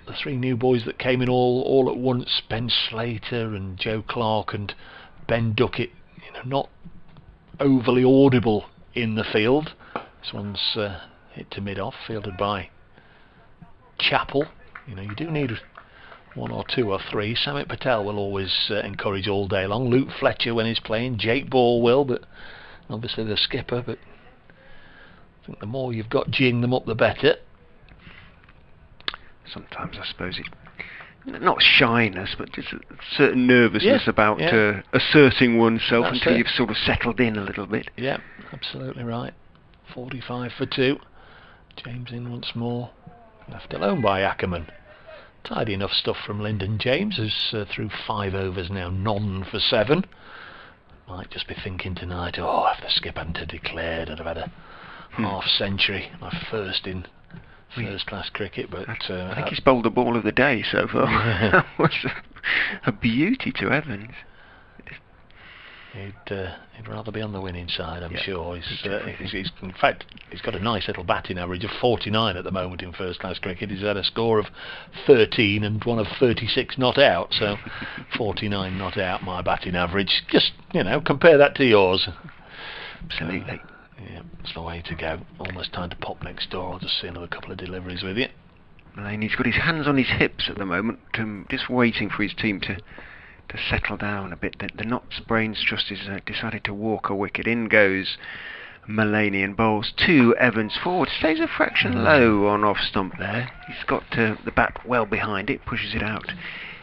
the 3 new boys that came in all at once, Ben Slater and Joe Clark and Ben Duckett, not overly audible in the field. This one's hit to mid-off, fielded by Chappell. You do need 1 or 2 or 3. Samit Patel will always encourage all day long. Luke Fletcher when he's playing. Jake Ball will, but obviously the skipper. But I think the more you've got geeing them up, the better. Sometimes I suppose not shyness, but just a certain nervousness about asserting oneself until you've sort of settled in a little bit. Yeah, absolutely right. 45 for 2. James in once more. Left alone by Ackerman. Tidy enough stuff from Lyndon James, who's through 5 overs now, none for 7. Might just be thinking tonight, if the skip hadn't declared, I'd have had a half century, my first in first class cricket. But I think he's bowled the ball of the day so far. That was a beauty to Evans. He'd rather be on the winning side, I'm sure. He's in fact, he's got a nice little batting average of 49 at the moment in first class cricket. He's had a score of 13 and one of 36 not out, so 49 not out, my batting average. Just, compare that to yours. Absolutely. Yeah, it's the way to go. Almost time to pop next door. I'll just see another couple of deliveries with you. He's got his hands on his hips at the moment, just waiting for his team to settle down a bit. The Notts Brains Trust has decided to walk a wicket. In goes Mullaney and bowls to Evans forward. Stays a fraction low on off stump there. He's got the bat well behind it, pushes it out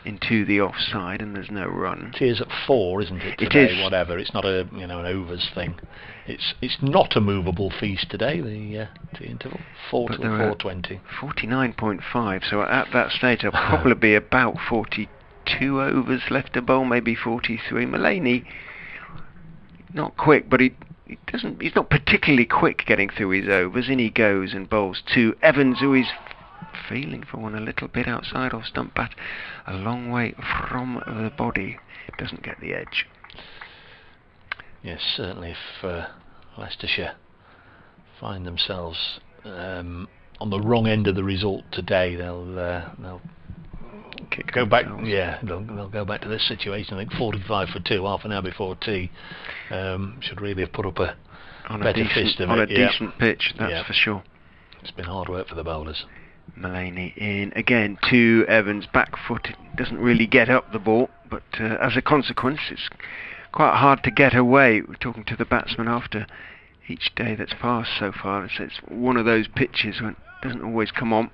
into the offside, and there's no run. It is at 4, isn't it? Today, it is. Whatever. It's not an overs thing. It's not a movable feast today. The interval 4 to 4:20. 49.5. So at that stage, there'll probably be about 42 overs left to bowl, maybe 43. Mullaney, not quick, but he's not particularly quick getting through his overs. In he goes and bowls to Evans, who is feeling for one a little bit outside off stump bat, a long way from the body, doesn't get the edge. Yes, certainly if Leicestershire find themselves on the wrong end of the result today, they'll go back. Yeah, they'll go back to this situation. I think 45 for 2, half an hour before tea. Should really have put up a better fist of it. On a decent pitch, that's for sure. It's been hard work for the bowlers. Mullaney in again to Evans, back foot, doesn't really get up the ball, but as a consequence it's quite hard to get away. We're talking to the batsman after each day that's passed so far, and so it's one of those pitches when it doesn't always come on.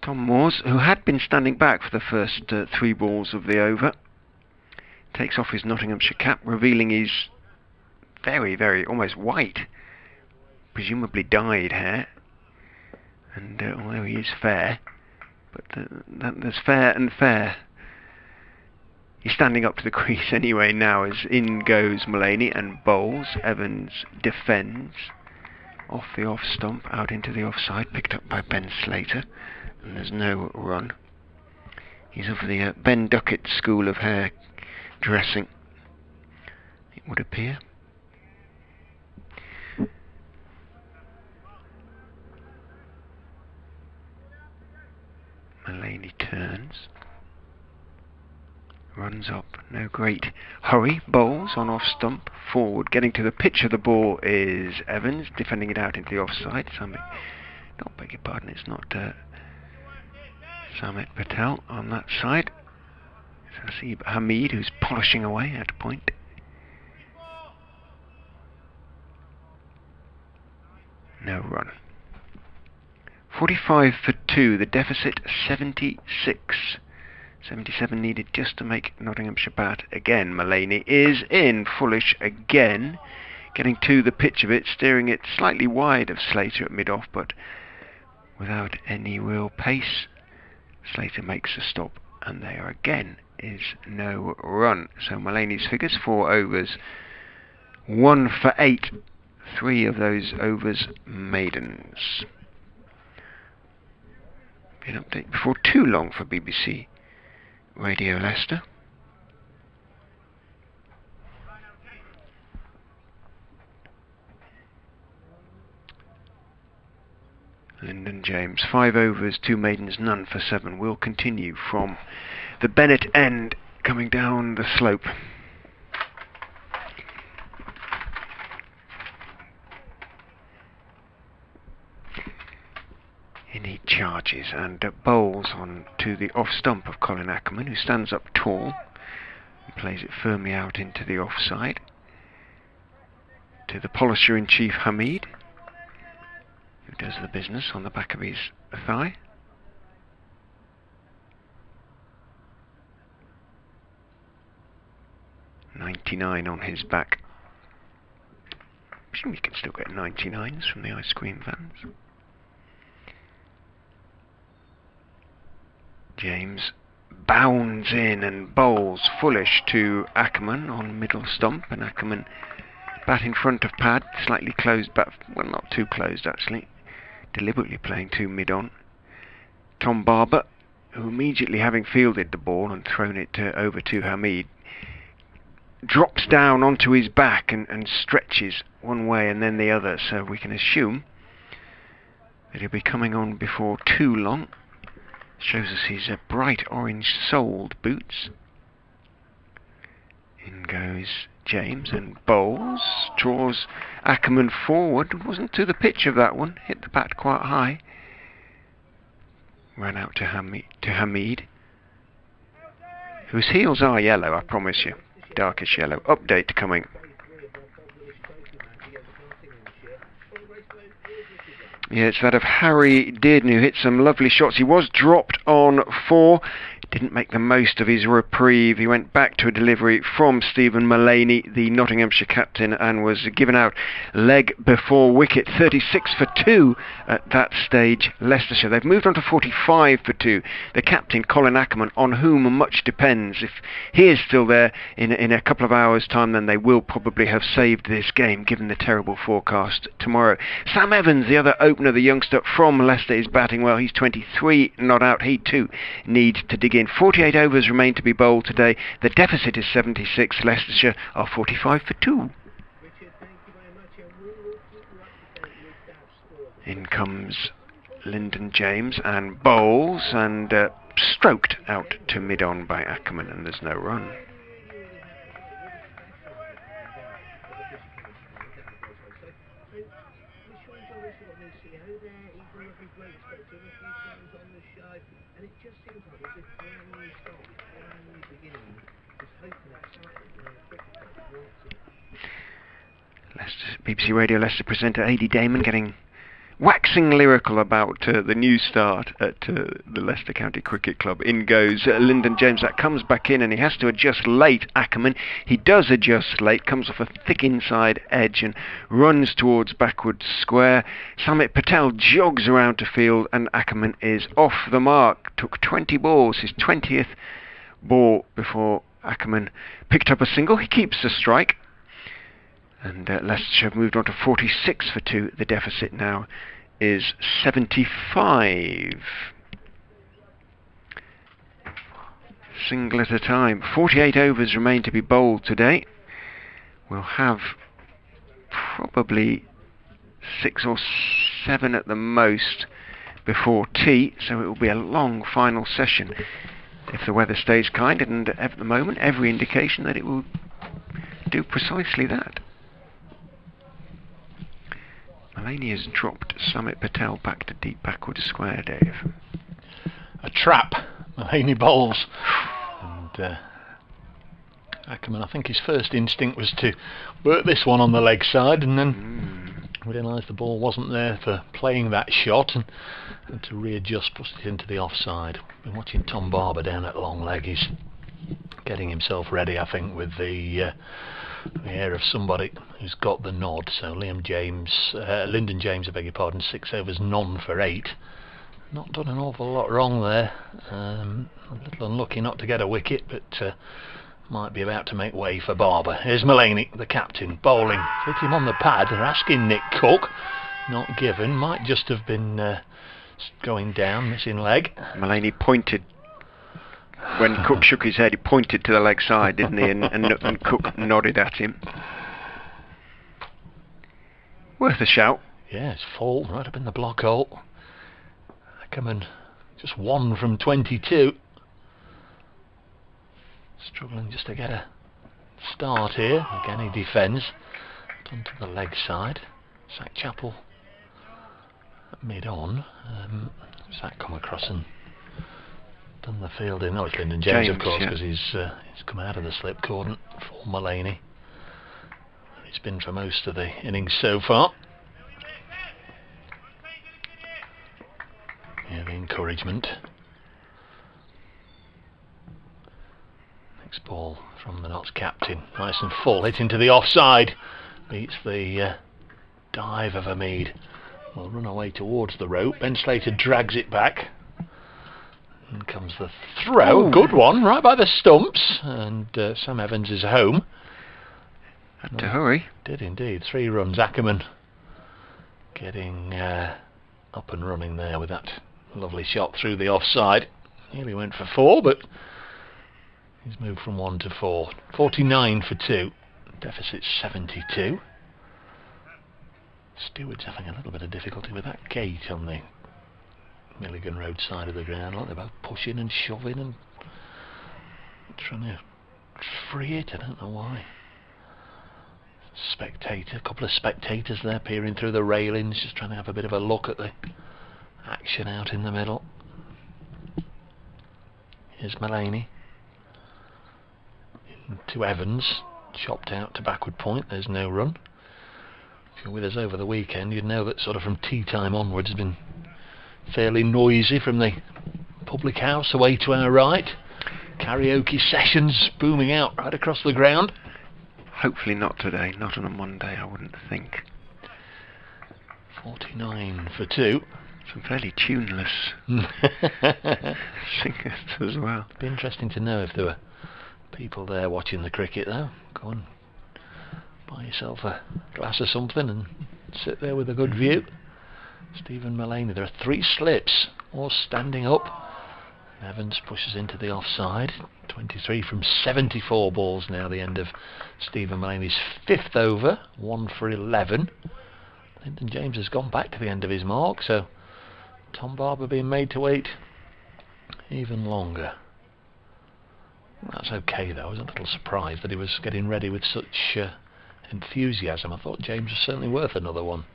Tom Moores, who had been standing back for the first 3 balls of the over, takes off his Nottinghamshire cap, revealing his very, very almost white, presumably dyed hair. And although he is fair, but there's fair and fair. He's standing up to the crease anyway now, as in goes Mullaney and bowls. Evans defends off the off stump, out into the offside, picked up by Ben Slater, and there's no run. He's of the Ben Duckett school of hair dressing, it would appear. Mullaney turns, runs up, no great hurry, bowls on off stump, forward, getting to the pitch of the ball is Evans, defending it out into the offside. Beg your pardon, it's not Samit Patel on that side. It's Hasib Hamid who's polishing away at point. No run. 45 for 2, the deficit 76. 77 needed just to make Nottinghamshire bat again. Mullaney is in, foolish again, getting to the pitch of it, steering it slightly wide of Slater at mid-off, but without any real pace. Slater makes a stop, and there again is no run. So Mullaney's figures, 4 overs, 1 for 8, 3 of those overs maidens. An update before too long for BBC Radio Leicester. Lyndon James, 5 overs, 2 maidens, none for 7. Will continue from the Bennett end, coming down the slope. In he charges and bowls on to the off stump of Colin Ackerman, who stands up tall and plays it firmly out into the offside. To the polisher-in-chief Hamid, who does the business on the back of his thigh. .99 on his back. Presumably you can still get 99s from the ice cream vans. James bounds in and bowls foolish to Ackerman on middle stump, and Ackerman bat in front of pad, slightly closed bat, well, not too closed actually, deliberately playing too mid-on. Tom Barber, who immediately having fielded the ball and thrown it over to Hamid, drops down onto his back and stretches one way and then the other, so we can assume that he'll be coming on before too long. Shows us his bright orange-soled boots. In goes James and bowls, draws Ackerman forward. Wasn't to the pitch of that one, hit the bat quite high. Ran out to Hamid, whose heels are yellow, I promise you, darkish yellow. Update coming. Yeah, it's that of Harry Dearden, who hit some lovely shots. He was dropped on 4. Didn't make the most of his reprieve. He went back to a delivery from Stephen Mullaney, the Nottinghamshire captain, and was given out leg before wicket. 36 for 2 at that stage, Leicestershire. They've moved on to 45 for 2. The captain, Colin Ackerman, on whom much depends. If he is still there in a couple of hours' time, then they will probably have saved this game, given the terrible forecast tomorrow. Sam Evans, the other opener, the youngster from Leicester, is batting well. He's 23, not out. He too needs to dig in. 48 overs remain to be bowled today. The deficit is 76. Leicestershire are 45 for 2. In comes Lyndon James and bowls and stroked out to mid-on by Ackerman, and there's no run. BBC Radio Leicester presenter A.D. Damon getting waxing lyrical about the new start at the Leicester County Cricket Club. In goes Lyndon James. That comes back in and he has to adjust late. Ackerman, he does adjust late, comes off a thick inside edge and runs towards backward square. Samit Patel jogs around to field and Ackerman is off the mark. Took 20 balls, his 20th ball before Ackerman picked up a single. He keeps the strike. And Leicestershire have moved on to 46 for 2. The deficit now is 75. Single at a time. 48 overs remain to be bowled today. We'll have probably 6 or 7 at the most before tea, so it will be a long final session if the weather stays kind, and at the moment every indication that it will do precisely that. Mullaney has dropped Samit Patel back to deep backward square, Dave. A trap. Mullaney bowls. And Ackerman, I think his first instinct was to work this one on the leg side and then realised the ball wasn't there for playing that shot and to readjust, pushed it into the offside. Been watching Tom Barber down at long leg. He's getting himself ready, I think, with the air of somebody who's got the nod. So Lyndon James, I beg your pardon, 6 overs, none for 8. Not done an awful lot wrong there. A little unlucky not to get a wicket, but might be about to make way for Barber. Here's Mullaney, the captain, bowling. Hit him on the pad. They're asking Nick Cook. Not given. Might just have been going down, missing leg. Mullaney pointed. When Cook shook his head, he pointed to the leg side, didn't he? And Cook nodded at him. Worth a shout. Yeah, it's full, right up in the block hole. Ackerman, just 1 from 22. Struggling just to get a start here. Again, he defends. Done to the leg side. Sack Chappell mid-on. Does that come across and done the fielding? No, it's Lyndon James, of course, because he's come out of the slip cordon for Mullaney. He's been for most of the innings so far. Yeah, the encouragement. Next ball from the Notts captain. Nice and full, hit into the offside. Beats the dive of Hamid. Will run away towards the rope. Ben Slater drags it back. And comes the throw. Ooh. Good one, right by the stumps. And Sam Evans is home. Had to hurry. Did indeed. 3 runs. Ackerman getting up and running there with that lovely shot through the offside. Nearly went for 4, but he's moved from 1 to 4. 49 for 2. Deficit 72. Stewart's having a little bit of difficulty with that gate on the Milligan Road side of the ground. Like they're both pushing and shoving and trying to free it. I don't know why. A couple of spectators there peering through the railings, just trying to have a bit of a look at the action out in the middle. Here's Mullaney. To Evans, chopped out to backward point. There's no run. If you're with us over the weekend, you'd know that sort of from tea time onwards has been fairly noisy from the public house away to our right. Karaoke sessions booming out right across the ground. Hopefully not today, not on a Monday, I wouldn't think. 49 for 2. Some fairly tuneless singers as well. It'd be interesting to know if there were people there watching the cricket though. Go on, buy yourself a glass of something and sit there with a good view. Stephen Mullaney, there are 3 slips, all standing up. Evans pushes into the offside. 23 from 74 balls now, the end of Stephen Mullaney's 5th over. 1 for 11. Lyndon James has gone back to the end of his mark, so Tom Barber being made to wait even longer. That's okay though. I was a little surprised that he was getting ready with such enthusiasm. I thought James was certainly worth another one.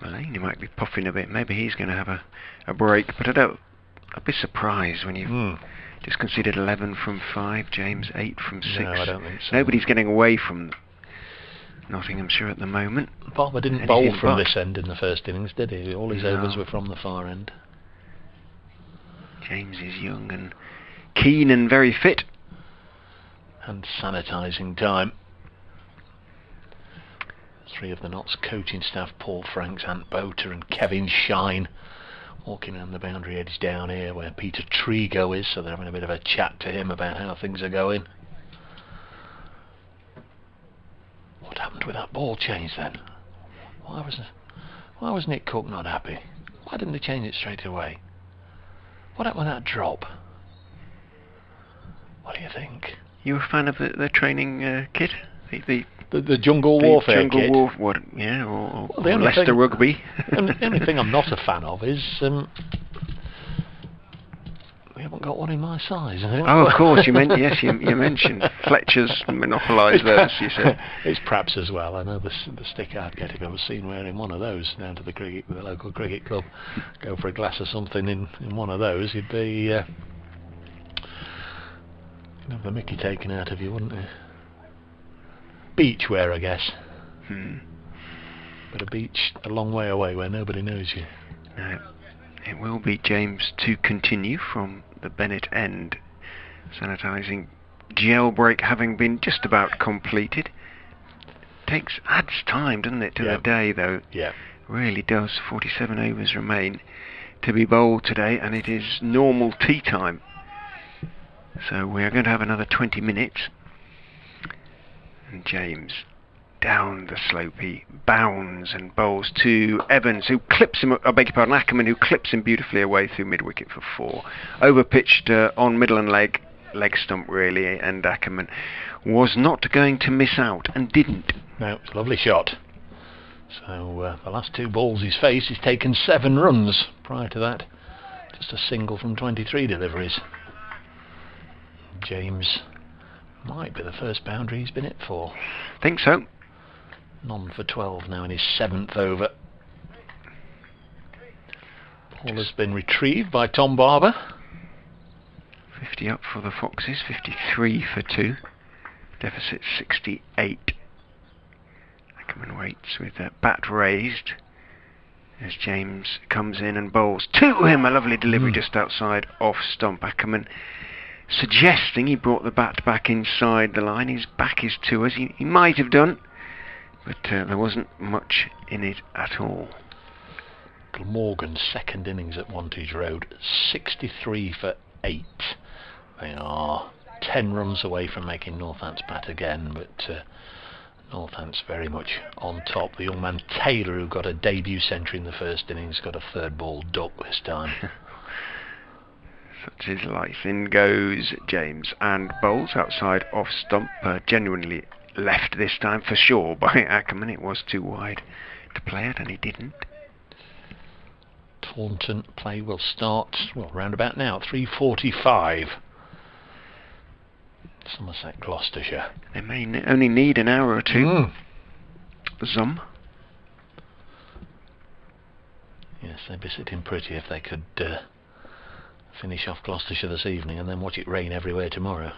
Mullaney might be puffing a bit. Maybe he's going to have a break, but I'd be surprised when you've just conceded 11 from 5, James 8 from 6. No, I don't think so. Nobody's getting away from Nottinghamshire at the moment. Barber didn't And he bowl didn't from buck. this end in the first innings, did he? All his No. overs were from the far end. James is young and keen and very fit. And sanitising time. Three of the Notts coaching staff, Paul Franks, Ant Boter and Kevin Shine, walking around the boundary edge down here where Peter Trigo is, so they're having a bit of a chat to him about how things are going. What happened with that ball change then? Why was Nick Cook not happy? Why didn't they change it straight away? What happened with that drop? What do you think? You a fan of the training kit? The jungle warfare jungle kit? Or Well, the or only Leicester thing- rugby? The only thing I'm not a fan of is we haven't got one in my size. Oh, of course, you mentioned Fletcher's monopolised those, you said. It's perhaps as well. I know the stick I'd get if I was seen wearing one of those down to the local cricket club. Go for a glass of something in one of those, you'd be you'd have the mickey taken out of you, wouldn't you? Beach wear, I guess. But a beach a long way away where nobody knows you. No. It will be James to continue from the Bennett end. Sanitising jailbreak having been just about completed. Adds time, doesn't it, to the day though? Yeah. Really does. 47 overs remain to be bowled today, and it is normal tea time. So we are going to have another 20 minutes. And James, down the slope, he bounds and bowls to Evans, who clips him, Ackerman, who clips him beautifully away through mid-wicket for 4. Over-pitched on middle and leg stump really, and Ackerman was not going to miss out, and didn't. No, it's a lovely shot. So the last 2 balls he's faced, he's taken 7 runs. Prior to that, just a single from 23 deliveries. James might be the first boundary he's been hit for. Think so. None for 12 now in his 7th over. Ball has been retrieved by Tom Barber. 50 up for the Foxes, 53 for 2. Deficit 68. Ackerman waits with the bat raised as James comes in and bowls to him. A lovely delivery just outside off stump. Ackerman suggesting he brought the bat back inside the line. His back is to us. He might have done, but there wasn't much in it at all. Morgan's second innings at Wantage Road, 63 for 8. They are 10 runs away from making Northants bat again, but Northants very much on top. The young man Taylor, who got a debut century in the first innings, got a 3rd ball duck this time. Such is life. In goes James and bowls outside off stump. Genuinely left this time for sure by Ackerman. It was too wide to play it, and he didn't. Taunton play will start, well, round about now, 3:45. Somerset, Gloucestershire. They may only need an hour or two. Zum. Yes, they'd be sitting pretty if they could finish off Gloucestershire this evening and then watch it rain everywhere tomorrow.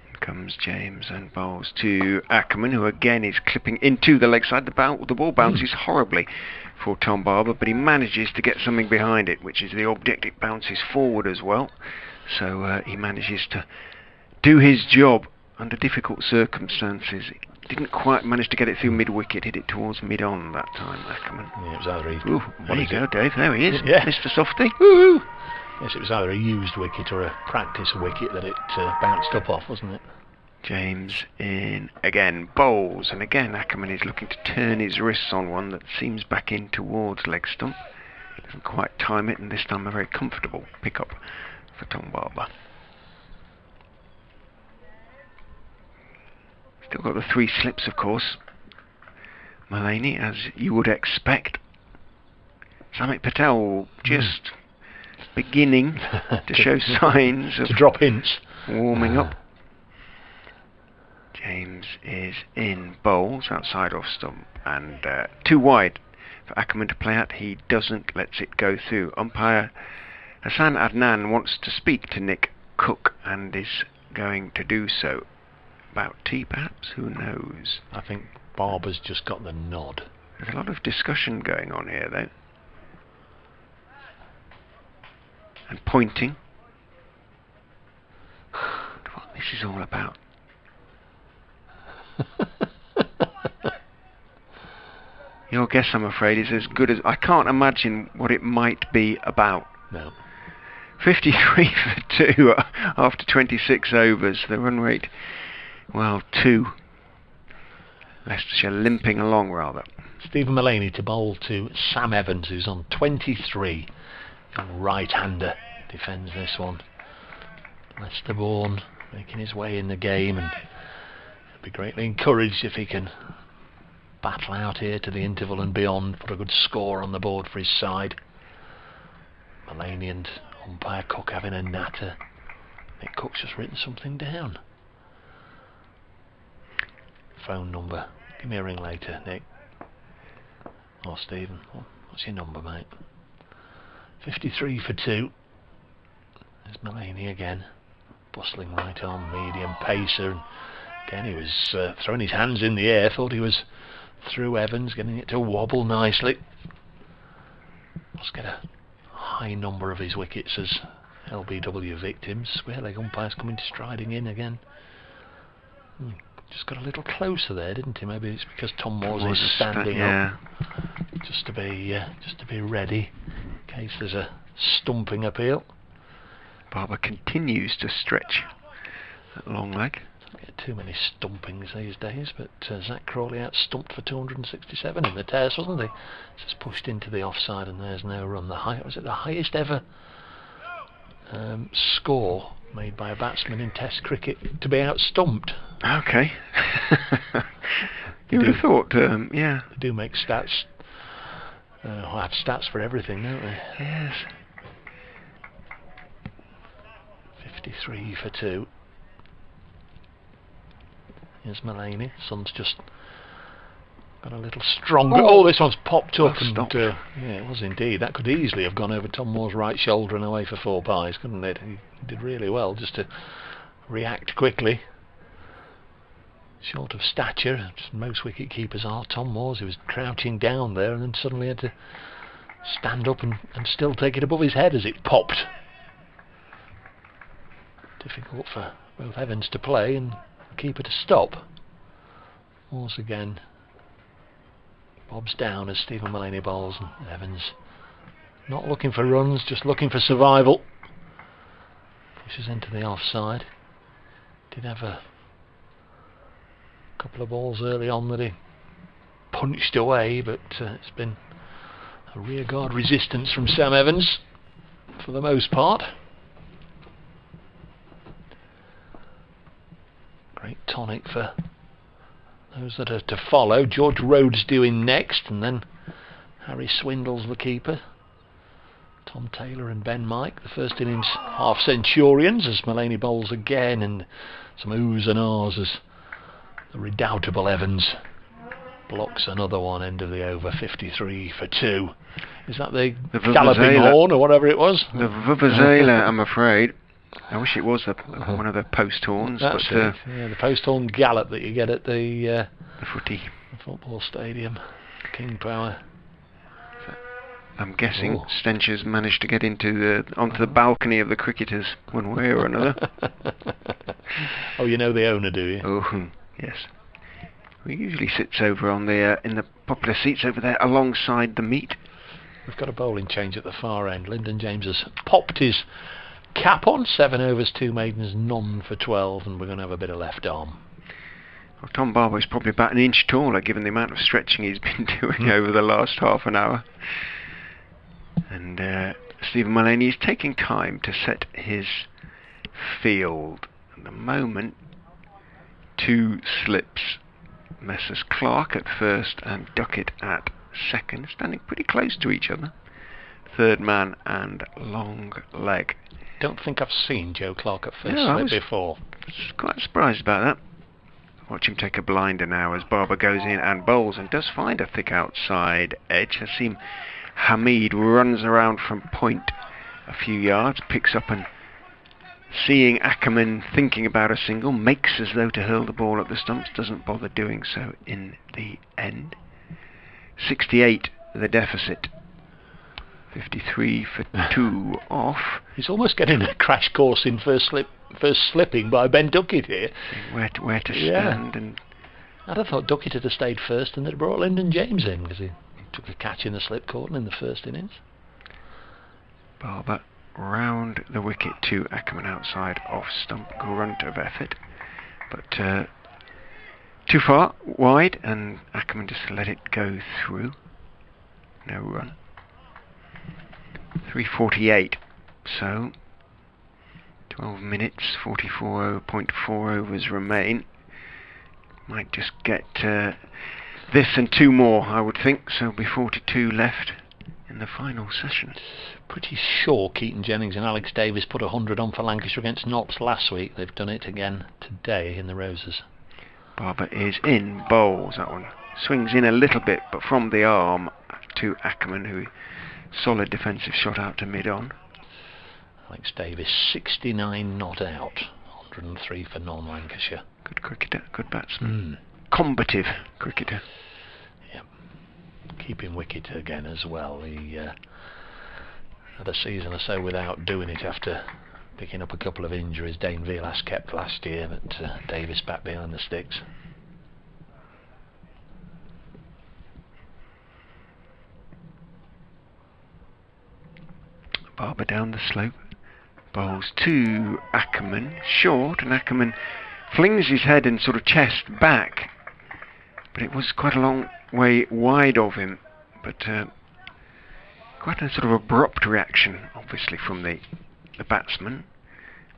In comes James and bowls to Ackerman, who again is clipping into the leg side. The ball bounces horribly for Tom Barber, but he manages to get something behind it, which is the object. It bounces forward as well, so he manages to do his job under difficult circumstances. He didn't quite manage to get it through mid-wicket, hit it towards mid-on that time, Ackerman. Yeah, it was either Ooh, there you go, Dave, there he is, yeah. Mr. Softy. Woo-hoo. Yes, it was either a used wicket or a practice wicket that it bounced up off, wasn't it? James in again, bowls, and again Ackerman is looking to turn his wrists on one that seems back in towards leg stump. Doesn't quite time it, and this time a very comfortable pick-up for Tom Barber. Still got the 3 slips, of course. Mullaney, as you would expect. Samit Patel just beginning to show signs of to drop hints. Warming up. James is in bowls outside off stump, and too wide for Ackerman to play at. He doesn't, lets it go through. Umpire Hassan Adnan wants to speak to Nick Cook and is going to do so. About tea, perhaps? Who knows? I think Barber's just got the nod. There's a lot of discussion going on here, though. And pointing. What this is all about. Your guess, I'm afraid, is as good as... I can't imagine what it might be about. No. 53 for 2 after 26 overs. The run rate, well, 2. Leicestershire limping along, rather. Stephen Mullaney to bowl to Sam Evans, who's on 23. Young right-hander defends this one. Leicester born, making his way in the game, and he'll be greatly encouraged if he can battle out here to the interval and beyond, put a good score on the board for his side. Mullaney and umpire Cook having a natter. Nick Cook's just written something down. Phone number. Give me a ring later, Nick. Or Stephen. What's your number, mate? 53 for 2. There's Mullaney again. Bustling right on, medium pacer. And again, he was throwing his hands in the air. Thought he was through Evans, getting it to wobble nicely. Let's get a high number of his wickets as LBW victims. Square leg umpires coming striding in again. Just got a little closer there, didn't he? Maybe it's because Tom Moores is standing up, just to be ready in case there's a stumping appeal. Barber continues to stretch that long leg. Don't get too many stumpings these days, but Zach Crawley out stumped for 267 in the test, wasn't he? Just pushed into the offside, and there's no run. Was it the highest ever score made by a batsman in Test cricket to be out stumped? Okay. You would have thought, yeah. They do make stats. Have stats for everything, don't they? Yes. 53 for 2. Here's Mullaney. Sun's just got a little stronger. Oh, this one's popped up. And, yeah, it was indeed. That could easily have gone over Tom Moore's right shoulder and away for 4 pies, couldn't it? He did really well just to react quickly. Short of stature, most wicket keepers are. Tom Moore's, he was crouching down there and then suddenly had to stand up and still take it above his head as it popped. Difficult for both Evans to play and the keeper to stop. Once again, bobs down as Stephen Mullaney bowls, and Evans not looking for runs, just looking for survival. Pushes into the offside. Did have a couple of balls early on that he punched away, but it's been a rearguard resistance from Sam Evans for the most part. Great tonic for those that are to follow. George Rhodes doing next, and then Harry Swindle's the keeper. Tom Taylor and Ben Mike, the first innings half centurions, as Mullaney bowls again, and some oohs and ahs as the redoubtable Evans blocks another one, end of the over. 53 for 2. Is that the galloping horn or whatever it was? The Vuvuzela, I'm afraid. I wish it was one of the post horns. That's but, it. Yeah, the post horn gallop that you get at the footy, the football stadium, King Power. I'm guessing Stencher's managed to get onto the balcony of the cricketers one way or another. Oh, you know the owner, do you? Oh, yes. He usually sits over on the in the popular seats over there alongside the meat. We've got a bowling change at the far end. Lyndon James has popped his cap on. 7 overs, 2 maidens, none for 12, and we're going to have a bit of left arm. Well, Tom Barber's probably about an inch taller given the amount of stretching he's been doing over the last half an hour. And Stephen Mullaney is taking time to set his field. At the moment, 2 slips. Messrs Clark at first and Duckett at second, standing pretty close to each other. Third man and long leg. Don't think I've seen Joe Clark at first slip before. I was quite surprised about that. Watch him take a blinder now as Barber goes in and bowls and does find a thick outside edge. I see Hamid runs around from point a few yards, picks up and seeing Ackerman thinking about a single, makes as though to hurl the ball at the stumps, doesn't bother doing so in the end. 68 the deficit. 53 for 2 off. He's almost getting a crash course in first slipping by Ben Duckett here. Where to stand. And I'd have thought Duckett had have stayed first and they'd have brought Lyndon James in, because he took a catch in the slip caught in the first innings. Barber round the wicket to Ackerman outside off stump. Grunt of effort, but too far wide, and Ackerman just let it go through. No run. 3:48. So 12 minutes, 44.4 overs remain. Might just get this and 2 more, I would think. So it'll be 42 left in the final session. Pretty sure Keaton Jennings and Alex Davis put 100 on for Lancashire against Notts last week. They've done it again today in the Roses. Barber is in, bowls that one. Swings in a little bit, but from the arm to Ackerman, who solid defensive shot out to mid-on. Alex Davis 69 not out, 103 for non-Lancashire. Good cricketer, good batsman. Combative cricketer. Yep. Keeping wicket again as well. He had a season or so without doing it after picking up a couple of injuries. Dane Vilas kept last year, but Davis back behind the sticks. Barber down the slope, bowls to Ackerman, short, and Ackerman flings his head and sort of chest back, but it was quite a long way wide of him, but quite a sort of abrupt reaction, obviously, from the batsman.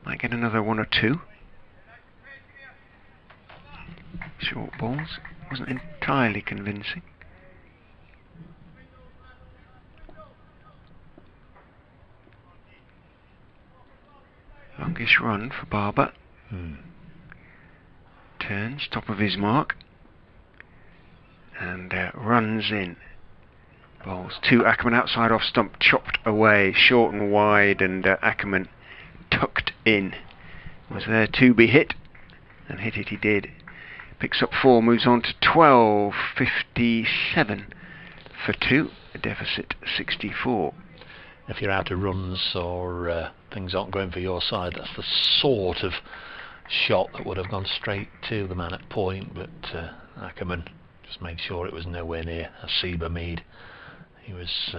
Might get another 1 or 2. Short balls, wasn't entirely convincing. Longish run for Barber. Turns, top of his mark, and runs in. Bowls to Ackerman outside off stump, chopped away, short and wide, and Ackerman tucked in. Was there to be hit, and hit it he did. Picks up 4, moves on to 12, 57 for 2, a deficit 64. If you're out of runs or things aren't going for your side, that's the sort of shot that would have gone straight to the man at point, but Ackerman just made sure it was nowhere near a Seba Mead. He was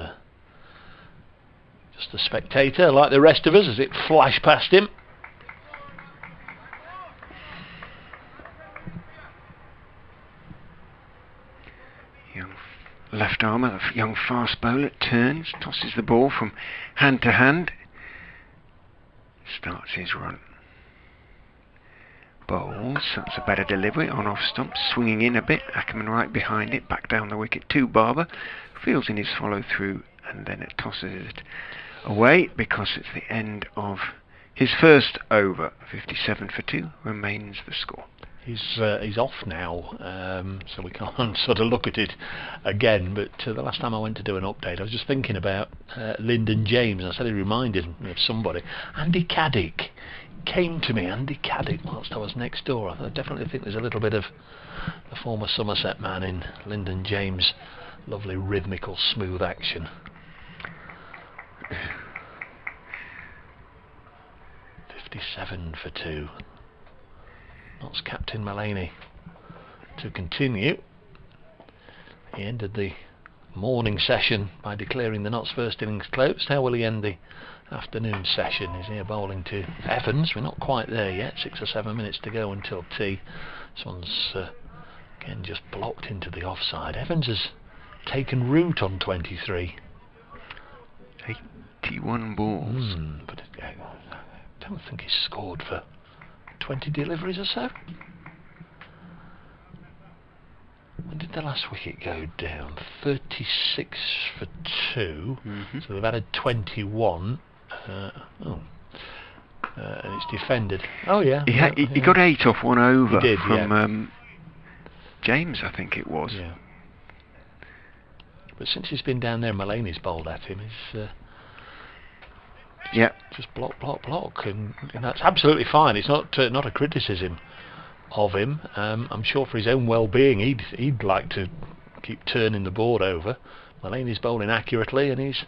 just a spectator like the rest of us as it flashed past him. Young left armour, the young fast bowler, turns, tosses the ball from hand to hand, starts his run. Bowls, that's a better delivery on off stump, swinging in a bit, Ackerman right behind it, back down the wicket to Barber, fields in his follow through, and then it tosses it away because it's the end of his first over. 57 for 2 remains the score. He's off now, so we can't sort of look at it again, but the last time I went to do an update I was just thinking about Lyndon James, and I said he reminded me of somebody. Andy Caddick came to me, Andy Caddick, whilst I was next door. I definitely think there's a little bit of the former Somerset man in Lyndon James' lovely rhythmical smooth action. 57 for 2. Notts captain Mullaney to continue. He ended the morning session by declaring the Notts first innings closed. How will he end the afternoon session? He's here bowling to Evans. We're not quite there yet, 6 or 7 minutes to go until tea. This one's again just blocked into the offside. Evans has taken root on 23. 81 balls. But I don't think he's scored for 20 deliveries or so. When did the last wicket go down? 36 for 2. So they've added 21. And it's defended. Oh yeah. He got 8 off 1 over. He did, from James, I think it was. Yeah. But since he's been down there, Mullaney's bowled at him. He's just block, and that's absolutely fine. It's not a criticism of him. I'm sure for his own well-being, he'd like to keep turning the board over. Mulaney's bowling accurately, and he's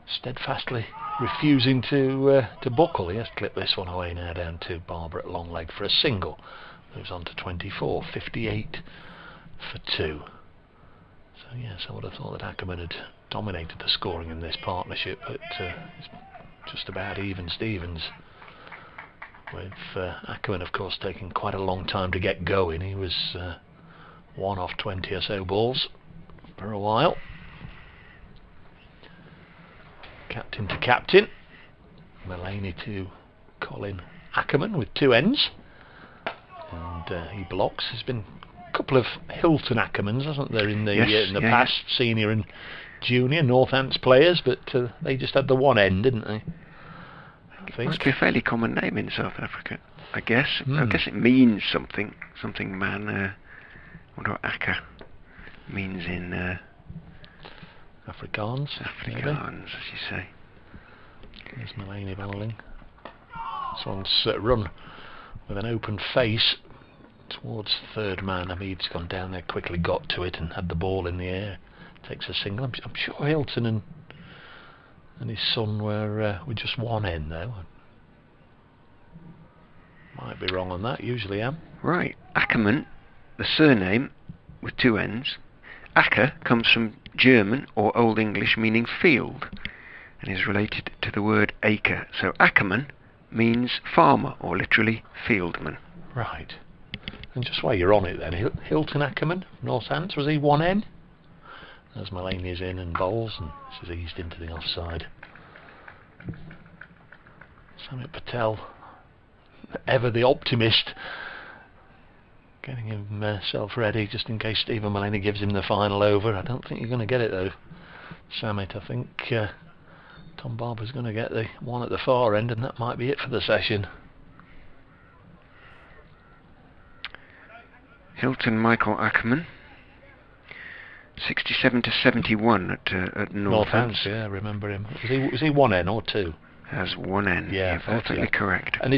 steadfastly refusing to buckle. He has clipped this one away now down to Barber at long leg for a single. Moves on to 24, 58 for 2. So yes, I would have thought that Ackerman had dominated the scoring in this partnership, but it's just about even Stevens, with Ackerman of course taking quite a long time to get going. He was 1 off 20 or so balls for a while. Captain to captain, Mulaney to Colin Ackerman with 2 ends, and he blocks. There's been a couple of Hilton Ackermans, hasn't there, in the past, senior and junior Northants players, but they just had the 1 end, didn't they? I think. Must be a fairly common name in South Africa, I guess. I guess it means something man. I wonder what Acker means in Afrikaans, as you say. There's Mulaney bowling. This one's run with an open face towards third man. Hamid's gone down there, quickly got to it and had the ball in the air. Takes a single. I'm sure Hilton and his son were just 1 end though. Might be wrong on that, usually am. Right, Ackerman, the surname with 2 ends. Acker comes from German or Old English meaning field, and is related to the word acre. So Ackerman means farmer, or literally fieldman. Right. And just while you're on it then, Hilton Ackerman, Northants, was he 1 end? As Mulaney is in and bowls, and this is eased into the offside. Samit Patel, ever the optimist, getting himself ready just in case Stephen Mulaney gives him the final over. I don't think you're going to get it though, Samit. I think Tom Barber's going to get the 1 at the far end, and that might be it for the session. Hilton Michael Ackerman, 67 to 71 at Northants. Yeah, remember him. Was he 1 end or 2? Has 1 end. Yeah, perfectly correct. And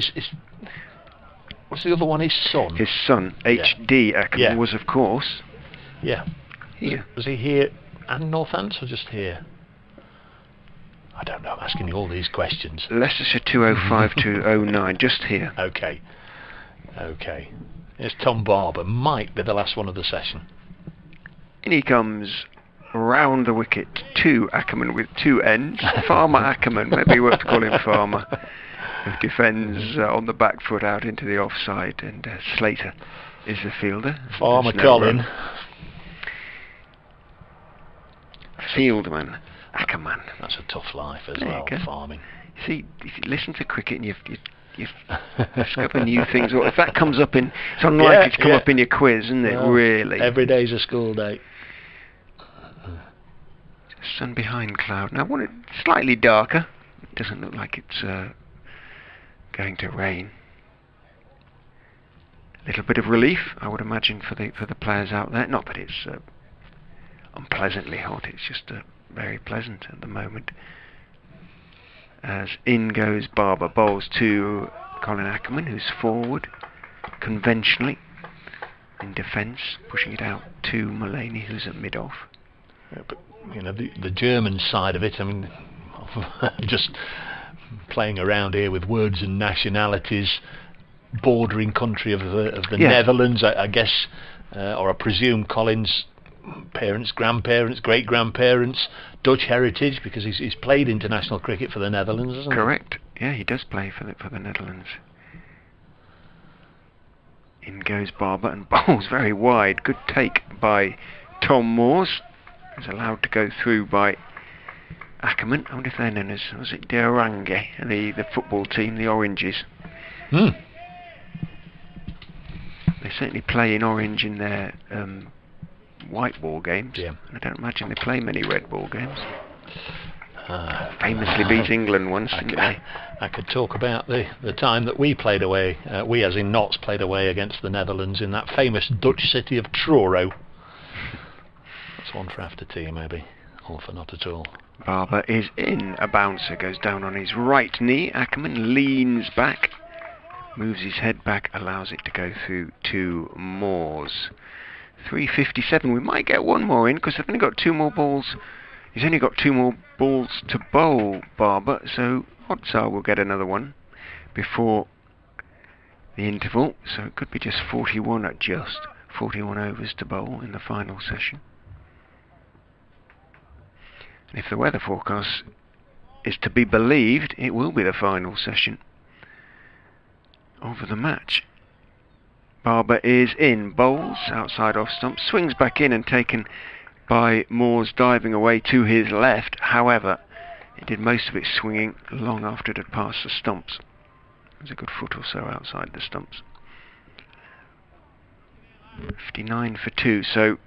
what's the other one? His son. His son, H.D. Ackerman, was of course. Yeah. Here. Was he here and Northants or just here? I don't know. I'm asking you all these questions. Leicestershire 205 to 09, just here. Okay. Here's Tom Barber. Might be the last one of the session. In he comes round the wicket to Ackerman with 2 ends. Farmer Ackerman, maybe worth calling Farmer, who defends on the back foot out into the offside, and Slater is the fielder. Farmer Colin. Fieldman Ackerman. That's a tough life as there well, farming. See, if you listen to cricket and you discover new things, or if that comes up in, it's unlikely to come up in your quiz, isn't it? No, really. Every day's a school day. Sun behind cloud. Now, I want it slightly darker. It doesn't look like it's going to rain. A little bit of relief, I would imagine, for the players out there. Not that it's unpleasantly hot. It's just very pleasant at the moment. As in goes Barber, bowls to Colin Ackerman, who's forward conventionally in defence, pushing it out to Mulaney, who's at mid-off. Yeah, but you know, the German side of it, I mean, just playing around here with words and nationalities, bordering country of the Netherlands, I guess, or I presume Colin's parents, grandparents, great-grandparents, Dutch heritage, because he's played international cricket for the Netherlands, hasn't he? Correct. Yeah, he does play for the Netherlands. In goes Barber and bowls very wide. Good take by Tom Moores. Is allowed to go through by Ackerman. I wonder if they're known as, was it De Orange, the football team, the Oranges. They certainly play in orange in their white ball games. Yeah. I don't imagine they play many red ball games. Famously beat England once, didn't they? I could talk about the time that we played away, we as in Notts played away against the Netherlands in that famous Dutch city of Truro. That's one for after tea, maybe. Or for not at all. Barber is in. A bouncer goes down on his right knee. Ackerman leans back, moves his head back, allows it to go through to Moores. 3:57. We might get one more in because they've only got two more balls. He's only got two more balls to bowl, Barber, so odds are we'll get another one before the interval. So it could be just 41 at just 41 overs to bowl in the final session. And if the weather forecast is to be believed, it will be the final session of the match. Barber is in, bowls outside off stump, swings back in and taken by Moores diving away to his left. However, it did most of its swinging long after it had passed the stumps. There's a good foot or so outside the stumps. 59 for 2, so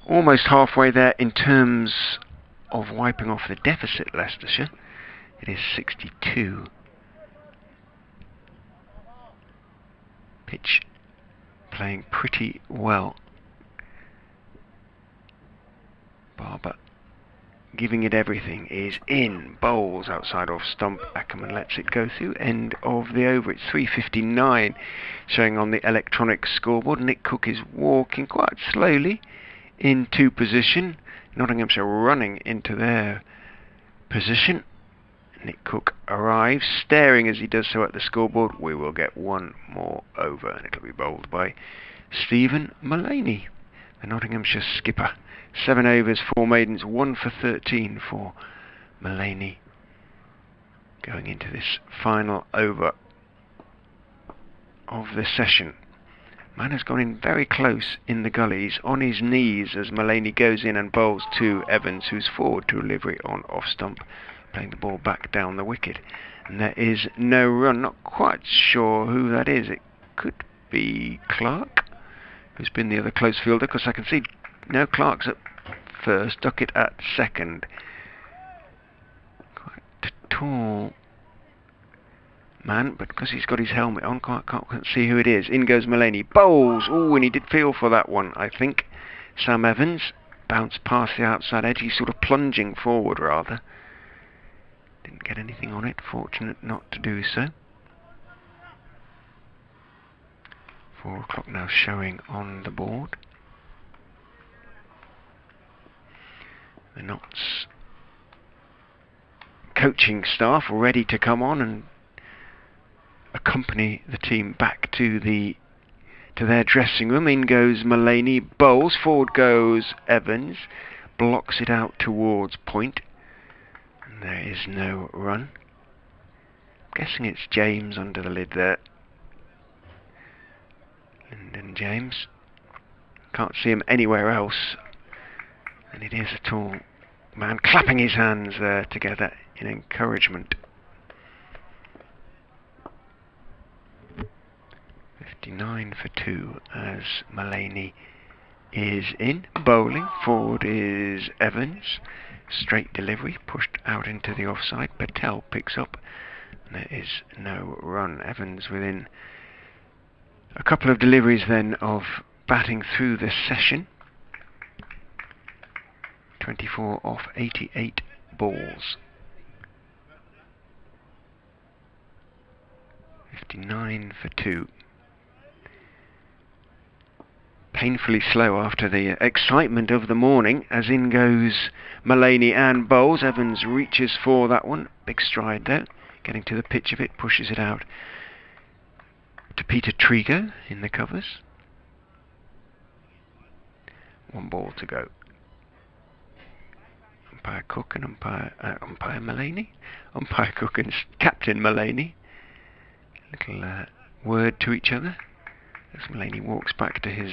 almost halfway there in terms of wiping off the deficit, Leicestershire. It is 62. Pitch playing pretty well. Barber giving it everything, is in, bowls outside off stump. Ackerman lets it go through. End of the over. It's 3:59 showing on the electronic scoreboard. Nick Cook is walking quite slowly into position. Nottinghamshire running into their position. Nick Cook arrives, staring as he does so at the scoreboard. We will get one more over, and it'll be bowled by Stephen Mullaney, the Nottinghamshire skipper. 7 overs, 4 maidens, 1 for 13 for Mullaney. Going into this final over of the session. Man has gone in very close in the gullies, on his knees as Mullaney goes in and bowls to Evans, who's forward to delivery on off stump, playing the ball back down the wicket. And there is no run. Not quite sure who that is. It could be Clark, who's been the other close fielder, because I can see no, Clark's at first, Duckett at second. Quite a tall man, but because he's got his helmet on, can't see who it is. In goes Mullaney, bowls. Oh, and he did feel for that one, I think. Sam Evans bounced past the outside edge. He's sort of plunging forward rather. Didn't get anything on it, fortunate not to do so. 4 o'clock now showing on the board. The Notts coaching staff ready to come on and accompany the team back to their dressing room. In goes Mullaney, bowls, forward goes Evans, blocks it out towards point, and there is no run. I'm guessing it's James under the lid there. Lyndon James. Can't see him anywhere else, and it is a tall man clapping his hands there together in encouragement. 59 for 2 as Mullaney is in. Bowling, forward is Evans. Straight delivery, pushed out into the offside. Patel picks up, and there is no run. Evans within a couple of deliveries then of batting through the session. 24 off 88 balls. 59 for 2. Painfully slow after the excitement of the morning, as in goes Mullaney and bowls. Evans reaches for that one. Big stride though. Getting to the pitch of it, pushes it out to Peter Trigo in the covers. 1 ball to go. Umpire Cook and umpire Mullaney. Umpire Cook and Captain Mullaney. Little word to each other as Mullaney walks back to his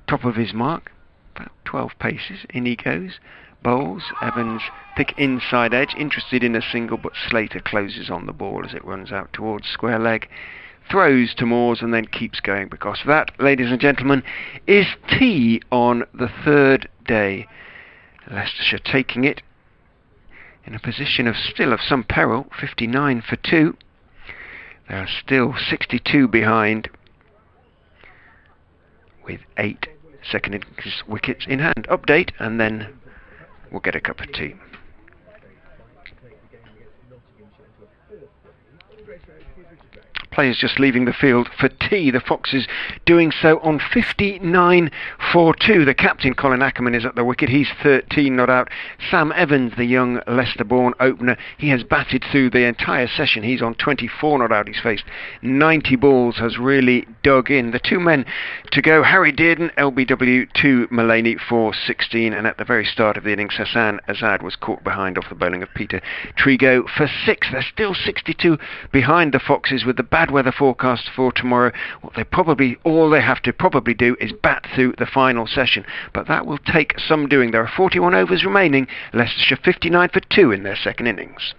top of his mark. About 12 paces. In he goes. Bowls. Evans thick inside edge. Interested in a single, but Slater closes on the ball as it runs out towards square leg. Throws to Moores and then keeps going, because that, ladies and gentlemen, is tea on the 3rd day. Leicestershire taking it in a position of still of some peril. 59 for 2. They are still 62 behind, with 8 second innings wickets in hand. Update, and then we'll get a cup of tea. Players just leaving the field for tea. The Foxes doing so on 59 for 2. The captain, Colin Ackerman, is at the wicket. He's 13 not out. Sam Evans, the young Leicester-born opener, he has batted through the entire session. He's on 24 not out. He's faced 90 balls, has really dug in. The two men to go, Harry Dearden, LBW, to Mullaney for 16, and at the very start of the innings, Hassan Azad was caught behind off the bowling of Peter Trigo for 6. They're still 62 behind the Foxes with the bad weather forecast for tomorrow. All they have to probably do is bat through the final session, but that will take some doing. There are 41 overs remaining. Leicestershire 59 for 2 in their second innings.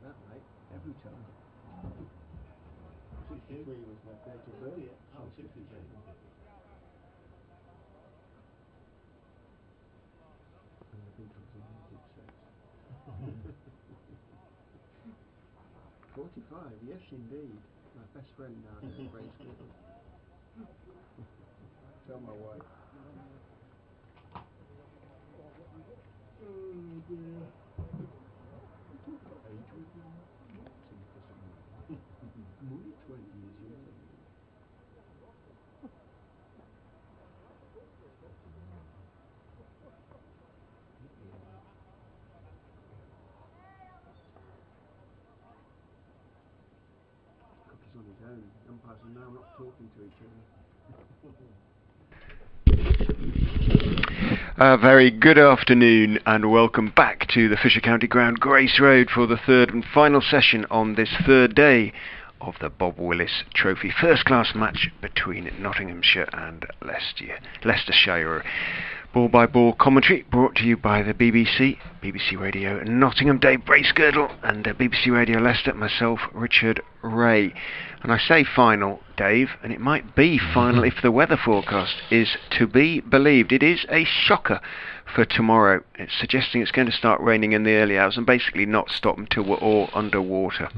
that, mate. Every time. 63 was my date of birth. Yeah, oh, 63. 45, yes indeed. My best friend now at Bracegirdle. Tell my wife. Oh dear. Talk about age with you. More than 20 years younger. On his own. Umpires are now not talking to each other. A very good afternoon and welcome back to the Fisher County Ground, Grace Road, for the third and final session on this third day of the Bob Willis Trophy first class match between Nottinghamshire and Leicestershire. Ball by ball commentary brought to you by the BBC Radio Nottingham, Dave Bracegirdle, and BBC Radio Leicester, myself, Richard Ray. And I say final, Dave, and it might be final if the weather forecast is to be believed. It is a shocker for tomorrow. It's suggesting it's going to start raining in the early hours and basically not stop until we're all underwater.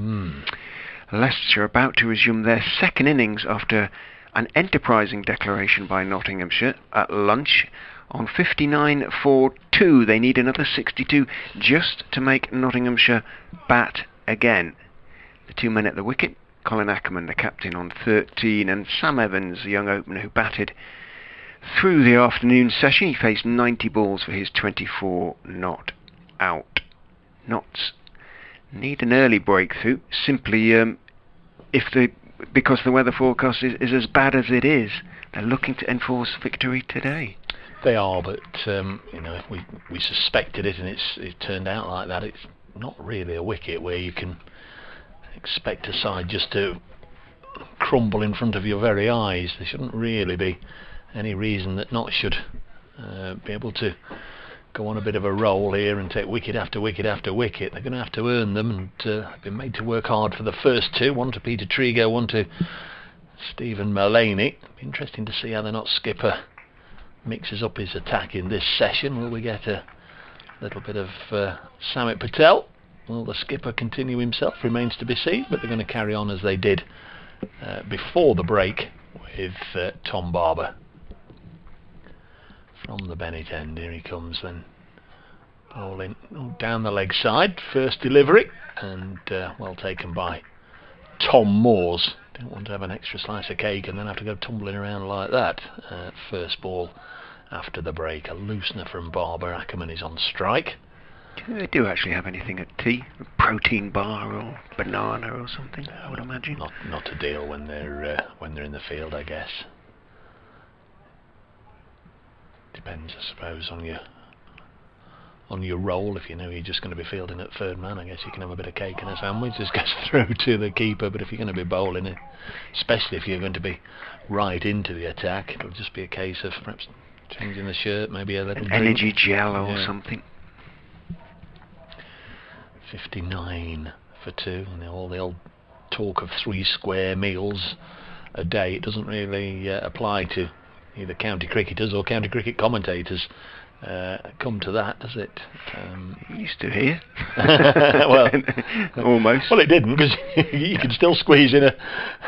Leicester are about to resume their second innings after an enterprising declaration by Nottinghamshire at lunch. On 59-4-2, they need another 62 just to make Nottinghamshire bat again. The two men at the wicket, Colin Ackerman, the captain, on 13, and Sam Evans, the young opener who batted through the afternoon session. He faced 90 balls for his 24 not out. Knots need an early breakthrough, simply because the weather forecast is as bad as it is. They're looking to enforce victory today. They are, but we suspected it, and it turned out like that. It's not really a wicket where you can expect a side just to crumble in front of your very eyes. There shouldn't really be any reason that Nott should be able to go on a bit of a roll here and take wicket after wicket after wicket. They're going to have to earn them, and have been made to work hard for the first two. One to Peter Trigo, one to Stephen Mullaney. Interesting to see how the Nott skipper mixes up his attack in this session. Will we get a little bit of Samit Patel? Will the skipper continue himself? Remains to be seen, but they're going to carry on as they did before the break with Tom Barber. From the Bennett end, here he comes then. Bowling down the leg side, first delivery, and well taken by Tom Moores. Don't want to have an extra slice of cake and then have to go tumbling around like that. First ball after the break, a loosener from Barber. Ackerman is on strike. Do they do actually have anything at tea? A protein bar or banana or something, I would imagine. Not a deal when they're in the field, I guess. Depends, I suppose, on your role. If you know you're just going to be fielding at third man, I guess you can have a bit of cake and a sandwich. This gets through to the keeper, but if you're going to be bowling it, especially if you're going to be right into the attack, it'll just be a case of perhaps changing the shirt, maybe a little energy gel or something. 59 for 2, and all the old talk of 3 square meals a day, it doesn't really apply to either county cricketers or county cricket commentators. Come to that, does it? Used to here. Well, almost. Well, it didn't, because you can still squeeze in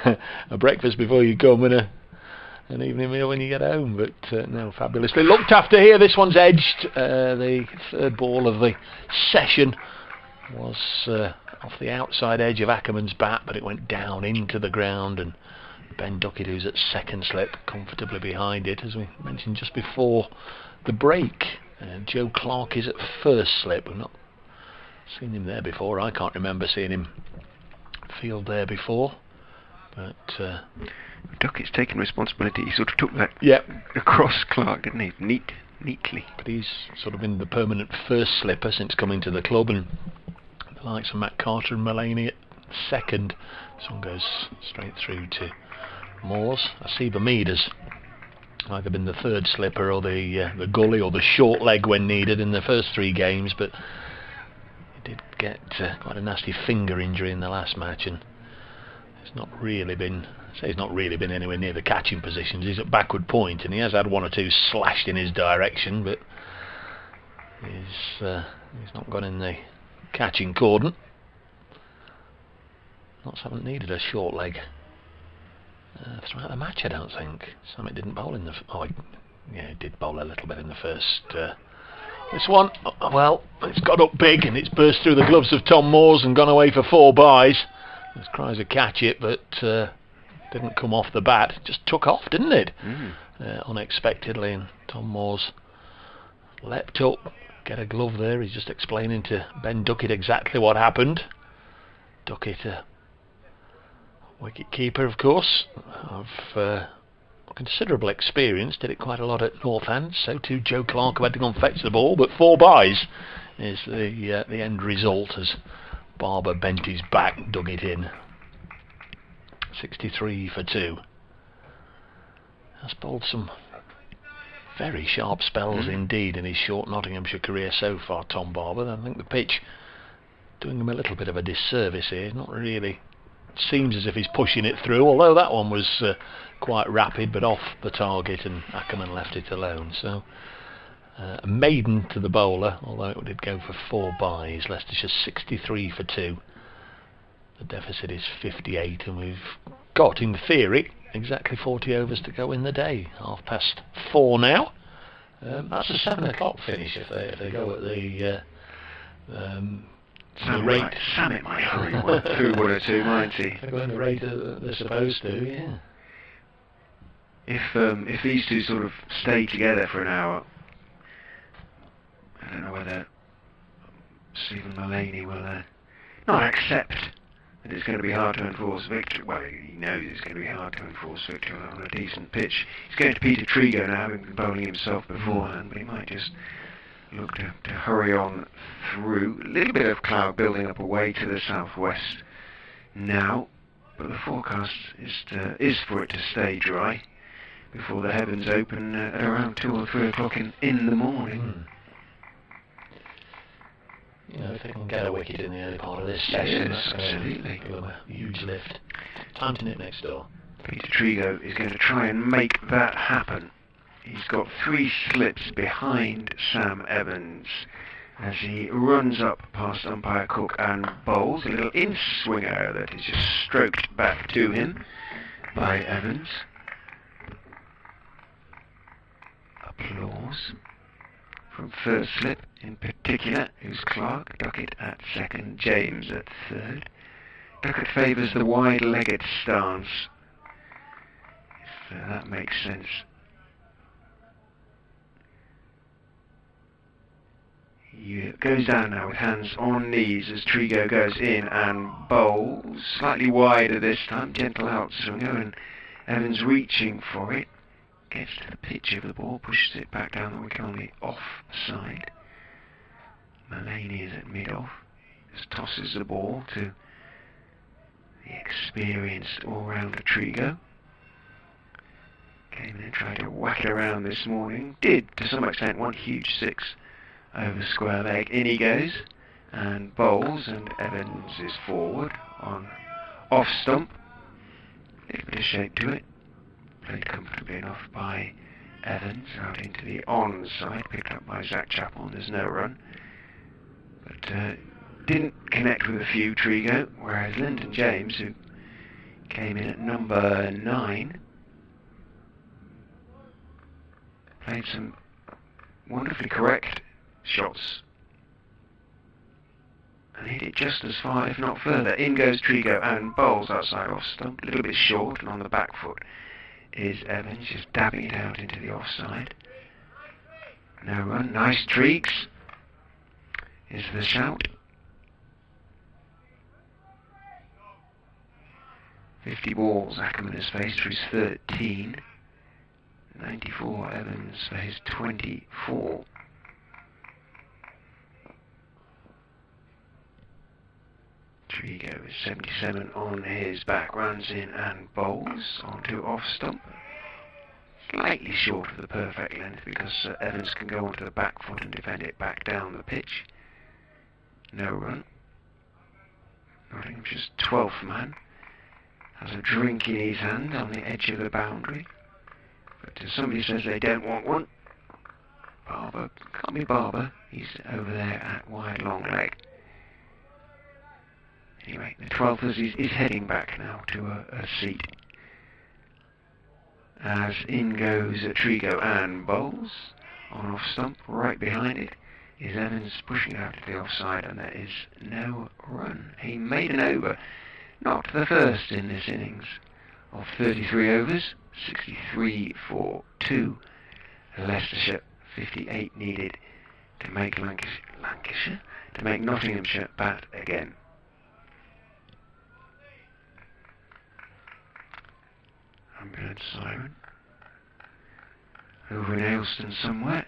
a breakfast before you come and an evening meal when you get home. But no, fabulously looked after here. This one's edged. The third ball of the session was off the outside edge of Ackerman's bat, but it went down into the ground, and Ben Duckett, who's at second slip, comfortably behind it, as we mentioned just before the break. Joe Clark is at first slip. We've not seen him there before. I can't remember seeing him field there before. But Duckett's taken responsibility. He sort of took that across Clark, didn't he? Neatly. But he's sort of been the permanent first slipper since coming to the club, and the likes of Matt Carter and Mullaney at second. This one goes straight through to Moores. Asiba Mead has either been the third slipper or the gully or the short leg when needed in the first 3 games, but he did get quite a nasty finger injury in the last match, and he's not really been anywhere near the catching positions. He's at backward point, and he has had one or two slashed in his direction, but he's not gone in the catching cordon. Notts haven't needed a short leg throughout the match, I don't think. Summit didn't bowl in the... he did bowl a little bit in the first. This one, well, it's got up big and it's burst through the gloves of Tom Moores and gone away for 4 byes. There's cries to catch it, but didn't come off the bat. It just took off, didn't it? Unexpectedly, and Tom Moores leapt up, get a glove there. He's just explaining to Ben Duckett exactly what happened. Duckett, wicket keeper, of course, of considerable experience, did it quite a lot at Northants. So too Joe Clark, who had to go and fetch the ball, but 4 byes is the end result as Barber bent his back, dug it in. 63 for 2. Has bowled some very sharp spells indeed in his short Nottinghamshire career so far, Tom Barber. I think the pitch doing him a little bit of a disservice here. Not really. Seems as if he's pushing it through, although that one was quite rapid, but off the target, and Ackerman left it alone. So a maiden to the bowler, although it did go for 4 byes. Leicestershire 63 for 2. The deficit is 58, and we've got, in theory, exactly 40 overs to go in the day. 4:30 now. That's a 7 o'clock finish if they go at the rate. Summit might hurry one through 1 or 2, might he? They're going the rate they're supposed to, yeah. If these two sort of stay together for an hour, I don't know whether Stephen Mullaney will not accept that it's going to be hard to enforce victory. Well, he knows it's going to be hard to enforce victory on a decent pitch. He's going to Peter Trigo now, having been bowling himself beforehand, but he might just look to hurry on through. A little bit of cloud building up away to the southwest now, but the forecast is for it to stay dry before the heavens open at around 2 or 3 o'clock in the morning. You know, if they can get a wicket in the early part of this session, yes, absolutely. Give them a huge lift. Time to nip next door. Peter Trigo is going to try and make that happen. He's got 3 slips behind Sam Evans as he runs up past umpire Cook and bowls a little in-swinger that is just stroked back to him by Evans. Applause from first slip in particular, who's Clark, Duckett at second, James at third. Duckett favours the wide-legged stance, if that makes sense. He goes down now with hands on knees as Trigo goes in and bowls, slightly wider this time, gentle outswinger, and Evans reaching for it. Gets to the pitch of the ball, pushes it back down the wicket on the off side. Mullaney is at mid-off, just tosses the ball to the experienced all-rounder Trigo. Came in and tried to whack it around this morning. Did, to some extent, one huge 6 over square leg. In he goes, and bowls, and Evans is forward on off stump. A little bit of shape to it. Played comfortably enough by Evans out into the on side, picked up by Zach Chappell. There's no run, but didn't connect with a few Trigo, whereas Lyndon James, who came in at number 9, played some wonderfully correct shots and hit it just as far, if not further. In goes Trigo and bowls outside off stump, a little bit short, and on the back foot is Evans, just dabbing it out into the offside. No run. Nice streaks is the shout. 50 balls Ackerman has faced for his 13. 94 Evans for his 24. Trigo is 77 on his back, runs in and bowls onto off stump. Slightly short of the perfect length because Evans can go onto the back foot and defend it back down the pitch. No run. Nottinghamshire's 12th man has a drink in his hand on the edge of the boundary. But somebody says they don't want one. Barber, can't be Barber, he's over there at wide long leg. Anyway, the 12th is heading back now to a seat. As in goes Trigo and bowls on off stump. Right behind it is Evans pushing out to the offside, and there is no run. He made an over, not the first in this innings, of 33 overs, 63 for 2. Leicestershire 58 needed to make Lancashire to make Nottinghamshire bat again. Ambulance siren. Over in Ayleston somewhere,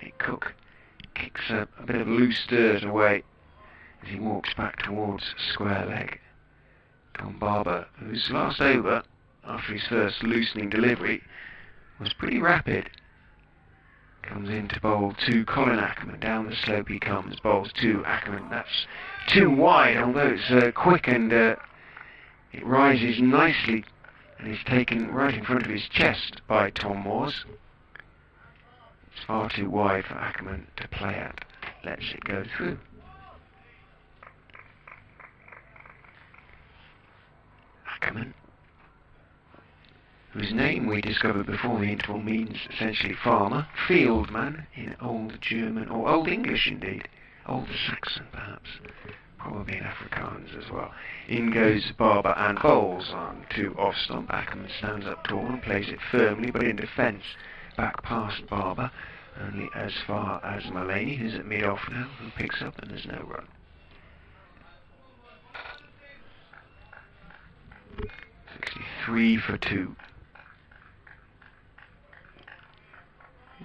Nick Cook kicks a bit of loose dirt away as he walks back towards square leg. Tom Barber, whose last over, after his first loosening delivery, was pretty rapid, comes in to bowl to Colin Ackerman. Down the slope he comes, bowls to Ackerman. That's too wide, although it's quick, and it rises nicely and is taken right in front of his chest by Tom Moores. It's far too wide for Ackerman to play at. Lets it go through. Ackerman, whose name we discovered before the interval means essentially farmer, fieldman in Old German, or Old English indeed, Old Saxon perhaps, probably in Afrikaans as well. In goes Barber and bowls on to off stump. Ackerman stands up tall and plays it firmly, but in defence, back past Barber, only as far as Mullaney, who's at mid-off now, who picks up, and there's no run. 63 for 2.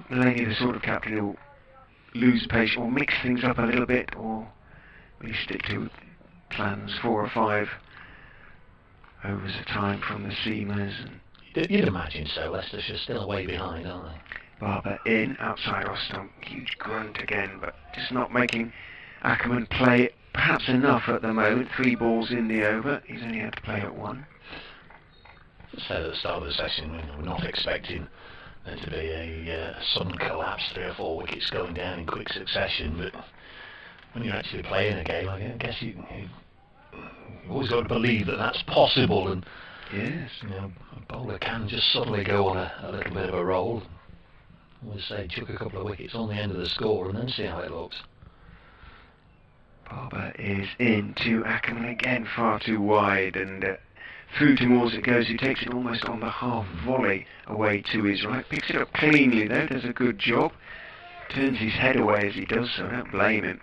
Mullaney, the sort of captain who'll lose patience or mix things up a little bit, or really stick to plans 4 or 5 overs a time from the seamers. And you'd imagine so. Leicestershire's still way behind, aren't they? Barber in, outside off stump, huge grunt again, but just not making Ackerman play perhaps enough at the moment. 3 balls in the over, he's only had to play at 1. So at the start of the session, we're not expecting there to be a sudden collapse, 3 or 4 wickets going down in quick succession, but when you're actually playing a game, I guess you always got to believe that that's possible, and yes, a bowler can just suddenly go on a little bit of a roll. Always say chuck a couple of wickets on the end of the score and then see how it looks. Barber is in to Ackerman again, far too wide, and through to Moores it goes, who takes it almost on the half volley away to his right. Picks it up cleanly though, does a good job. Turns his head away as he does so, I don't blame him.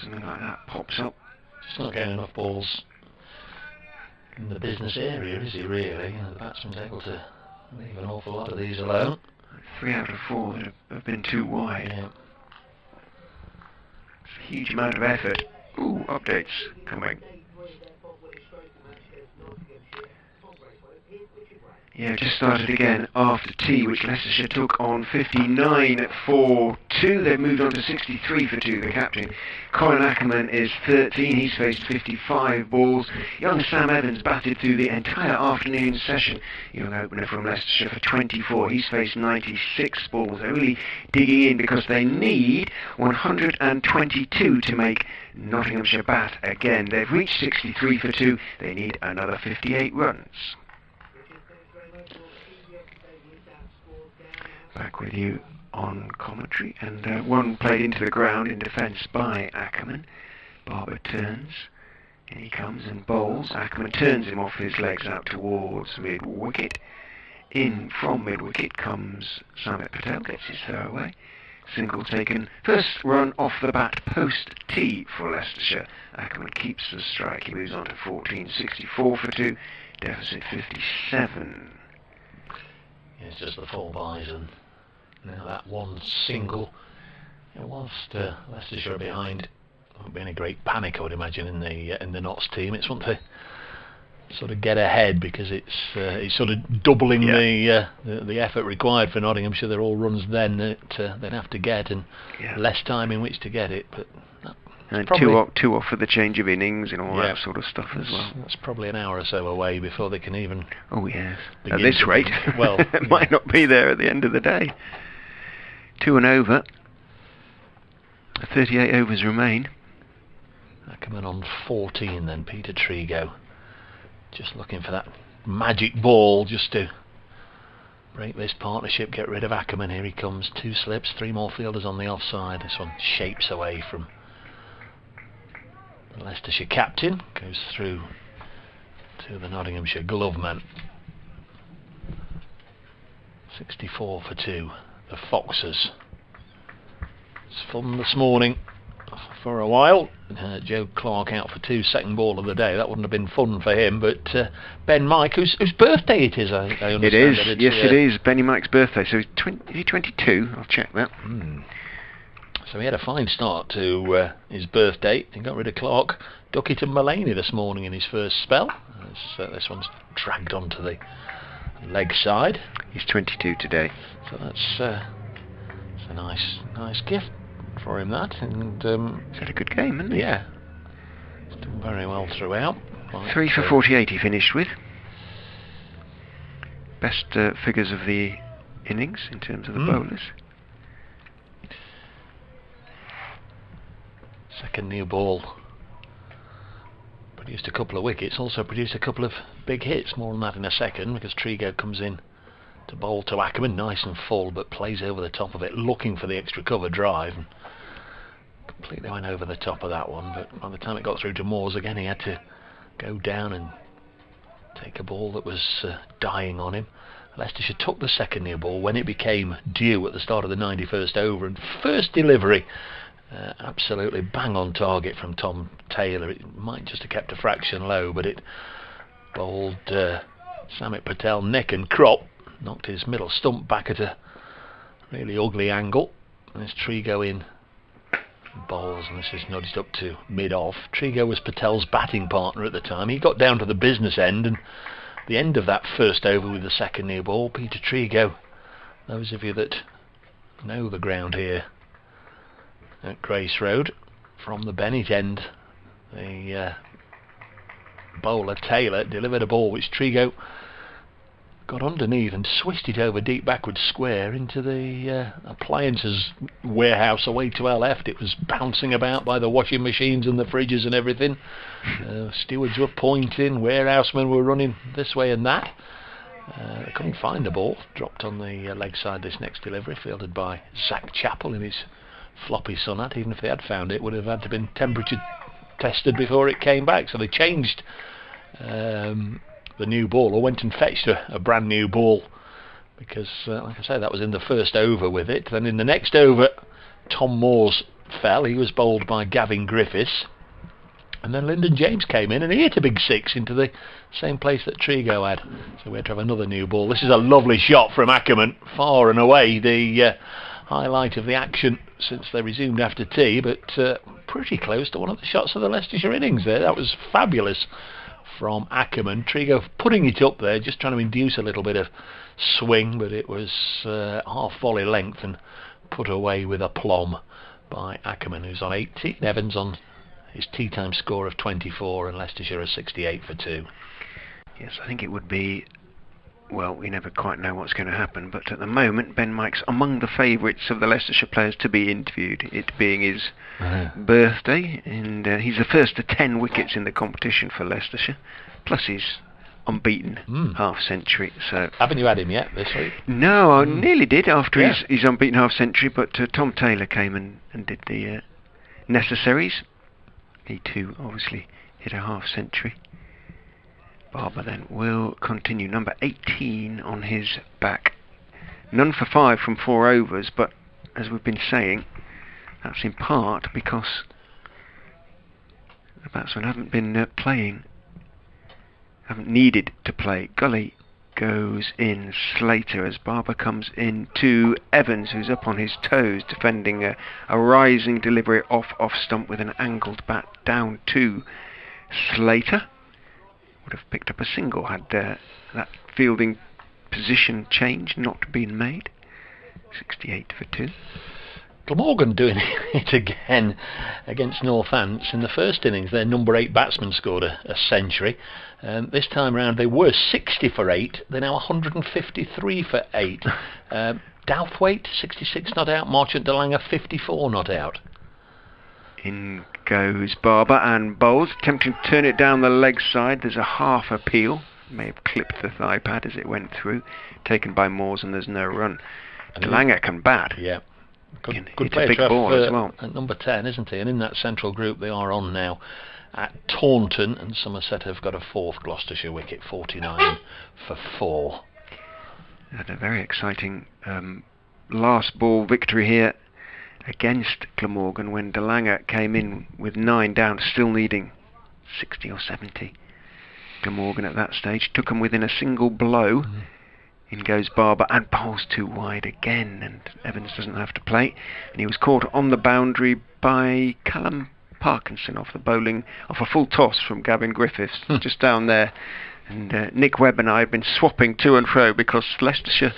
Something like that pops up. Just not getting enough balls in the business area, is he really? The batsman's able to leave an awful lot of these alone. 3 out of 4 that have been too wide. Yeah. It's a huge amount of effort. Ooh, updates coming. Yeah, just started again after tea, which Leicestershire took on 59 for 2. They've moved on to 63 for 2, the captain. Colin Ackerman is 13, he's faced 55 balls. Young Sam Evans batted through the entire afternoon session. Young opener from Leicestershire for 24, he's faced 96 balls. They're really digging in because they need 122 to make Nottinghamshire bat again. They've reached 63 for 2, they need another 58 runs. Back with you on commentary, and one played into the ground in defence by Ackerman. Barber turns, in he comes and bowls. Ackerman turns him off his legs out towards mid-wicket. In from mid-wicket comes Samit Patel, gets his throwaway. Single taken, first run off the bat post-tee for Leicestershire. Ackerman keeps the strike, he moves on to 14, 64 for 2, deficit 57. It's just the 4 byes, and now that one single. Whilst Leicestershire are behind, there won't be any great panic, I would imagine, in the Notts team. It's one to sort of get ahead, because it's sort of doubling the effort required for Nottinghamshire. They're all runs then that they'd have to get, and less time in which to get it. But And probably, two off for the change of innings and all Yeah. that sort of stuff as well. That's probably an hour or so away before they can even. Oh yes. At begin this to rate, think. Well, it might not be there at the end of the day. 2 and over. 38 overs remain. Ackerman on 14 then, Peter Trigo. Just looking for that magic ball just to break this partnership, get rid of Ackerman. Here he comes, 2 slips, 3 more fielders on the offside. This one shapes away from the Leicestershire captain, goes through to the Nottinghamshire glove man. 64 for 2, the Foxes. It's fun this morning for a while. Joe Clark out for 2, second ball of the day. That wouldn't have been fun for him, but Ben Mike, whose birthday it is, I understand. It is, yes it is, Benny Mike's birthday, so he's 22, I'll check that. So he had a fine start to his birthday. He got rid of Clark, Duckett and Mulaney this morning in his first spell. This one's dragged onto the leg side. He's 22 today. So that's a nice gift for him, that. And he's had a good game, hasn't he? Yeah, he's done very well throughout. 3 for 48 he finished with. Best figures of the innings in terms of the bowlers. Second new ball produced a couple of wickets, also produced a couple of big hits. More on that in a second, because Trigo comes in to bowl to Ackerman, nice and full, but plays over the top of it, looking for the extra cover drive, and completely went over the top of that one. But by the time it got through to Moores again, he had to go down and take a ball that was dying on him. Leicestershire took the second new ball when it became due at the start of the 91st over, and first delivery absolutely bang on target from Tom Taylor. It might just have kept a fraction low, but it bowled Samit Patel neck and crop, knocked his middle stump back at a really ugly angle. And this Trigo in bowls, and this is nudged up to mid-off. Trigo was Patel's batting partner at the time. He got down to the business end, and the end of that first over with the second new ball, Peter Trigo, those of you that know the ground here at Grace Road, from the Bennett end, the bowler Taylor delivered a ball which Trigo got underneath and swished it over deep backward square into the appliances warehouse away to our left. It was bouncing about by the washing machines and the fridges and everything. Stewards were pointing, warehousemen were running this way and that. They couldn't find the ball. Dropped on the leg side, this next delivery, fielded by Zach Chappell in his floppy Sonat. Even if they had found it, would have had to been temperature tested before it came back. So they changed the new ball, or went and fetched a brand new ball, because like I say, that was in the first over with it. Then in the next over, Tom Moores fell. He was bowled by Gavin Griffiths, and then Lyndon James came in and he hit a big 6 into the same place that Trigo had. So we had to have another new ball. This is a lovely shot from Ackerman, far and away the highlight of the action since they resumed after tea, but pretty close to one of the shots of the Leicestershire innings there. That was fabulous from Ackerman. Trigo putting it up there, just trying to induce a little bit of swing, but it was half volley length and put away with aplomb by Ackerman, who's on 18. Evans on his tea time score of 24, and Leicestershire are 68 for 2. Yes, I think it would be, well, we never quite know what's going to happen, but at the moment Ben Mike's among the favourites of the Leicestershire players to be interviewed, it being his birthday, and he's the first to 10 wickets in the competition for Leicestershire, plus his unbeaten half-century. So haven't you had him yet this week? No, I nearly did after his unbeaten half-century, but Tom Taylor came and did the necessaries. He too obviously hit a half-century. Barber then will continue, number 18 on his back. None for 5 from 4 overs, but as we've been saying, that's in part because the batsmen haven't been playing, haven't needed to play. Gully goes in, Slater as Barber comes in to Evans, who's up on his toes defending a rising delivery off stump with an angled bat down to Slater. Would have picked up a single had that fielding position change not been made. 68 for 2. Glamorgan doing it again against Northants. In the first innings, their number 8 batsman scored a century. This time round, they were 60 for 8. They're now 153 for 8. Douthwaite, 66 not out. Marchant de Lange, 54 not out. In goes Barber and bowls, attempting to turn it down the leg side. There's a half appeal. May have clipped the thigh pad as it went through. Taken by Moores, and there's no run. De Lange can bat. Yeah. Good It's player a big to have, ball as well. at number 10, isn't he? And in that central group they are on now at Taunton, and Somerset have got a 4th Gloucestershire wicket, 49 for 4. Had a very exciting last ball victory here against Glamorgan when De Lange came in with 9 down, still needing 60 or 70. Glamorgan at that stage took him within a single blow. In goes Barber and bowls too wide again, and Evans doesn't have to play, and he was caught on the boundary by Callum Parkinson off a full toss from Gavin Griffiths just down there. And Nick Webb and I have been swapping to and fro because Leicestershire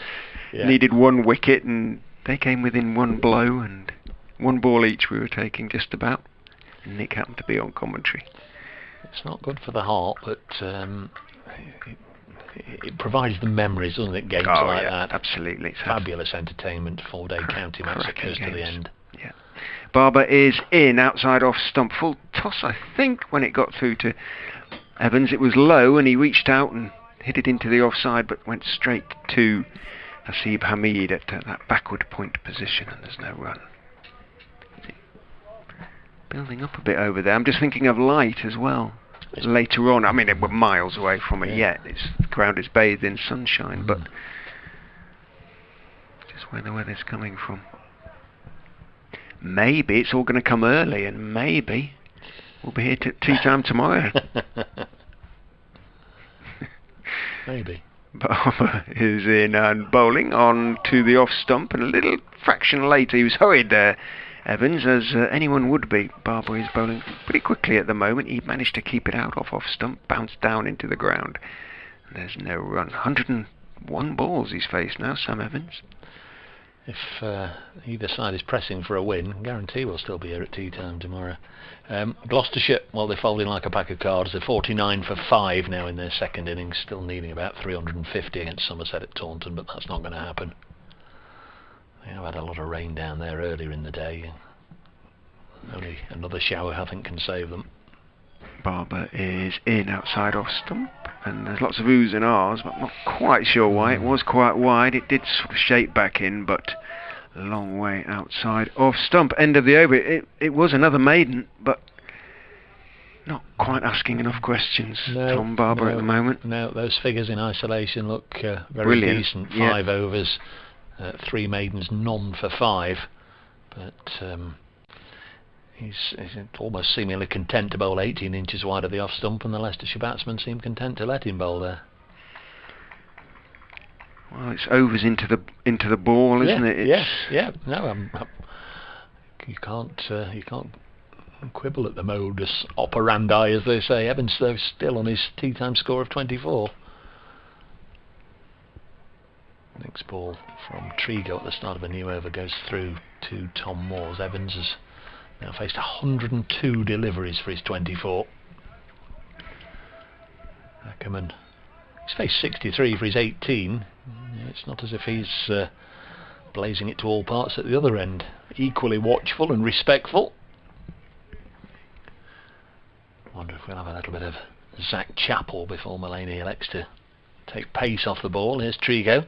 needed 1 wicket, and they came within 1 blow, and 1 ball each we were taking just about, and Nick happened to be on commentary. It's not good for the heart, but it provides the memories, doesn't it, games like that? Absolutely. It's Fabulous entertainment, 4-day county match that goes to the end. Yeah. Barber is in, outside off stump. Full toss, I think, when it got through to Evans. It was low, and he reached out and hit it into the offside, but went straight to Hasib Hamid at that backward point position, and there's no run. Building up a bit over there. I'm just thinking of light as well. Later on, I mean, we're miles away from it yet. The ground is bathed in sunshine, but just where the weather's coming from. Maybe it's all going to come early, and maybe we'll be here tea time tomorrow. Maybe. Barber is in and bowling on to the off stump, and a little fraction later, he was hurried there, Evans, as anyone would be. Barber is bowling pretty quickly at the moment. He managed to keep it out off stump, bounced down into the ground. There's no run. 101 balls he's faced now, Sam Evans. If either side is pressing for a win, I guarantee we'll still be here at tea time tomorrow. Gloucestershire, well, they're folding like a pack of cards. They're 49 for 5 now in their second innings, still needing about 350 against Somerset at Taunton, but that's not going to happen. They have had a lot of rain down there earlier in the day. Only another shower, I think, can save them. Barber is in, outside off stump, and there's lots of oohs and ahs, but I'm not quite sure why. It was quite wide. It did sort of shape back in, but a long way outside off stump. End of the over. It was another maiden, but not quite asking enough questions. Tom Barber at the moment. No, those figures in isolation look very brilliant. Decent. 5 overs, 3 maidens, none for 5, but he's almost seemingly content to bowl 18 inches wide of the off stump, and the Leicestershire batsmen seem content to let him bowl there. Well, it's overs into the ball, isn't it? Yeah. No, you can't quibble at the modus operandi, as they say. Evans, though, still on his tea time score of 24. Next ball from Trigo at the start of a new over goes through to Tom Moores. Evans has now faced 102 deliveries for his 24. Ackerman, he's faced 63 for his 18. It's not as if he's blazing it to all parts at the other end. Equally watchful and respectful. Wonder if we'll have a little bit of Zach Chappell before Mullaney elects to take pace off the ball. Here's Trigo.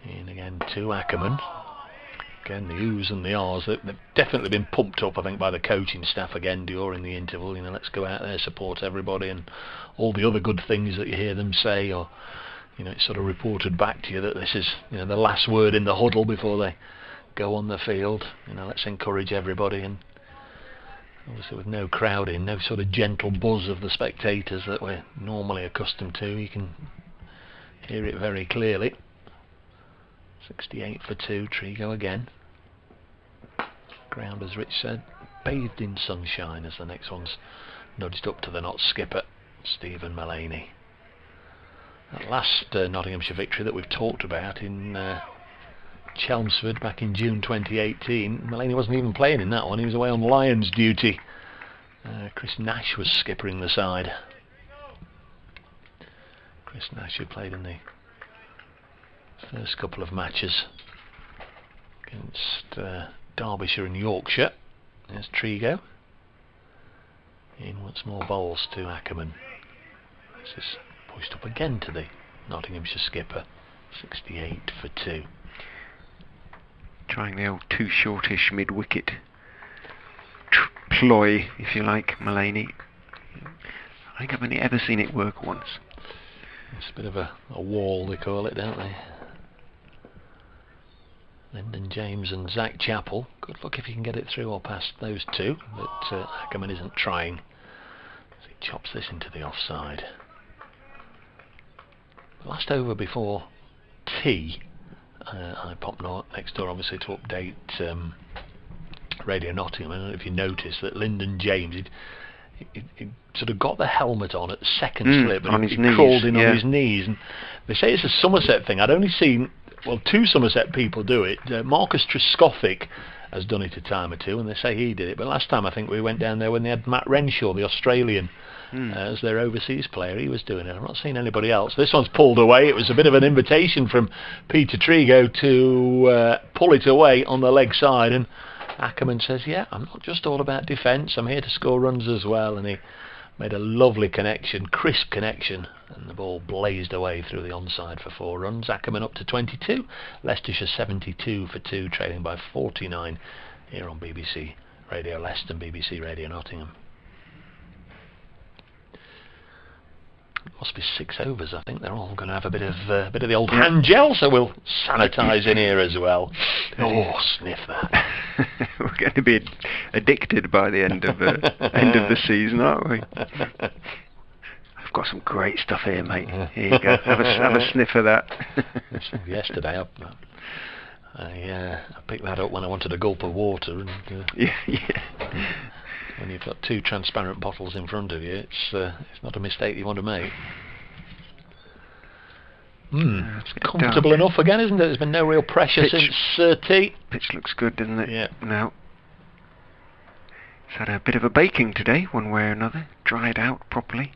In again to Ackerman. Again, the oohs and the ahs, they've definitely been pumped up, I think, by the coaching staff again during the interval. Let's go out there, support everybody, and all the other good things that you hear them say, or it's sort of reported back to you that this is the last word in the huddle before they go on the field. Let's encourage everybody, and obviously with no crowd in, no sort of gentle buzz of the spectators that we're normally accustomed to, you can hear it very clearly. 68 for 2, Trigo again. Ground, as Rich said, bathed in sunshine, as the next one's nudged up to the not skipper, Stephen Mullaney. That last Nottinghamshire victory that we've talked about in Chelmsford back in June 2018. Mulaney wasn't even playing in that one, he was away on Lions duty. Chris Nash was skippering the side. Chris Nash, who played in the first couple of matches against Derbyshire and Yorkshire. There's Trigo. In once more, bowls to Ackerman. This is pushed up again to the Nottinghamshire skipper. 68 for 2. Trying the old too shortish mid-wicket ploy, if you like, Mulaney. I think I've only ever seen it work once. It's a bit of a wall, they call it, don't they? Lyndon James and Zach Chappell. Good luck if you can get it through or past those two, but Ackerman isn't trying. So he chops this into the offside. The last over before tea, I popped next door obviously to update Radio Nottingham. I don't know if you noticed that Lyndon James, he sort of got the helmet on at second slip and he crawled in on his knees. And they say it's a Somerset thing. I'd only seen, well, 2 Somerset people do it. Marcus Trescothick has done it a time or 2, and they say he did it. But last time I think we went down there when they had Matt Renshaw, the Australian, as their overseas player. He was doing it. I've not seen anybody else. This one's pulled away. It was a bit of an invitation from Peter Trigo to pull it away on the leg side, and Ackerman says, yeah, I'm not just all about defence, I'm here to score runs as well. And he made a lovely connection, crisp connection, and the ball blazed away through the onside for 4 runs. Ackerman up to 22, Leicestershire 72 for 2, trailing by 49 here on BBC Radio Leicester and BBC Radio Nottingham. Must be 6 overs. I think they're all going to have a bit of the old hand gel, so we'll sanitise in here as well. Oh, sniff that! We're going to be addicted by the end of the season, aren't we? I've got some great stuff here, mate. Here you go. Have a sniff of that. Yesterday, I picked that up when I wanted a gulp of water, and yeah. When you've got 2 transparent bottles in front of you, it's not a mistake you want to make. It's comfortable enough again, isn't it? There's been no real pressure since tea. Pitch looks good, doesn't it? Yeah. Now, it's had a bit of a baking today, one way or another. Dried out properly.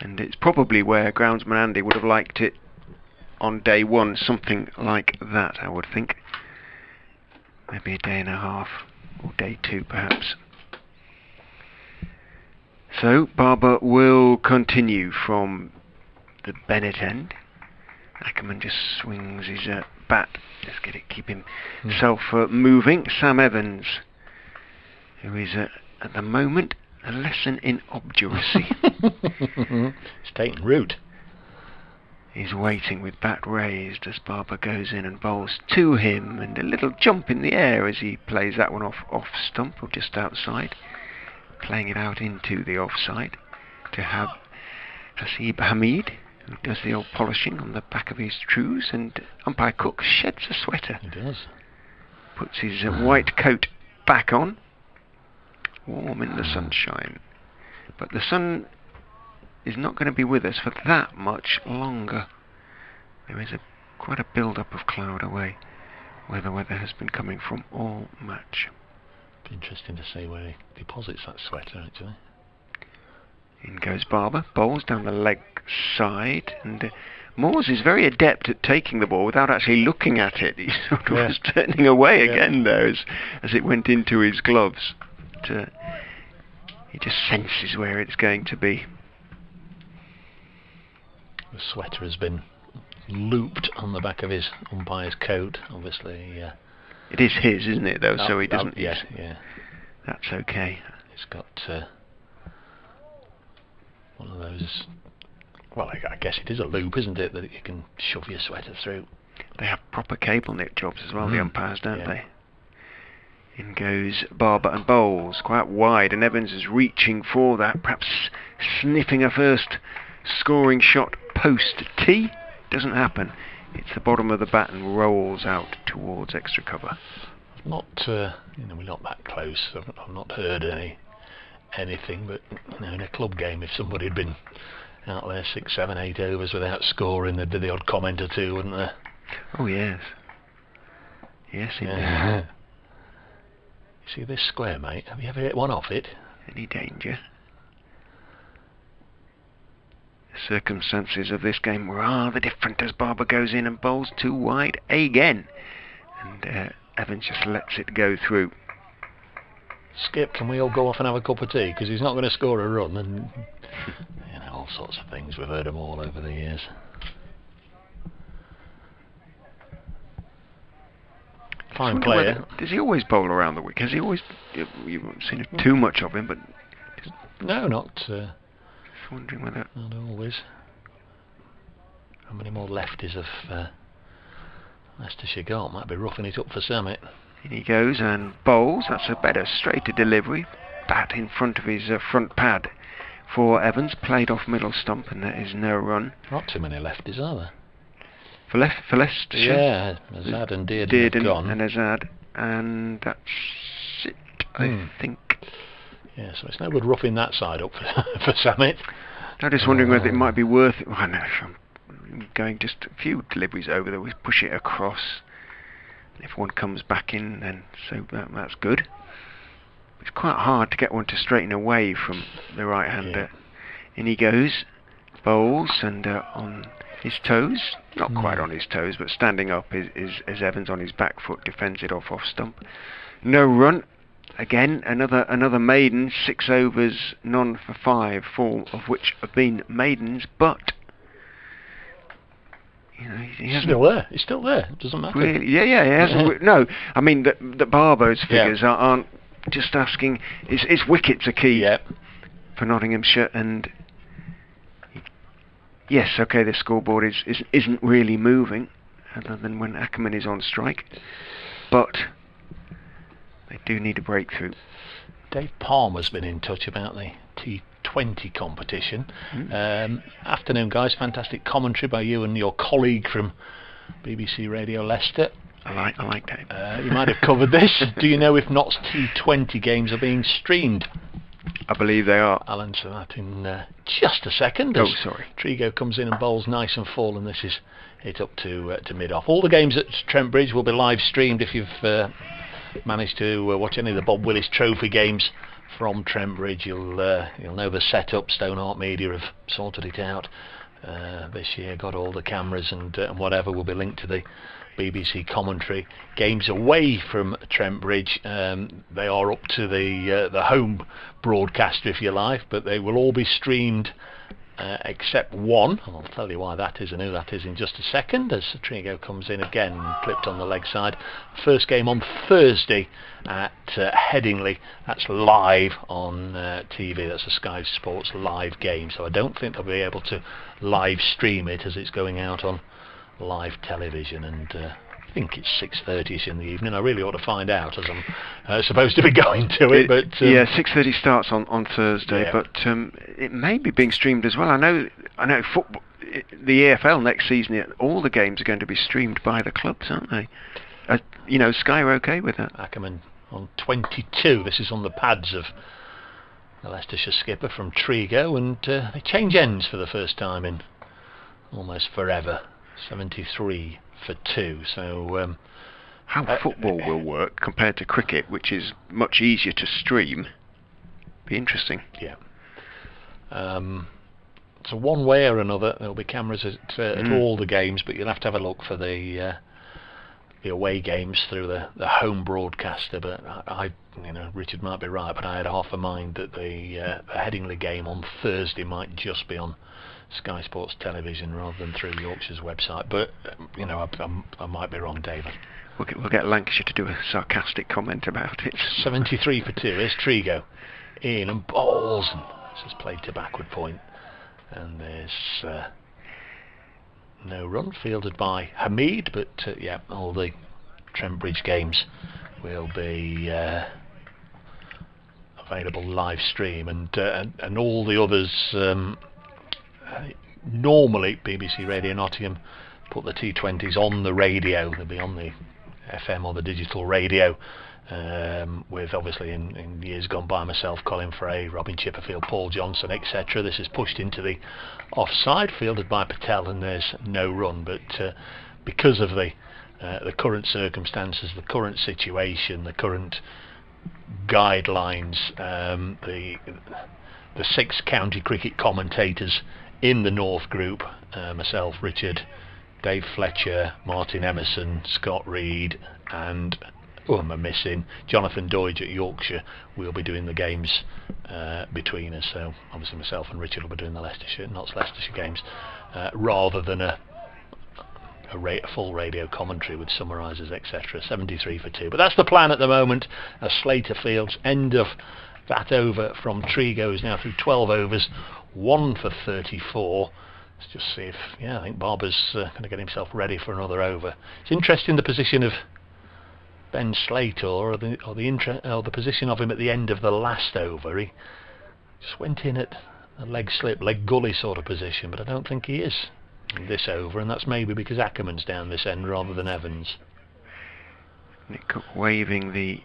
And it's probably where groundsman Andy would have liked it on day 1, something like that, I would think. Maybe a day and a half, or day 2 perhaps. So Barber will continue from the Bennett end. Ackerman just swings his bat. Let's get it, keep himself moving. Sam Evans, who is at the moment a lesson in obduracy. It's taking root. He's waiting with bat raised as Barber goes in and bowls to him, and a little jump in the air as he plays that one off stump or just outside. Playing it out into the offside to have Hasib Hamid, who does the old polishing on the back of his trews, and umpire Cook sheds a sweater. He does. Puts his white coat back on, warm in the sunshine. But the sun is not going to be with us for that much longer. There is quite a build-up of cloud away, where the weather has been coming from all match. Interesting to see where he deposits that sweater, actually. In goes Barber, bowls down the leg side, and Moores is very adept at taking the ball without actually looking at it. He sort of was turning away again there as it went into his gloves. But, he just senses where it's going to be. The sweater has been looped on the back of his umpire's coat, obviously. It is his, isn't it, though, so he doesn't... Yeah. That's okay. It's got one of those... Well, I guess it is a loop, isn't it, that you can shove your sweater through. They have proper cable knit jobs as well, the umpires, don't they? In goes Barber and bowls, quite wide, and Evans is reaching for that, perhaps sniffing a first scoring shot post tee. Doesn't happen. It's the bottom of the bat and rolls out towards extra cover. Not, we're not that close. I've not heard anything, but in a club game, if somebody had been out there 6, 7, 8 overs without scoring, there'd be the odd comment or two, wouldn't there? Oh yes. Yes, indeed. You see this square, mate? Have you ever hit one off it? Any danger? The circumstances of this game were rather different as Barber goes in and bowls too wide again. And Evans just lets it go through. Skip, can we all go off and have a cup of tea? Because he's not going to score a run, and all sorts of things. We've heard them all over the years. Fine player. Does he always bowl around the wicket? Has he always? You haven't seen too much of him, but no, not. Just wondering whether. Not always. How many more lefties have Leicestershire got? Might be roughing it up for Summit. In he goes and bowls. That's a better, straighter delivery. Bat in front of his front pad for Evans. Played off middle stump, and there is no run. Not too many lefties, are there? For Leicestershire. Yeah, Azad and Dearden have gone. And Azad, and that's it, I think. Yeah, so it's no good roughing that side up for Summit. I'm just wondering whether it might be worth it. I know, I'm going just a few deliveries over there. We push it across. If one comes back in, then so that's good. It's quite hard to get one to straighten away from the right hander. Yeah. In he goes, bowls, and on his toes, not quite on his toes, but standing up is Evans on his back foot, defends it off stump. No run. Again, another maiden, 6 overs, none for 5, 4 of which have been maidens, but you know, he's still there. He's still there. It doesn't matter. Really? Yeah. He hasn't. No, I mean the Barbo's figures aren't just asking. It's wickets are key for Nottinghamshire, and yes, okay, the scoreboard isn't really moving, other than when Ackerman is on strike, but they do need a breakthrough. Dave Palmer's been in touch about the T20 competition. Afternoon, guys. Fantastic commentary by you and your colleague from BBC Radio Leicester. I like Dave. You might have covered this. Do you know if Notts T20 games are being streamed? I believe they are. I'll answer that in just a second. Oh, sorry. Trigo comes in and bowls nice and full, and this is it up to mid-off. All the games at Trent Bridge will be live streamed. If you've managed to watch any of the Bob Willis Trophy games from Trent Bridge, you'll know the setup. Stoneheart Media have sorted it out this year, got all the cameras and whatever will be linked to the BBC commentary. Games away from Trent Bridge, they are up to the home broadcaster, if you like, but they will all be streamed except one. I'll tell you why that is and who that is in just a second, as Trigo comes in again, clipped on the leg side. First game on Thursday at Headingley. That's live on TV. That's a Sky Sports live game, so I don't think they'll be able to live stream it as it's going out on live television, and I think it's 6:30ish in the evening. I really ought to find out, as I'm supposed to be going to it. But 6:30 starts on Thursday, but it may be being streamed as well. I know football, the EFL next season, all the games are going to be streamed by the clubs, aren't they? Sky are okay with that. Ackerman on 22. This is on the pads of the Leicestershire skipper from Trigo, and they change ends for the first time in almost forever. 73 for 2. So how football will work compared to cricket, which is much easier to stream, be interesting. Yeah. So one way or another, there'll be cameras at all the games, but you'll have to have a look for the away games through the home broadcaster. But Richard might be right, but I had half a mind that the Headingley game on Thursday might just be on Sky Sports Television rather than through Yorkshire's website, but I might be wrong, David. We'll get Lancashire to do a sarcastic comment about it. 73 for 2. Here's Trigo in and bowls, and this is played to backward point, and there's no run, fielded by Hamid. But all the Trent Bridge games will be available live stream, and all the others. Normally BBC Radio Nottingham put the T20s on the radio. They'll be on the FM or the digital radio, with obviously in years gone by myself, Colin Fray, Robin Chipperfield, Paul Johnson, etc. This is pushed into the offside, fielded by Patel, and there's no run. But because of the the current circumstances, the current situation, the current guidelines, the 6 county cricket commentators in the North Group, myself, Richard, Dave Fletcher, Martin Emerson, Scott Reed, and who am I missing? Jonathan Doidge at Yorkshire. We'll be doing the games between us. So obviously myself and Richard will be doing the Leicestershire, not Leicestershire games, rather than a full radio commentary with summarisers, etc. 73 for 2. But that's the plan at the moment. Slater Fields, end of that over from Trigo is now through 12 overs, 1 for 34. Let's just see if, I think Barber's going to get himself ready for another over. It's interesting the position of Ben Slater, or the position of him at the end of the last over. He just went in at a leg slip, leg gully sort of position, but I don't think he is in this over, and that's maybe because Ackerman's down this end rather than Evans. Nick Cook waving the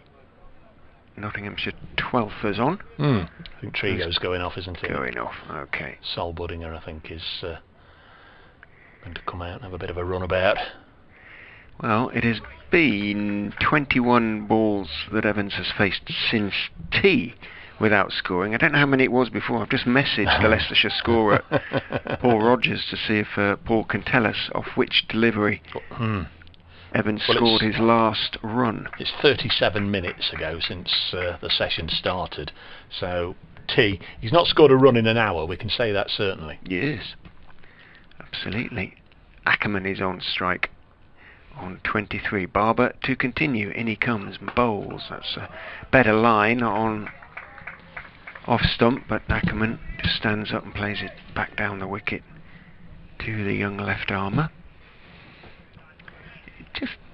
Nottinghamshire 12ers on. I think Trigo's going off, isn't he? Going off, okay. Sol Buddinger, I think, is going to come out and have a bit of a runabout. Well, it has been 21 balls that Evans has faced since tea without scoring. I don't know how many it was before. I've just messaged the Leicestershire scorer, Paul Rogers, to see if Paul can tell us off which delivery Evans scored his last run. It's 37 minutes ago since the session started. So, he's not scored a run in an hour, we can say that certainly. Yes, absolutely. Ackerman is on strike on 23. Barber to continue. In he comes, bowls. That's a better line on off stump, but Ackerman just stands up and plays it back down the wicket to the young left armour.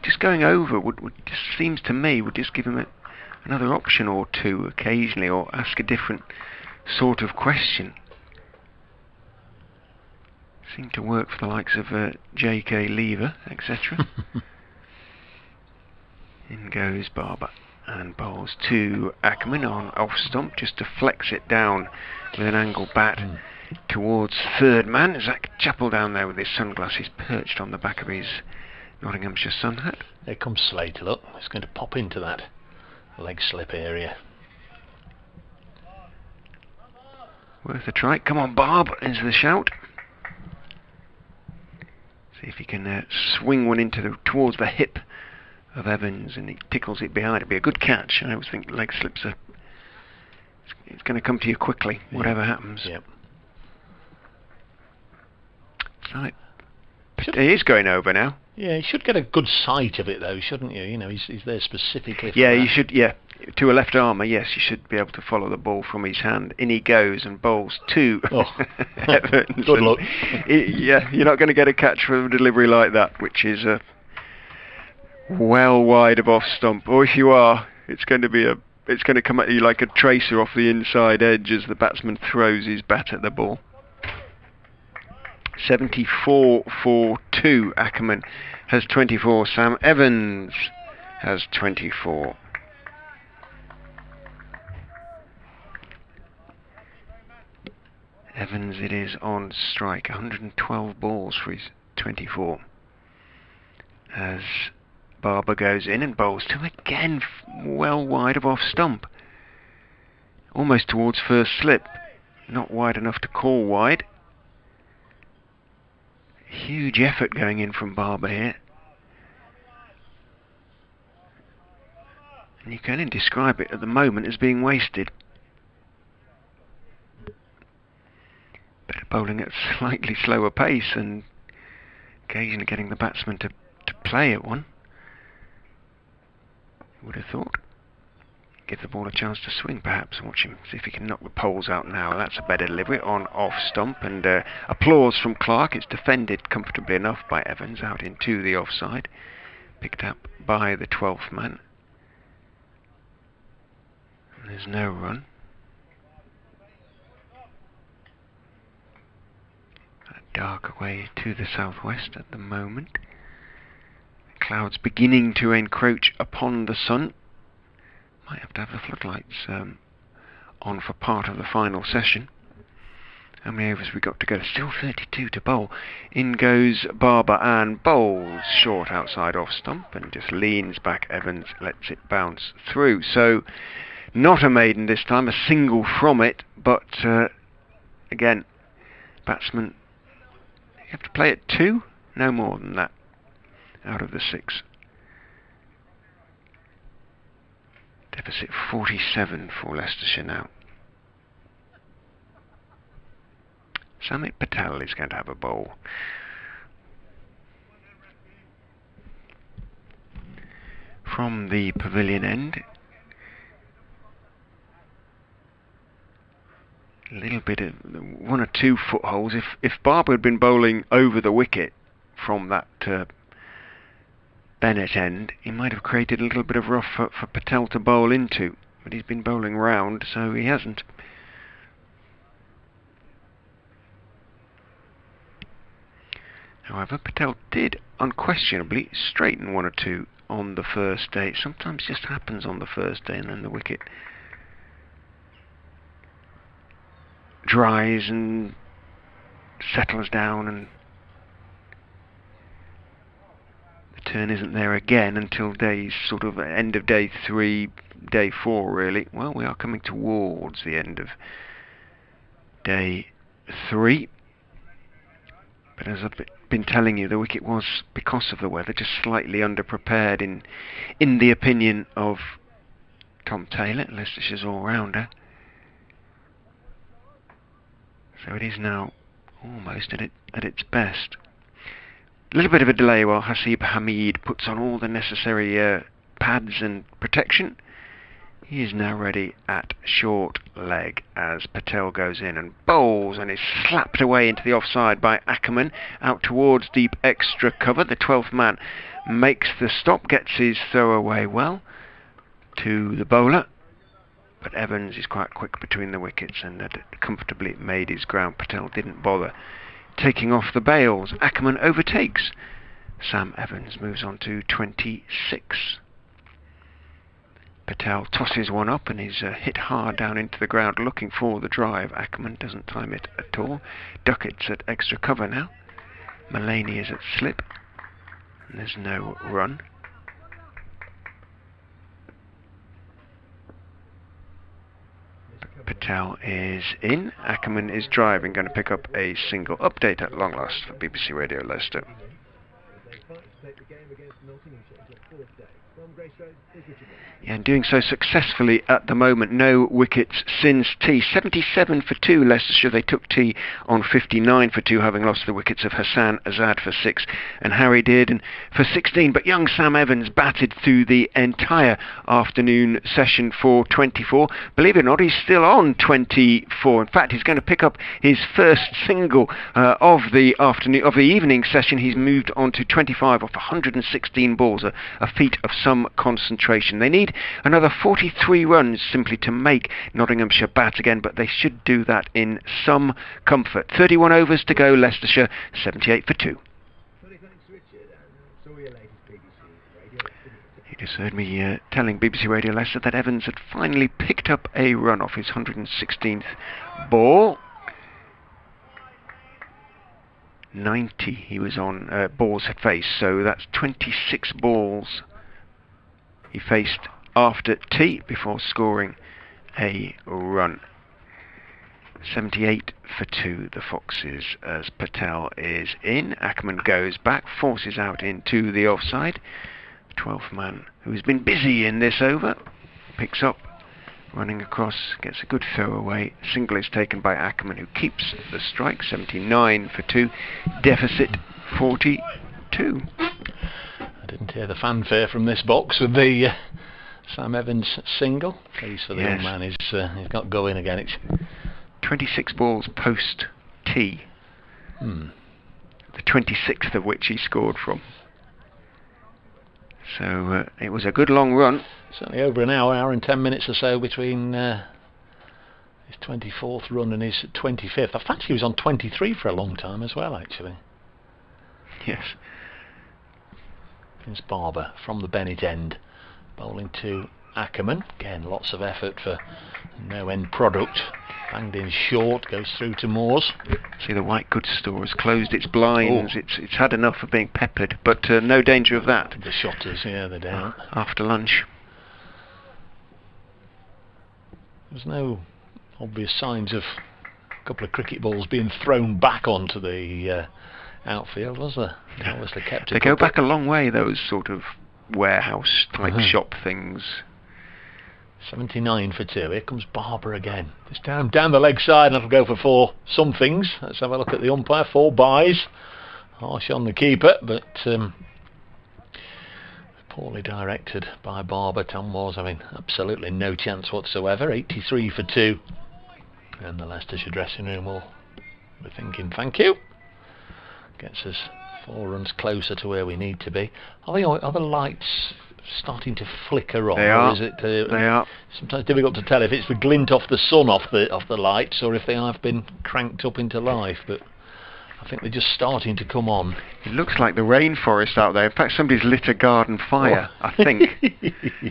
Just going over would just seems to me would just give him another option or two occasionally, or ask a different sort of question. Seemed to work for the likes of J.K. Lever, etc. In goes Barber and bowls to Ackerman on off stump, just to flex it down with an angle bat towards third man. Zach Chappell down there with his sunglasses perched on the back of his Nottinghamshire sun hat. There comes Slater, look, it's going to pop into that leg slip area. Worth a try. Come on, Barb, is the shout. See if he can swing one towards the hip of Evans, and he tickles it behind. It'd be a good catch. I always think leg slips it's going to come to you quickly, whatever happens. Yep. So he is going over now. Yeah, you should get a good sight of it though, shouldn't you? You know, he's there specifically for that. You should, to a left armour, yes, you should be able to follow the ball from his hand. In he goes and bowls to Evans. Good luck. You're not going to get a catch from a delivery like that, which is well wide of off stump. Or if you are, it's going to come at you like a tracer off the inside edge as the batsman throws his bat at the ball. 74 for 2. Ackerman has 24. Sam Evans has 24. Evans it is on strike. 112 balls for his 24. As Barber goes in and bowls to again well wide of off stump. Almost towards first slip. Not wide enough to call wide. Huge effort going in from Barber here. And you can only describe it at the moment as being wasted. Better bowling at a slightly slower pace and occasionally getting the batsman to play at one. Would have thought. Give the ball a chance to swing perhaps. Watch him, see if he can knock the poles out now. That's a better delivery on off stump, and applause from Clark. It's defended comfortably enough by Evans out into the offside. Picked up by the 12th man. And there's no run. Dark away to the southwest at the moment. The clouds beginning to encroach upon the sun. Might have to have the floodlights on for part of the final session, How many overs we got to go? Still 32 to bowl. In goes Barber and bowls short outside off stump and just leans back. Evans lets it bounce through. So not a maiden this time, a single from it, but again, batsman, you have to play at 2? No more than that out of the 6. Deficit 47 for Leicestershire now. Samit Patel is going to have a bowl. From the pavilion end, a little bit of 1 or 2 footholes. If Barber had been bowling over the wicket from that Bennett end, he might have created a little bit of rough for Patel to bowl into, but he's been bowling round, so he hasn't. However, Patel did unquestionably straighten 1 or 2 on the first day. It sometimes just happens on the first day, and then the wicket dries and settles down, and the turn isn't there again until days sort of end of day 3, day 4 really. Well, we are coming towards the end of day 3, but as I've been telling you, the wicket was, because of the weather, just slightly underprepared in the opinion of Tom Taylor, Leicestershire's all-rounder. So it is now almost at its best. A little bit of a delay while Hasib Hamid puts on all the necessary pads and protection. He is now ready at short leg as Patel goes in and bowls and is slapped away into the offside by Ackerman out towards deep extra cover. The 12th man makes the stop, gets his throw away well to the bowler, but Evans is quite quick between the wickets and had comfortably made his ground. Patel didn't bother taking off the bails. Ackerman overtakes. Sam Evans moves on to 26. Patel tosses one up and is hit hard down into the ground looking for the drive. Ackerman doesn't time it at all. Duckett's at extra cover now. Mullaney is at slip. And there's no run. Patel is in. Ackerman is driving, going to pick up a single. Update at long last for BBC Radio Leicester. Yeah, and doing so successfully at the moment. No wickets since tea. 77 for 2 Leicestershire. They took tea on 59 for 2, having lost the wickets of Hassan Azad for 6 and Harry Dearden for 16. But young Sam Evans batted through the entire afternoon session for 24. Believe it or not, he's still on 24. In fact, he's going to pick up his first single of the evening session. He's moved on to 25 off 116 balls, a feat of some concentration. They need another 43 runs simply to make Nottinghamshire bat again, but they should do that in some comfort. 31 overs to go, Leicestershire 78 for 2. You just heard me telling BBC Radio Leicester that Evans had finally picked up a run off his 116th ball. 90 he was on balls had faced, so that's 26 balls he faced after tea before scoring a run. 78 for 2 the Foxes as Patel is in. Ackerman goes back, forces out into the offside. 12th man who's been busy in this over picks up, running across, gets a good throw away. Single is taken by Ackerman, who keeps the strike. 79 for 2, deficit 42. I didn't hear the fanfare from this box with the Sam Evans single. Please for the young man, he's got going again. It's 26 balls post tea, the 26th of which he scored from. So it was a good long run. Certainly over an hour and 10 minutes or so between his 24th run and his 25th. I fancy he was on 23 for a long time as well, actually. Yes. Vince Barber from the Bennett end, bowling to Ackerman. Again, lots of effort for no end product. Banged in short, goes through to Moores. See, the white goods store has closed its blinds. Oh. It's had enough of being peppered, but no danger of that. The shotters, yeah, they're down. After lunch. There's no obvious signs of a couple of cricket balls being thrown back onto the outfield, was there? Obviously kept. They go back a long way, those sort of warehouse type shop things. 79 for 2. Here comes Barber again. This time down the leg side, and it'll go for 4 somethings. Let's have a look at the umpire. 4 buys. Harsh on the keeper, but poorly directed by Barber. Tom Moore's having absolutely no chance whatsoever. 83 for 2. And the Leicestershire dressing room will be thinking, thank you. Gets us 4 runs closer to where we need to be. Are the lights starting to flicker on? They or are. Is it, They are. Sometimes difficult to tell if it's the glint off the sun off the lights, or if they have been cranked up into life. But I think they're just starting to come on. It looks like the rainforest out there. In fact, somebody's lit a garden fire, I think.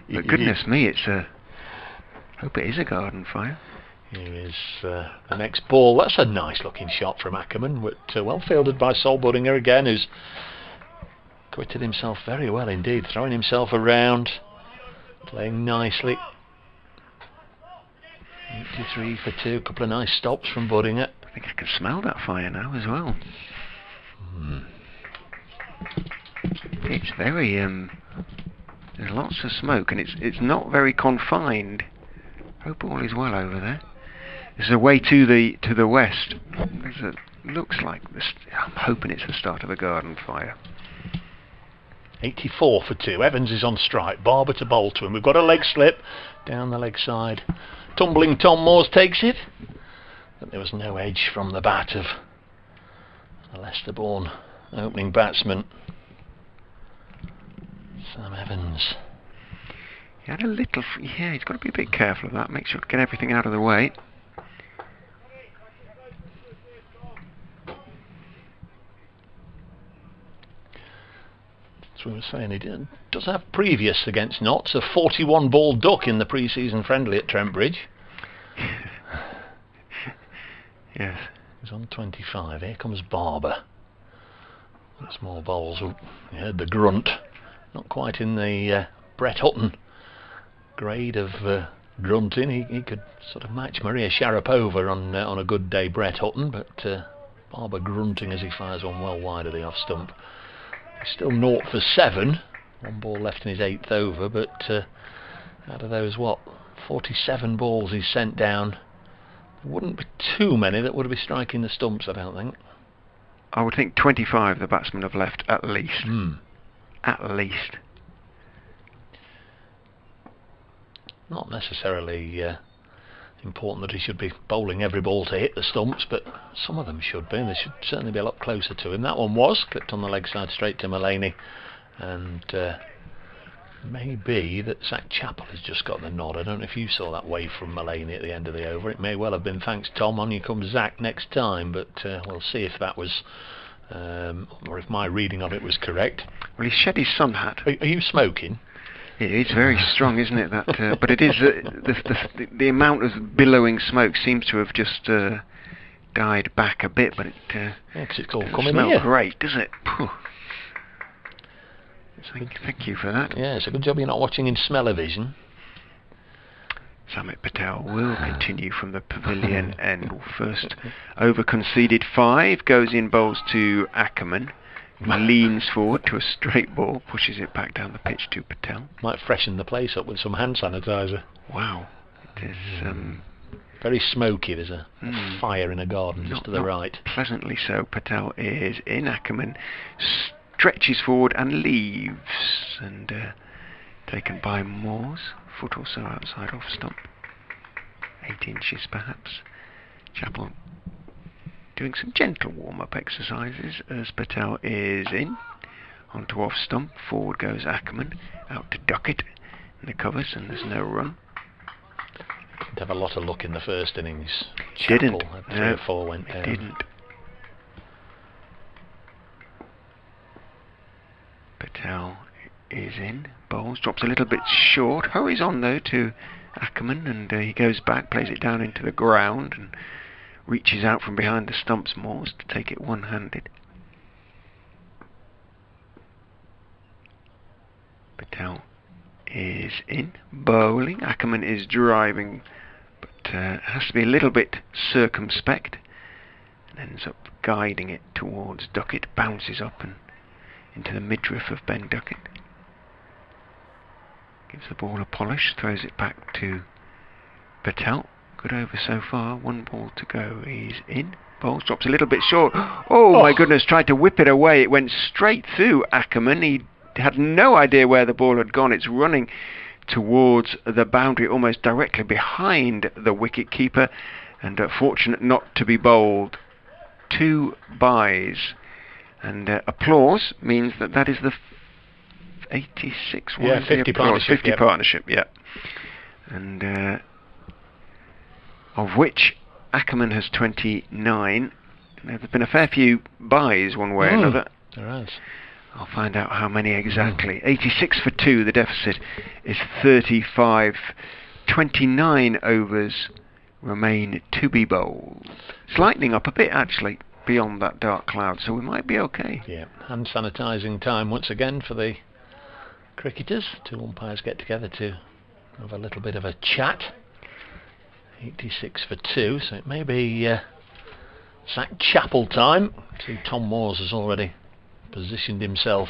But goodness me, hope it is a garden fire. Here is the next ball. That's a nice looking shot from Ackerman, but well fielded by Sol Buddinger again, who's acquitted himself very well indeed, throwing himself around, playing nicely. 83 for 2, a couple of nice stops from Buddinger. I think I can smell that fire now as well. It's very there's lots of smoke, and it's not very confined. Hope all is well over there. There's a way to the west. Looks like this. I'm hoping it's the start of a garden fire. 84 for 2. Evans is on strike. Barber to bowl to him. We've got a leg slip down the leg side. Tumbling Tom Moores takes it. But there was no edge from the bat of the Leicester-born opening batsman, Sam Evans. He had a little. Yeah, he's got to be a bit careful of that. Make sure to get everything out of the way. We were saying he does have previous against Notts, a 41 ball duck in the pre-season friendly at Trent Bridge. Yes. He's on 25. Here comes Barber. Small bowls. You heard the grunt. Not quite in the Brett Hutton grade of grunting. He could sort of match Maria Sharapova on a good day, Brett Hutton, but Barber grunting as he fires one well wide of the off stump. Still 0 for 7. 1 ball left in his 8th over, but out of those, 47 balls he's sent down, there wouldn't be too many that would be striking the stumps, I don't think. I would think 25 the batsmen have left at least. At least. Not necessarily important that he should be bowling every ball to hit the stumps, but some of them should be, and they should certainly be a lot closer to him. That one was clipped on the leg side straight to Mullaney, and may be that Zach Chappell has just got the nod. I don't know if you saw that wave from Mullaney at the end of the over. It may well have been thanks Tom, on you comes Zach next time, but we'll see if that was or if my reading of it was correct. Well, he's shed his sun hat. Are you smoking? It's very strong, isn't it? That, but it is the amount of billowing smoke seems to have just died back a bit, but it because it's all doesn't coming smell here. great, does it? Thank you for that. Yeah, it's a good job you're not watching in smell-o-vision. Samit Patel will continue from the pavilion end. First over conceded 5, goes in bowls to Ackerman. Leans forward to a straight ball, pushes it back down the pitch to Patel. Might freshen the place up with some hand sanitizer. Wow, it is very smoky. There's a fire in a garden just to the right. Pleasantly so. Patel is in. Ackerman stretches forward and leaves, and taken by Moores, foot or so outside off stump, 8 inches perhaps. Chappell doing some gentle warm-up exercises as Patel is in. Onto off stump, forward goes Ackerman, out to Duckett in the covers, and there's no run. Didn't have a lot of luck in the first innings. Didn't. Chappell had 3 or 4 went down. Didn't. Patel is in, bowls, drops a little bit short, hurries on though to Ackerman, and he goes back, plays it down into the ground, and reaches out from behind the stumps Moores to take it one-handed. Patel is in, bowling. Ackerman is driving, but has to be a little bit circumspect, and ends up guiding it towards Duckett. Bounces up and into the midriff of Ben Duckett. Gives the ball a polish, throws it back to Patel. Good over so far, 1 ball to go. He's in, bowls, drops a little bit short. Oh my goodness, tried to whip it away. It went straight through Ackerman. He had no idea where the ball had gone. It's running towards the boundary, almost directly behind the wicket keeper, and fortunate not to be bowled. 2 byes, and applause means that is the 86 one. Yeah, 50 partnership. 50 partnership, yeah. And of which Ackerman has 29. Now, there's been a fair few byes one way or another. There has. I'll find out how many exactly. 86 for 2, the deficit is 35. 29 overs remain to be bowled. It's lightening up a bit, actually, beyond that dark cloud, so we might be okay. Yeah, hand sanitising time once again for the cricketers. 2 umpires get together to have a little bit of a chat. 86 for 2, so it may be Zach Chappell time. See, Tom Moores has already positioned himself.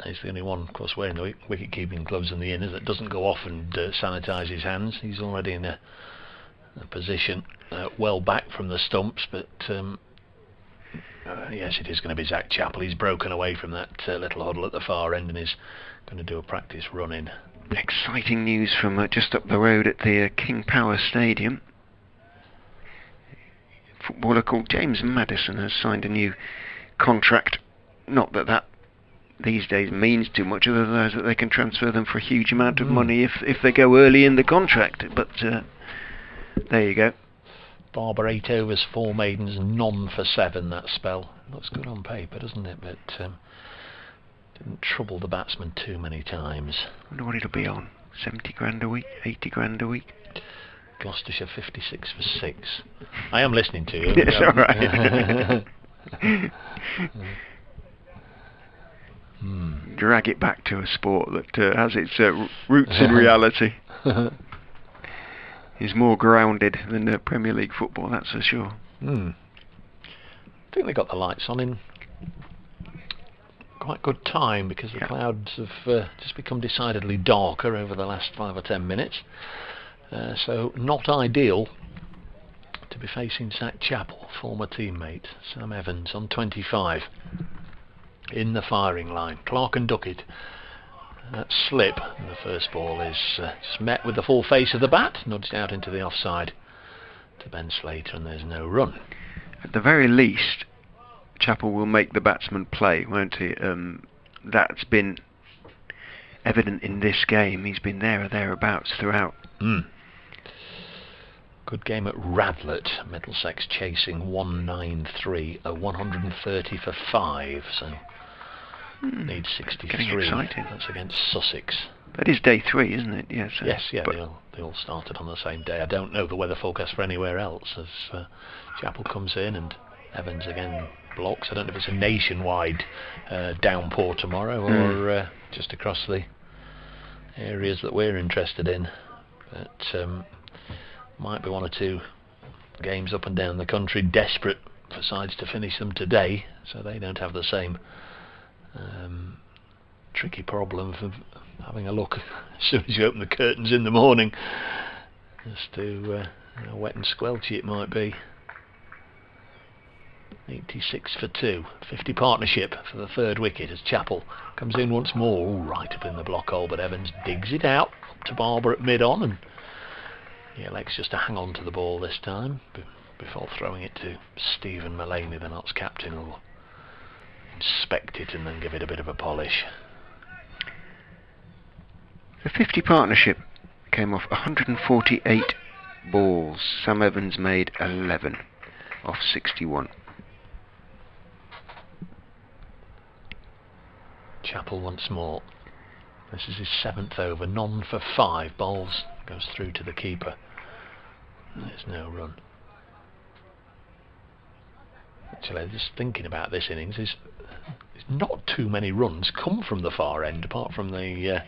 He's the only one, of course, wearing the wicket-keeping gloves and the inners that doesn't go off and sanitise his hands. He's already in a position well back from the stumps, but yes, it is going to be Zach Chappell. He's broken away from that little huddle at the far end and is going to do a practice run in. Exciting news from just up the road at the King Power Stadium. A footballer called James Maddison has signed a new contract. Not that these days means too much, other than that they can transfer them for a huge amount of money if they go early in the contract. But there you go. Barber 8 overs, 4 maidens, none for 7 that spell. Looks good on paper, doesn't it? But didn't trouble the batsman too many times. Wonder what it'll be on. 70 grand a week, 80 grand a week. Gloucestershire 56 for 6. I am listening to you. It's alright. Drag it back to a sport that has its roots in reality. Is more grounded than the Premier League football, that's for sure. I think they got the lights on in quite good time, because the clouds have just become decidedly darker over the last 5 or 10 minutes. So not ideal to be facing Zach Chappell, former teammate Sam Evans on 25 in the firing line. Clark and Duckett at slip, and the first ball is just met with the full face of the bat, nudged out into the offside to Ben Slater, and there's no run. At the very least, Chappell will make the batsman play, won't he? That's been evident in this game. He's been there or thereabouts throughout. Good game at Radlett. Middlesex chasing 193, a 130 for 5, so needs 63. Getting excited. That's against Sussex. That is day 3, isn't it? Yes. Yes, yeah, they all started on the same day. I don't know the weather forecast for anywhere else, as Chappell comes in and Evans again blocks. I don't know if it's a nationwide downpour tomorrow or just across the areas that we're interested in, but might be 1 or 2 games up and down the country desperate for sides to finish them today, so they don't have the same tricky problem of having a look as soon as you open the curtains in the morning as to how wet and squelchy it might be. 86 for 2, 50 partnership for the 3rd wicket as Chappell comes in once more. Ooh, right up in the block hole, but Evans digs it out up to Barber at mid-on, and he elects just to hang on to the ball this time before throwing it to Stephen Mullaney, the Notts captain, who will inspect it and then give it a bit of a polish. The 50 partnership came off 148 balls. Sam Evans made 11 off 61. Chappell once more. This is his 7th over, none for 5. Bowls goes through to the keeper. There's no run. Actually, just thinking about this innings, is not too many runs come from the far end, apart from the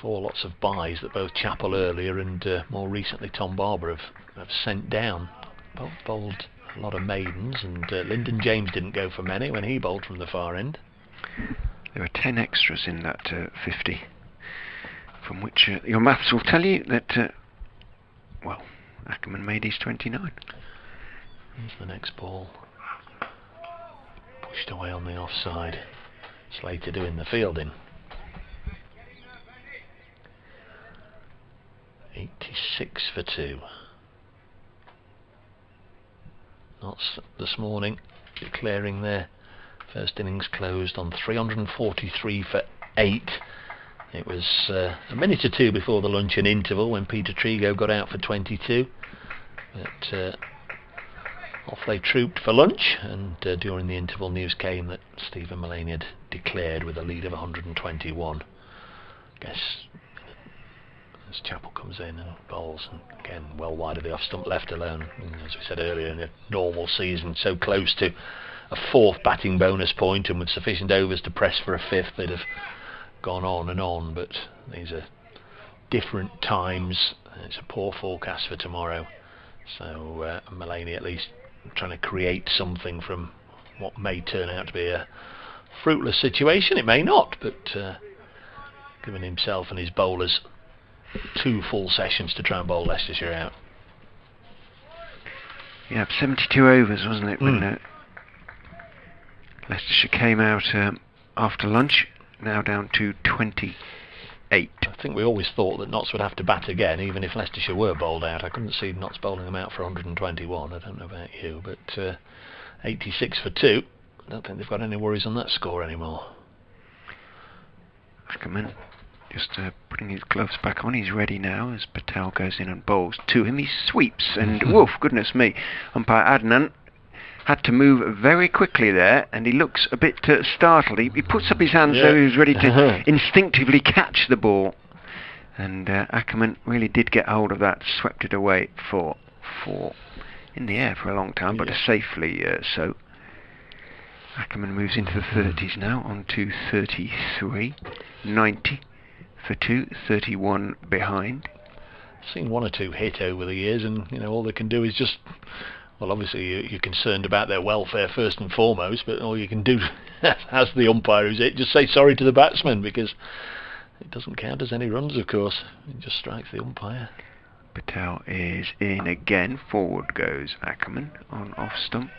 4 lots of byes that both Chappell earlier and more recently Tom Barber have sent down. Both bowled a lot of maidens, and Lyndon James didn't go for many when he bowled from the far end. There were 10 extras in that 50, from which your maths will tell you that, well, Ackerman made his 29. Here's the next ball. Pushed away on the offside. Slater doing the fielding. 86 for 2. Notts this morning declaring their first innings closed on 343 for 8. It was a minute or two before the luncheon interval when Peter Trigo got out for 22. But off they trooped for lunch, and during the interval news came that Stephen Mullaney had declared with a lead of 121. I guess as Chappell comes in and bowls, and again well wide of the off stump, left alone. And as we said earlier, in a normal season, so close to a 4th batting bonus point and with sufficient overs to press for a 5th, they'd have gone on and on. But these are different times. It's a poor forecast for tomorrow, so Mullaney at least trying to create something from what may turn out to be a fruitless situation. It may not, but giving himself and his bowlers 2 full sessions to try and bowl Leicestershire out. Yeah, 72 overs, wasn't it, when Leicestershire came out after lunch, now down to 28. I think we always thought that Notts would have to bat again, even if Leicestershire were bowled out. I couldn't see Notts bowling them out for 121. I don't know about you, but 86 for 2. I don't think they've got any worries on that score anymore. Ackerman just putting his gloves back on. He's ready now as Patel goes in and bowls to him. He sweeps, and woof, goodness me, umpire Adnan had to move very quickly there, and he looks a bit startled. He puts up his hands so he was ready to instinctively catch the ball, and Ackerman really did get hold of that, swept it away for 4 in the air for a long time, but safely so. Ackerman moves into the 30s now, on to 33, 90 for 2, 31 behind. I've seen 1 or 2 hit over the years, and all they can do is just, well, obviously you're concerned about their welfare first and foremost, but all you can do as the umpire who's it, just say sorry to the batsman, because it doesn't count as any runs, of course. It just strikes the umpire. Patel is in again. Forward goes Ackerman on off stump.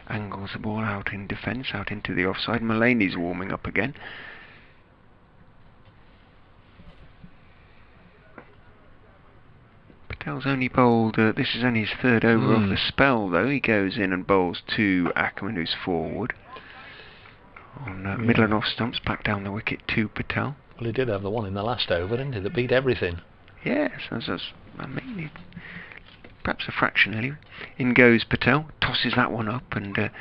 Angles the ball out in defence, out into the offside. Mullaney's warming up again. Patel's only bowled, this is only his 3rd over of the spell though. He goes in and bowls to Ackerman, who's forward. On middle and off stumps, back down the wicket to Patel. Well, he did have the one in the last over, didn't he, that beat everything. Yes, I mean, perhaps a fraction early. In goes Patel, tosses that one up and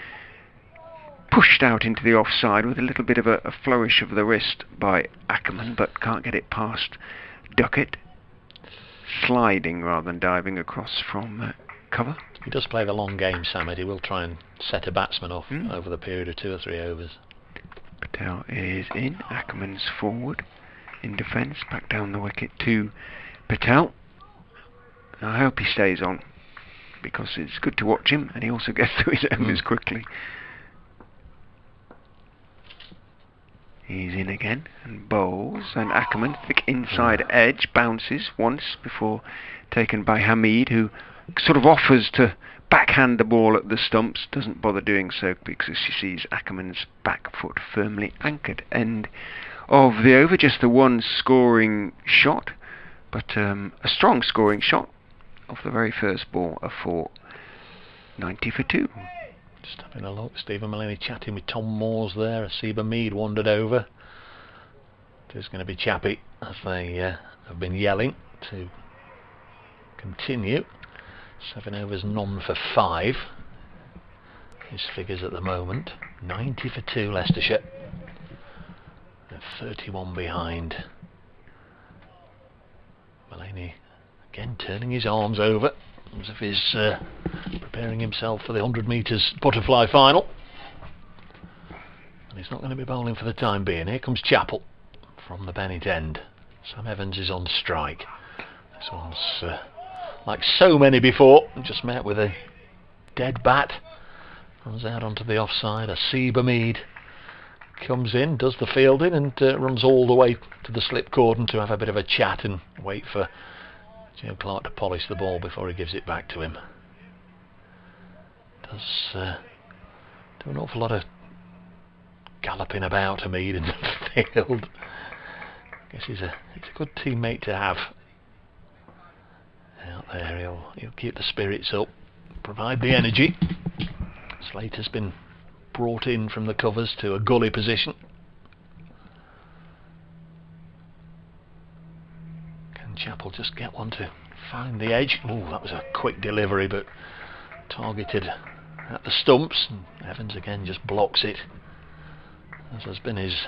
pushed out into the offside with a little bit of a flourish of the wrist by Ackerman, but can't get it past Duckett. Sliding rather than diving across from cover. He does play the long game, Samit. He will try and set a batsman off over the period of 2 or 3 overs. Patel is in. Ackerman's forward in defence, back down the wicket to Patel. I hope he stays on, because it's good to watch him, and he also gets through his overs quickly. He's in again and bowls, and Ackerman, thick inside edge, bounces once before taken by Hamid, who sort of offers to backhand the ball at the stumps, doesn't bother doing so because she sees Ackerman's back foot firmly anchored. End of the over, just the one scoring shot, but a strong scoring shot off the very first ball, a 4, 90 for 2. Just having a look, Stephen Mullaney chatting with Tom Moores there as Seba Mead wandered over. It's going to be Chappie, as they have been yelling to continue. 7 overs, none for 5. His figures at the moment, 90 for 2 Leicestershire. They're 31 behind. Mullaney again turning his arms over as if he's preparing himself for the 100 metres butterfly final. And he's not going to be bowling for the time being. Here comes Chappell from the Bennett end. Sam Evans is on strike. This one's like so many before, just met with a dead bat. Runs out onto the offside. Asib Hamid comes in, does the fielding, and runs all the way to the slip cordon to have a bit of a chat and wait for Joe Clark to polish the ball before he gives it back to him. Does do an awful lot of galloping about Hamid in the field. I guess he's a good teammate to have out there. He'll keep the spirits up, provide the energy. Slater's been brought in from the covers to a gully position. Can Chappell just get one to find the edge? Oh, that was a quick delivery, but targeted at the stumps. And Evans again just blocks it, as has been his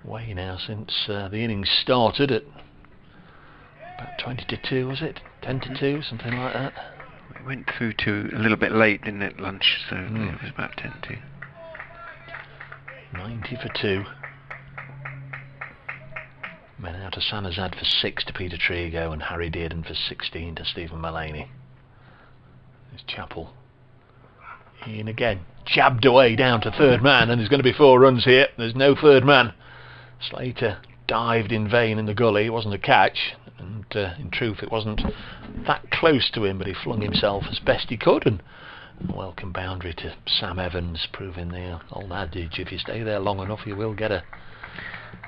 way now since the innings started at about 20 to 2, was it? 10 to 2, something like that. It went through to a little bit late, didn't it, lunch, so it was about 10 to. 90 for 2. Men out of Sanazad for 6 to Peter Trigo and Harry Dearden for 16 to Stephen Mullaney. There's Chappell in again, jabbed away down to third man, and there's going to be 4 runs here. There's no third man. Slater dived in vain in the gully. It wasn't a catch, and in truth it wasn't that close to him, but he flung himself as best he could, and a welcome boundary to Sam Evans, proving the old adage, if you stay there long enough you will get a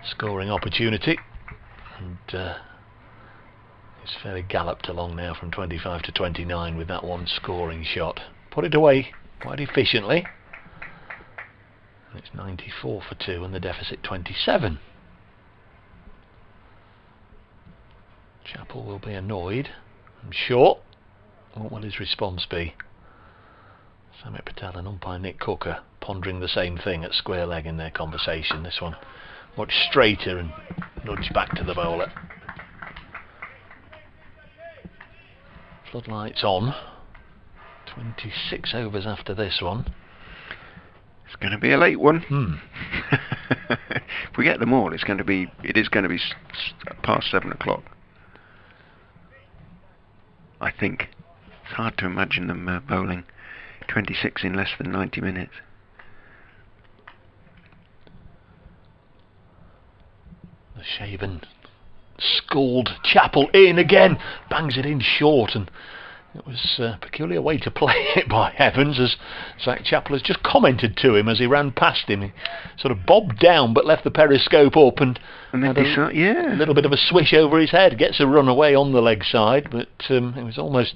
scoring opportunity. And he's fairly galloped along now from 25 to 29 with that one scoring shot. Put it away quite efficiently. It's 94 for 2 and the deficit 27. Chappell will be annoyed, I'm sure. What will his response be? Samit Patel and umpire Nick Cooker pondering the same thing at square leg in their conversation. This one much straighter and nudged back to the bowler. Floodlights on. 26 overs after this one. It's going to be a late one. If we get them all, it is going to be past 7 o'clock. I think it's hard to imagine them bowling 26 in less than 90 minutes. The shaven, schooled Chappell in again, bangs it in short, and it was a peculiar way to play it by Evans, as Zach Chappell has just commented to him as he ran past him. He sort of bobbed down but left the periscope up and had a little bit of a swish over his head. Gets a run away on the leg side, but it was almost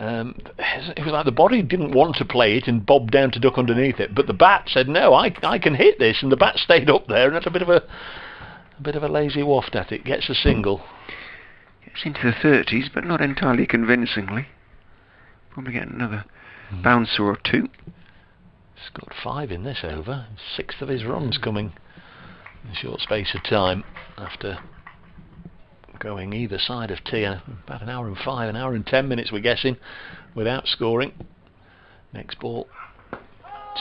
it was like the body didn't want to play it and bobbed down to duck underneath it, but the bat said no, I can hit this, and the bat stayed up there and had a bit of a lazy waft at it. Gets a single. Gets into the 30s, but not entirely convincingly. Probably get another bouncer or 2. Scored 5 in this over. 6th of his runs coming in a short space of time after going either side of tea. About an hour and 5, an hour and 10 minutes we're guessing, without scoring. Next ball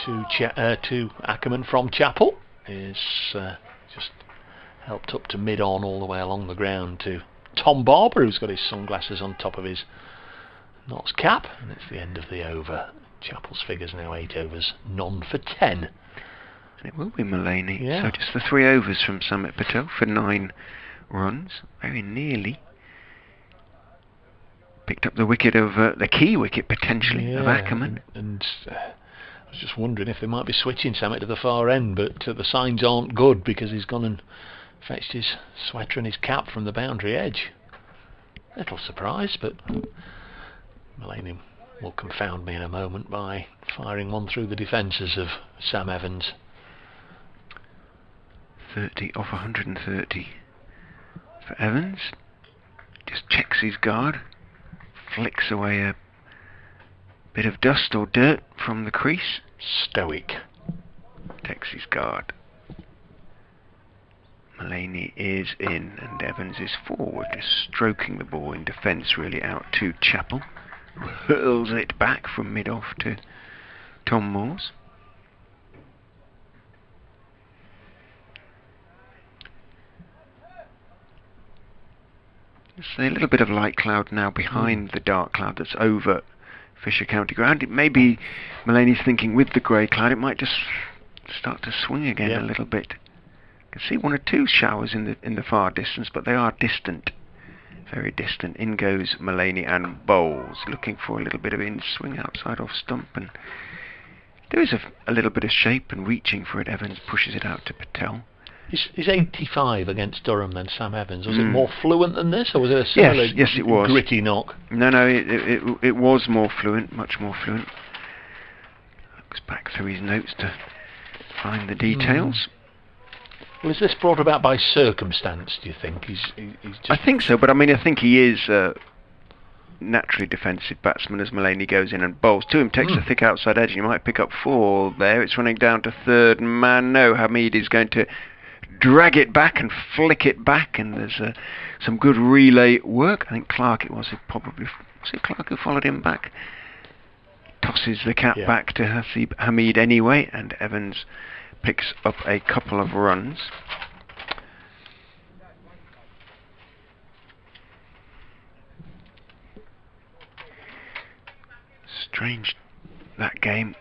to Ackerman from Chappell is just helped up to mid-on all the way along the ground to Tom Barber, who's got his sunglasses on top of his Notts cap, and it's the end of the over. Chappell's figures now 8 overs, none for 10. And it will be Mullaney. Yeah. So just the 3 overs from Samit Patel for 9 runs. Very nearly picked up the wicket of the key wicket potentially of Ackerman. And I was just wondering if they might be switching Samit to the far end, but the signs aren't good because he's gone and fetched his sweater and his cap from the boundary edge. Little surprise, but Mullaney will confound me in a moment by firing one through the defences of Sam Evans. 30 off 130 for Evans. Just checks his guard, flicks away a bit of dust or dirt from the crease. Stoic. Takes his guard. Mullaney is in and Evans is forward, just stroking the ball in defence really out to Chappell. Hurls it back from mid-off to Tom Moores. There's a little bit of light cloud now behind the dark cloud that's over Fisher County Ground. It may be Mullaney's thinking with the grey cloud it might just start to swing again a little bit. You can see one or two showers in the far distance, but they are distant, very distant. In goes Mullaney and bowls, looking for a little bit of in swing outside off stump, and there is a little bit of shape and reaching for it. Evans pushes it out to Patel. Is 85 against Durham then, Sam Evans? Was it more fluent than this, or was it a similar yes, it was. Gritty knock? No, it was more fluent, much more fluent. Looks back through his notes to find the details. Well, is this brought about by circumstance, do you think? He's just... I think so, but I mean, I think he is a naturally defensive batsman as Mullaney goes in and bowls to him, takes a thick outside edge. You might pick up 4 there. It's running down to third man. No, Hamid is going to drag it back and flick it back, and there's some good relay work. I think Clark it was, was it Clark who followed him back? Tosses the cap back to Hasib Hamid anyway, and Evans picks up a couple of runs. Strange, that game.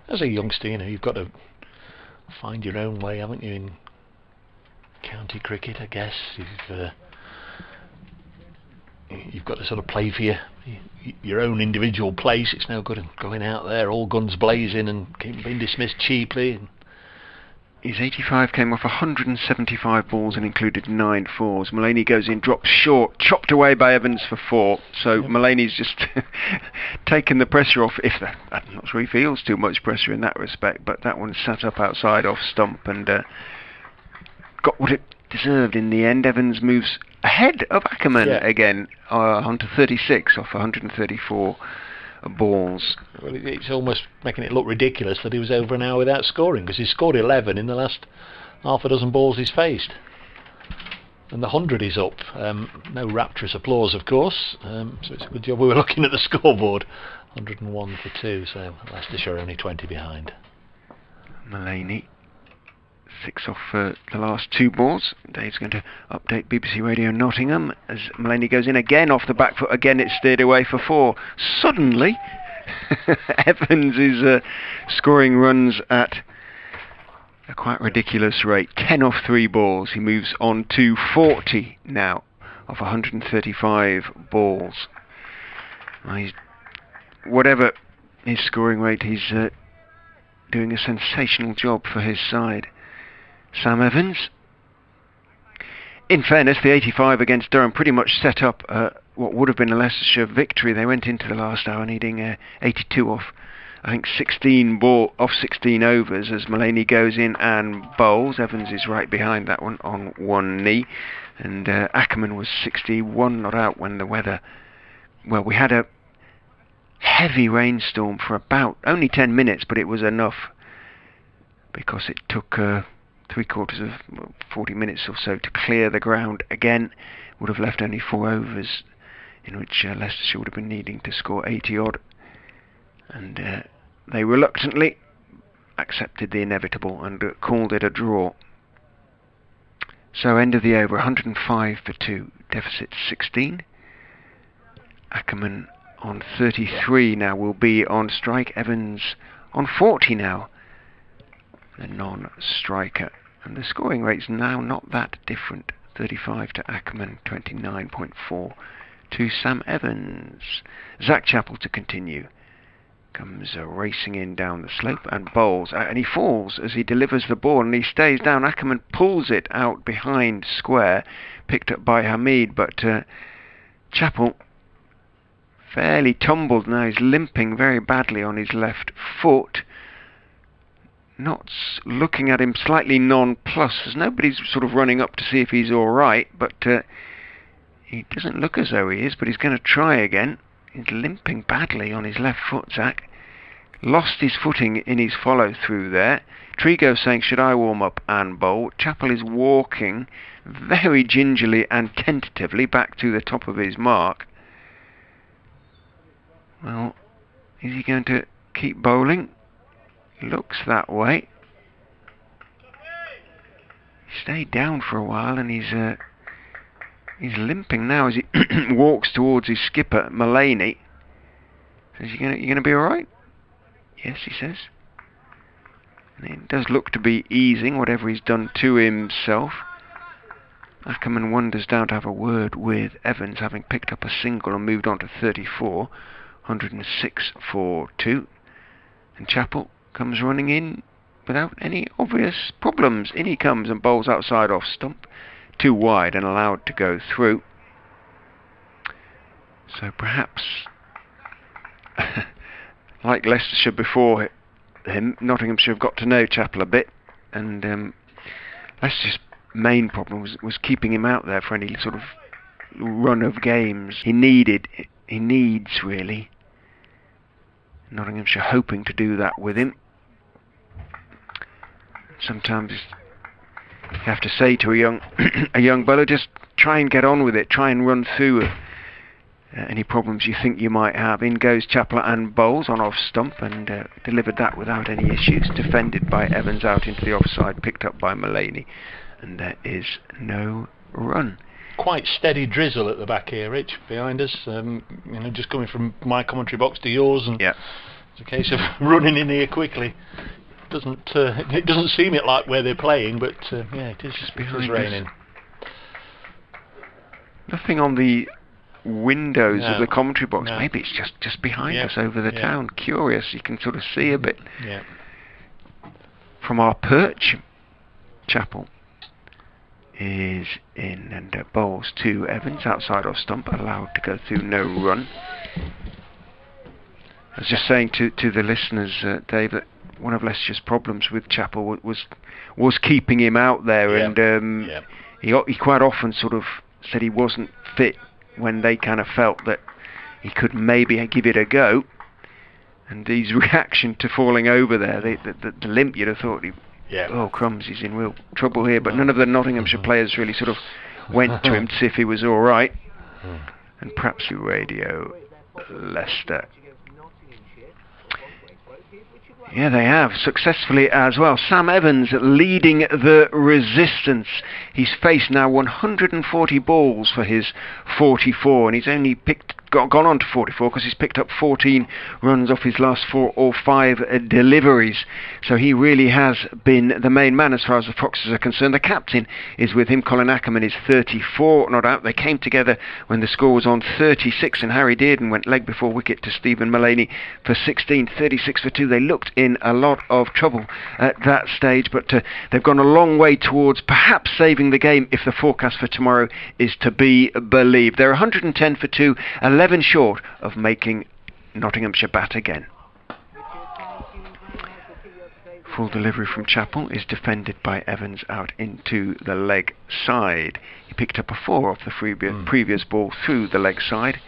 As a youngster, you know, you've got to find your own way, haven't you, in county cricket, I guess. You've got to sort of play for your own individual place. It's no good going out there all guns blazing and being dismissed cheaply. His 85 came off 175 balls and included 9 fours. Mullaney goes in, drops short, chopped away by Evans for 4. So Mullaney's just taken the pressure off. I'm not sure he feels too much pressure in that respect, but that one sat up outside off stump and got what it deserved in the end. Evans moves ahead of Ackerman again onto 36 off 134 balls. Well, it's almost making it look ridiculous that he was over an hour without scoring, because he scored 11 in the last half a dozen balls he's faced, and the 100 is up. No rapturous applause, of course, so it's a good job we were looking at the scoreboard. 101 for 2, so Leicestershire only 20 behind. Mullaney 6 off the last 2 balls. Dave's going to update BBC Radio Nottingham as Mullaney goes in again off the back foot. Again it's steered away for 4. Suddenly Evans is scoring runs at a quite ridiculous rate. 10 off 3 balls. He moves on to 40 now off 135 balls. Well, whatever his scoring rate, he's doing a sensational job for his side. Sam Evans. In fairness, the 85 against Durham pretty much set up what would have been a Leicestershire victory. They went into the last hour needing 82 off, I think 16 overs as Mullaney goes in and bowls. Evans is right behind that one on one knee, and Ackerman was 61 not out when the weather... Well, we had a heavy rainstorm for about only 10 minutes, but it was enough because it took... 3/4 of 40 minutes or so to clear the ground again. Would have left only 4 overs in which Leicestershire would have been needing to score 80 odd, and they reluctantly accepted the inevitable and called it a draw. So end of the over, 105 for 2, deficit 16. Ackerman on 33 now will be on strike. Evans on 40 now, the non-striker, and the scoring rate's now not that different. 35 to Ackerman, 29.4 to Sam Evans. Zach Chappell to continue. Comes racing in down the slope and bowls, and he falls as he delivers the ball, and he stays down. Ackerman pulls it out behind square, picked up by Hamid, but Chappell fairly tumbled now. He's limping very badly on his left foot. Not looking at him, slightly nonplussed, as nobody's sort of running up to see if he's alright, but he doesn't look as though he is, but he's going to try again. He's limping badly on his left foot, Zach. lost his footing in his follow-through there. Trigo saying, should I warm up and bowl? Chappell is walking very gingerly and tentatively back to the top of his mark. Well, is he going to keep bowling? Looks that way. He stayed down for a while, and he's limping now as he walks towards his skipper, Mullaney. Says, you going to be all right? Yes, he says. And it does look to be easing whatever he's done to himself. Ackerman wanders down to have a word with Evans, having picked up a single and moved on to 34, 106 for 2. And Chappell comes running in without any obvious problems. In he comes and bowls outside off stump, 2 wide and allowed to go through. So perhaps, like Leicestershire before him, Nottinghamshire have got to know Chappell a bit, and Leicester's main problem was keeping him out there for any sort of run of games. He needs really. Nottinghamshire hoping to do that with him. Sometimes you have to say to a young bowler, just try and get on with it, try and run through any problems you think you might have. In goes Chappell and bowls on off stump, and delivered that without any issues. Defended by Evans out into the offside, picked up by Mullaney, and there is no run. Quite steady drizzle at the back here, Rich, behind us. Just coming from my commentary box to yours, and yeah, it's a case of running in here quickly. It doesn't seem it like where they're playing, but yeah, it is just behind raining. Nothing on the windows of the commentary box. No. Maybe it's just behind us over the town. Curious, you can sort of see a bit from our perch. Chappell is in and bowls to Evans outside off stump, allowed to go through, no run. I was just saying to the listeners, Dave, that one of Leicester's problems with Chappell was keeping him out there, and he quite often sort of said he wasn't fit when they kind of felt that he could maybe give it a go. And his reaction to falling over there, the limp, you'd have thought oh crumbs, he's in real trouble here. But none of the Nottinghamshire players really sort of went to him to see if he was all right. And perhaps through radio, Leicester. Yeah, they have, successfully as well. Sam Evans leading the resistance. He's faced now 140 balls for his 44, and he's only gone on to 44 because he's picked up 14 runs off his last 4 or 5 deliveries. So he really has been the main man as far as the Foxes are concerned. The captain is with him. Colin Ackerman is 34, not out. They came together when the score was on 36, and Harry Dearden went leg before wicket to Stephen Mullaney for 16, 36 for 2. They looked in a lot of trouble at that stage, but they've gone a long way towards perhaps saving the game if the forecast for tomorrow is to be believed. They're 110 for 2, 11 short of making Nottinghamshire bat again. Full delivery from Chappell is defended by Evans out into the leg side. He picked up a 4 off the previous ball through the leg side,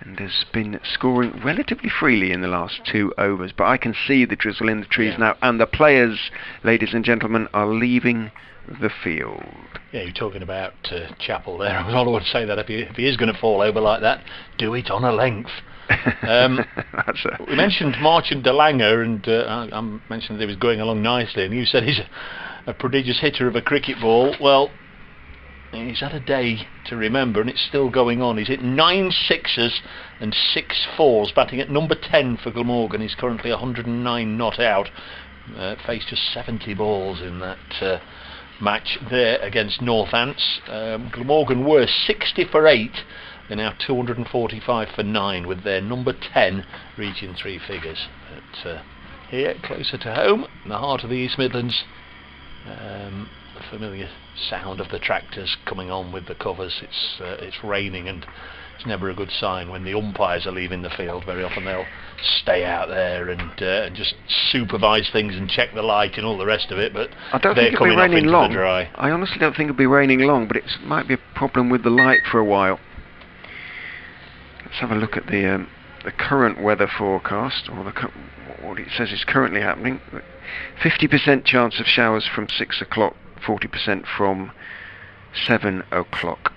and has been scoring relatively freely in the last 2 overs. But I can see the drizzle in the trees now, and the players, ladies and gentlemen, are leaving the field. Yeah, you're talking about Chappell there. I would say that if he is going to fall over like that, do it on a length. We mentioned Marchant de Lange, and I mentioned that he was going along nicely, and you said he's a prodigious hitter of a cricket ball. Well, he's had a day to remember, and it's still going on. He's hit 9 sixes and 6 fours, batting at number 10 for Glamorgan. He's currently 109 not out. Faced just 70 balls in that match there against Northants. Glamorgan were 60 for 8. They're now 245 for 9, with their number 10 reaching 3 figures. But here, closer to home, in the heart of the East Midlands, the familiar sound of the tractors coming on with the covers. It's raining, and it's never a good sign when the umpires are leaving the field. Very often they'll stay out there and just supervise things and check the light and all the rest of it, but I don't they're think it'll coming be off raining into long. the dry. I honestly don't think it'll be raining long, but it might be a problem with the light for a while. Let's have a look at the current weather forecast, or what it says is currently happening. 50% chance of showers from 6 o'clock, 40% from 7 o'clock.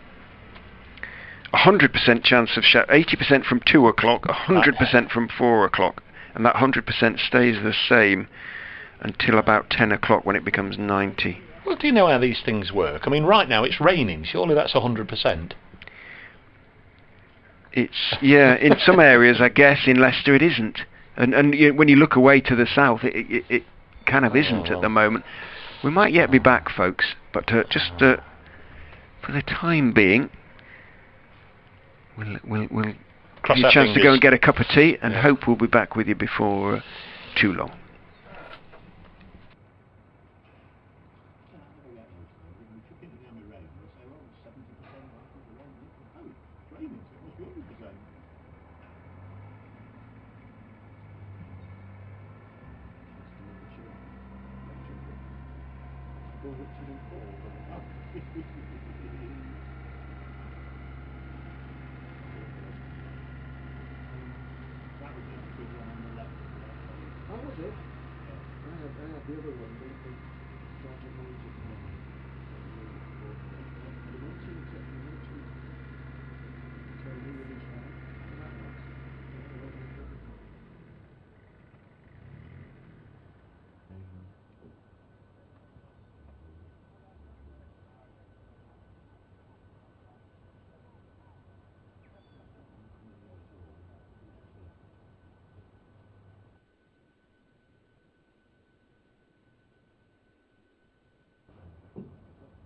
100% chance of shower, 80% from 2 o'clock, 100% from 4 o'clock, and that 100% stays the same until about 10 o'clock when it becomes 90. Well, do you know how these things work? I mean, right now it's raining. Surely that's 100%. It's, yeah, in some areas, I guess. In Leicester, it isn't. And when you look away to the south, it kind of isn't at the moment. We might yet be back, folks, but just for the time being, we'll give you a chance to go and get a cup of tea, and hope we'll be back with you before too long.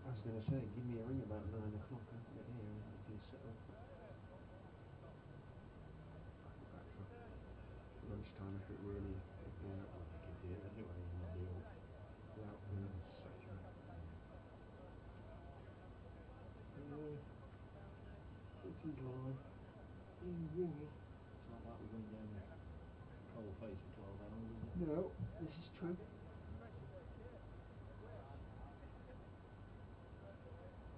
I was going to say, give me a ring about 9 o'clock. I'll get here and we can set up. Lunchtime if it really, if they're not like it here anyway, and they'll be all out there and saturated. It's live. It's not like we're going down the cold face for 12 hours, is it? No, this is true.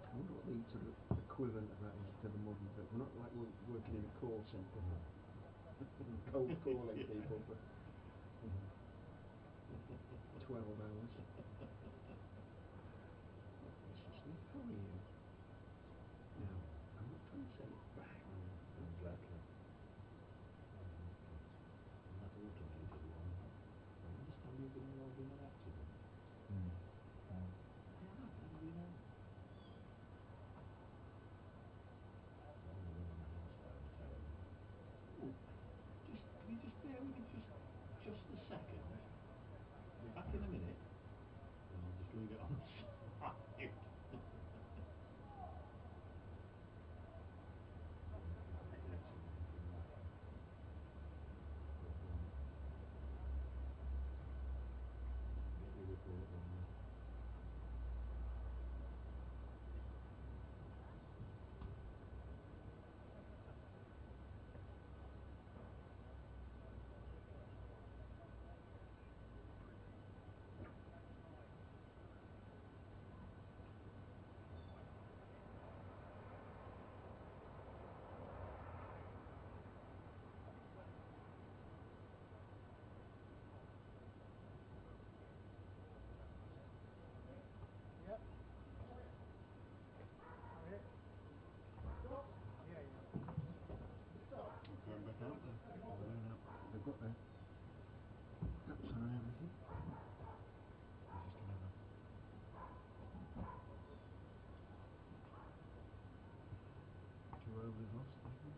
I wonder what the sort of equivalent of that is to the modern bit. We're not like we're working in a call centre, cold calling people for 12 hours. How are you? No, I'm not trying to send it back. Exactly. And that automated one, I understand you've been involved in an accident. How do you know? Can you just bear with me just a second? I'll be back in a minute, and I'll just leave it on the side. They've got their caps on and everything. Two overs lost, I think.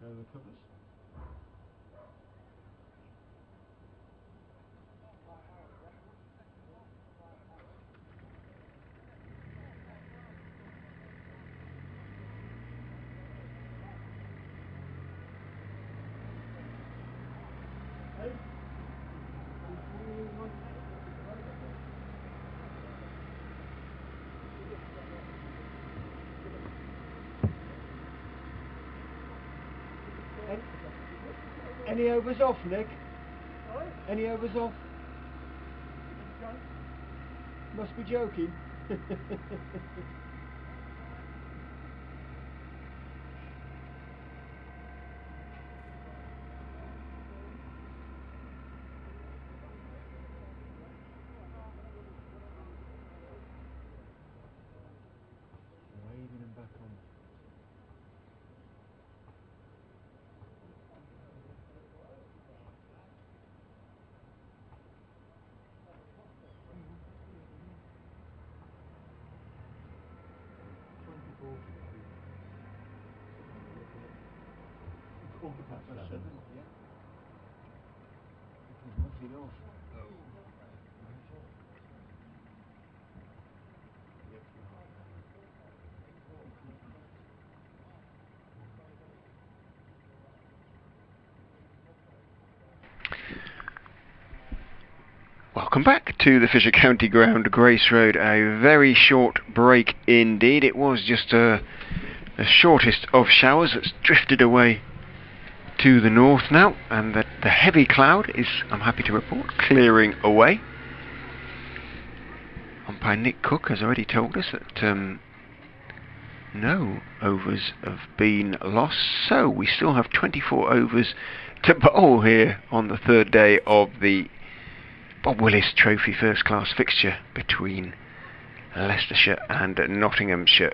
Go the covers. Any overs off, Nick? Any overs off? Must be joking. Waving him back on. Quarter past 7. Yeah. Nothing off. Welcome back to the Fisher County Ground, Grace Road. A very short break indeed. It was just the shortest of showers that's drifted away to the north now, and the heavy cloud is, I'm happy to report, clearing away. Umpire Nick Cook has already told us that no overs have been lost, so we still have 24 overs to bowl here on the third day of the Bob Willis Trophy first class fixture between Leicestershire and Nottinghamshire.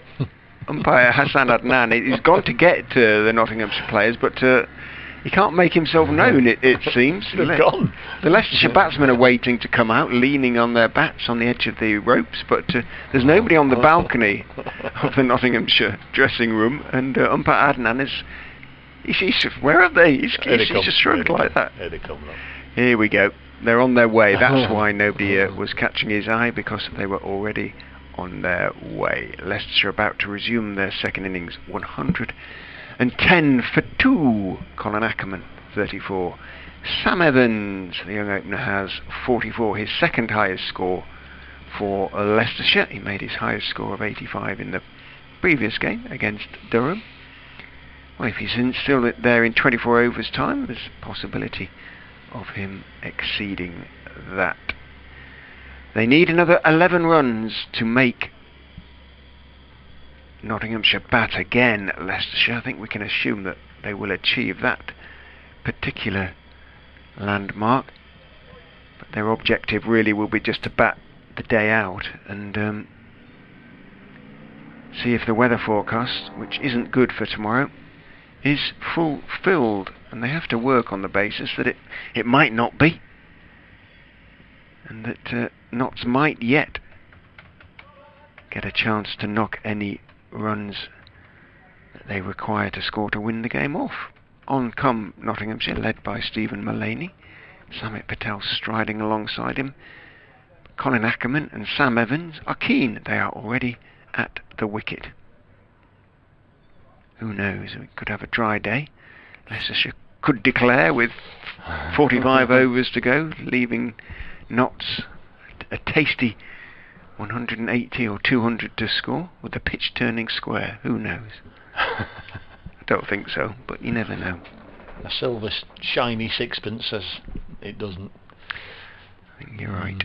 Umpire Hassan Adnan, he's gone to get the Nottinghamshire players, but he can't make himself known, it seems. The Leicestershire batsmen are waiting to come out, leaning on their bats on the edge of the ropes, but there's nobody on the balcony of the Nottinghamshire dressing room, and Umpire Adnan he's where are they? He's just shrugged like that. Here they come, look. Here we go. They're on their way. That's why nobody was catching his eye, because they were already on their way. Leicestershire about to resume their second innings. 110 for 2. Colin Ackerman, 34. Sam Evans, the young opener, has 44, his second highest score for Leicestershire. He made his highest score of 85 in the previous game against Durham. Well, if he's still there in 24 overs time, there's a possibility of him exceeding that. They need another 11 runs to make Nottinghamshire bat again. Leicestershire, I think we can assume that they will achieve that particular landmark, but their objective really will be just to bat the day out and see if the weather forecast, which isn't good for tomorrow, is fulfilled, and they have to work on the basis that it might not be, and that Notts might yet get a chance to knock any runs that they require to score to win the game off. On come Nottinghamshire, led by Stephen Mullaney. Samit Patel striding alongside him. Colin Ackerman and Sam Evans are keen. They are already at the wicket. Who knows, we could have a dry day. Leicestershire could declare with 45 overs to go, leaving Notts a tasty 180 or 200 to score, with the pitch turning square. Who knows? I don't think so, but you never know. A silver shiny sixpence says it doesn't. I think you're right.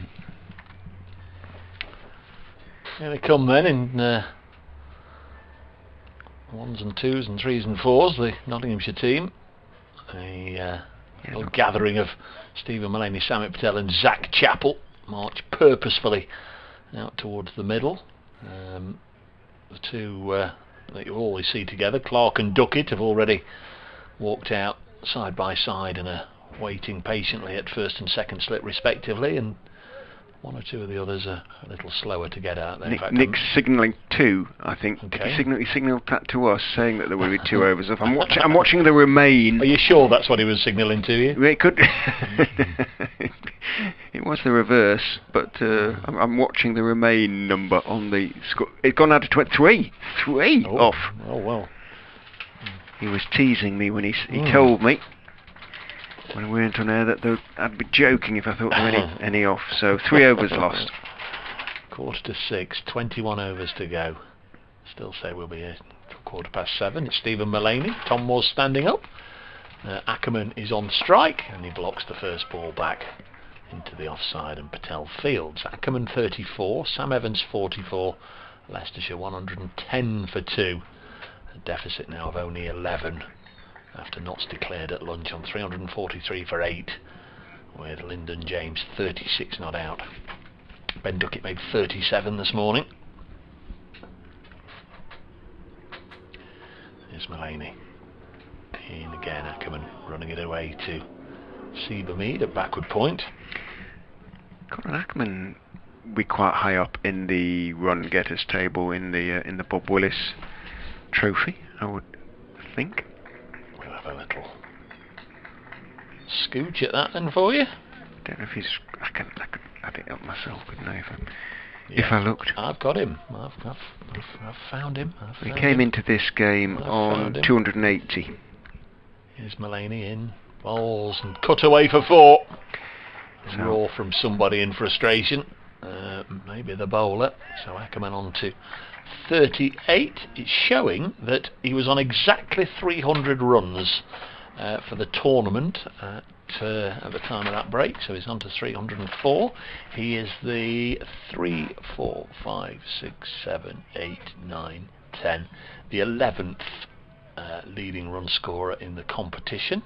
Here they come then in ones and twos and threes and fours, the Nottinghamshire team. A little gathering of Stephen Mullaney, Samit Patel and Zach Chappell march purposefully out towards the middle. The two that you always see together, Clark and Duckett, have already walked out side by side and are waiting patiently at first and second slip respectively, and one or two of the others are a little slower to get out there. Nick's signalling 2, I think. Okay. He signalled that to us, saying that there will be 2 overs off. I'm watching the remain. Are you sure that's what he was signalling to you? It could. It was the reverse, but I'm watching the remain number on the score. It's gone out to 3 off. Oh well. He was teasing me when he told me when we went on air that I'd be joking if I thought there were any off. So 3 overs lost. 5:45, 21 overs to go. Still say we'll be here till 7:15. It's Stephen Mullaney. Tom Moore standing up. Ackerman is on strike, and he blocks the first ball back into the offside, and Patel fields. Ackerman 34, Sam Evans 44, Leicestershire 110 for 2. A deficit now of only 11 after Notts declared at lunch on 343 for 8, with Lyndon James 36 not out. Ben Duckett made 37 this morning. Here's Mullaney. In again, Ackerman running it away to Siebermead at backward point. Colin Ackerman be quite high up in the run getters table in the Bob Willis trophy, I would think. We'll have a little scooch at that then for you. Don't know if he's. I could add it up myself, couldn't I? If I looked. I've got him. I've found him. He came into this game on 280. Here's Mullaney in. Balls and cut away for 4. Raw from somebody in frustration. Maybe the bowler. So Ackerman on to 38. It's showing that he was on exactly 300 runs for the tournament at the time of that break, so he's on to 304. He is the 3, 4, 5, 6, 7, 8, 9, 10, the 11th leading run scorer in the competition.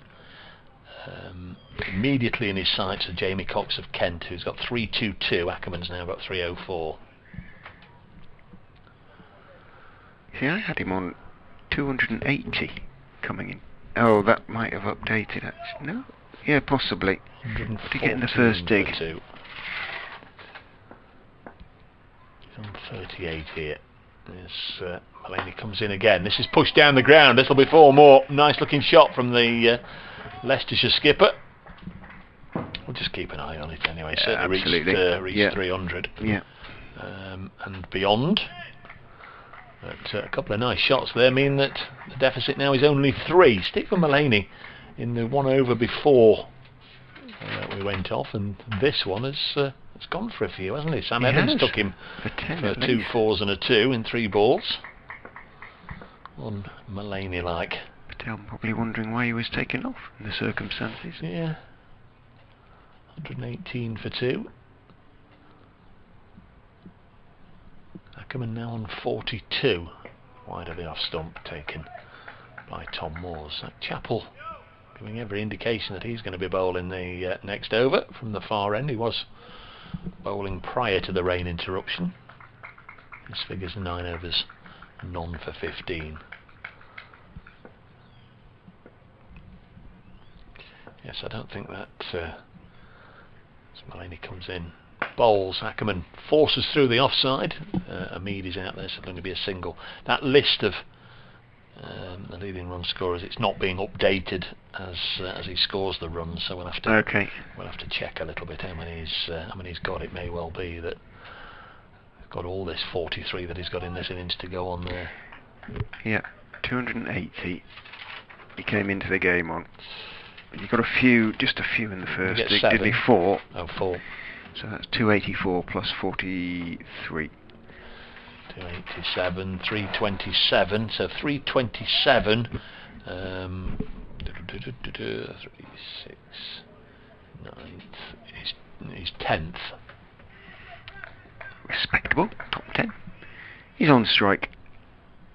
Immediately in his sights are Jamie Cox of Kent, who's got 322. Ackerman's now got 304. See, I had him on 280 coming in. Oh, that might have updated actually. No? Yeah, possibly. Did he get in the first dig? He's on 38 here. Yes, Mullaney comes in again. This is pushed down the ground. This will be 4 more. Nice looking shot from the Leicestershire skipper. We'll just keep an eye on it anyway. Yeah, certainly absolutely. reached 300. Yeah. And beyond. But a couple of nice shots there mean that the deficit now is only 3. Stephen Mullaney in the one over before we went off, and this one has gone for a few, hasn't he? Sam Evans took him for 2 4s and a 2 in 3 balls. On Mullaney-like. Patel probably wondering why he was taken off in the circumstances. Yeah. 118 for 2. Ackerman now on 42. Wide of the off stump taken by Tom Moores. Chappell giving every indication that he's going to be bowling the next over from the far end. He was bowling prior to the rain interruption. His figures are 9 overs, none for 15. Yes, I don't think that as Mullaney comes in, bowls. Ackerman forces through the offside. Ameed is out there, so going to be a single. That list of the leading run scorers, it's not being updated as he scores the runs, so we'll have to check a little bit how many he's got. It may well be that he's got all this 43 that he's got in this innings to go on there. Yeah, 280 he came into the game on. But you've got just a few in the first. Did he 4? Oh, 4. So that's 284 plus 43. 287, 327, so 327, 36, 9th, he's 10th. Respectable, top 10. He's on strike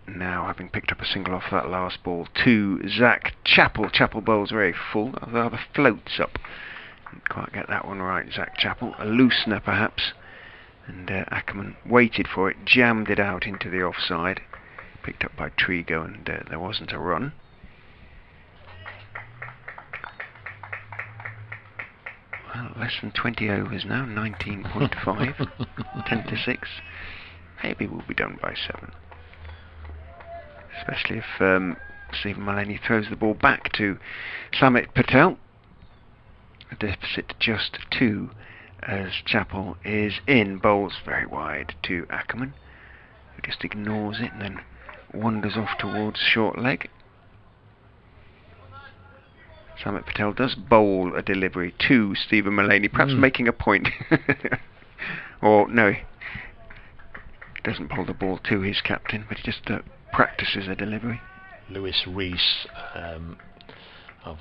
now, having picked up a single off that last ball to Zach Chappell. Chappell bowls very full, rather floats up. Didn't quite get that one right, Zach Chappell. A loosener perhaps. And Ackerman waited for it, jammed it out into the offside, picked up by Trigo, and there wasn't a run. Well, less than 20 overs now, 19.5, 10 to 6. Maybe we'll be done by 7. Especially if Stephen Mullaney throws the ball back to Samit Patel. A deficit just 2. As Chappell is in, bowls very wide to Ackerman, who just ignores it and then wanders off towards short leg. Samit Patel does bowl a delivery to Stephen Mullaney, perhaps making a point. Or no, he doesn't bowl the ball to his captain, but he just practices a delivery. Lewis Rees of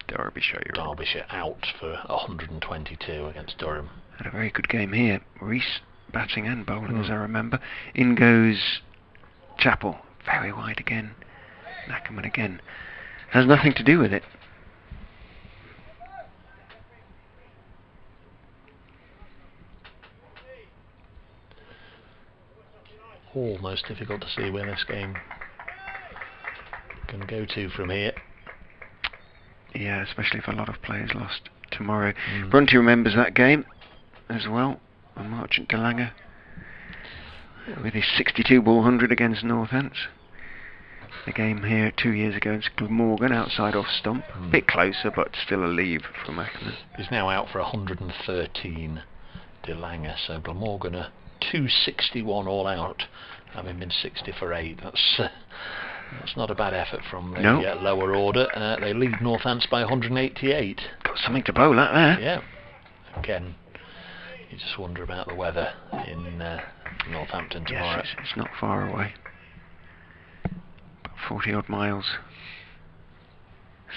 Derbyshire out for 122 against Durham. Had a very good game here. Reese batting and bowling, as I remember. In goes Chappell, very wide again. Ackerman again. Has nothing to do with it. Almost difficult to see where this game can go to from here. Yeah, especially if a lot of players lost tomorrow. Brunty remembers that game as well. And Marchant de Lange with his 62 ball 100 against Northants. The game here 2 years ago against Glamorgan outside off stump. A bit closer, but still a leave from Ackerman. He's now out for 113, de Lange, so Glamorgan are 261 all out, having been 60 for 8. That's not a bad effort from the lower order. They lead Northants by 188. Got something to bowl at there. Yeah. Again, you just wonder about the weather in Northampton tomorrow. Yes, it's not far away. About 40 odd miles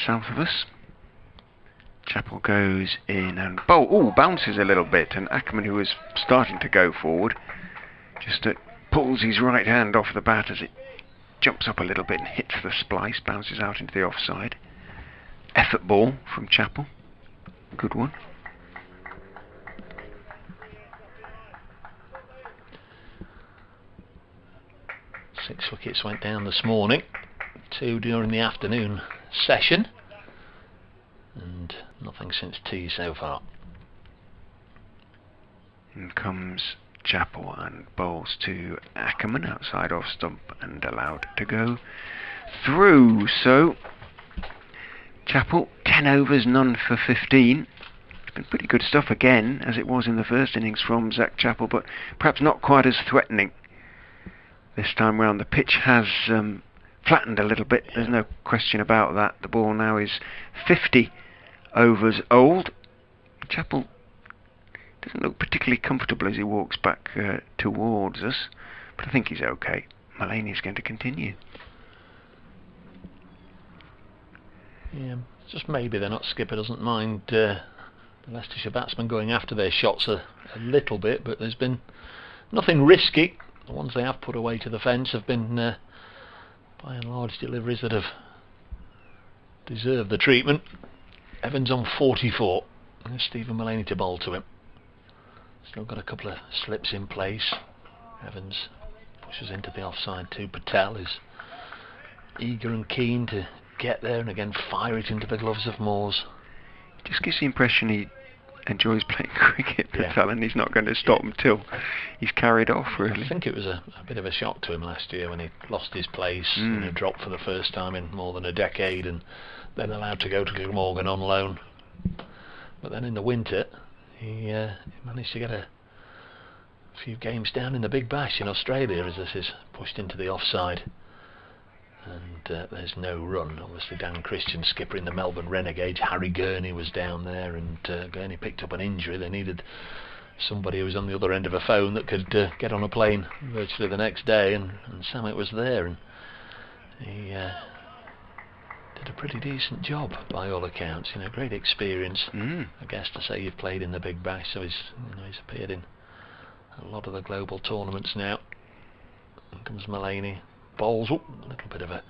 south of us. Chappell goes in and bounces a little bit, and Ackerman, who was starting to go forward, just pulls his right hand off the bat as it jumps up a little bit and hits the splice, bounces out into the offside. Effort ball from Chappell. Good one. 6 wickets went down this morning, 2 during the afternoon session, and nothing since tea so far. In comes Chappell and bowls to Ackerman outside off stump and allowed to go through. So Chappell 10 overs, none for 15. It's been pretty good stuff again, as it was in the first innings from Zach Chappell, but perhaps not quite as threatening this time round. The pitch has flattened a little bit, there's no question about that. The ball now is 50 overs old. Chappell doesn't look particularly comfortable as he walks back towards us, but I think he's okay. Mullaney's going to continue. Yeah, just maybe the skipper doesn't mind the Leicestershire batsmen going after their shots a little bit, but there's been nothing risky. The ones they have put away to the fence have been by and large deliveries that have deserved the treatment. Evans on 44, and Stephen Mullaney to bowl to him. Still got a couple of slips in place. Evans pushes into the offside too. Patel is eager and keen to get there and again fire it into the gloves of Moores. It just gives the impression he enjoys playing cricket, Patel, and he's not going to stop until he's carried off, really. I think it was a bit of a shock to him last year when he lost his place and he dropped for the first time in more than a decade, and then allowed to go to Glamorgan on loan. But then in the winter he managed to get a few games down in the Big Bash in Australia as this is pushed into the offside, and there's no run. Obviously Dan Christian, skipper in the Melbourne Renegades, Harry Gurney was down there, and Gurney picked up an injury. They needed somebody who was on the other end of a phone that could get on a plane virtually the next day, and Samet was there, and he did a pretty decent job by all accounts. Great experience. I guess to say you've played in the Big Bash, so he's appeared in a lot of the global tournaments now. And comes Mullaney, bowls up, a little bit of a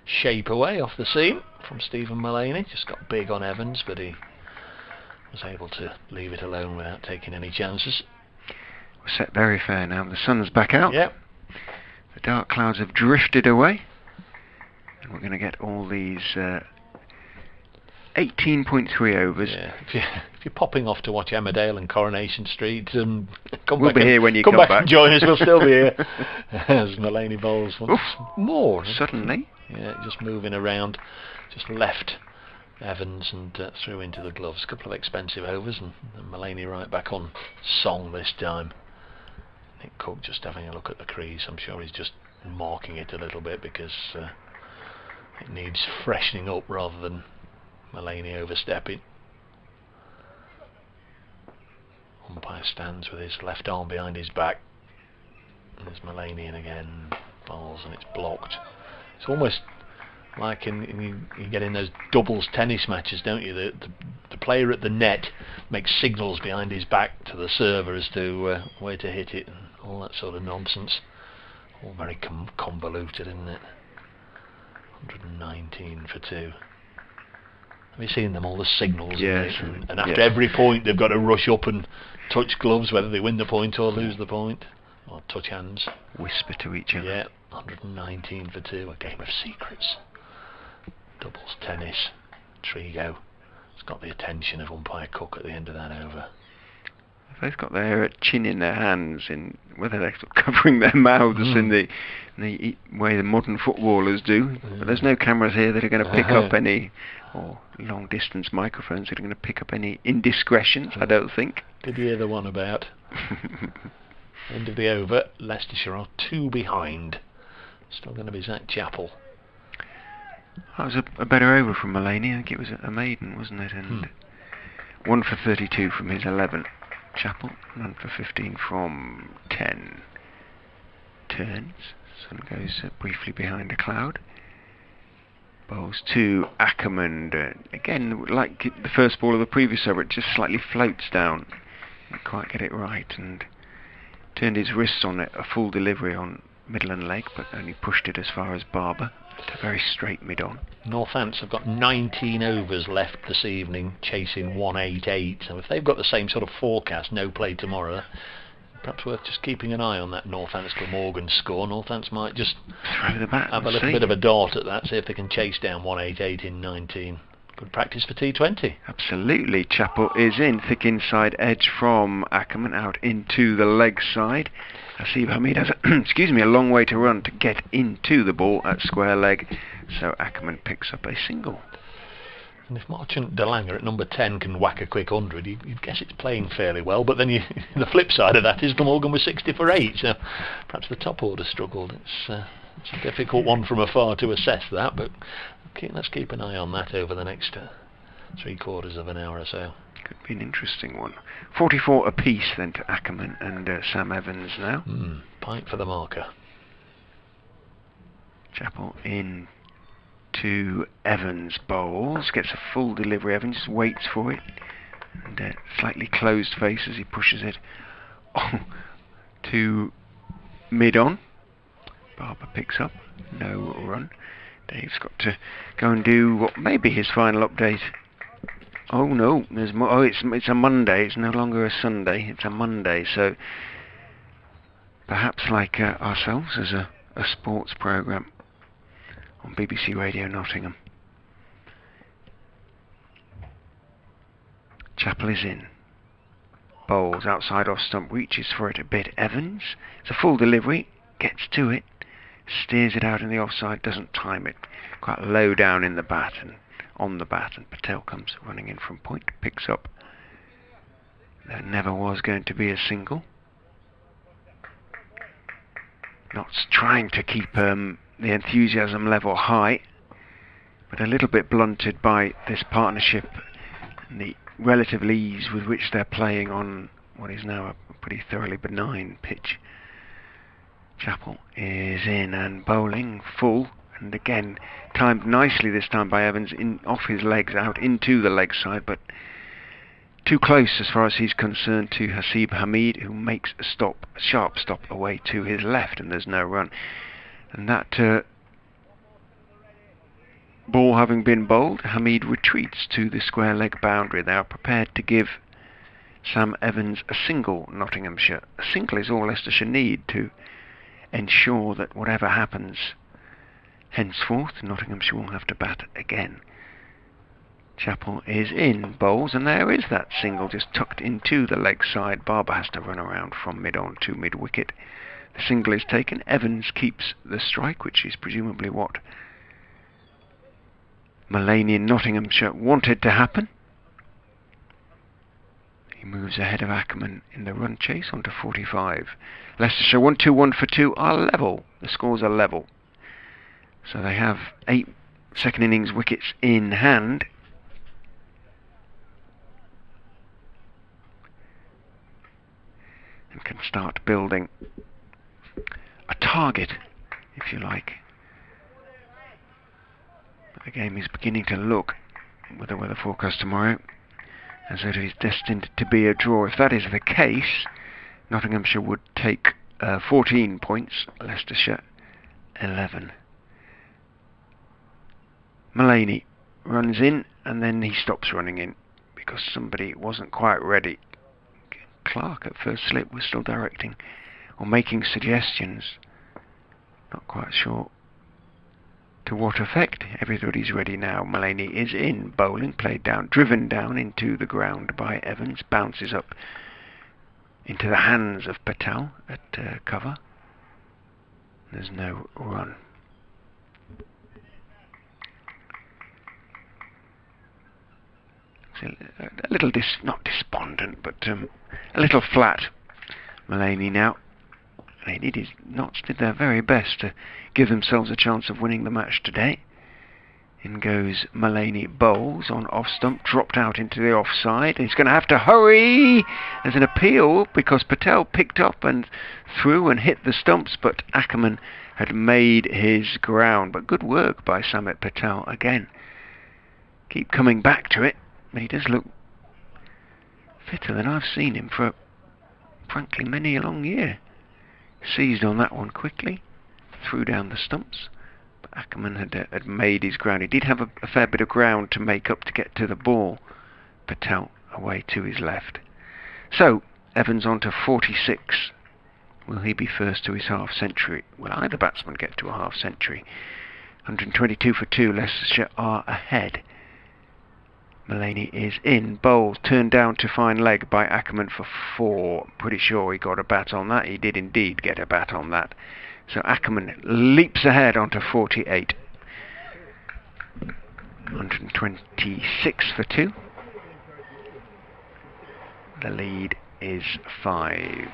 shape away off the seam from Stephen Mullaney. Just got big on Evans, but he was able to leave it alone without taking any chances. We're set very fair now. The sun's back out. Yep. The dark clouds have drifted away, and we're going to get all these 18.3 overs. Yeah. If you're popping off to watch Emmerdale and Coronation Street, come we'll back be here when you come back and join us. We'll still be here as Mullaney bowls once more. Suddenly. Yeah, just moving around, just left Evans and threw into the gloves. A couple of expensive overs, and Mullaney right back on song this time. Nick Cook just having a look at the crease. I'm sure he's just marking it a little bit because it needs freshening up rather than Mullaney overstepping. Umpire stands with his left arm behind his back. And there's Mullaney in again, bowls, and it's blocked. It's almost like you get in those doubles tennis matches, don't you? The player at the net makes signals behind his back to the server as to where to hit it and all that sort of nonsense. All very convoluted, isn't it? 119 for 2. Have you seen them, all the signals? Yes. And after every point they've got to rush up and touch gloves, whether they win the point or lose the point, or touch hands. Whisper to each other. Yeah, 119 for 2, a game of secrets. Doubles tennis, Trigo. It's got the attention of umpire Cook at the end of that over. They've got their chin in their hands, in whether they're covering their mouths in the way the modern footballers do. But there's no cameras here that are going to pick up any, or long distance microphones that are going to pick up any indiscretions, I don't think. Did you hear the one about? End of the over, Leicestershire are 2 behind. Still going to be Zach Chappell. That was a better over from Mulaney. I think it was a maiden, wasn't it? And 1 for 32 from his 11. Chappell, 1 for 15 from 10 turns. Sun goes briefly behind a cloud. Bowls to Ackerman. Again, like the first ball of the previous over, it just slightly floats down. Didn't quite get it right, and turned his wrists on it, a full delivery on middle and leg, but only pushed it as far as Barber. A very straight mid-on. Northants have got 19 overs left this evening, chasing 188. So if they've got the same sort of forecast, no play tomorrow, perhaps worth just keeping an eye on that Northants Glamorgan score. Northants might just throw the bat, have a little bit of a dart at that, see if they can chase down 188 in 19. Good practice for T20. Absolutely. Chappell is in, thick inside edge from Ackerman, out into the leg side. Hasib Hamid has a long way to run to get into the ball at square leg, so Ackerman picks up a single. And if Marchant Delanger at number 10 can whack a quick 100, you'd guess it's playing fairly well, but then the flip side of that is Glamorgan was 60 for 8, so perhaps the top order struggled. It's a difficult one from afar to assess that, but let's keep an eye on that over the next 3/4 of an hour or so. Could be an interesting one. 44 apiece then to Ackerman and Sam Evans now. Pint for the marker. Chappell in to Evans, bowls, gets a full delivery. Evans just waits for it, and slightly closed face as he pushes it to mid-on. Barber picks up, no run. Dave's got to go and do what may be his final update. Oh no, there's more. Oh, it's a Monday. It's no longer a Sunday. It's a Monday. So perhaps like ourselves as a sports programme on BBC Radio Nottingham. Chappell is in. Bowls outside off stump, reaches for it a bit. Evans, it's a full delivery, gets to it, steers it out in the offside, doesn't time it. Quite low down in the bat and on the bat, and Patel comes running in from point, picks up. There never was going to be a single. Not trying to keep the enthusiasm level high, but a little bit blunted by this partnership and the relative ease with which they're playing on what is now a pretty thoroughly benign pitch. Chappell is in and bowling full, and again timed nicely this time by Evans, in off his legs out into the leg side, but too close as far as he's concerned to Hasib Hamid, who makes a sharp stop away to his left, and there's no run. And that ball having been bowled, Hamid retreats to the square leg boundary. They are prepared to give Sam Evans a single, Nottinghamshire. A single is all Leicestershire need to ensure that whatever happens henceforth, Nottinghamshire will have to bat again. Chappell is in, bowls, and there is that single just tucked into the leg side. Barber has to run around from mid-on to mid-wicket. The single is taken. Evans keeps the strike, which is presumably what Mulaney and Nottinghamshire wanted to happen. He moves ahead of Ackerman in the run chase onto 45. Leicestershire 1-2-1 for 2 are level. The scores are level. So they have 8 second innings wickets in hand. And can start building a target, if you like. The game is beginning to look, with the weather forecast tomorrow, as though it is destined to be a draw. If that is the case, Nottinghamshire would take 14 points, Leicestershire 11. Mullaney runs in and then he stops running in because somebody wasn't quite ready. Clark at first slip was still directing or making suggestions. Not quite sure to what effect. Everybody's ready now. Mullaney is in, bowling, played down, driven down into the ground by Evans, bounces up into the hands of Patel at cover. There's no run. A little not despondent, but a little flat. Mullaney now. His Knots did their very best to give themselves a chance of winning the match today. In goes Mullaney, bowls on off stump, dropped out into the offside. He's going to have to hurry. There's an appeal because Patel picked up and threw and hit the stumps, but Ackerman had made his ground. But good work by Samit Patel again. Keep coming back to it, but he does look fitter than I've seen him for, frankly, many a long year. Seized on that one quickly, threw down the stumps, but Ackerman had made his ground. He did have a fair bit of ground to make up to get to the ball. Patel away to his left. So, Evans on to 46. Will he be first to his half-century? Will either batsman get to a half-century? 122 for 2, Leicestershire are ahead. Mullaney is in, bowls, turned down to fine leg by Ackerman for 4. Pretty sure he got a bat on that. He did indeed get a bat on that. So Ackerman leaps ahead onto 48. 126 for 2. The lead is 5.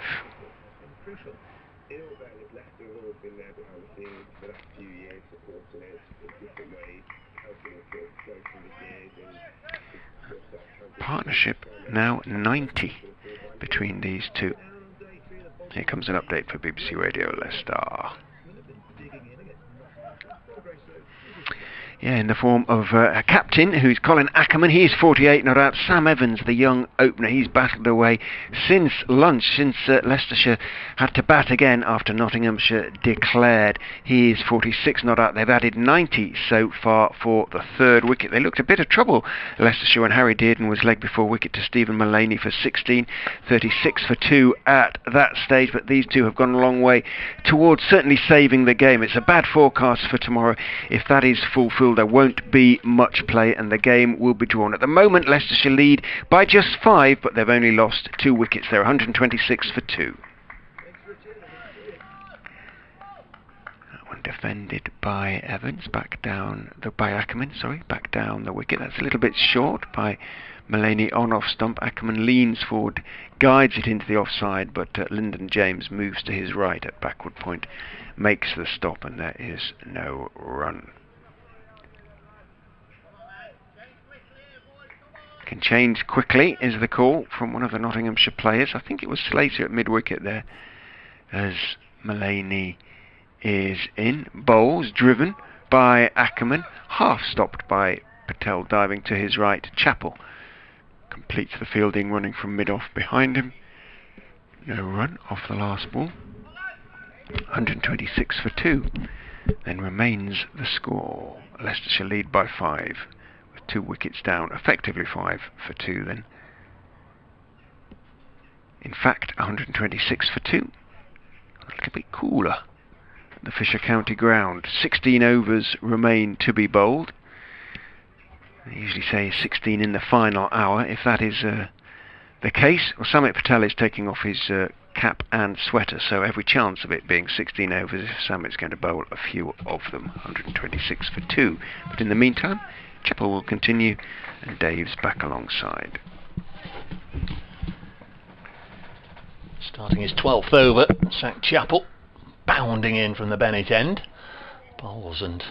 Partnership now 90 between these two. Here comes an update for BBC Radio Leicester. Yeah, in the form of a captain who's Colin Ackerman. He's 48, not out. Sam Evans, the young opener, he's battled away since lunch, since Leicestershire had to bat again after Nottinghamshire declared. He is 46, not out. They've added 90 so far for the third wicket. They looked a bit of trouble, Leicestershire, when Harry Dearden was leg before wicket to Stephen Mullaney for 16, 36 for 2 at that stage, but these two have gone a long way towards certainly saving the game. It's a bad forecast for tomorrow. If that is fulfilled, there won't be much play and the game will be drawn. At the moment, Leicestershire lead by just 5, but they've only lost 2 wickets. They're 126 for 2. That one defended by Evans, back down the wicket. That's a little bit short by Mullaney on off stump. Ackerman leans forward, guides it into the offside, but Lyndon James moves to his right at backward point, makes the stop, and there is no run. Can change quickly is the call from one of the Nottinghamshire players. I think it was Slater at mid-wicket there, as Mullaney is in. Bowls, driven by Ackerman, half stopped by Patel diving to his right. Chappell completes the fielding, running from mid-off behind him. No run off the last ball. 126 for 2. Then remains the score. Leicestershire lead by 5. 2 wickets down, effectively 5 for 2 then. In fact, 126 for 2. A little bit cooler at the Fisher County ground. 16 overs remain to be bowled. They usually say 16 in the final hour. If that is the case, well, Samit Patel is taking off his cap and sweater, so every chance of it being 16 overs if Samit's going to bowl a few of them. 126 for 2. But in the meantime, Chappell will continue, and Dave's back alongside. Starting his 12th over, Sack Chappell, bounding in from the Bennett end. Bowls, and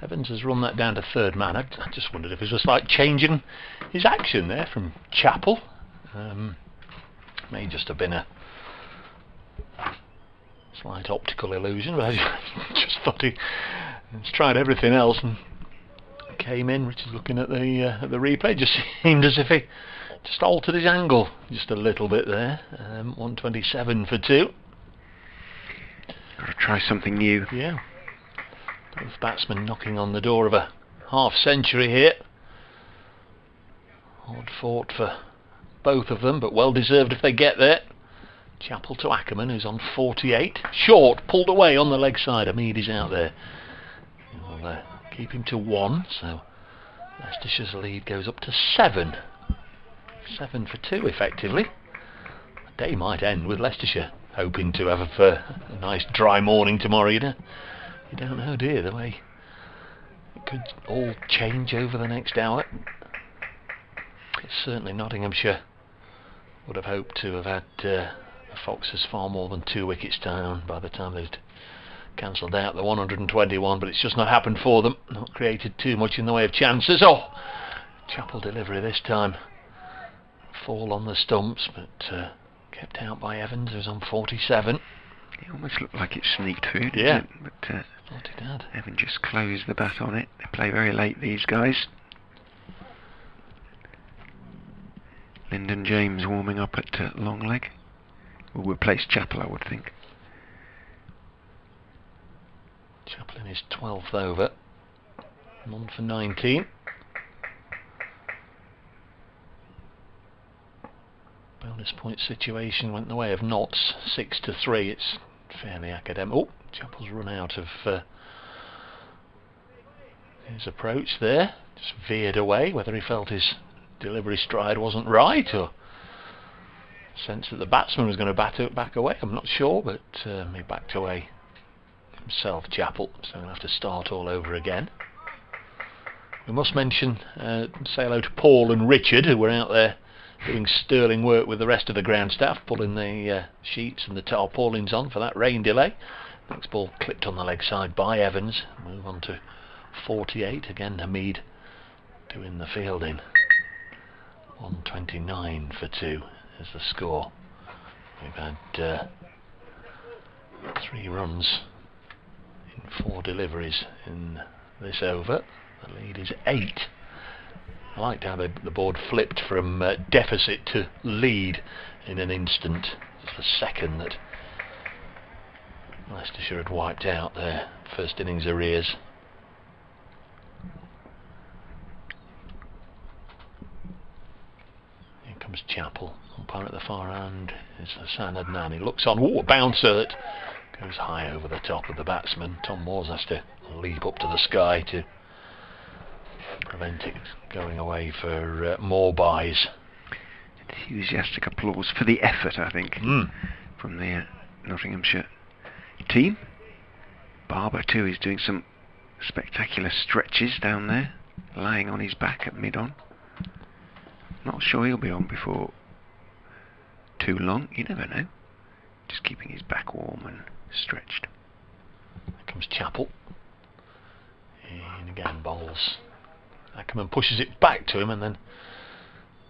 Evans has run that down to third man. I just wondered if it was like changing his action there from Chappell. May just have been a slight optical illusion, but I just thought he's tried everything else and came in. Richard's looking at the replay. Just seemed as if he just altered his angle just a little bit there. 127 for 2. Got to try something new. Yeah. Both batsmen knocking on the door of a half century here. Hard fought for both of them, but well deserved if they get there. Chappell to Ackerman, who's on 48. Short, pulled away on the leg side. Hamid is out there. We'll keep him to 1, so Leicestershire's lead goes up to 7. 7 for 2, effectively. The day might end with Leicestershire hoping to have a nice dry morning tomorrow. You don't know, do you? The way it could all change over the next hour. Certainly Nottinghamshire would have hoped to have had the Foxes far more than 2 wickets down by the time they'd cancelled out the 121, but it's just not happened for them. Not created too much in the way of chances. Oh, Chappell delivery this time. Fall on the stumps, but kept out by Evans, who's on 47. It almost looked like it sneaked through, didn't yeah. it? But thought it had. Evans just closed the bat on it. They play very late, these guys. Lyndon James warming up at long leg. Will replace Chappell, I would think. Chappell in his 12th over. 1 for 19. Bonus point situation went the way of Notts, 6 to 3. It's fairly academic. Oh, Chappell's run out of his approach there. Just veered away, whether he felt his delivery stride wasn't right or sense that the batsman was going to back away. I'm not sure, but he backed away himself, Chappell, so I'm going to have to start all over again. We must mention, say hello to Paul and Richard, who were out there doing sterling work with the rest of the ground staff, pulling the sheets and the tarpaulins on for that rain delay. Next ball clipped on the leg side by Evans. Move on to 48. Again, Hamid doing the fielding. 129 for 2 is the score. We've had 3 runs in 4 deliveries in this over. The lead is 8. I liked how the board flipped from deficit to lead in an instant. It's the second that Leicestershire had wiped out their first innings arrears. Here comes Chappell. Umpire at the far end is Hassan Adnan. He looks on. Ooh, a bouncer that goes high over the top of the batsman. Tom Moores has to leap up to the sky to prevent it going away for more buys. Enthusiastic applause for the effort, I think, from the Nottinghamshire team. Barber too is doing some spectacular stretches down there, lying on his back at mid-on. Not sure he'll be on before too long. You never know. Just keeping his back warm and stretched. Here comes Chappell. And again bowls. Ackerman pushes it back to him, and then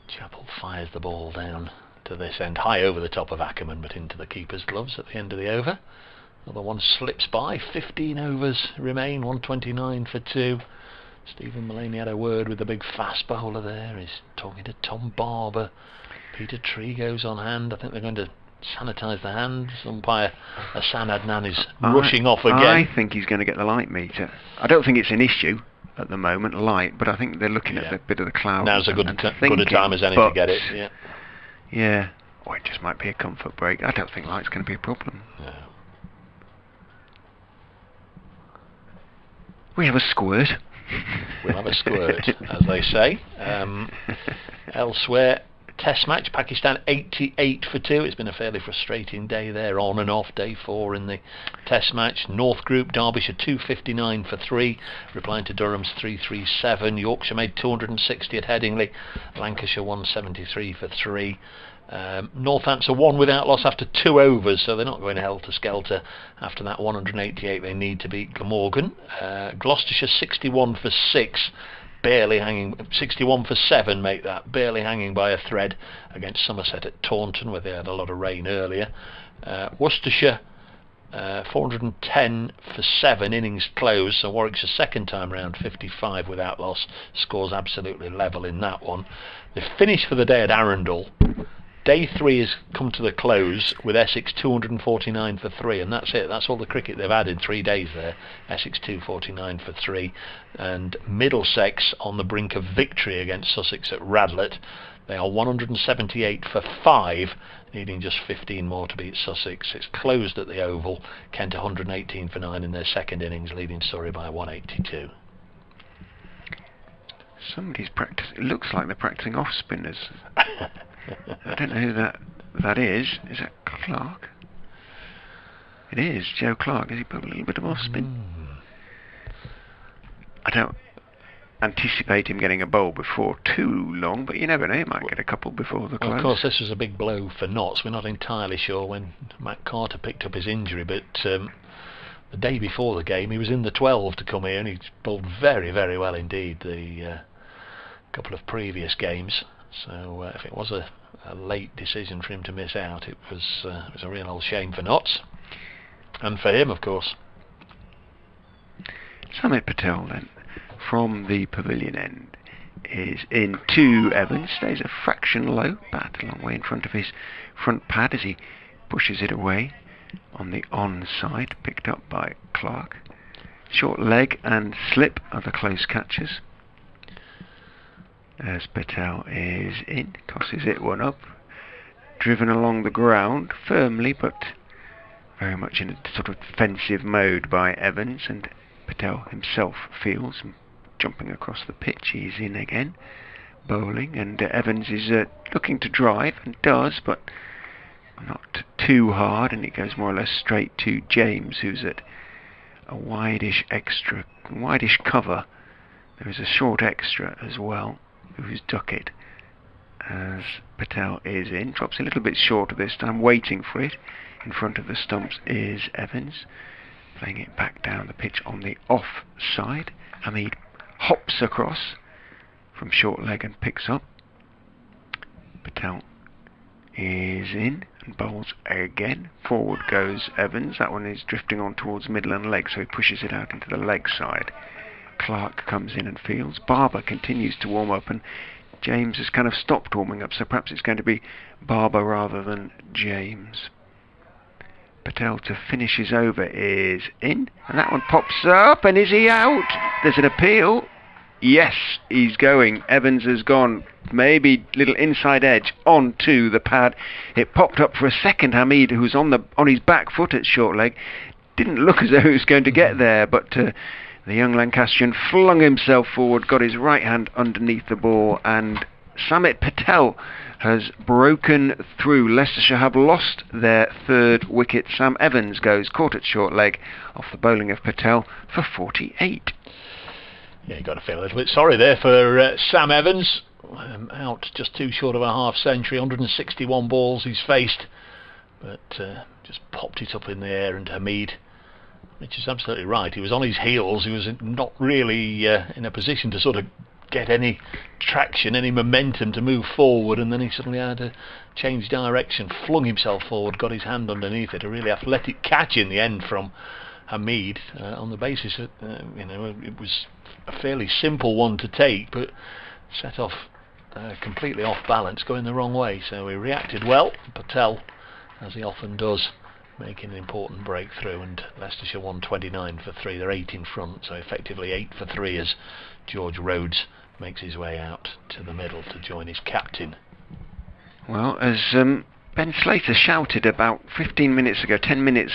Chappell fires the ball down to this end, high over the top of Ackerman, but into the keeper's gloves at the end of the over. Another one slips by. 15 overs remain. 129 for 2. Stephen Mullaney had a word with the big fast bowler there. He's talking to Tom Barber. Peter Tree goes on hand. I think they're going to sanitise the hands. Umpire Hassan Adnan is rushing off again. I think he's going to get the light meter. I don't think it's an issue at the moment, light, but I think they're looking at the bit of the cloud. Now's a good a time as any to get it. Yeah. Yeah. Or it just might be a comfort break. I don't think light's going to be a problem. No. We have a squirt. We'll have a squirt, as they say. Elsewhere, Test match, Pakistan 88 for 2. It's been a fairly frustrating day there, on and off. Day 4 in the Test match. North Group, Derbyshire 259 for 3, replying to Durham's 337. Yorkshire made 260 at Headingley. Lancashire 173 for 3. Northampton won without loss after 2 overs, so they're not going helter-skelter after that 188 they need to beat Glamorgan. Gloucestershire 61 for 6, barely hanging, 61 for 7 make that, barely hanging by a thread against Somerset at Taunton, where they had a lot of rain earlier. Worcestershire 410 for 7, innings closed. So Warwickshire second time round 55 without loss, scores absolutely level in that one. They finished for the day at Arundel. Day 3 has come to the close with Essex 249 for 3, and that's it. That's all the cricket they've had in 3 days there. Essex 249 for 3, and Middlesex on the brink of victory against Sussex at Radlett. They are 178 for 5, needing just 15 more to beat Sussex. It's closed at the Oval. Kent 118 for 9 in their second innings, leading Surrey by 182. Somebody's practicing. It looks like they're practicing off spinners. I don't know who that is. Is that Clark? It is Joe Clark. Has he put a little bit of off spin? I don't anticipate him getting a bowl before too long, but you never know. He might get a couple before the close. Well, of course, this was a big blow for Notts. We're not entirely sure when Matt Carter picked up his injury, but the day before the game he was in the 12 to come here, and he bowled very, very well indeed the couple of previous games. So if it was a late decision for him to miss out, it was a real old shame for Notts, and for him, of course. Samit Patel then, from the pavilion end, is in to Evans, stays a fraction low, bat a long way in front of his front pad as he pushes it away on the on side, picked up by Clark. Short leg and slip are the close catches. As Patel is in, tosses it one up, driven along the ground firmly but very much in a sort of defensive mode by Evans, and Patel himself feels, and jumping across the pitch he's in again, bowling, and Evans is looking to drive, and does, but not too hard, and it goes more or less straight to James, who's at a wideish cover. There is a short extra as well, who's ducket, as Patel is in, drops a little bit shorter this time, waiting for it. In front of the stumps is Evans, playing it back down the pitch on the off side. Hamid hops across from short leg and picks up. Patel is in and bowls again. Forward goes Evans. That one is drifting on towards middle and leg, so he pushes it out into the leg side. Clark comes in and fields. Barber continues to warm up, and James has kind of stopped warming up, so perhaps it's going to be Barber rather than James. Patel to finish his over is in, and that one pops up, and is he out? There's an appeal. Yes, he's going. Evans has gone, maybe little inside edge onto the pad. It popped up for a second. Hamid, who's on his back foot at short leg, didn't look as though he was going to get there, but the young Lancastrian flung himself forward, got his right hand underneath the ball, and Samit Patel has broken through. Leicestershire have lost their third wicket. Sam Evans goes, caught at short leg off the bowling of Patel for 48. Yeah, you've got to feel a little bit sorry there for Sam Evans. Out just too short of a half century, 161 balls he's faced, but just popped it up in the air, and Hamid, which is absolutely right, he was on his heels, he was not really in a position to sort of get any traction, any momentum to move forward, and then he suddenly had to change direction, flung himself forward, got his hand underneath it. A really athletic catch in the end from Hamid, on the basis that it was a fairly simple one to take, but set off completely off balance, going the wrong way. So he reacted well. Patel, as he often does, making an important breakthrough, and Leicestershire won 29 for 3. They're 8 in front, so effectively 8 for 3 as George Rhodes makes his way out to the middle to join his captain. Well, as Ben Slater shouted about 10 minutes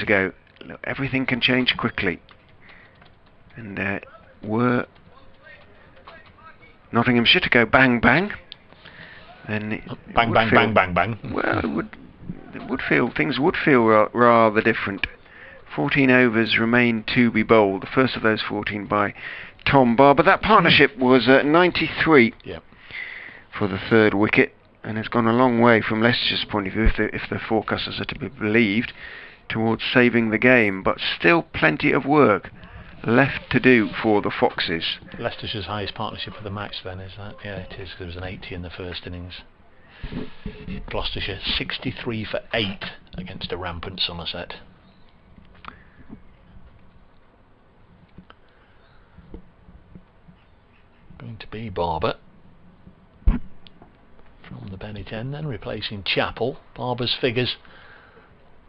ago, look, everything can change quickly. And were Nottinghamshire to go bang bang, then bang. Well, things would feel rather different. 14 overs remain to be bowled. The first of those 14 by Tom Barber. That partnership was 93 for the third wicket, and has gone a long way from Leicestershire's point of view, if the forecasters are to be believed, towards saving the game. But still plenty of work left to do for the Foxes. Leicestershire's highest partnership for the match then, is that? Yeah, it is. There was an 80 in the first innings. Gloucestershire 63 for 8 against a rampant Somerset. Going to be Barber from the Bennett end, then replacing Chappell. Barber's figures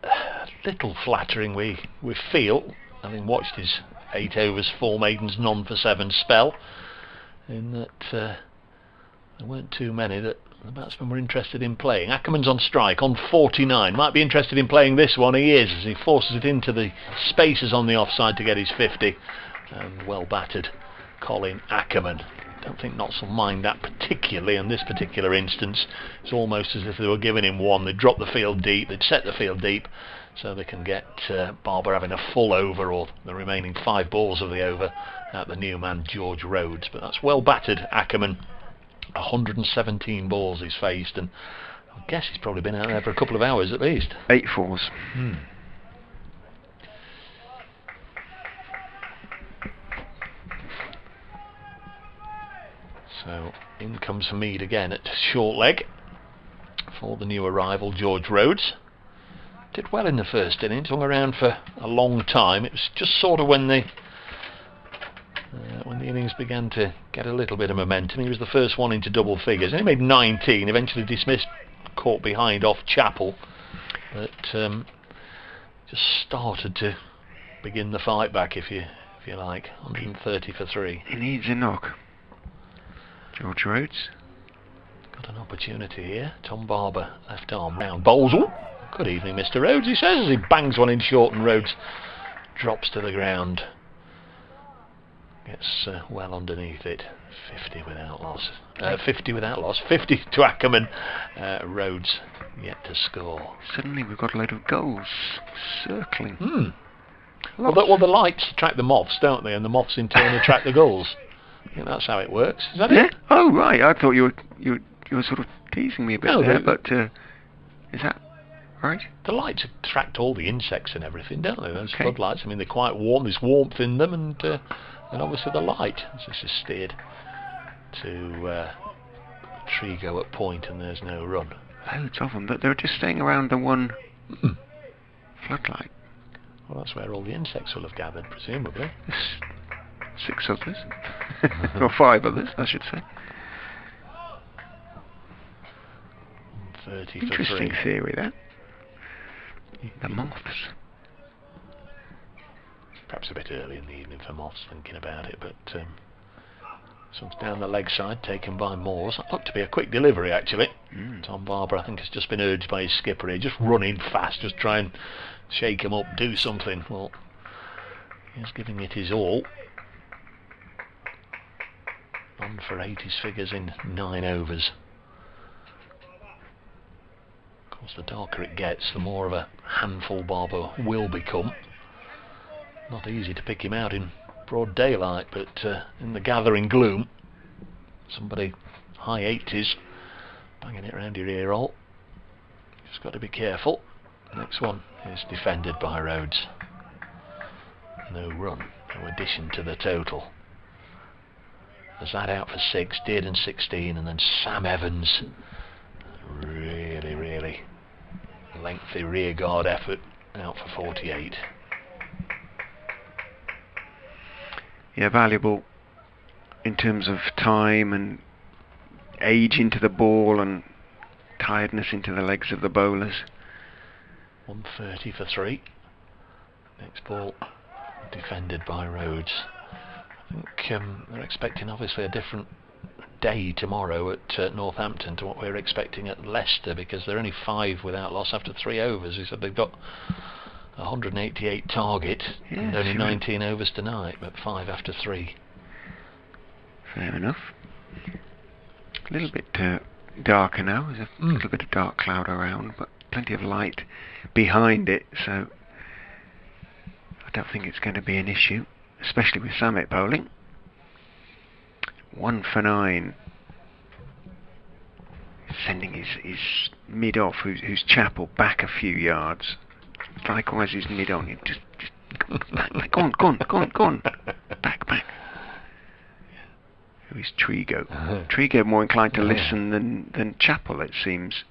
a little flattering, we feel, having watched his 8 overs 4 maidens none for 7 spell, in that there weren't too many that the batsmen were interested in playing. Ackerman's on strike on 49, might be interested in playing this one. He is, as he forces it into the spaces on the offside to get his 50, and well battered Colin Ackerman. Don't think Notts will mind that particularly in this particular instance. It's almost as if they were giving him one. They'd drop the field deep, they'd set the field deep, so they can get Barber having a full over, or the remaining 5 balls of the over, at the new man George Rhodes. But that's well battered Ackerman. 117 balls he's faced, and I guess he's probably been out there for a couple of hours at least. 8 fours. So in comes Hamid again at short leg for the new arrival George Rhodes. Did well in the first innings, hung around for a long time. It was just sort of when the innings began to get a little bit of momentum. He was the first one into double figures, and he made 19, eventually dismissed, caught behind off Chappell, but just started to begin the fight back, if you like. 130 for 3. He needs a knock. George Rhodes got an opportunity here. Tom Barber, left arm round, bowls. Oh, good evening, Mr. Rhodes, he says, as he bangs one in short, and Rhodes drops to the ground. Gets well underneath it. 50 without loss. 50 without loss. 50 to Ackerman. Rhodes yet to score. Suddenly we've got a load of goals circling. Well, the lights attract the moths, don't they? And the moths in turn attract the gulls. I think that's how it works. Is that it? Oh right, I thought you were sort of teasing me a bit there, but is that right? The lights attract all the insects and everything, don't they? Those floodlights. I mean, they're quite warm. There's warmth in them, and obviously the light. So this is steered to Trigo at point, and there's no run. Loads of them, but they're just staying around the one floodlight. Well, that's where all the insects will have gathered, presumably. 6 others, or 5 others, I should say. 30 Interesting for 3. theory, that. The moths. Perhaps a bit early in the evening for moths, thinking about it, but something's down the leg side, taken by Moores. That looked to be a quick delivery, actually. Tom Barber, I think, has just been urged by his skipper here, just running fast, just try and shake him up, do something. Well, he's giving it his all. 1 for 8 his figures in 9 overs. Of course, the darker it gets, the more of a handful Barber will become. Not easy to pick him out in broad daylight, but in the gathering gloom, somebody high 80s banging it around your ear hole. Just got to be careful. The next one is defended by Rhodes. No run, no addition to the total. There's that out for 6, Dearden 16, and then Sam Evans. Really lengthy rearguard effort, out for 48. Yeah, valuable in terms of time and age into the ball and tiredness into the legs of the bowlers. 130 for 3. Next ball defended by Rhodes. I think they're expecting obviously a different day tomorrow at Northampton to what we're expecting at Leicester, because they're only 5 without loss after 3 overs. He said they've got 188 target and only 19 overs tonight, but 5 after 3. Fair enough. A little bit darker now. There's a little bit of dark cloud around, but plenty of light behind it, so I don't think it's going to be an issue, especially with Samet bowling. 1 for 9. Sending his mid-off, who's Chappell, back a few yards. Likewise his mid-on. Just go on. Back. Who is Trigo? Trigo more inclined to listen than Chappell, it seems.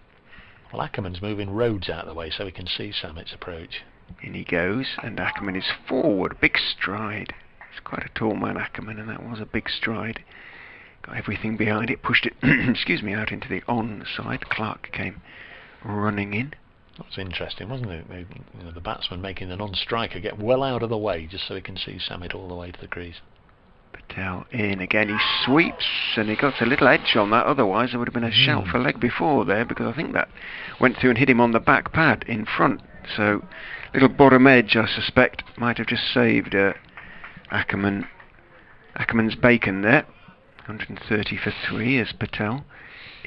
Well, Ackerman's moving Rhodes out of the way so he can see Samet's approach. In he goes, and Ackerman is forward. Big stride. He's quite a tall man, Ackerman, and that was a big stride got everything behind it, pushed it excuse me, out into the onside. Clark came running in. That was interesting, wasn't it? The batsman making the non-striker get well out of the way just so he can see Samit all the way to the crease. Patel in again, he sweeps and he got a little edge on that, otherwise there would have been a shout for leg before there, because I think that went through and hit him on the back pad in front. So little bottom edge, I suspect, might have just saved Ackerman's bacon there. 130 for 3 as Patel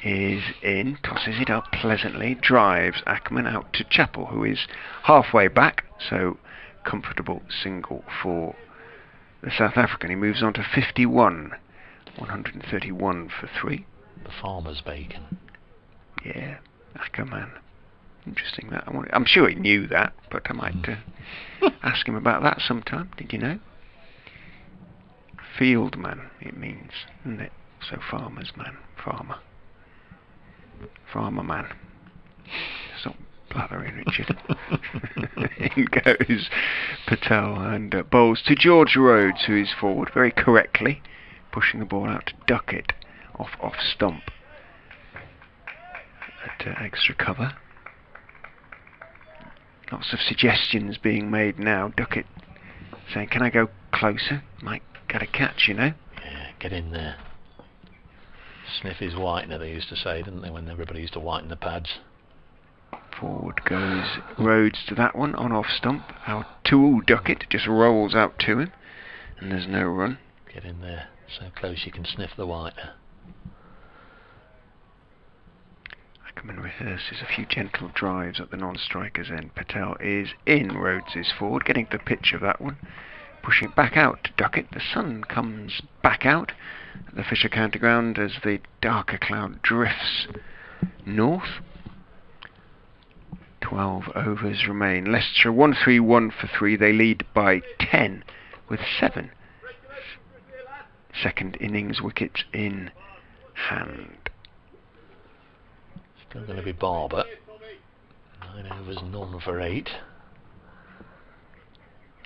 is in, tosses it up pleasantly, drives Ackerman out to Chappell, who is halfway back, so comfortable single for the South African. He moves on to 51, 131 for 3. The farmer's bacon. Yeah, Ackerman. Interesting that. I'm sure he knew that, but I might ask him about that sometime. Did you know? Fieldman, it means, isn't it? So farmer's man, farmer. Farmer man. Stop blathering, Richard. In goes Patel and bowls to George Rhodes, who is forward very correctly, pushing the ball out to Duckett off stump at extra cover. Lots of suggestions being made now. Duckett saying, can I go closer? Might get a catch, you know. Yeah, get in there. Sniff his whitener, they used to say, didn't they, when everybody used to whiten the pads. Forward goes Rhodes to that one, on off stump. Out to Duckett, just rolls out to him, and there's no run. Get in there, so close you can sniff the whitener. Ackerman rehearses a few gentle drives at the non-striker's end. Patel is in, Rhodes is forward, getting to the pitch of that one. Pushing it back out to Duckett. The sun comes back out at the Fisher County ground as the darker cloud drifts north. 12 overs remain. Leicestershire 131 for 3. They lead by 10 with 7 second innings wickets in hand. Still going to be Barber. 9 overs, none for 8.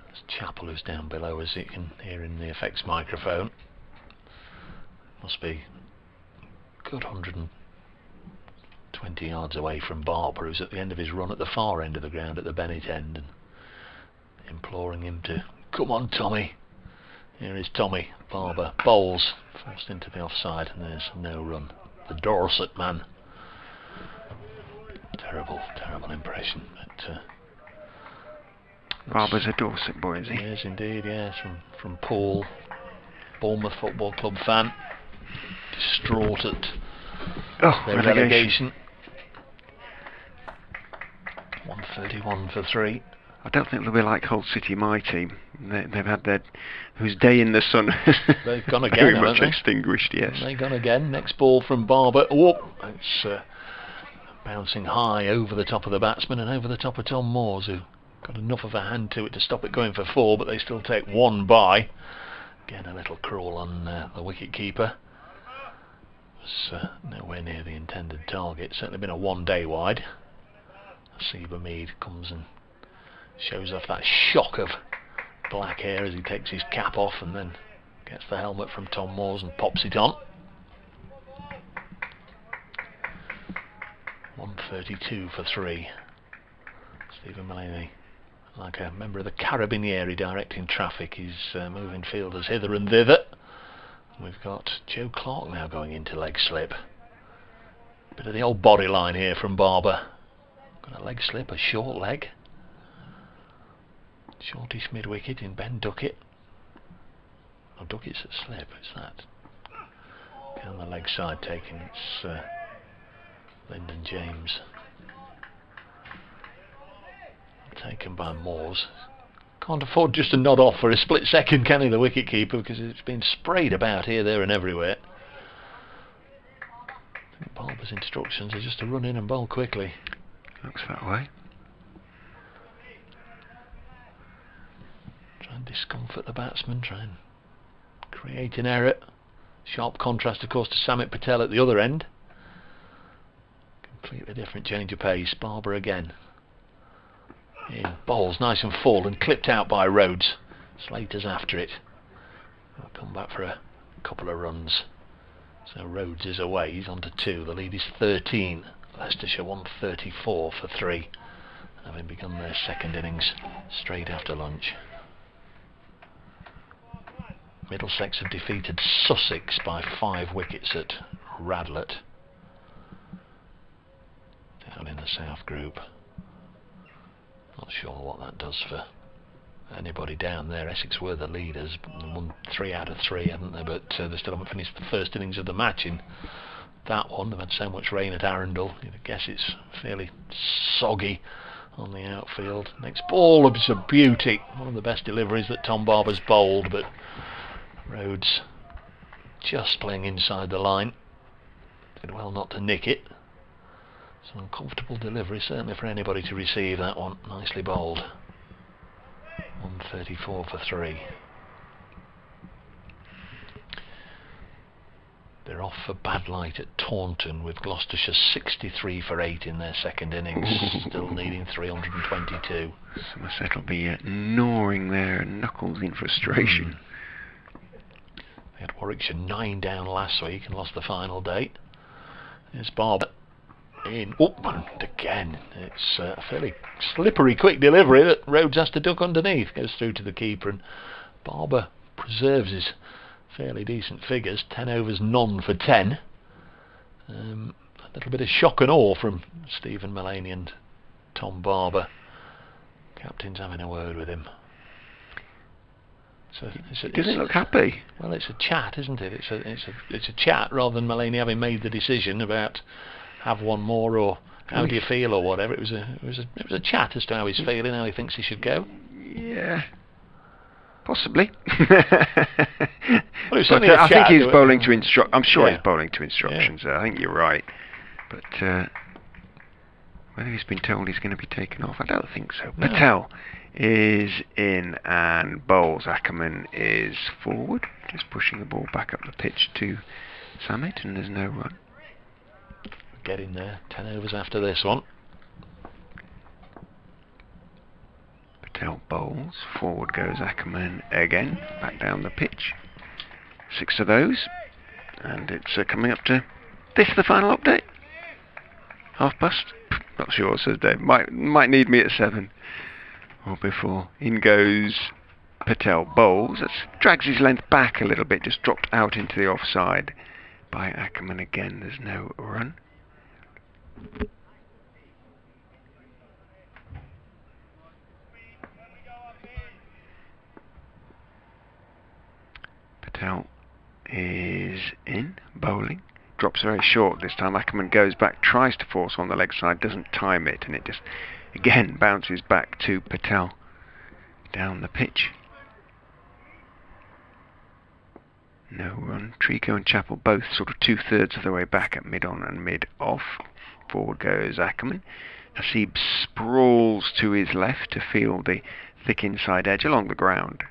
There's Chappell, who's down below, as you can hear in the effects microphone. Must be a good 120 yards away from Barber, who's at the end of his run at the far end of the ground at the Bennett end, and imploring him to come on, Tommy. Here is Tommy. Barber bowls, forced into the offside, and there's no run. The Dorset man. Terrible impression. But Barber's a Dorset boy, is he? Yes, indeed, yes. From Paul, Bournemouth Football Club fan. Distraught at their relegation. 131 for 3. I don't think they'll be like Hull City, my team. They've had whose day in the sun they've gone again, very much extinguished, yes. They've gone again. Next ball from Barber. Oh, it's bouncing high over the top of the batsman and over the top of Tom Moores, who got enough of a hand to it to stop it going for 4, but they still take 1 by. Again, a little crawl on the wicket keeper. Was nowhere near the intended target. Certainly been a 1-day wide. Seba Mead comes and shows off that shock of black hair as he takes his cap off and then gets the helmet from Tom Moores and pops it on. 132 for 3. Stephen Mullaney, like a member of the Carabinieri directing traffic, he's moving fielders hither and thither. We've got Joe Clark now going into leg slip. Bit of the old body line here from Barber. Got a leg slip, a short leg. Shortish mid wicket in Ben Duckett. Oh, Duckett's at slip, it's that. On the leg side taking, it's Lyndon James. Taken by Moores. Can't afford just to nod off for a split second, can he, the wicket keeper, because it's been sprayed about here, there and everywhere. I think Barber's instructions are just to run in and bowl quickly. Looks that way. Try and discomfort the batsman, try and create an error. Sharp contrast, of course, to Samit Patel at the other end. Completely different change of pace. Barber again. In bowls nice and full and clipped out by Rhodes. Slater's after it. I'll come back for a couple of runs. So Rhodes is away, he's on to 2. The lead is 13. Leicestershire 134 for 3, having begun their second innings straight after lunch. Middlesex have defeated Sussex by 5 wickets at Radlett, down in the South Group. Not sure what that does for anybody down there. Essex were the leaders, won 3 out of 3, haven't they? But they still haven't finished the first innings of the match in that one. They've had so much rain at Arundel. I guess it's fairly soggy on the outfield. Next ball is a beauty. One of the best deliveries that Tom Barber's bowled, but Rhodes just playing inside the line. Did well not to nick it. It's an uncomfortable delivery, certainly for anybody to receive that one. Nicely bowled. 134 for 3. They're off for bad light at Taunton, with Gloucestershire 63 for 8 in their second innings, still needing 322. Somerset will be gnawing their knuckles in frustration. They had Warwickshire 9 down last week and lost the final date. There's Barber in. Oh, and again, it's a fairly slippery, quick delivery that Rhodes has to duck underneath. Goes through to the keeper, and Barber preserves his fairly decent figures. 10 overs, none for 10. A little bit of shock and awe from Stephen Mullaney and Tom Barber. Captain's having a word with him. So doesn't look happy. Well, it's a chat, isn't it? It's a chat rather than Mullaney having made the decision about have one more or how do you feel or whatever. It was a chat as to how he's feeling, how he thinks he should go. Yeah, possibly. Well, I think he's bowling to instruct. I'm sure Yeah. he's bowling to instructions. I think you're right, but whether he's been told he's going to be taken off, I don't think so. No. Patel is in and bowls. Ackerman is forward, just pushing the ball back up the pitch to Samet, and there's no run. Get in there. 10 overs after this one. Patel bowls. Forward goes Ackerman again. Back down the pitch. 6 of those. And it's coming up to this, the final update. past. Not sure, says Dave. Might need me at 7 or before. In goes Patel. Bowls. That's drags his length back a little bit. Just dropped out into the offside by Ackerman again. There's no run. Patel is in, bowling. Drops very short this time. Ackerman goes back, tries to force on the leg side, doesn't time it, and it just again bounces back to Patel down the pitch. No run. Trico and Chappell both sort of 2/3 of the way back at mid-on and mid-off. Forward goes Ackerman. Hasib sprawls to his left to feel the thick inside edge along the ground.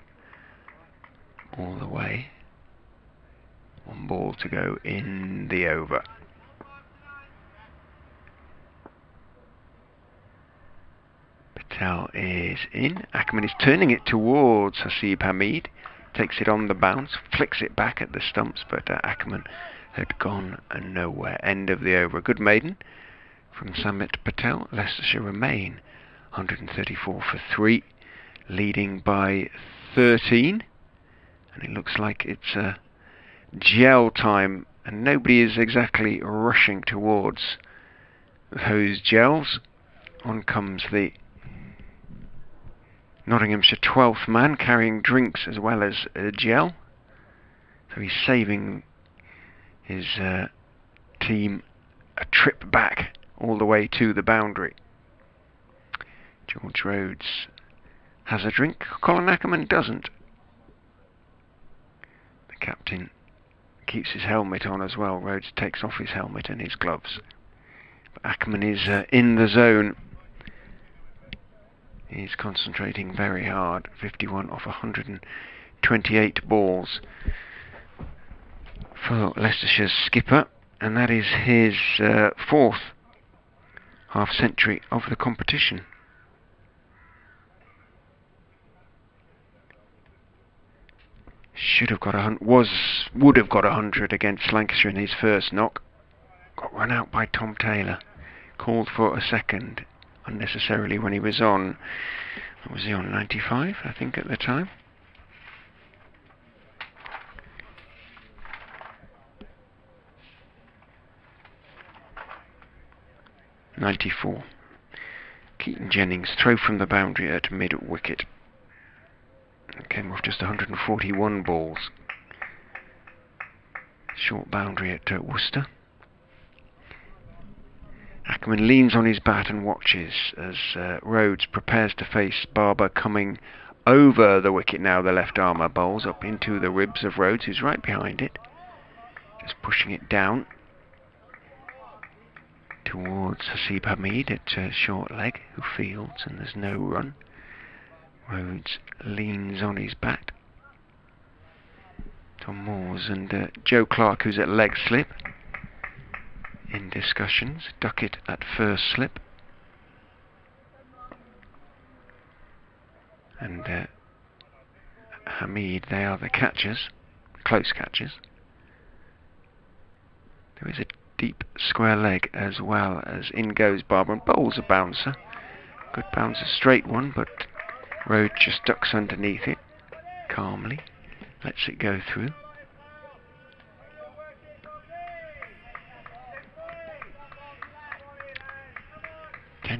All the way. 1 ball to go in the over. Patel is in. Ackerman is turning it towards Hasib Hamid. Takes it on the bounce, flicks it back at the stumps, but Ackerman had gone nowhere. End of the over. A good maiden from Samet Patel. Leicestershire remain 134 for 3, leading by 13. And it looks like it's gel time, and nobody is exactly rushing towards those gels. On comes the Nottinghamshire 12th man, carrying drinks as well as a gel. So he's saving his team a trip back all the way to the boundary. George Rhodes has a drink. Colin Ackerman doesn't. The captain keeps his helmet on as well. Rhodes takes off his helmet and his gloves. But Ackerman is in the zone. He's concentrating very hard. 51 off 128 balls for Leicestershire's skipper, and that is his 4th half-century of the competition. should have got would have got 100 against Lancashire in his first knock. Got run out by Tom Taylor. Called for a second unnecessarily when he was on. What was he on? 95, I think, at the time. .94. Keaton Jennings throw from the boundary at mid-wicket. Came off just 141 balls. Short boundary at Worcester. Ackerman leans on his bat and watches as Rhodes prepares to face Barber coming over the wicket now. The left armour bowls up into the ribs of Rhodes, who's right behind it. Just pushing it down towards Hasib Hamid at short leg, who fields, and there's no run. Rhodes leans on his bat. Tom Moores and Joe Clark, who's at leg slip, in discussions. Duckett at first slip. And Hamid, they are the catchers, close catchers. There is a deep square leg as well, as in goes Barber and bowls a bouncer. Good bouncer, straight one, but Rhodes just ducks underneath it calmly, lets it go through.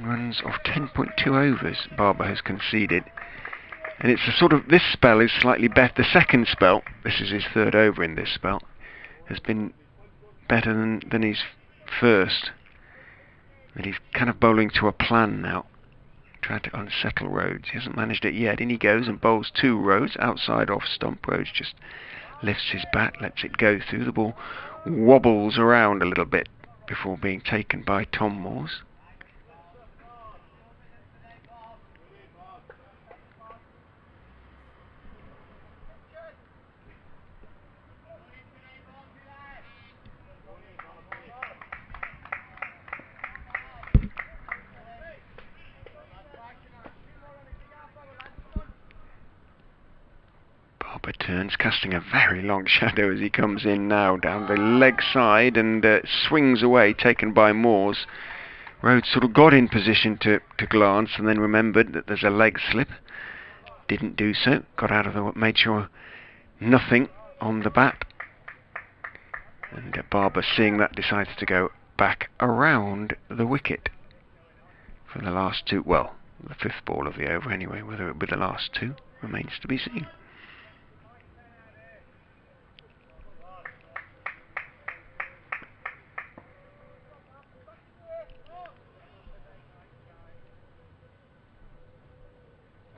Runs of 10.2 overs Barber has conceded, and it's a sort of, this spell is slightly better. The second spell, this is his third over in this spell, has been better than his first, and he's kind of bowling to a plan now, trying to unsettle Rhodes. He hasn't managed it yet. In he goes and bowls two Rhodes outside off stump. Rhodes just lifts his bat, lets it go through. The ball wobbles around a little bit before being taken by Tom Moores. Turns, casting a very long shadow as he comes in now down the leg side and swings away, taken by Moores. Rhodes sort of got in position to glance and then remembered that there's a leg slip. Didn't do so, got out of the, made sure nothing on the bat. And Barber, seeing that, decides to go back around the wicket for the last two, well, the fifth ball of the over anyway. Whether it will be the last two remains to be seen.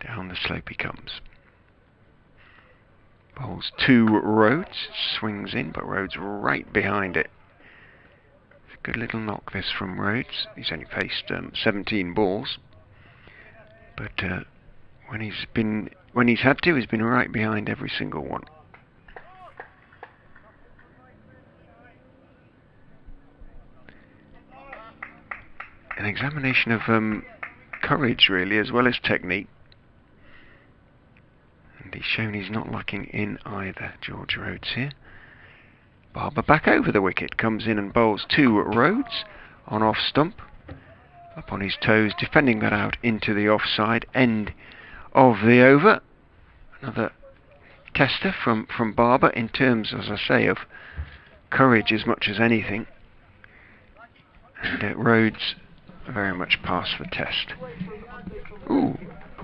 Down the slope he comes. Bowls two Rhodes, swings in, but Rhodes right behind it. It's a good little knock this from Rhodes. He's only faced 17 balls, but when he's had to, he's been right behind every single one. An examination of courage, really, as well as technique. And he's shown he's not lacking in either, George Rhodes here. Barber back over the wicket, comes in and bowls two Rhodes on off stump. Up on his toes, defending that out into the offside end of the over. Another tester from Barber in terms, as I say, of courage as much as anything. And Rhodes very much passed the test. Ooh.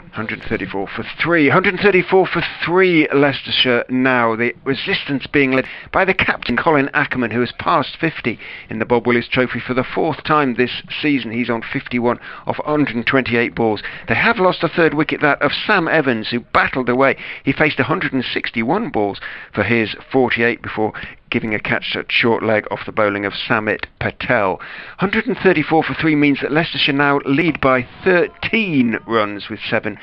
134 for 3. 134 for 3 Leicestershire now. The resistance being led by the captain Colin Ackerman, who has passed 50 in the Bob Willis Trophy for the fourth time this season. He's on 51 of 128 balls. They have lost a third wicket, that of Sam Evans, who battled away. He faced 161 balls for his 48 before giving a catch at short leg off the bowling of Samit Patel. 134 for 3 means that Leicestershire now lead by 13 runs with 7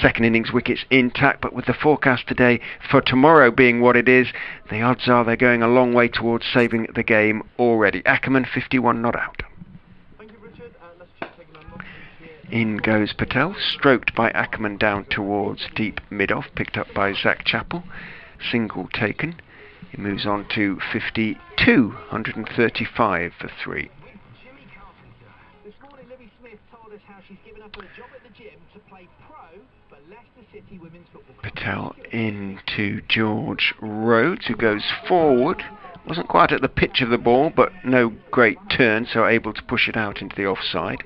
second innings wickets intact, but with the forecast today for tomorrow being what it is, the odds are they're going a long way towards saving the game already. Ackerman 51 not out. In goes Patel, stroked by Ackerman down towards deep mid-off, picked up by Zach Chappell. single taken. He moves on to 52, 135 for 3. Patel into George Rhodes, who goes forward. Wasn't quite at the pitch of the ball, but no great turn, so able to push it out into the offside.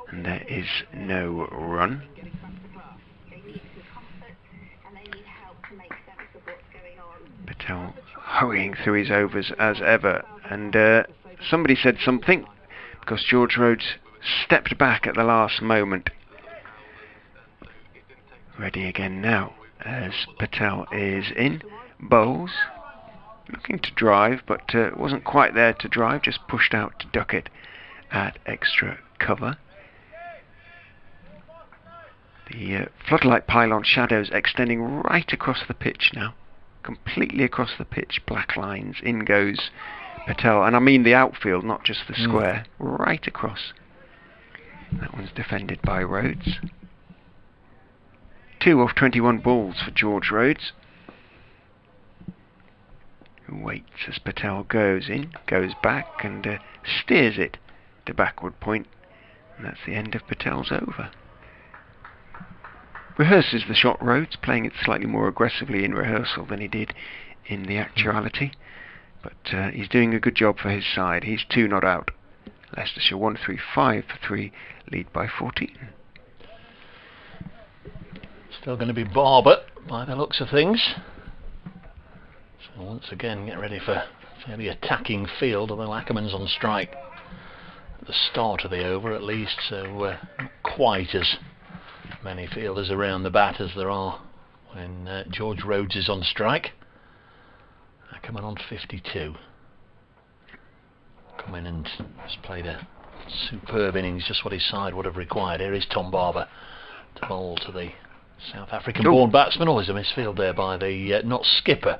And there is no run. Patel hurrying through his overs as ever. And somebody said something, because George Rhodes stepped back at the last moment. Ready again now, as Patel is in. Bowles. Looking to drive, but wasn't quite there to drive, just pushed out to duck it at extra cover. The floodlight pylon shadows extending right across the pitch now. Completely across the pitch, black lines. In goes Patel, and I mean the outfield, not just the square. Right across. That one's defended by Rhodes. 2 off 21 balls for George Rhodes, who waits as Patel goes in, goes back and steers it to backward point, and that's the end of Patel's over. Rehearses the shot, Rhodes, playing it slightly more aggressively in rehearsal than he did in the actuality, but he's doing a good job for his side. He's 2 not out. Leicestershire 135 for 3, lead by 14. Still going to be Barber by the looks of things. So once again get ready for a fairly attacking field, although Ackerman's on strike at the start of the over at least, so not quite as many fielders around the bat as there are when George Rhodes is on strike. Ackerman on 52. Come in and has played a superb innings, just what his side would have required. Here is Tom Barber to bowl to the South African-born batsman. Always a misfield there by the not skipper.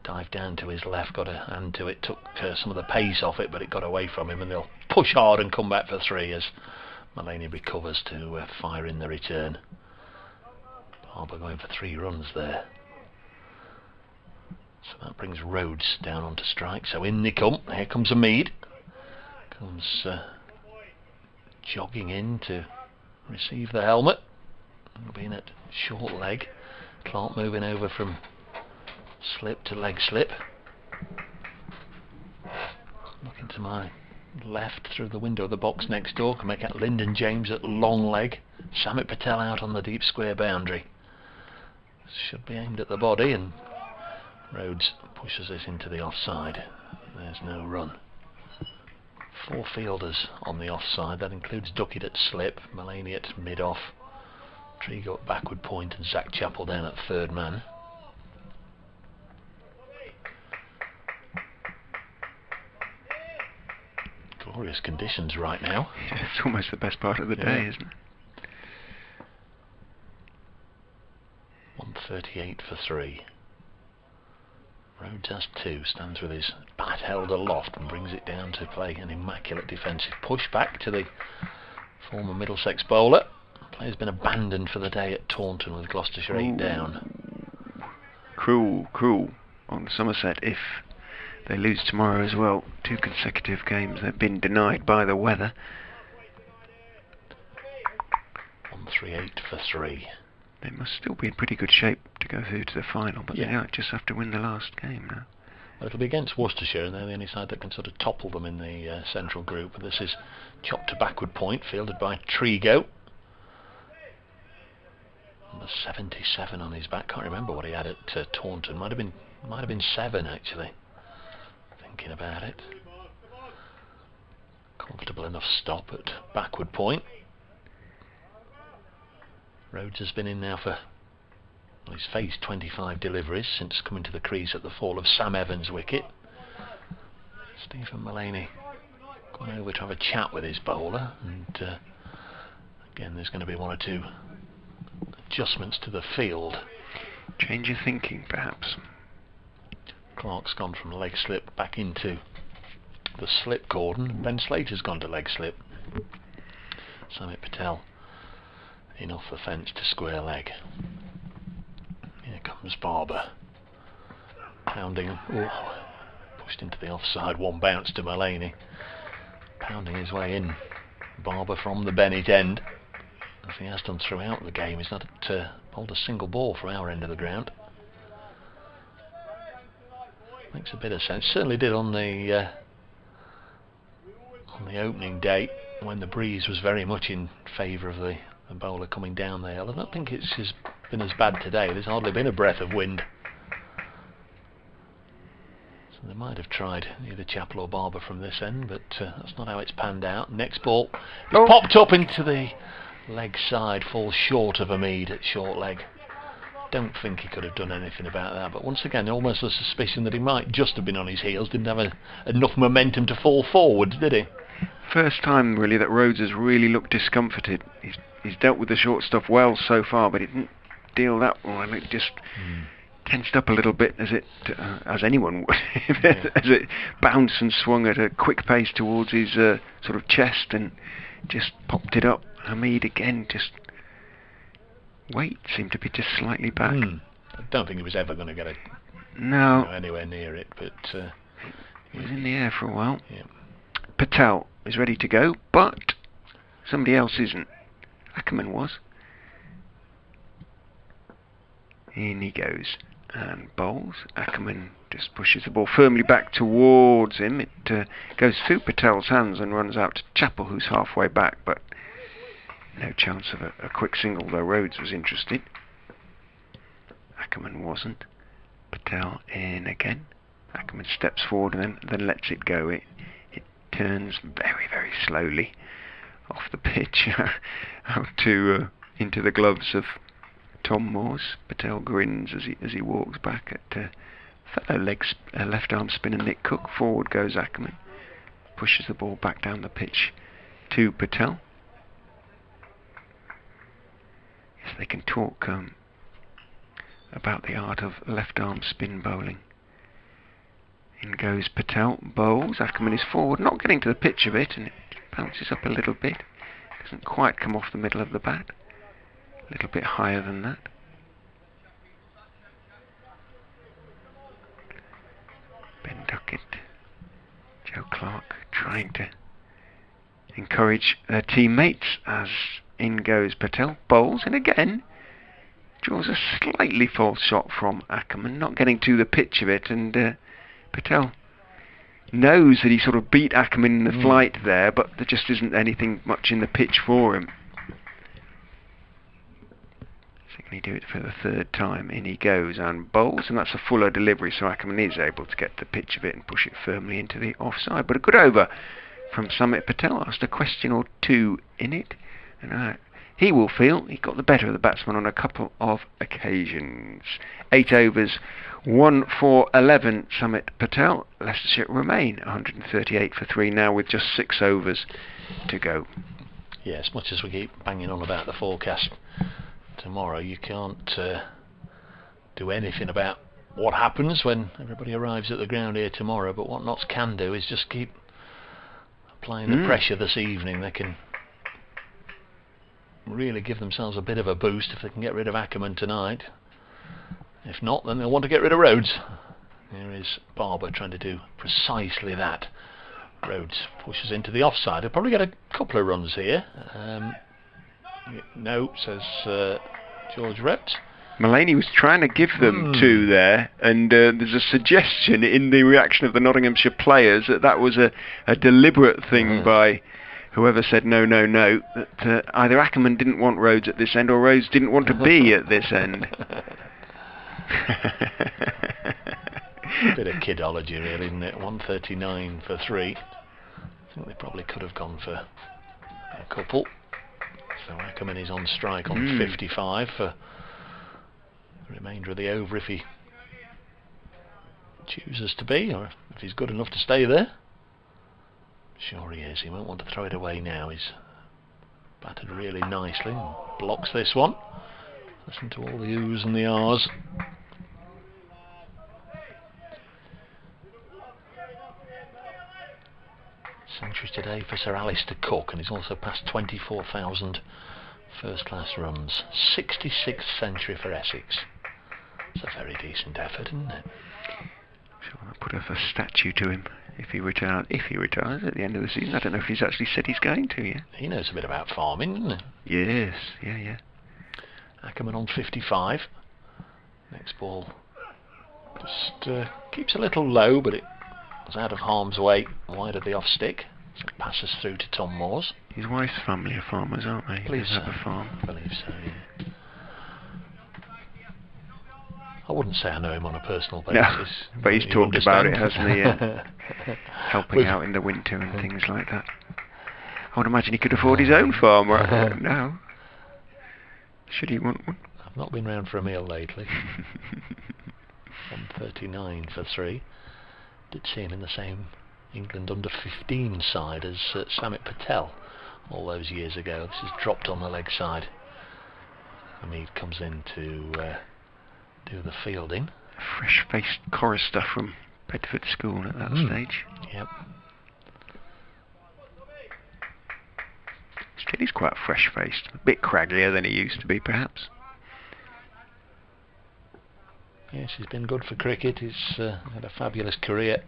Dived down to his left, got a hand to it, took some of the pace off it, but it got away from him, and they'll push hard and come back for 3 as Mullaney recovers to fire in the return. Barber going for 3 runs there. So that brings Rhodes down onto strike. So in they come. Here comes Hamid. Comes jogging in to receive the helmet. Being at short leg. Clark moving over from slip to leg slip. Looking to my left through the window of the box next door. Can make out Lyndon James at long leg. Samit Patel out on the deep square boundary. Should be aimed at the body, and Rhodes pushes this into the offside. There's no run. 4 fielders on the offside. That includes Duckett at slip, Mullaney at mid-off, Trigo at backward point, and Zach Chappell down at third man. Glorious conditions right now. It's almost the best part of the day, isn't it? 138 for 3. Rhodes has 2, stands with his bat held aloft and brings it down to play an immaculate defensive push back to the former Middlesex bowler. Player's been abandoned for the day at Taunton with Gloucestershire 8 down. Cruel on Somerset if they lose tomorrow as well. 2 consecutive games they've been denied by the weather. 138 for 3. They must still be in pretty good shape to go through to the final, but they might just have to win the last game now. Well, it'll be against Worcestershire, and they're the only side that can sort of topple them in the central group. But this is chopped to backward point, fielded by Trigo. Number 77 on his back. Can't remember what he had at Taunton. Might have been 7 actually. Thinking about it. Comfortable enough stop at backward point. Rhodes has been in now for, well, he's faced 25 deliveries since coming to the crease at the fall of Sam Evans' wicket. Stephen Mullaney gone over to have a chat with his bowler, and again there's going to be 1 or 2 adjustments to the field. Change of thinking perhaps. Clark's gone from leg slip back into the slip cordon. Ben Slater's gone to leg slip. Samit Patel in off the fence to square leg. Here comes Barber. pounding. Ooh, pushed into the offside. One bounce to Mullaney. Pounding his way in. Barber from the Bennett end, as he has done throughout the game. He's not pulled a single ball from our end of the ground. Makes a bit of sense. Certainly did on the opening day, when the breeze was very much in favour of the bowler coming down the hill. I don't think it's been as bad today. There's hardly been a breath of wind. So they might have tried either Chappell or Barber from this end, but that's not how it's panned out. Next ball is popped up into the leg side, falls short of Hamid at short leg. Don't think he could have done anything about that, but once again, almost a suspicion that he might just have been on his heels. Didn't have enough momentum to fall forward, did he? First time really that Rhodes has really looked discomforted. He's dealt with the short stuff well so far, but he didn't deal that well, and it just tensed up a little bit as anyone would, as it bounced and swung at a quick pace towards his sort of chest and just popped it up. Hamid again, just weight seemed to be just slightly back. I don't think he was ever going to get anywhere near it, but he was in the air for a while. Yeah. Patel is ready to go, but somebody else isn't. Ackerman was. In he goes and bowls. Ackerman just pushes the ball firmly back towards him. It goes through Patel's hands and runs out to Chappell, who's halfway back, but no chance of a quick single, though Rhodes was interested. Ackerman wasn't. Patel in again. Ackerman steps forward and then lets it go. It turns very, very slowly off the pitch out to into the gloves of Tom Moores. Patel grins as he walks back at fellow left arm spinner Nick Cook. Forward goes Ackerman, pushes the ball back down the pitch to Patel. Yes, they can talk about the art of left arm spin bowling. In goes Patel, bowls. Ackerman is forward, not getting to the pitch of it, and it bounces up a little bit. Doesn't quite come off the middle of the bat. A little bit higher than that. Ben Duckett, Joe Clark trying to encourage their teammates as in goes Patel, bowls, and again draws a slightly false shot from Ackerman, not getting to the pitch of it, and Patel knows that he sort of beat Ackerman in the flight there, but there just isn't anything much in the pitch for him. So can he do it for the third time? In he goes and bowls, and that's a fuller delivery, so Ackerman is able to get the pitch of it and push it firmly into the offside. But a good over from Sumit Patel. Asked a question or two in it, and he will feel he got the better of the batsman on a couple of occasions. 8 overs, 1 for 11. Sumit Patel. Leicestershire remain 138 for 3 now with just 6 overs to go. Yeah, as much as we keep banging on about the forecast tomorrow, you can't do anything about what happens when everybody arrives at the ground here tomorrow, but what Notts can do is just keep applying the pressure this evening. They can really give themselves a bit of a boost if they can get rid of Ackerman tonight. If not, then they'll want to get rid of Rhodes. Here is Barber trying to do precisely that. Rhodes pushes into the offside. He'll probably get a couple of runs here. No, says George Rhodes. Mullaney was trying to give them 2 there, and there's a suggestion in the reaction of the Nottinghamshire players that was a deliberate thing by whoever said no, that either Ackerman didn't want Rhodes at this end or Rhodes didn't want to be at this end. Bit of kidology really, isn't it? 139 for 3. I think they probably could have gone for a couple. So Ackerman is on strike on 55 for the remainder of the over if he chooses to be, or if he's good enough to stay there. Sure he is. He won't want to throw it away now. He's batted really nicely and blocks this one. Listen to all the oohs and the ahs. Century today for Sir Alistair Cook, and he's also passed 24,000 first-class runs. 66th century for Essex. It's a very decent effort, isn't it? So I'll put up a statue to him if he retires. If he retires at the end of the season, I don't know if he's actually said he's going to yet. He knows a bit about farming, doesn't he? Yes, yeah. Ackerman on 55. Next ball just keeps a little low, but it's out of harm's way, wide of the off stick. So it passes through to Tom Moores. His wife's family are farmers, aren't they? Believe They so. have a farm. I believe so, yeah. I wouldn't say I know him on a personal basis. No, but he's You talked about it, understand? hasn't he? Helping With- out in the winter and things like that. I would imagine he could afford his own farm right now. Should he want one? I've not been round for a meal lately. 139 for 3. Did see him in the same England under-15 side as Samit Patel all those years ago. This is dropped on the leg side. Hamid comes in to do the fielding. Fresh-faced chorister from Bedford School at that stage. Yep. Still, he's quite fresh-faced. A bit cragglier than he used to be, perhaps. Yes, he's been good for cricket. He's had a fabulous career.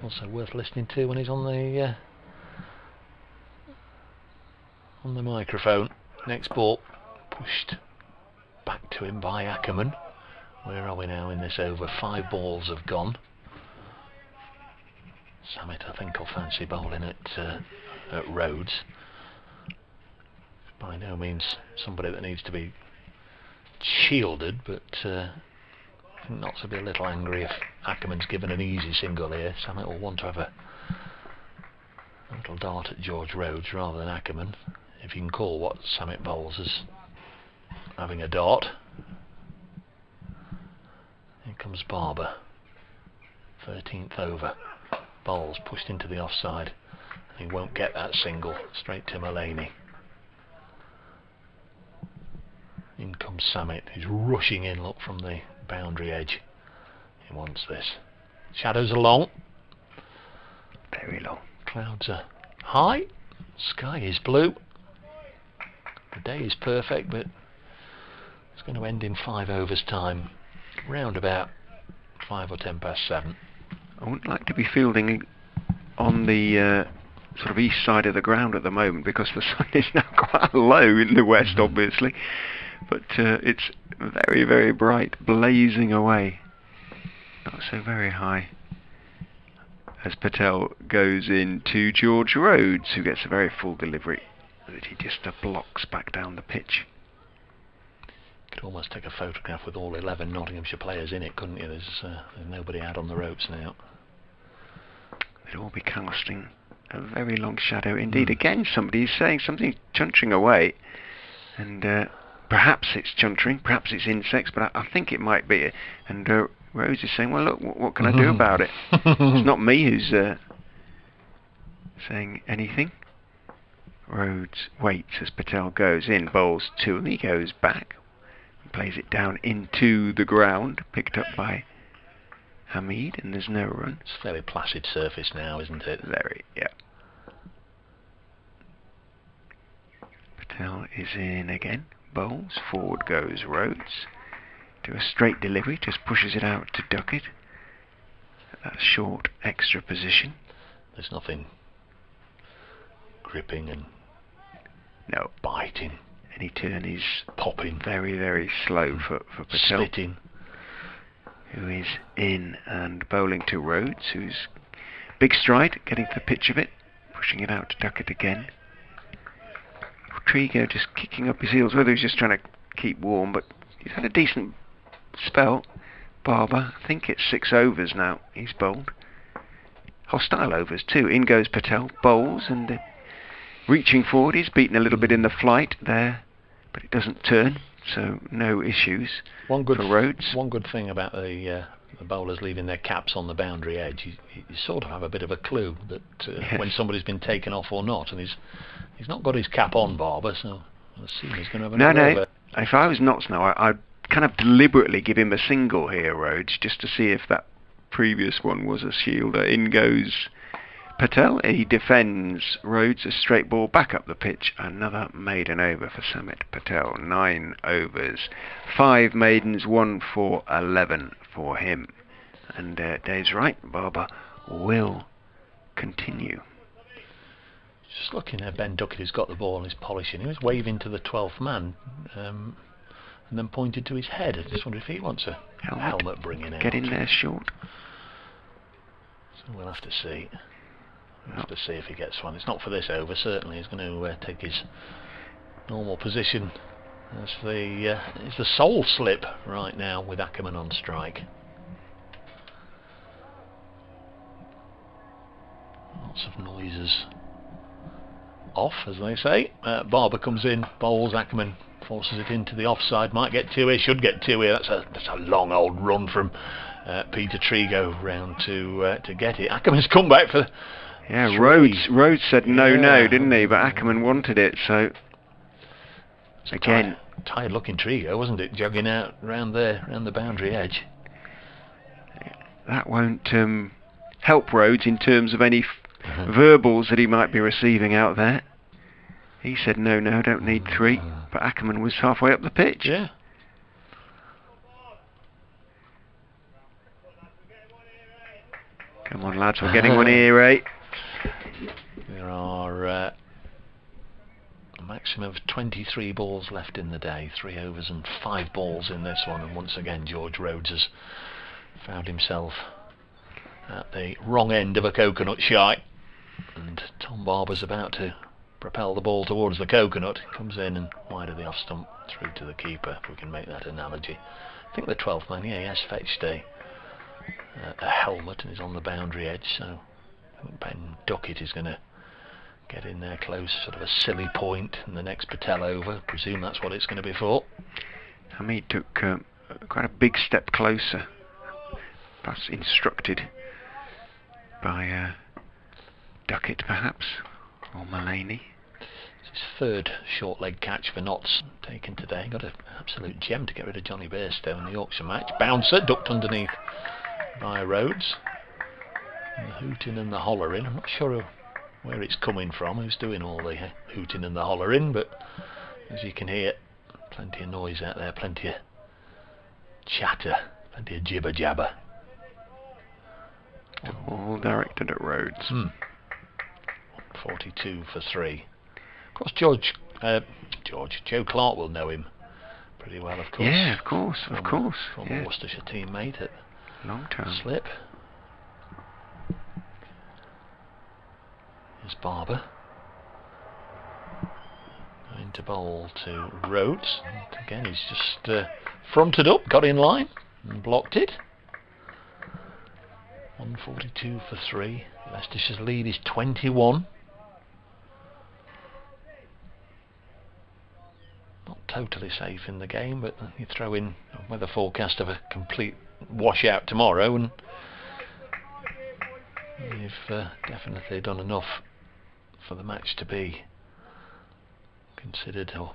Also worth listening to when he's on the microphone. Next ball pushed back to him by Ackerman. Where are we now in this over? 5 balls have gone. Samit, I think, will fancy bowling at Rhodes. By no means somebody that needs to be shielded, but I think Notts will be a little angry if Ackerman's given an easy single here. Samit will want to have a little dart at George Rhodes rather than Ackerman, if you can call what Samit bowls as having a dart. Here comes Barber, 13th over. Bowls pushed into the offside. He won't get that single. Straight to Mullaney. In comes Samit, who's rushing in, look, from the boundary edge. He wants this. Shadows are long. Very long. Clouds are high. Sky is blue. The day is perfect, but it's going to end in 5 overs time. Round about 5 or 10 past 7. I wouldn't like to be fielding on the sort of east side of the ground at the moment, because the sun is now quite low in the west, obviously. But it's very, very bright, blazing away. Not so very high. As Patel goes into George Rhodes, who gets a very full delivery that he just blocks back down the pitch. Could almost take a photograph with all 11 Nottinghamshire players in it, couldn't you? There's nobody out on the ropes now. They'd all be casting a very long shadow indeed. Again, somebody is saying something, chuntering away, and perhaps it's chuntering, perhaps it's insects, but I think it might be. And Rose is saying, well, look, what can I do about it? It's not me who's saying anything. Rhodes waits as Patel goes in, bowls 2, and he goes back, and plays it down into the ground, picked up by Hamid, and there's no run. It's a fairly placid surface now, isn't it? Very, yeah. Patel is in again, bowls, forward goes Rhodes, to a straight delivery, just pushes it out to Duckett, at that short extra position. There's nothing gripping and No, biting, any turn is popping, very, very slow for Patel, slitting. who is in and bowling to Rhodes, who's big stride, getting to the pitch of it, pushing it out to Duckett again. Trigo just kicking up his heels, whether he's just trying to keep warm, but he's had a decent spell. Barber, I think it's 6 overs now he's bowled. Hostile overs too. In goes Patel, bowls, and reaching forward, he's beaten a little bit in the flight there, but it doesn't turn, so no issues for Rhodes. One good thing about the bowlers leaving their caps on the boundary edge, you sort of have a bit of a clue that Yes. when somebody's been taken off or not, and he's not got his cap on, Barber, so I assume he's going to have another over. If I was Notts now, I'd kind of deliberately give him a single here, Rhodes, just to see if that previous one was a shielder. In goes Patel. He defends Rhodes, a straight ball back up the pitch. Another maiden over for Samit Patel. 9 overs, 5 maidens, 1 for 11 for him. And Dave's right, Barber will continue. Just looking at Ben Duckett, who's got the ball and is polishing. He was waving to the 12th man and then pointed to his head. I just wonder if he wants a helmet bringing out. Get in there short. So we'll have to see. We'll have to see if he gets one. It's not for this over, certainly. He's going to take his normal position as the sole slip right now with Ackerman on strike. Lots of noises off, as they say. Barber comes in, bowls. Ackerman forces it into the offside. Might get two here, should get two here. That's a long old run from Peter Trigo round to get it. Ackerman's come back for. Yeah, Rhodes said no, didn't he? But Ackerman wanted it, so again, tired looking Trigo, wasn't it? Jogging out round the boundary edge. That won't help Rhodes in terms of any verbals that he might be receiving out there. He said no, don't need 3. But Ackerman was halfway up the pitch. Yeah. Come on, lads, we're getting one here, eh? There are a maximum of 23 balls left in the day. 3 overs and 5 balls in this one. And once again, George Rhodes has found himself at the wrong end of a coconut shy. And Tom Barber's about to propel the ball towards the coconut. Comes in and wide of the off stump, through to the keeper, if we can make that analogy. I think the 12th man, yeah, he has fetched a helmet and is on the boundary edge, so I think Ben Duckett is going to get in there close, sort of a silly point, and the next Patel over. I presume that's what it's going to be for. Hamid took quite a big step closer, perhaps instructed by Duckett, perhaps, or Mullaney. It's his 3rd short leg catch for Notts taken today. Got an absolute gem to get rid of Johnny Bairstow in the Yorkshire match. Bouncer ducked underneath by Rhodes. And the hooting and the hollering. I'm not sure where it's coming from, who's doing all the hooting and the hollering, but as you can hear, plenty of noise out there, plenty of chatter, plenty of jibber jabber. All directed at Rhodes. 42 for 3. Of course, Joe Clark will know him pretty well, of course. Yeah, of course. Former Worcestershire teammate at long term. Slip. Here's Barber. Going to bowl to Rhodes. And again, he's just fronted up, got in line and blocked it. 142 for 3. Leicestershire's lead is 21. Not totally safe in the game, but you throw in a weather forecast of a complete washout tomorrow, and you've definitely done enough for the match to be considered or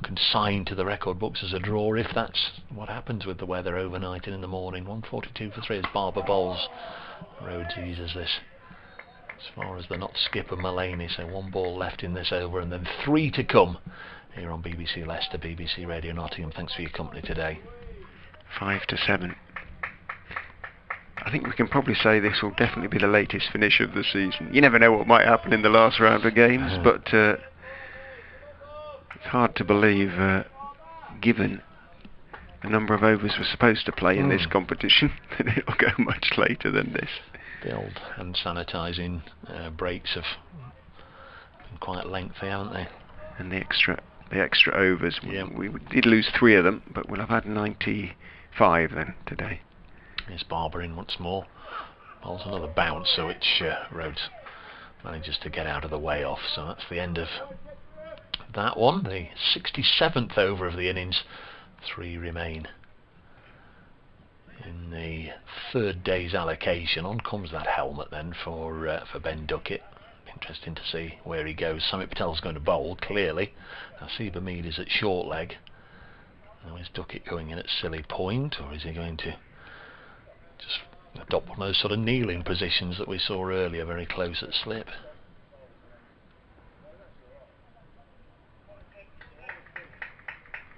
consigned to the record books as a draw, if that's what happens with the weather overnight and in the morning. 142 for 3 as Barber bowls. Rhodes eases this as far as the not skipper Mullaney, so 1 ball left in this over and then 3 to come here on BBC Leicester, BBC Radio Nottingham. Thanks for your company today. 5 to 7. I think we can probably say this will definitely be the latest finish of the season. You never know what might happen in the last round of games, but it's hard to believe, given the number of overs we're supposed to play in this competition, that it'll go much later than this. The old hand sanitising breaks have been quite lengthy, haven't they? And the extra overs, yeah. we did lose 3 of them, but we'll have had 95 then today. Here's Barber in once more. Bowls another bouncer, which Rhodes manages to get out of the way off. So that's the end of that one. The 67th over of the innings. 3 remain in the 3rd day's allocation. On comes that helmet then for Ben Duckett. Interesting to see where he goes. Samit Patel's going to bowl, clearly. Nasib Hamid is at short leg. Now is Duckett going in at silly point, or is he going to just adopt one of those sort of kneeling positions that we saw earlier, very close at slip.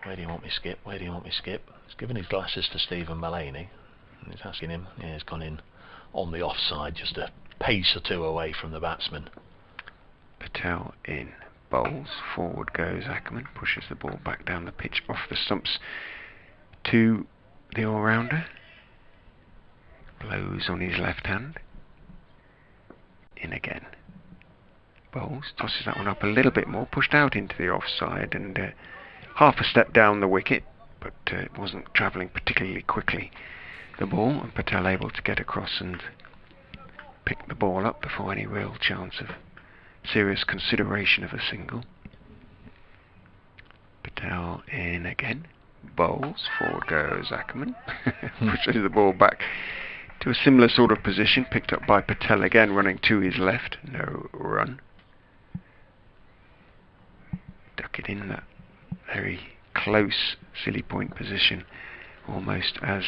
Where do you want me, Skip? Where do you want me, Skip? He's given his glasses to Stephen Mullaney, and he's asking him. Yeah, he's gone in on the offside, just a pace or two away from the batsman. Patel in, bowls, forward goes Ackerman, pushes the ball back down the pitch off the stumps to the all-rounder, blows on his left hand, in again, bowls, tosses that one up a little bit more, pushed out into the offside and half a step down the wicket, but it wasn't travelling particularly quickly, the ball, and Patel able to get across and pick the ball up before any real chance of serious consideration of a single. Patel in again, bowls, forward goes Ackerman, pushes the ball back to a similar sort of position, picked up by Patel again, running to his left, no run. Duck it in that very close silly point position, almost as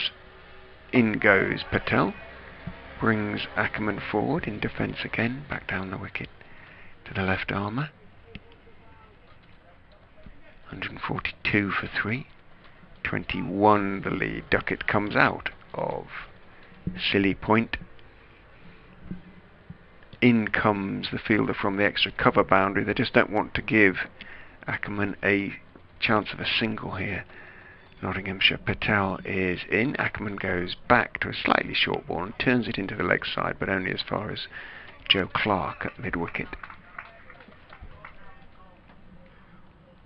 in goes Patel, brings Ackerman forward in defence again, back down the wicket to the left armour. 142 for 3, 21 the lead. Duckett comes out of silly point. In comes the fielder from the extra cover boundary. They just don't want to give Ackerman a chance of a single here. Nottinghamshire. Patel is in. Ackerman goes back to a slightly short ball and turns it into the leg side, but only as far as Joe Clark at mid-wicket.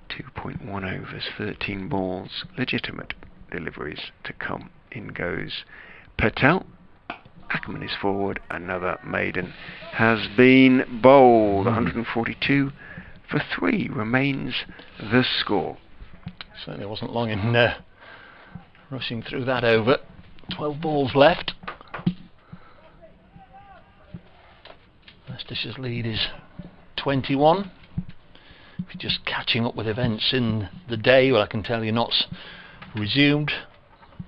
2.1 overs, 13 balls, legitimate deliveries to come. In goes Patel. Ackerman is forward. Another maiden has been bowled. 142 for 3 remains the score. Certainly wasn't long in rushing through that over. 12 balls left. Leicestershire's lead is 21. If you're just catching up with events in the day, well, I can tell you Notts resumed.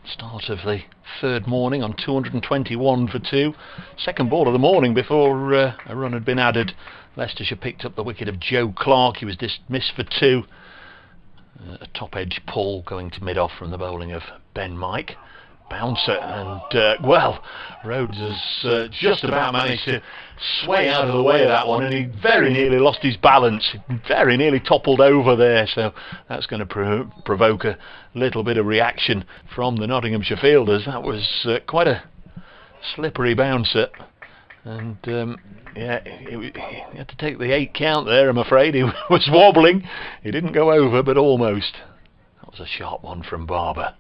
Start of the third morning on 221 for 2. Second ball of the morning before a run had been added. Leicestershire picked up the wicket of Joe Clark. He was dismissed for 2. A top edge pull going to mid-off from the bowling of Ben Mike. Bouncer, and well, Rhodes has just about managed to sway out of the way of that one, and he very nearly lost his balance, very nearly toppled over there, so that's going to provoke a little bit of reaction from the Nottinghamshire fielders. That was quite a slippery bouncer, and yeah, he had to take the 8 count there, I'm afraid. He was wobbling, he didn't go over, but almost. That was a sharp one from Barber.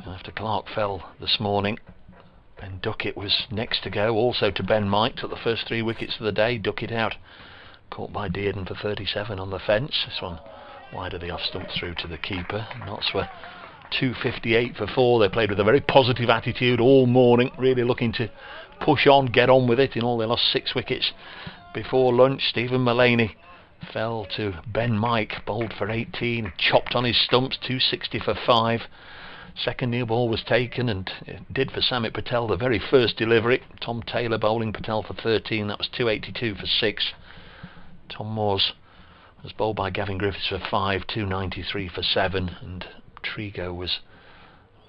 So after Clark fell this morning, Ben Duckett was next to go, also to Ben Mike, took the first 3 wickets of the day. Duckett out, caught by Dearden for 37 on the fence. This one wide of the off stump through to the keeper. Notts were 258 for 4. They played with a very positive attitude all morning, really looking to push on, get on with it. In all, they lost 6 wickets before lunch. Stephen Mullaney fell to Ben Mike, bowled for 18, chopped on his stumps, 260 for 5. Second new ball was taken, and it did for Samit Patel the very first delivery. Tom Taylor bowling Patel for 13, that was 282 for 6. Tom Moores was bowled by Gavin Griffiths for 5, 293 for 7, and Trigo was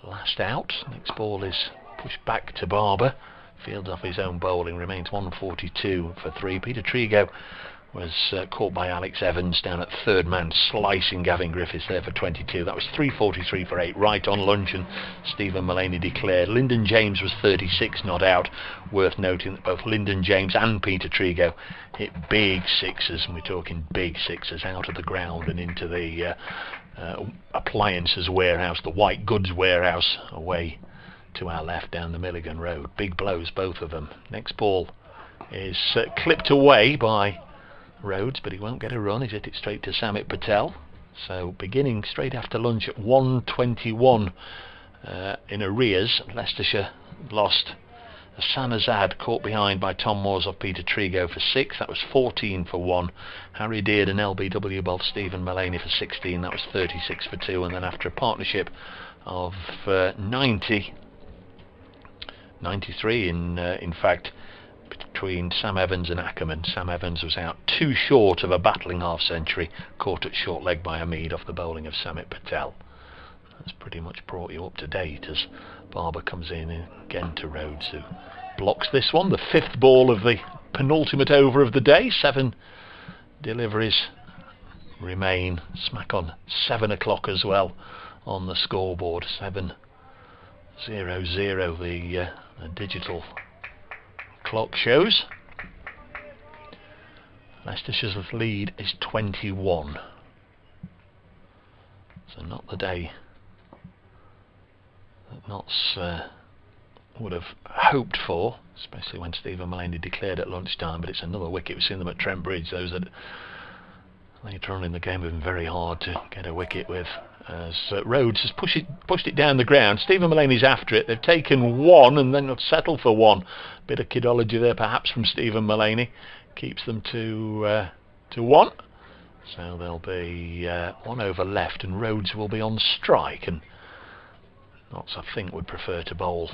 last out. Next ball is pushed back to Barber, fields off his own bowling, remains 142 for 3. Peter Trigo was caught by Alex Evans down at third man, slicing Gavin Griffiths there for 22. That was 343 for 8, right on lunch, and Stephen Mullaney declared. Lyndon James was 36, not out. Worth noting that both Lyndon James and Peter Trigo hit big sixes, and we're talking big sixes, out of the ground and into the appliances warehouse, the white goods warehouse, away to our left down the Milligan Road. Big blows, both of them. Next ball is clipped away by Rhodes, but he won't get a run. He's hit it straight to Samit Patel. So beginning straight after lunch at 1:21 in arrears, Leicestershire lost Sanazad, caught behind by Tom Moores off Peter Trigo for 6. That was 14 for 1. Harry Deard and LBW both Stephen Mullaney for 16. That was 36 for 2. And then after a partnership of 90, 93 in fact, between Sam Evans and Ackerman. Sam Evans was out too short of a battling half-century, caught at short leg by Hamid off the bowling of Samit Patel. That's pretty much brought you up to date as Barber comes in again to Rhodes, who blocks this one, the 5th ball of the penultimate over of the day. 7 deliveries remain, smack on 7 o'clock as well on the scoreboard. 7-0-0 the digital clock shows. Leicestershire's lead is 21, so not the day that Notts would have hoped for, especially when Stephen Mullaney declared at lunchtime, but it's another wicket. We've seen them at Trent Bridge, those that later on in the game have been very hard to get a wicket with, as Rhodes has pushed it down the ground. Stephen Mullaney's after it. They've taken 1 and then they've settled for 1. Bit of kidology there perhaps from Stephen Mullaney, keeps them to 1. So there'll be 1 over left and Rhodes will be on strike, and Notts I think would prefer to bowl.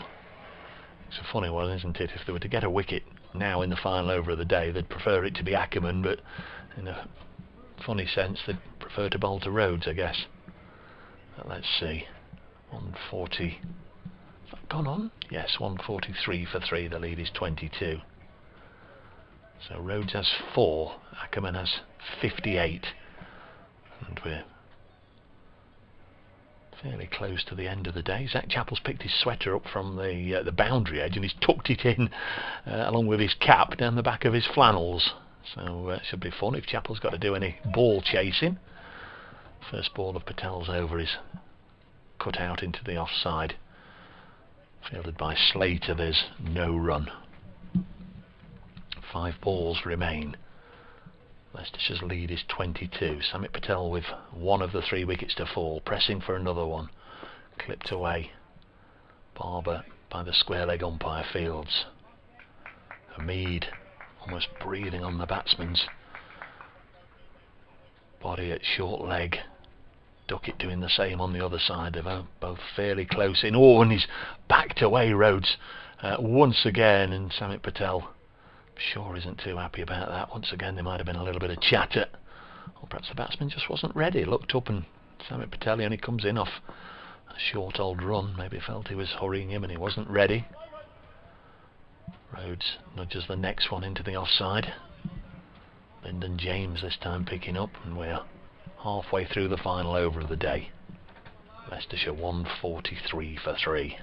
It's a funny one, isn't it? If they were to get a wicket now in the final over of the day, they'd prefer it to be Ackerman, but in a funny sense they'd prefer to bowl to Rhodes, I guess. But let's see, 140, has that gone on? Yes, 143 for 3, the lead is 22. So Rhodes has 4, Ackerman has 58, and we're fairly close to the end of the day. Zach Chappell's picked his sweater up from the boundary edge and he's tucked it in along with his cap down the back of his flannels. So it should be fun if Chappell's got to do any ball chasing. First ball of Patel's over is cut out into the offside. Fielded by Slater, there's no run. 5 balls remain. Leicestershire's lead is 22. Samit Patel with 1 of the 3 wickets to fall, pressing for another one. Clipped away. Barber by the square leg umpire Fields. Hamid almost breathing on the batsman's body at short leg. Duckett doing the same on the other side. They're both fairly close in. Oh, and he's backed away, Rhodes, once again, and Samit Patel sure isn't too happy about that. Once again there might have been a little bit of chatter, or perhaps the batsman just wasn't ready. Looked up and Samit Patel only comes in off a short old run. Maybe felt he was hurrying him and he wasn't ready. Rhodes nudges the next one into the offside. Lyndon James this time picking up, and we're halfway through the final over of the day. Leicestershire 143 for 3.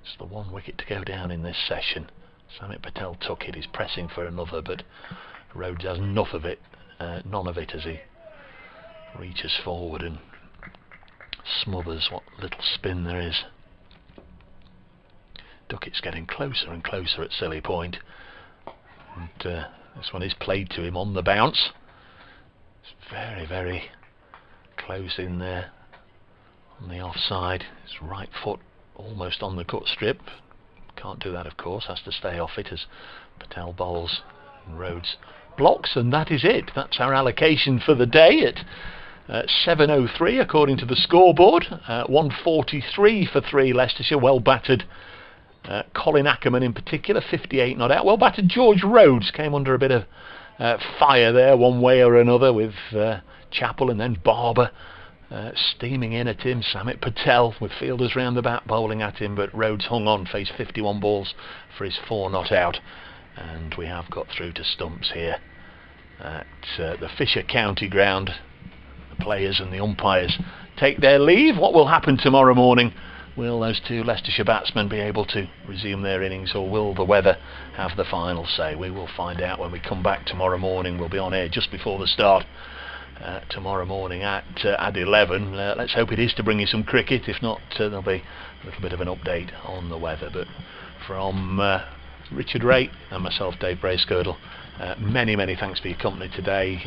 It's the 1 wicket to go down in this session. Samit Patel took it, he's pressing for another, but Rhodes has none of it as he reaches forward and smothers what little spin there is. Duckett's getting closer and closer at silly point, and this one is played to him on the bounce. It's very, very close in there on the offside. His right foot almost on the cut strip. Can't do that, of course, has to stay off it as Patel bowls and Rhodes blocks, and that is it. That's our allocation for the day at 7:03 according to the scoreboard. 143 for 3 Leicestershire, well battered. Colin Ackerman in particular, 58 not out. Well battered George Rhodes came under a bit of fire there one way or another with Chappell, and then Barber steaming in at him. Samit Patel with fielders round the bat bowling at him, but Rhodes hung on, faced 51 balls for his 4 not out, and we have got through to Stumps here at the Fisher County ground. The players and the umpires take their leave. What will happen tomorrow morning? Will those 2 Leicestershire batsmen be able to resume their innings, or will the weather have the final say? We will find out when we come back tomorrow morning. We'll be on air just before the start tomorrow morning at 11. Let's hope it is to bring you some cricket. If not, there'll be a little bit of an update on the weather. But from Richard Ray and myself, Dave Bracegirdle, many thanks for your company today.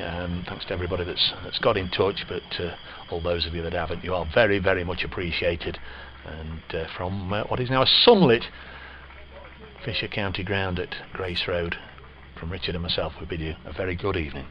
Thanks to everybody that's got in touch, but all those of you that haven't, you are very much appreciated. And from what is now a sunlit Fisher County ground at Grace Road, from Richard and myself, we bid you a very good evening.